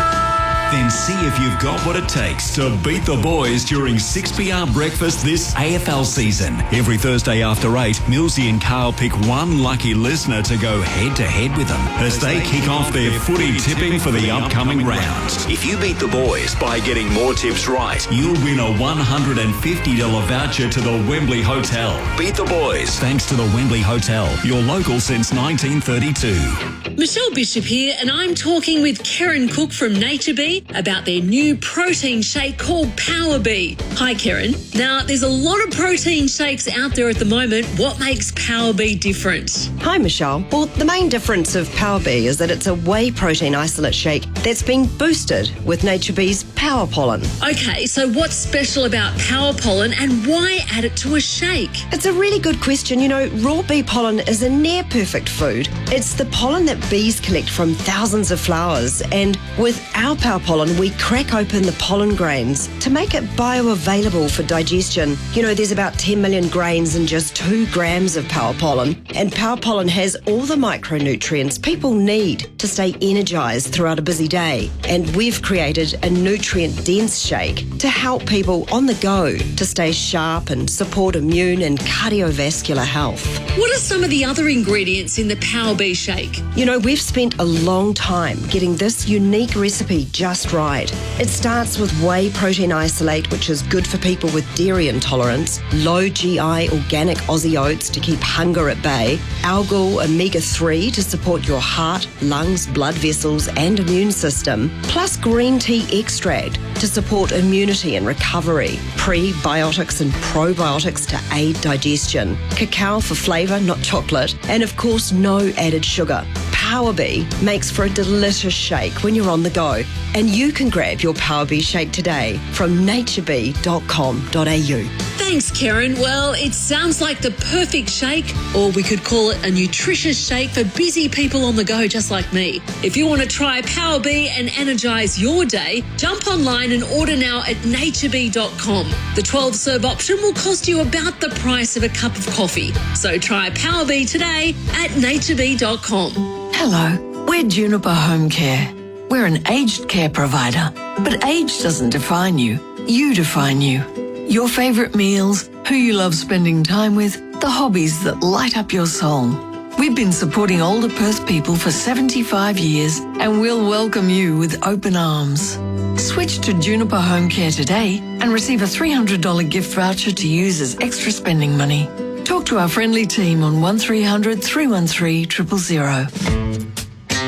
Then see if you've got what it takes to beat the boys during 6PR breakfast this AFL season. Every Thursday after 8, Millsy and Carl pick one lucky listener to go head-to-head with them as they kick off their footy tipping for the upcoming round. If you beat the boys by getting more tips right, you'll win a $150 voucher to the Wembley Hotel. Beat the boys thanks to the Wembley Hotel, your local since 1932. Michelle Bishop here, and I'm talking with Karen Cook from Nature Bee about their new protein shake called Power Bee. Hi, Karen. Now, there's a lot of protein shakes out there at the moment. What makes Power Bee different? Hi, Michelle. Well, the main difference of Power Bee is that it's a whey protein isolate shake that's been boosted with Nature Bee's Power Pollen. Okay, so what's special about Power Pollen and why add it to a shake? It's a really good question. You know, raw bee pollen is a near perfect food. It's the pollen that bees collect from thousands of flowers, and with our Power Pollen, we crack open the pollen grains to make it bioavailable for digestion. You know, there's about 10 million grains in just 2 grams of Power Pollen, and Power Pollen has all the micronutrients people need to stay energised throughout a busy day. And we've created a nutrient-dense shake to help people on the go to stay sharp and support immune and cardiovascular health. What are some of the other ingredients in the Power Bee shake? You know, we've spent a long time getting this unique recipe just right. It starts with whey protein isolate, which is good for people with dairy intolerance, low GI organic Aussie oats to keep hunger at bay, algal omega-3 to support your heart, lungs, blood vessels and immune system, plus green tea extract to support immunity and recovery, prebiotics and probiotics to aid digestion, cacao for flavour, not chocolate, and of course no added sugar. Power Bee makes for a delicious shake when you're on the go, and you can grab your Power Bee shake today from naturebee.com.au. Thanks, Karen. Well, it sounds like the perfect shake, or we could call it a nutritious shake for busy people on the go just like me. If you want to try Power Bee and energise your day, jump online and order now at naturebee.com. The 12-serve option will cost you about the price of a cup of coffee. So try Power Bee today at naturebee.com. Hello, we're Juniper Home Care. We're an aged care provider, but age doesn't define you. You define you. Your favourite meals, who you love spending time with, the hobbies that light up your soul. We've been supporting older Perth people for 75 years and we'll welcome you with open arms. Switch to Juniper Home Care today and receive a $300 gift voucher to use as extra spending money. Talk to our friendly team on 1300 313 000.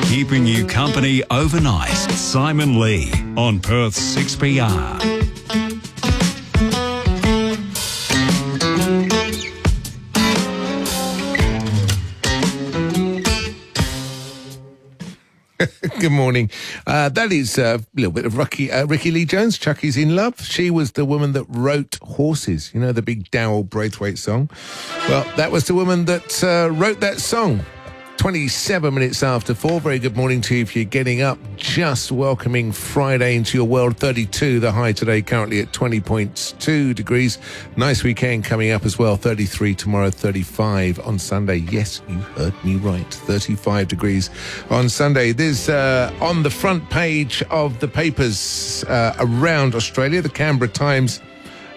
Keeping you company overnight. Simon Lee on Perth 6PR. Good morning. That is a little bit of Ricky Lee Jones, Chucky's in Love. She was the woman that wrote Horses, you know, the big Darryl Braithwaite song. Well, that was the woman that wrote that song. 27 minutes after 4. Very good morning to you if you're getting up. Just welcoming Friday into your world. 32, the high today, currently at 20.2 degrees. Nice weekend coming up as well. 33 tomorrow, 35 on Sunday. Yes, you heard me right. 35 degrees on Sunday. There's on the front page of the papers around Australia, the Canberra Times.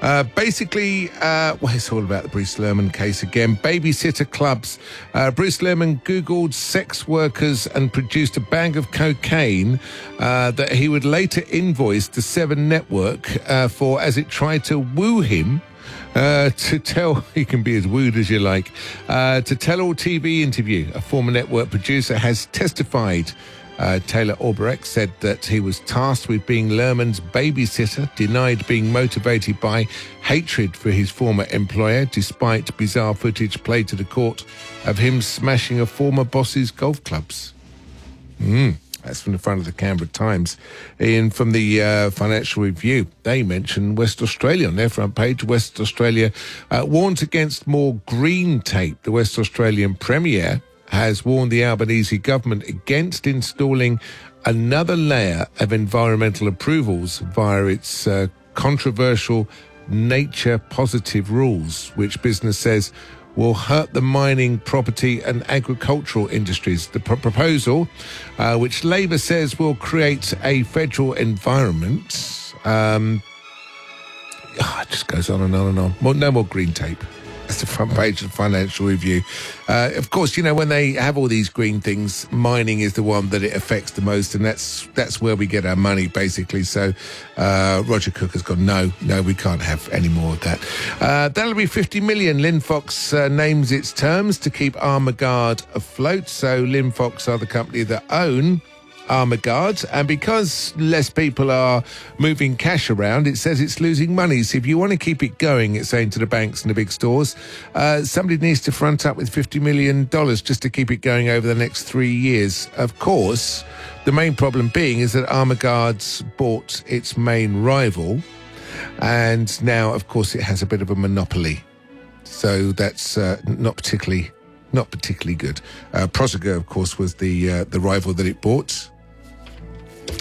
It's all about the Bruce Lerman case again. Babysitter clubs. Bruce Lerman Googled sex workers and produced a bag of cocaine that he would later invoice the Seven Network for as it tried to woo him. To tell, he can be as wooed as you like, to tell-all TV interview. A former network producer has testified. Taylor Albrecht said that he was tasked with being Lerman's babysitter, denied being motivated by hatred for his former employer, despite bizarre footage played to the court of him smashing a former boss's golf clubs. That's from the front of the Canberra Times. And from the Financial Review, they mention West Australia on their front page. West Australia warns against more green tape. The West Australian Premier has warned the Albanese government against installing another layer of environmental approvals via its controversial nature positive rules, which business says will hurt the mining, property and agricultural industries. The proposal, which Labor says will create a federal environment, it just goes on and on and on. No more green tape. That's the front page of the Financial Review. Of course, you know, when they have all these green things, mining is the one that it affects the most, and that's where we get our money, basically. So Roger Cook has gone, no, we can't have any more of that. That'll be 50 million. Linfox names its terms to keep Armaguard afloat. So Linfox are the company that own Armaguard, and because less people are moving cash around, it says it's losing money. So if you want to keep it going, it's saying to the banks and the big stores, somebody needs to front up with $50 million just to keep it going over the next 3 years. Of course, the main problem being is that Armaguard's bought its main rival, and now, of course, it has a bit of a monopoly. So that's not particularly good. Prosegur, of course, was the rival that it bought.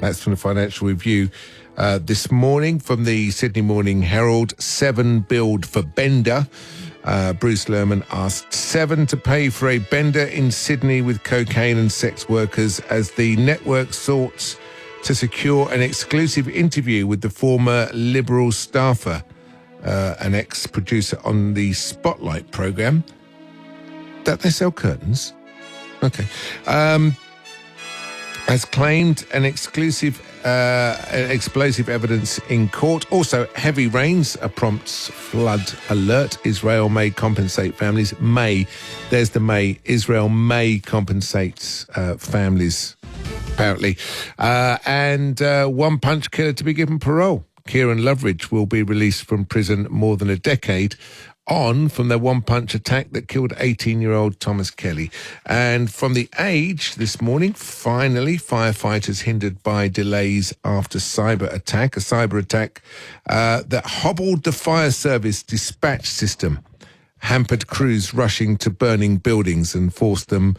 That's from the Financial Review this morning. From the Sydney Morning Herald, Seven billed for bender. Bruce Lerman asked Seven to pay for a bender in Sydney with cocaine and sex workers as the network sought to secure an exclusive interview with the former Liberal staffer, an ex-producer on the Spotlight programme. That they sell curtains? Okay. Has claimed an explosive evidence in court. Also, heavy rains, a prompt flood alert. Israel may compensate families. There's the May. Israel may compensate families, apparently. And one punch killer to be given parole. Kieran Loveridge will be released from prison more than a decade on from the one-punch attack that killed 18-year-old Thomas Kelly. And from The Age this morning, finally, firefighters hindered by delays after cyber attack, a cyber attack that hobbled the fire service dispatch system, hampered crews rushing to burning buildings and forced them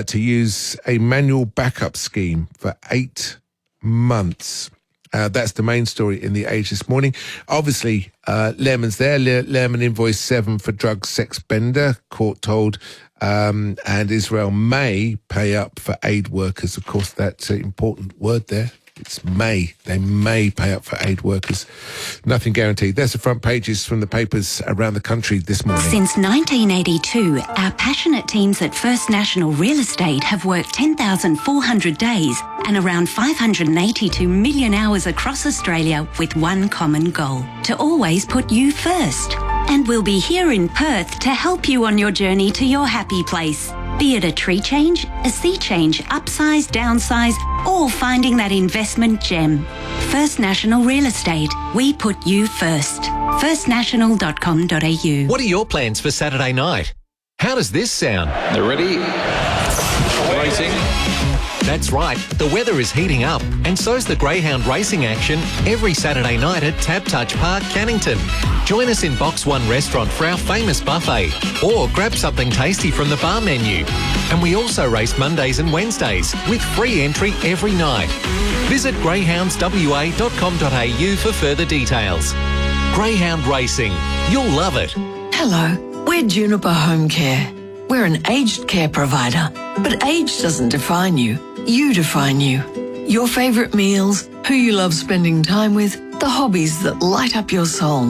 to use a manual backup scheme for 8 months. That's the main story in The Age this morning. Obviously, Lerman's there. Lerman invoiced Seven for drug sex bender, court told, and Israel may pay up for aid workers. Of course, that's an important word there. It's may. They may pay up for aid workers. Nothing guaranteed. There's the front pages from the papers around the country this morning. Since 1982, our passionate teams at First National Real Estate have worked 10,400 days and around 582 million hours across Australia with one common goal: to always put you first. And we'll be here in Perth to help you on your journey to your happy place. Be it a tree change, a sea change, upsize, downsize, or finding that investment gem. First National Real Estate. We put you first. firstnational.com.au. What are your plans for Saturday night? How does this sound? They're ready. Racing. That's right, the weather is heating up, and so's the Greyhound racing action every Saturday night at Tab Touch Park, Cannington. Join us in Box 1 restaurant for our famous buffet, or grab something tasty from the bar menu. And we also race Mondays and Wednesdays, with free entry every night. Visit greyhoundswa.com.au for further details. Greyhound Racing. You'll love it. Hello, we're Juniper Home Care. We're an aged care provider, but age doesn't define you. You define you. Your favourite meals, who you love spending time with, the hobbies that light up your soul.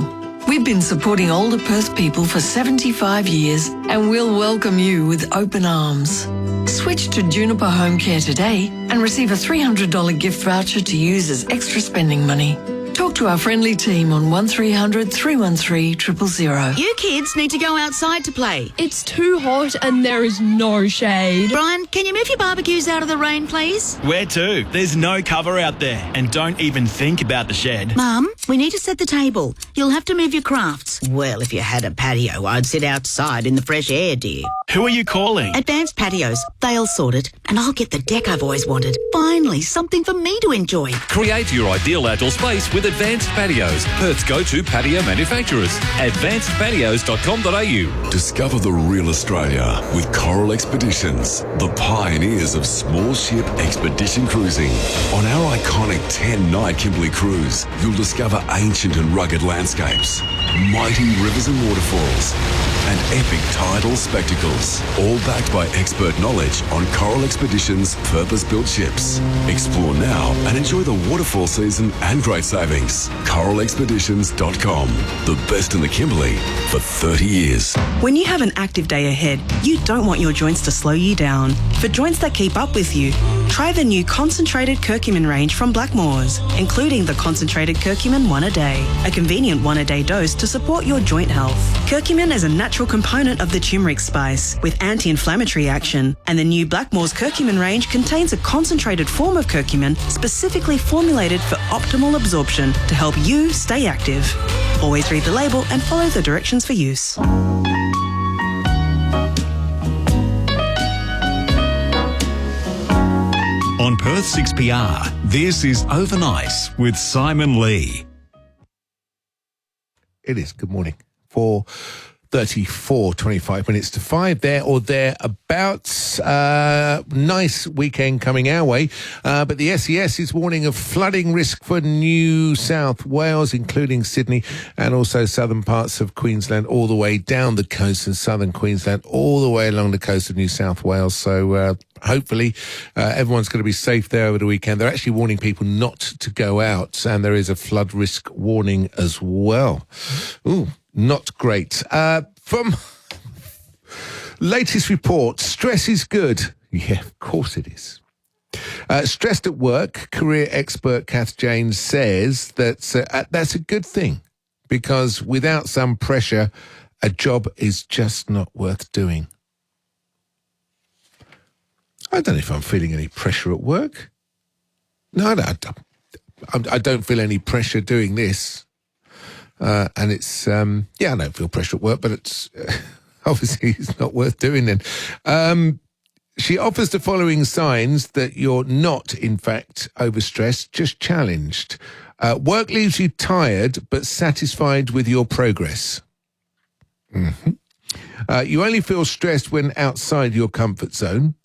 We've been supporting older Perth people for 75 years, and we'll welcome you with open arms. Switch to Juniper Home Care today and receive a $300 gift voucher to use as extra spending money. Talk to our friendly team on 1300 313 000. You kids need to go outside to play. It's too hot and there is no shade. Brian, can you move your barbecues out of the rain, please? Where to? There's no cover out there. And don't even think about the shed. Mum, we need to set the table. You'll have to move your crafts. Well, if you had a patio, I'd sit outside in the fresh air, dear. Who are you calling? Advanced Patios. They'll sort it, and I'll get the deck I've always wanted. Finally, something for me to enjoy. Create your ideal outdoor space with Advanced Patios, Perth's go-to patio manufacturers. AdvancedPatios.com.au. Discover the real Australia with Coral Expeditions, the pioneers of small ship expedition cruising. On our iconic 10-night Kimberley cruise, you'll discover ancient and rugged landscapes, mighty rivers and waterfalls, and epic tidal spectacles, all backed by expert knowledge on Coral Expeditions' purpose-built ships. Explore now and enjoy the waterfall season and great savings. CoralExpeditions.com, the best in the Kimberley for 30 years. When you have an active day ahead, you don't want your joints to slow you down. For joints that keep up with you, try the new concentrated curcumin range from Blackmores, including the concentrated curcumin 1 a day, a convenient 1 a day dose to support your joint health. Curcumin is a natural component of the turmeric spice with anti-inflammatory action, and the new Blackmores curcumin range contains a concentrated form of curcumin specifically formulated for optimal absorption to help you stay active. Always read the label and follow the directions for use. On Perth 6PR, this is Overnight with Simon Lee. It is. Good morning. 4:34, 25 minutes to 5 there or thereabouts. Nice weekend coming our way. But the SES is warning of flooding risk for New South Wales, including Sydney and also southern parts of Queensland, all the way down the coast and southern Queensland, all the way along the coast of New South Wales. So hopefully everyone's going to be safe there over the weekend. They're actually warning people not to go out, and there is a flood risk warning as well. Ooh. Not great. From latest report, stress is good. Yeah, of course it is. Stressed at work, career expert Kath James says that that's a good thing, because without some pressure, a job is just not worth doing. I don't know if I'm feeling any pressure at work. No, I don't feel any pressure doing this. And it's, I don't feel pressure at work, but it's obviously it's not worth doing then. She offers the following signs that you're not, in fact, overstressed, just challenged. Work leaves you tired, but satisfied with your progress. Mm-hmm. You only feel stressed when outside your comfort zone.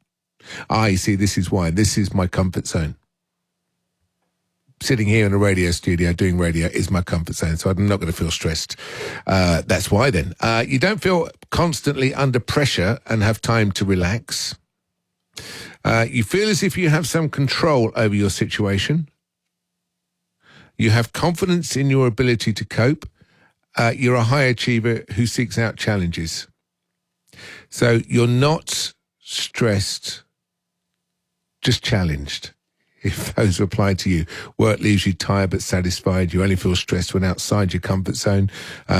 You see, this is why. This is my comfort zone. Sitting here in a radio studio doing radio is my comfort zone, so I'm not going to feel stressed. That's why then. You don't feel constantly under pressure and have time to relax. You feel as if you have some control over your situation. You have confidence in your ability to cope. You're a high achiever who seeks out challenges. So you're not stressed, just challenged. If those apply to you. Work leaves you tired but satisfied. You only feel stressed when outside your comfort zone.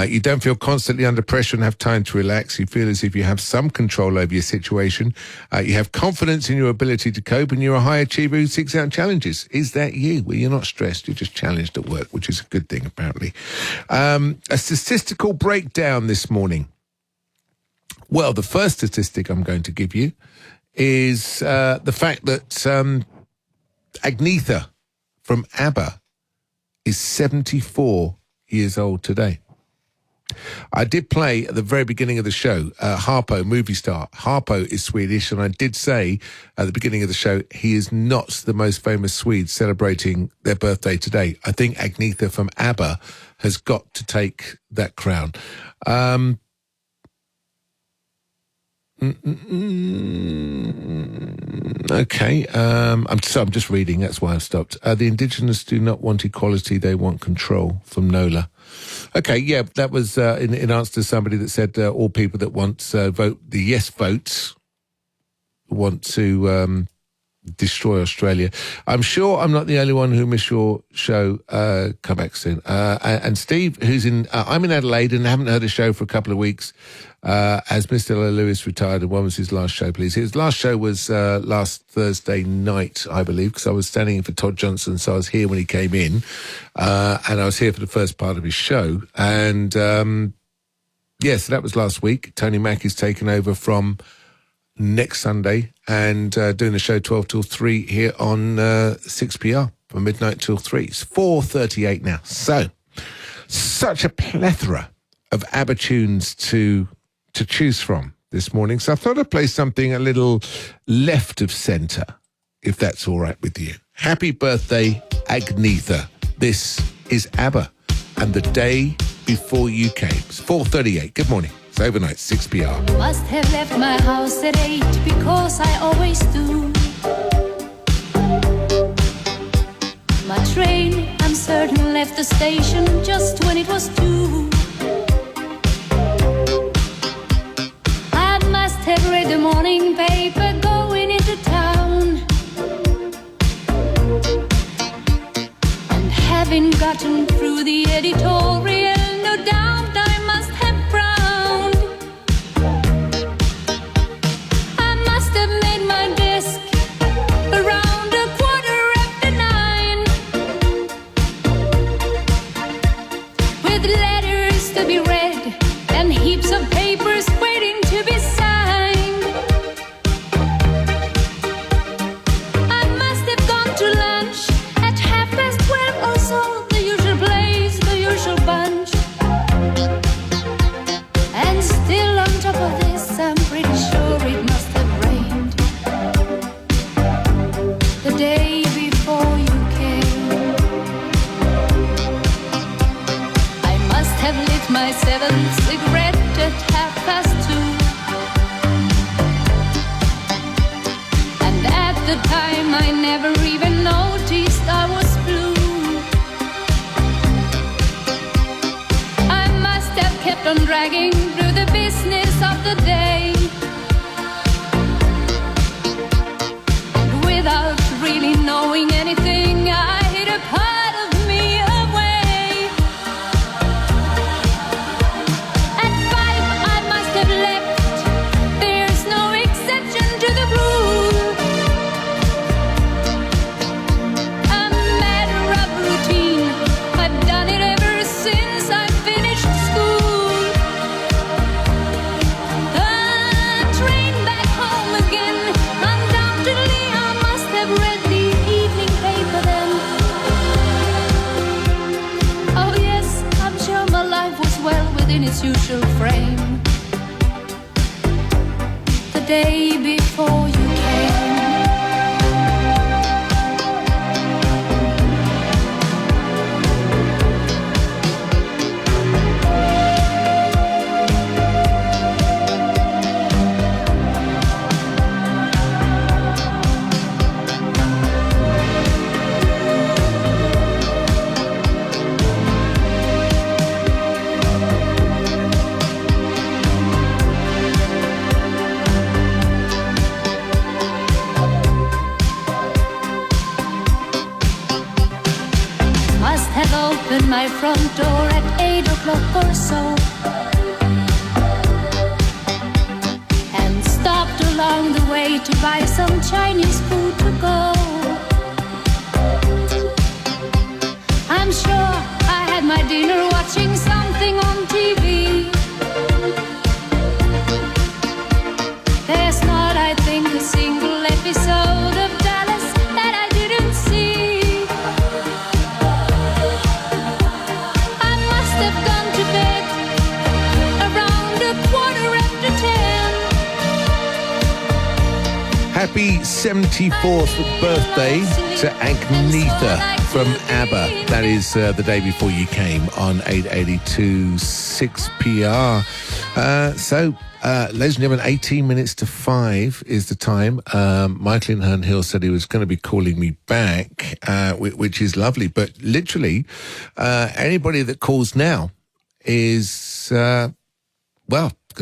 You don't feel constantly under pressure and have time to relax. You feel as if you have some control over your situation. You have confidence in your ability to cope, and you're a high achiever who seeks out challenges. Is that you? Well, you're not stressed. You're just challenged at work, which is a good thing, apparently. A statistical breakdown this morning. Well, the first statistic I'm going to give you is the fact that Agnetha from ABBA is 74 years old today. I did play at the very beginning of the show, Harpo, movie star. Harpo is Swedish, and I did say at the beginning of the show, he is not the most famous Swede celebrating their birthday today. I think Agnetha from ABBA has got to take that crown. Okay, I'm just reading, that's why I've stopped. The Indigenous do not want equality, they want control, from Nola. Okay, yeah, that was in answer to somebody that said all people that want vote the yes votes want to destroy Australia. I'm sure I'm not the only one who missed your show. Come back soon. And Steve, who's I'm in Adelaide and haven't heard a show for a couple of weeks, as Mr. Lewis retired, and when was his last show, please? His last show was last Thursday night, I believe, because I was standing in for Todd Johnson, so I was here when he came in, and I was here for the first part of his show. And, so that was last week. Tony Mackie's taken over from next Sunday and doing the show 12 till 3 here on 6PR from midnight till 3. It's 4:38 now. So, such a plethora of ABBA tunes to choose from this morning. So I thought I'd play something a little left of centre, if that's all right with you. Happy birthday, Agnetha. This is ABBA and The Day Before You Came. It's 4:38. Good morning. It's overnight, 6PR. Must have left my house at 8 because I always do. My train, I'm certain, left the station just when it was 2. I must have read the morning paper going into town, and having gotten through the editorial, no doubt I must have frowned. I must have made my desk around 9:15, with letters to be read and heaps of papers waiting to be signed. I must have gone to lunch at 12:30 or so, the usual place, the usual bunch. And still on top of this, I'm pretty sure it must have rained the day before you came. I must have lit my 7th cigarette at 2:30. And at the time I never even noticed I was blue. I must have kept on dragging through the business of the day, and without really knowing anything, I hid a part of me away. At 5 I must have left, there's no exception to the rule. A matter of routine, I've done it ever since I finished school. A train back home again, undoubtedly I must have read the evening paper then. Oh yes, I'm sure my life was well within its usual frame the day before you came. Must have opened my front door at 8 o'clock or so, and stopped along the way to buy some Chinese food to go. I'm sure I had my dinner watching something on TV. There's not, I think, a single Happy 74th birthday to Agnetha from ABBA. That is the day before you came on 882 6PR. Ladies and gentlemen, 18 minutes to 5 is the time. Michael in Herne Hill said he was going to be calling me back, which is lovely. But literally, anybody that calls now is, going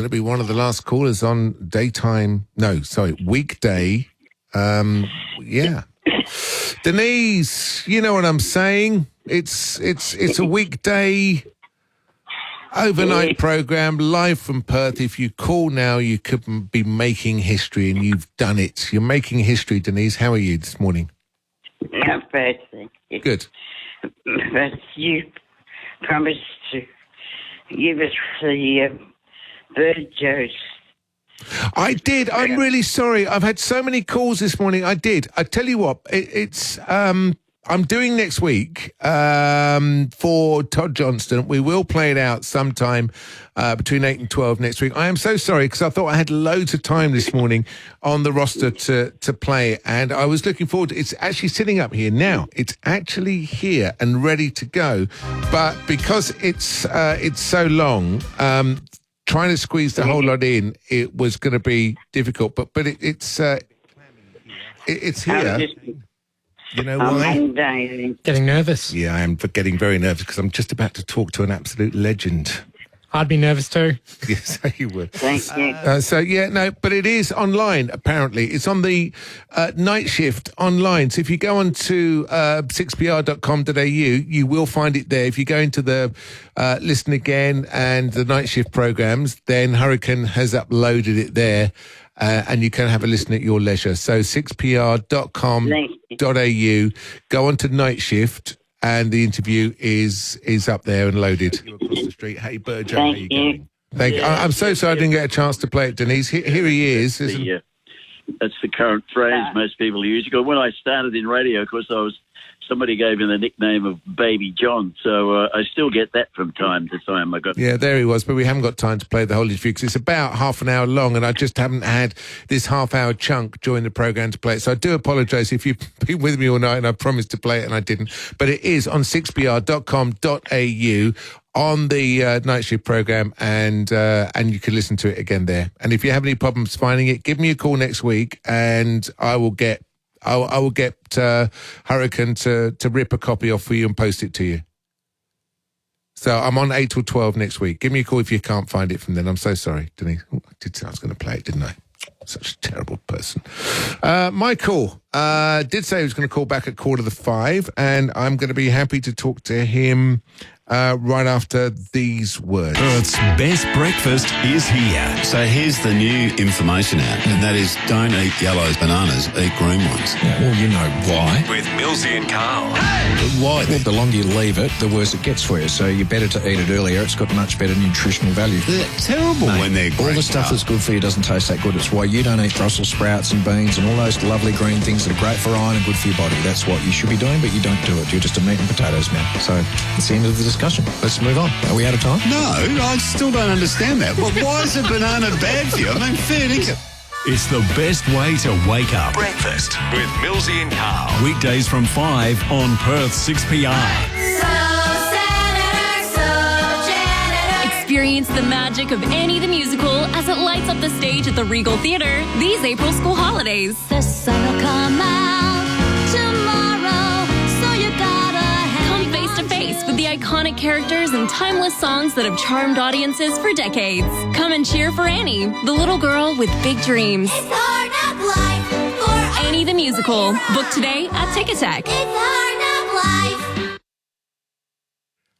to be one of the last callers on weekday. Yeah. Denise, you know what I'm saying? It's a weekday overnight program live from Perth. If you call now, you could be making history, and you've done it. You're making history, Denise. How are you this morning? Not bad, thank you. Good. But you promised to give us the bird jokes. I did. I'm really sorry. I've had so many calls this morning. I did. I tell you what, I'm doing next week for Todd Johnston. We will play it out sometime between 8 and 12 next week. I am so sorry because I thought I had loads of time this morning on the roster to play, and I was looking forward to it. It's actually sitting up here now. It's actually here and ready to go. But because it's so long, trying to squeeze the whole lot in, it was going to be difficult. But it's here. You know why? Getting nervous. Yeah, I am getting very nervous because I'm just about to talk to an absolute legend. I'd be nervous too. Yes, you would. Thank you. But it is online, apparently. It's on the night shift online. So if you go on to 6pr.com.au, you will find it there. If you go into the Listen Again and the night shift programs, then Hurricane has uploaded it there. And you can have a listen at your leisure. So 6pr.com.au, go on to night shift, and the interview is up there and loaded. Across the street. Hey, Burjo, how you going? Thank you. I'm so sorry I didn't get a chance to play it, Denise. Here he is. That's the current phrase most people use. Because when I started in radio, of course, somebody gave him the nickname of Baby John, so I still get that from time to time. Yeah, there he was, but we haven't got time to play the whole interview because it's about half an hour long, and I just haven't had this half-hour chunk during the programme to play it. So I do apologise if you've been with me all night and I promised to play it and I didn't. But it is on 6pr.com.au on the night shift programme, and you can listen to it again there. And if you have any problems finding it, give me a call next week, and I will get Hurricane to rip a copy off for you and post it to you. So I'm on 8 till 12 next week. Give me a call if you can't find it from then. I'm so sorry, Denise. I did say I was going to play it, didn't I? Such a terrible person. Michael did say he was going to call back at 4:45, and I'm going to be happy to talk to him right after these words. Perth's best breakfast is here. So here's the new information out, and that is don't eat yellow bananas, eat green ones. Yeah, well, you know why. With Millsy and Carl. Why? Well, the longer you leave it, the worse it gets for you. So you're better to eat it earlier. It's got much better nutritional value. They're terrible when they're green. All the stuff that's good for you doesn't taste that good. It's why you don't eat Brussels sprouts and beans and all those lovely green things that are great for iron and good for your body. That's what you should be doing, but you don't do it. You're just a meat and potatoes man. So it's the end of the discussion. Let's move on. Are we out of time? No, I still don't understand that. Well, why is a banana bad for you? I mean, fair dinkum. It's the best way to wake up. Breakfast with Millsy and Carl. Weekdays from 5 on Perth 6PR. Experience the magic of Annie the Musical as it lights up the stage at the Regal Theatre these April school holidays. The sun will come out tomorrow, so you gotta Come face to face with the iconic characters and timeless songs that have charmed audiences for decades. Come and cheer for Annie, the little girl with big dreams. It's hard knock life for Annie the Musical. Book today at Ticket Tech. It's hard knock life.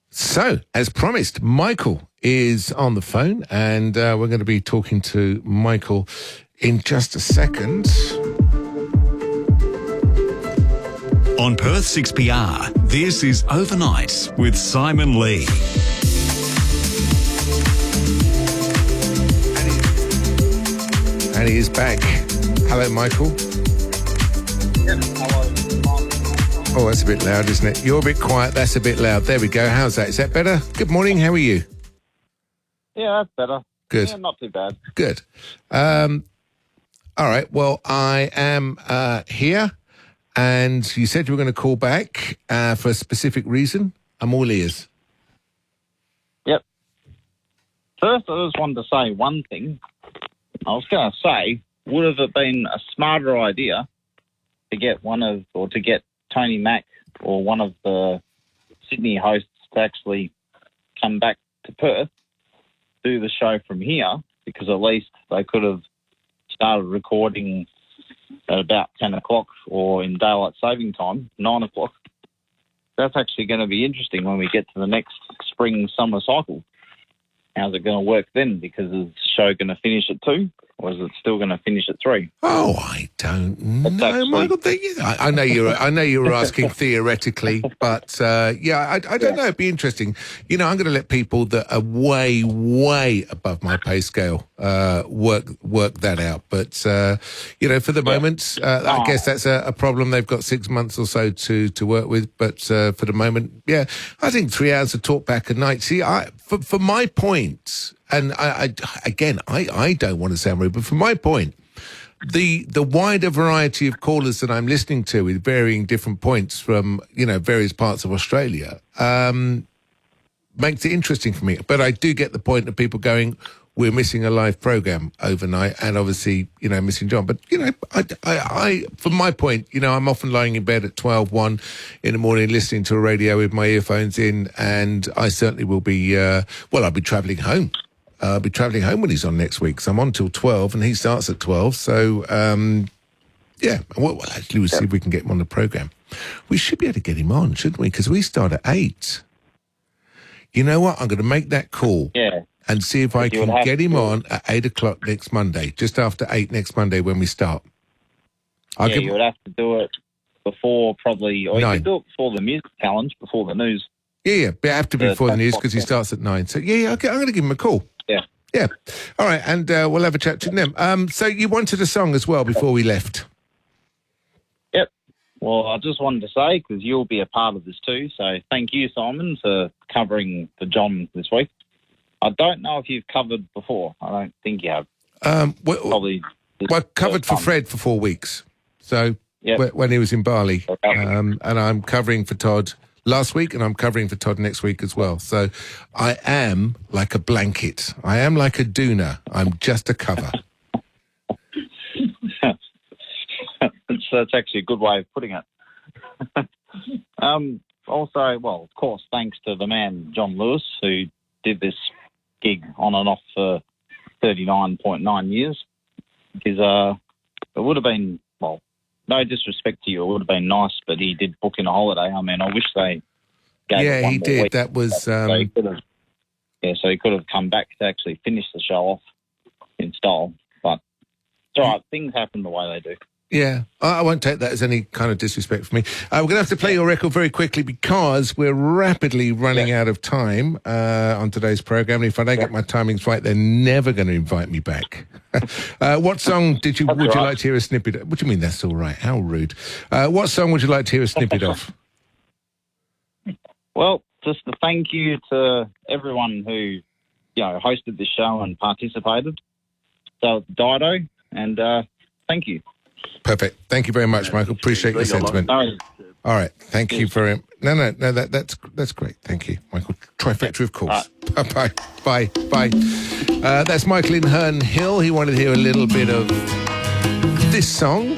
So, as promised, Michael is on the phone, and we're going to be talking to Michael in just a second. On Perth 6PR, this is Overnight with Simon Lee. And he is back. Hello, Michael. Oh, that's a bit loud, isn't it? You're a bit quiet. That's a bit loud. There we go. How's that? Is that better? Good morning. How are you? Yeah, that's better. Good. Yeah, not too bad. Good. All right. Well, I am here, and you said you were going to call back for a specific reason. I'm all ears. Yep. First, I just wanted to say one thing. I was going to say, would have it been a smarter idea to get Tony Mack or one of the Sydney hosts to actually come back to Perth, do the show from here, because at least they could have started recording at about 10 o'clock or in daylight saving time, 9 o'clock. That's actually going to be interesting when we get to the next spring-summer cycle. How's it going to work then? Because is the show going to finish at 2 or is it still going to finish at 3? Oh, I don't know, Michael. I know you were asking theoretically, but I don't know. It'd be interesting. You know, I'm going to let people that are way, way above my pay scale work that out. But for the moment, I guess that's a problem. They've got 6 months or so to work with. But for the moment, I think 3 hours of talk back a night. See, for my point, and I don't want to sound rude, but for my point, the wider variety of callers that I'm listening to with varying different points from, various parts of Australia, makes it interesting for me. But I do get the point of people going, we're missing a live program overnight, and obviously, missing John. But, I from my point, I'm often lying in bed at 1 in the morning listening to a radio with my earphones in, and I certainly will be, I'll be travelling home. I'll be travelling home when he's on next week. So I'm on till 12 and he starts at 12. So, actually, we'll see if we can get him on the programme. We should be able to get him on, shouldn't we? Because we start at 8. You know what? I'm going to make that call. Yeah. And see if I can get him on at 8 o'clock next Monday, just after 8 next Monday when we start. You would have to do it before probably, or 9. You could do it before the music challenge, before the news. Yeah, but it have to be before the news because he starts at 9. So, okay, I'm going to give him a call. Yeah. All right, and we'll have a chat to them. So you wanted a song as well before we left? Yep. Well, I just wanted to say, because you'll be a part of this too, so thank you, Simon, for covering for John this week. I don't know if you've covered before. I don't think you have. Probably. I covered for Fred for 4 weeks. So when he was in Bali, and I'm covering for Todd last week, and I'm covering for Todd next week as well. So I am like a blanket. I am like a doona. I'm just a cover. That's actually a good way of putting it. Also, of course, thanks to the man, John Lewis, who did this gig on and off for 39.9 years. Because it would have been, no disrespect to you, it would have been nice, but he did book in a holiday. I mean, I wish they gave it 1 more he did. Week. That was... So he could have come back to actually finish the show off in style. But it's all right. Things happen the way they do. Yeah, I won't take that as any kind of disrespect for me. We're going to have to play your record very quickly because we're rapidly running out of time on today's programme. And if I don't get my timings right, they're never going to invite me back. What song would you like to hear a snippet of? What do you mean that's all right? How rude. What song would you like to hear a snippet of? Well, just a thank you to everyone who, hosted this show and participated. So, Dido, and thank you. Perfect. Thank you very much, Michael. Appreciate your sentiment. All right. Thank you for him. No. That's great. Thank you, Michael. Trifecta of course. Bye. That's Michael in Herne Hill. He wanted to hear a little bit of this song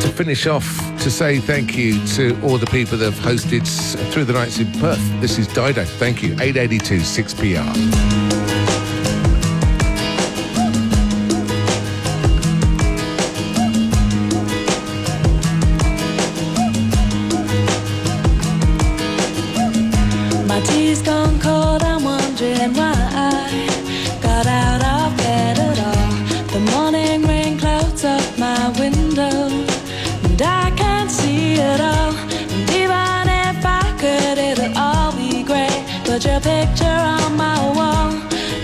to finish off, to say thank you to all the people that have hosted through the nights in Perth. This is Dido. Thank you. 882 6PR. Your picture on my wall,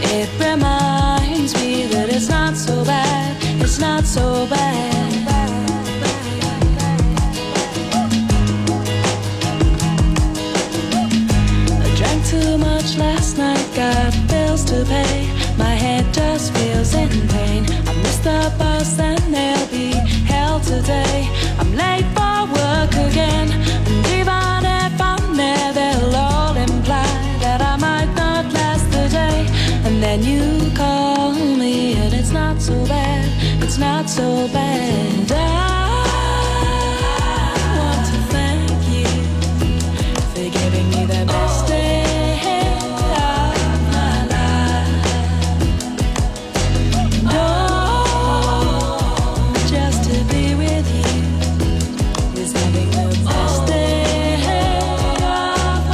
it reminds me that it's not so bad, it's not so bad. I drank too much last night, got bills to pay, my head just feels in pain. I missed the us and they'll be hell today. I'm late for work again, and even if I'm there, they'll all imply that I might not last the day. And then you call me, and it's not so bad, it's not so bad. I want to thank you for giving me the best day of my life. Oh, just to be with you is having the best day of my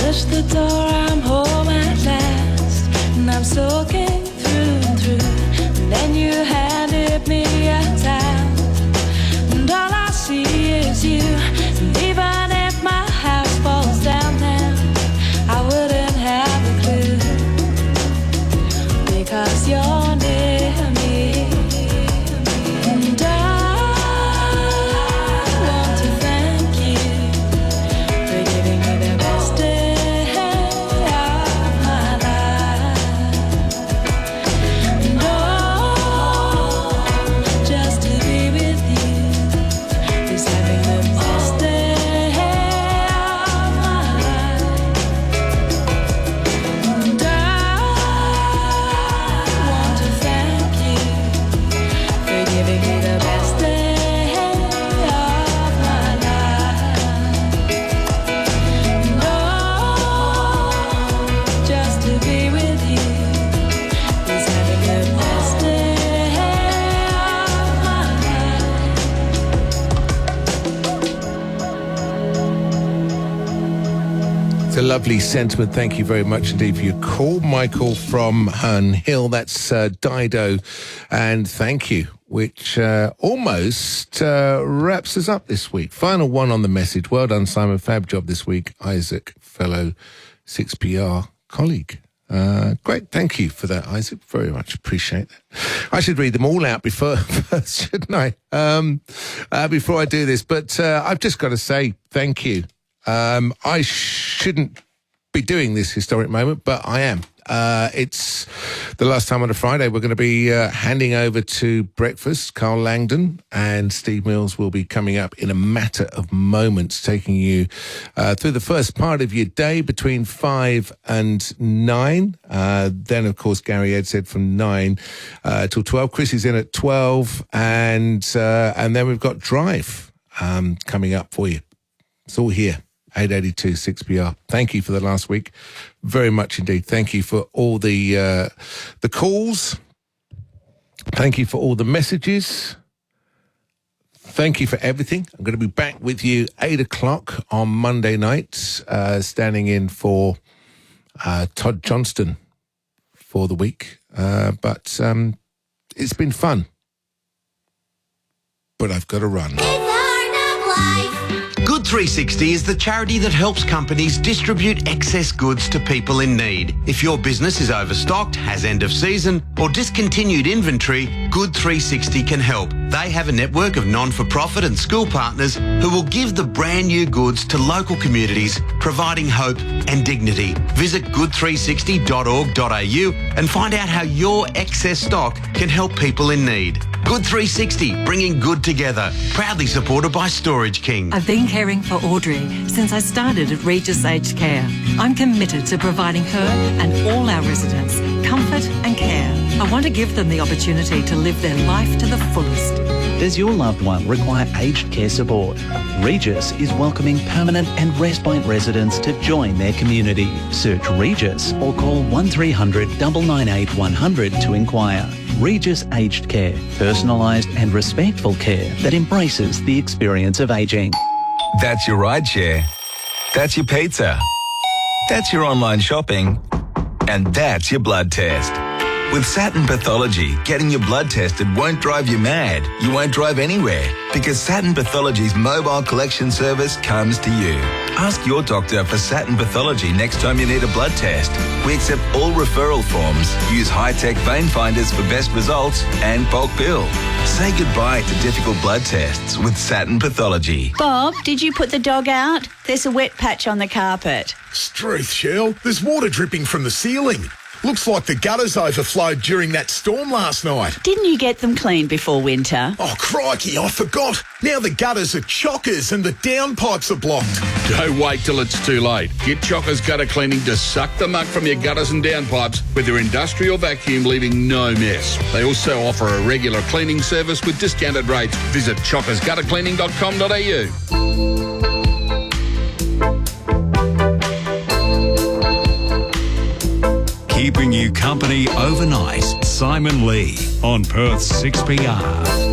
Push the door, I'm home at last, and I'm soaking through and through. And then you handed me a towel, and all I see is you. And even if my house falls down now, I wouldn't have a clue, because you're near me. And I want to thank you for giving me the best day of my life. And just to be with you is having the best day of my life. And I want to thank you for giving me the best day of my life. Just to be with you is having the best day of my It's a lovely sentiment. Thank you very much indeed for your call. Michael from Herne Hill. That's Dido. And thank you, which almost wraps us up this week. Final one on the message. Well done, Simon. Fab job this week. Isaac, fellow 6PR colleague. Great. Thank you for that, Isaac. Very much appreciate that. I should read them all out before, shouldn't I? Before I do this. But I've just got to say thank you. I shouldn't be doing this historic moment, but I am. It's the last time on a Friday. We're going to be handing over to breakfast. Carl Langdon and Steve Mills will be coming up in a matter of moments, taking you through the first part of your day between 5 and 9. Then, of course, Gary Ed said from 9 till 12. Chris is in at 12. And then we've got Drive coming up for you. It's all here. 882 6PR. Thank you for the last week. Very much indeed. Thank you for all the calls. Thank you for all the messages. Thank you for everything. I'm going to be back with you 8 o'clock on Monday night, standing in for Todd Johnston for the week. But it's been fun. But I've got to run. Good 360 is the charity that helps companies distribute excess goods to people in need. If your business is overstocked, has end of season or discontinued inventory, Good 360 can help. They have a network of non-for-profit and school partners who will give the brand new goods to local communities, providing hope and dignity. Visit good360.org.au and find out how your excess stock can help people in need. Good 360, bringing good together. Proudly supported by Storage King. I've been caring for Audrey since I started at Regis Aged Care. I'm committed to providing her and all our residents comfort and care. I want to give them the opportunity to live their life to the fullest. Does your loved one require aged care support? Regis is welcoming permanent and respite residents to join their community. Search Regis or call 1300 998 100 to inquire. Regis Aged Care, personalised and respectful care that embraces the experience of ageing. That's your ride share. That's your pizza. That's your online shopping. And that's your blood test. With Saturn Pathology, getting your blood tested won't drive you mad. You won't drive anywhere because Saturn Pathology's mobile collection service comes to you. Ask your doctor for Saturn Pathology next time you need a blood test. We accept all referral forms, use high-tech vein finders for best results and bulk bill. Say goodbye to difficult blood tests with Saturn Pathology. Bob, did you put the dog out? There's a wet patch on the carpet. Struth, Shell. There's water dripping from the ceiling. Looks like the gutters overflowed during that storm last night. Didn't you get them cleaned before winter? Oh, crikey, I forgot. Now the gutters are chockers and the downpipes are blocked. Don't wait till it's too late. Get Chockers Gutter Cleaning to suck the muck from your gutters and downpipes with their industrial vacuum, leaving no mess. They also offer a regular cleaning service with discounted rates. Visit chockersguttercleaning.com.au. Keeping you company overnight, Simon Lee on Perth 6PR.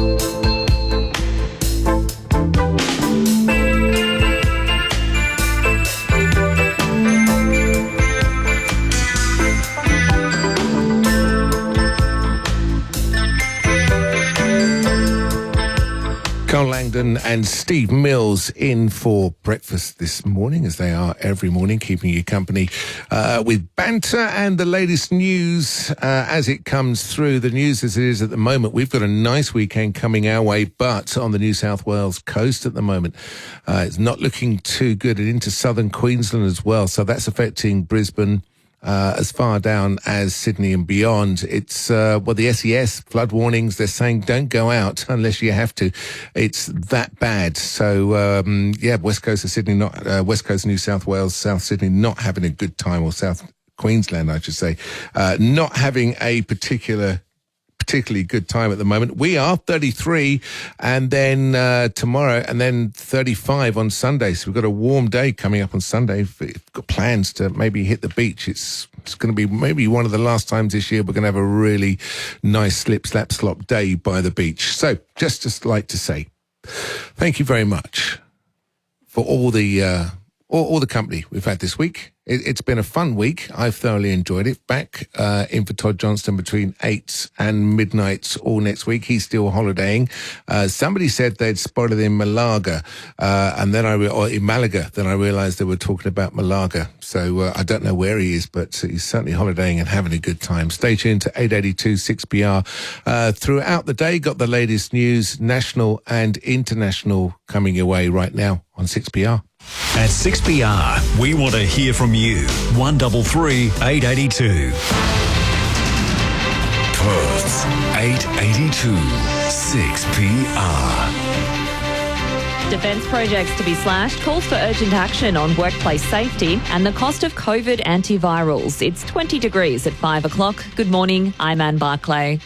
Carl Langdon and Steve Mills in for breakfast this morning, as they are every morning, keeping you company with banter and the latest news as it comes through. The news as it is at the moment, we've got a nice weekend coming our way, but on the New South Wales coast at the moment, it's not looking too good, and into southern Queensland as well. So that's affecting Brisbane, as far down as Sydney and beyond. It's, the SES flood warnings, they're saying don't go out unless you have to. It's that bad. So, West Coast of Sydney, West Coast of New South Wales, South Sydney, not having a good time, or South Queensland, I should say, not having a particularly good time at the moment. We are 33, and then tomorrow, and then 35 on Sunday. So we've got a warm day coming up on Sunday. We've got plans to maybe hit the beach. It's going to be maybe one of the last times this year we're going to have a really nice slip, slap, slop day by the beach. So just like to say, thank you very much for all the company we've had this week. It's been a fun week. I've thoroughly enjoyed it. Back in for Todd Johnston between 8 and midnight all next week. He's still holidaying. Somebody said they'd spotted in Malaga, and then or in Malaga. Then I realised they were talking about Malaga. So I don't know where he is, but he's certainly holidaying and having a good time. Stay tuned to 882 6PR. Throughout the day, got the latest news, national and international, coming your way right now on 6PR. At 6PR, we want to hear from you. 133 882. Perth's 882 6PR. Defence projects to be slashed, calls for urgent action on workplace safety and the cost of COVID antivirals. It's 20 degrees at 5 o'clock. Good morning, I'm Anne Barclay.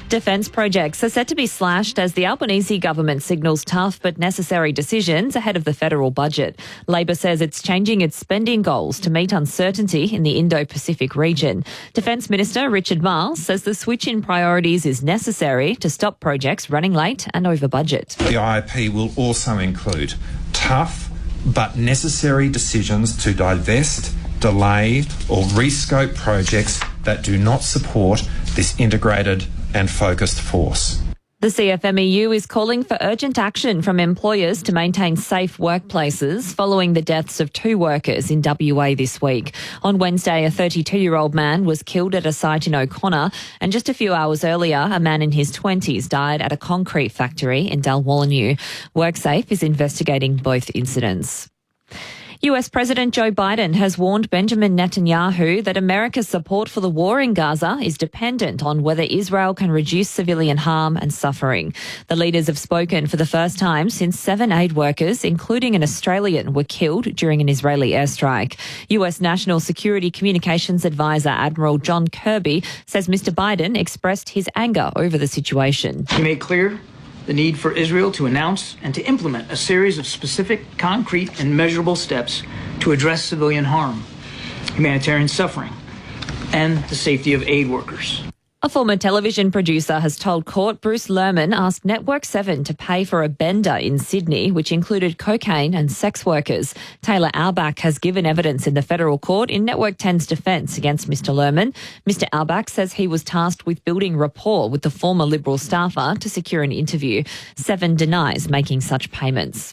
Defence projects are set to be slashed as the Albanese government signals tough but necessary decisions ahead of the federal budget. Labor says it's changing its spending goals to meet uncertainty in the Indo-Pacific region. Defence Minister Richard Marles says the switch in priorities is necessary to stop projects running late and over budget. The IAP will also include tough but necessary decisions to divest, delay or rescope projects that do not support this integrated and focused force. The CFMEU is calling for urgent action from employers to maintain safe workplaces following the deaths of 2 workers in WA this week. On Wednesday, a 32-year-old man was killed at a site in O'Connor, and just a few hours earlier, a man in his 20s died at a concrete factory in Dalwallinu. WorkSafe is investigating both incidents. US President Joe Biden has warned Benjamin Netanyahu that America's support for the war in Gaza is dependent on whether Israel can reduce civilian harm and suffering. The leaders have spoken for the first time since 7 aid workers, including an Australian, were killed during an Israeli airstrike. US National Security Communications Advisor Admiral John Kirby says Mr. Biden expressed his anger over the situation. He made clear the need for Israel to announce and to implement a series of specific, concrete, and measurable steps to address civilian harm, humanitarian suffering, and the safety of aid workers. A former television producer has told court Bruce Lerman asked Network 7 to pay for a bender in Sydney, which included cocaine and sex workers. Taylor Auerbach has given evidence in the federal court in Network 10's defence against Mr Lerman. Mr Auerbach says he was tasked with building rapport with the former Liberal staffer to secure an interview. 7 denies making such payments.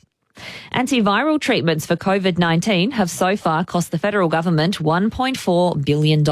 Antiviral treatments for COVID-19 have so far cost the federal government $1.4 billion.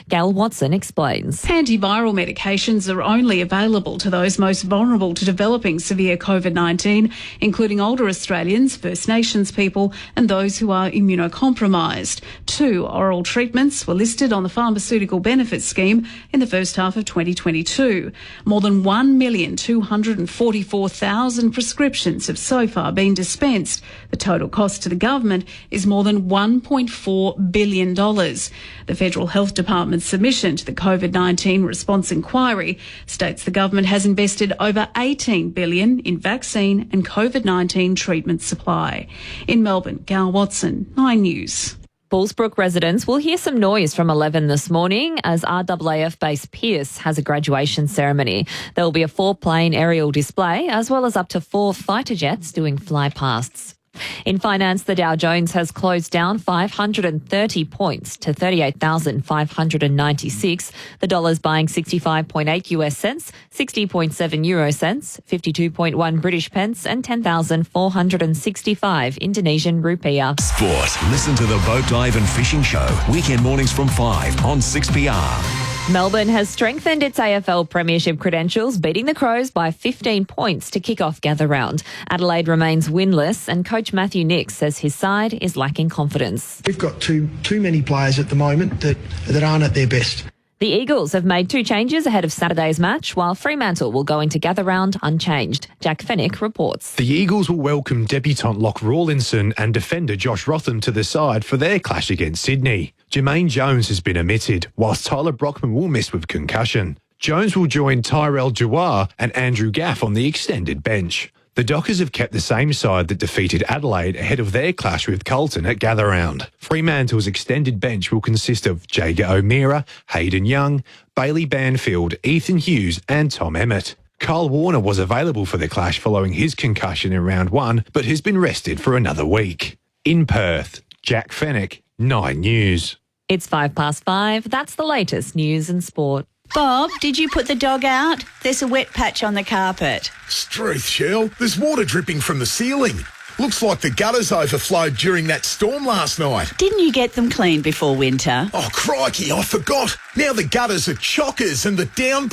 Gail Watson explains. Antiviral medications are only available to those most vulnerable to developing severe COVID-19, including older Australians, First Nations people and those who are immunocompromised. 2 oral treatments were listed on the Pharmaceutical Benefits Scheme in the first half of 2022. More than 1,244,000 prescriptions have so far been dispensed. The total cost to the government is more than $1.4 billion. The Federal Health Department's submission to the COVID-19 response inquiry states the government has invested over $18 billion in vaccine and COVID-19 treatment supply. In Melbourne, Gail Watson, 9 News. Bullsbrook residents will hear some noise from 11 this morning as RAAF base Pearce has a graduation ceremony. There will be a 4-plane aerial display as well as up to 4 fighter jets doing flypasts. In finance, the Dow Jones has closed down 530 points to 38,596. The dollar's buying 65.8 US cents, 60.7 euro cents, 52.1 British pence and 10,465 Indonesian rupiah. Sport. Listen to the Boat Dive and Fishing Show. Weekend mornings from 5 on 6PR. Melbourne has strengthened its AFL Premiership credentials, beating the Crows by 15 points to kick off gather round. Adelaide remains winless and coach Matthew Nix says his side is lacking confidence. We've got too many players at the moment that aren't at their best. The Eagles have made 2 changes ahead of Saturday's match, while Fremantle will go into gather round unchanged. Jack Fennick reports. The Eagles will welcome debutant Locke Rawlinson and defender Josh Rotham to the side for their clash against Sydney. Jermaine Jones has been omitted, whilst Tyler Brockman will miss with concussion. Jones will join Tyrell Jawar and Andrew Gaff on the extended bench. The Dockers have kept the same side that defeated Adelaide ahead of their clash with Carlton at gather round. Fremantle's extended bench will consist of Jager O'Meara, Hayden Young, Bailey Banfield, Ethan Hughes and Tom Emmett. Kyle Warner was available for the clash following his concussion in round 1, but has been rested for another week. In Perth, Jack Fennick, 9 News. It's 5:05. That's the latest news and sport. Bob, did you put the dog out? There's a wet patch on the carpet. Struth, Shell. There's water dripping from the ceiling. Looks like the gutters overflowed during that storm last night. Didn't you get them cleaned before winter? Oh, crikey, I forgot. Now the gutters are chockers and the downpipe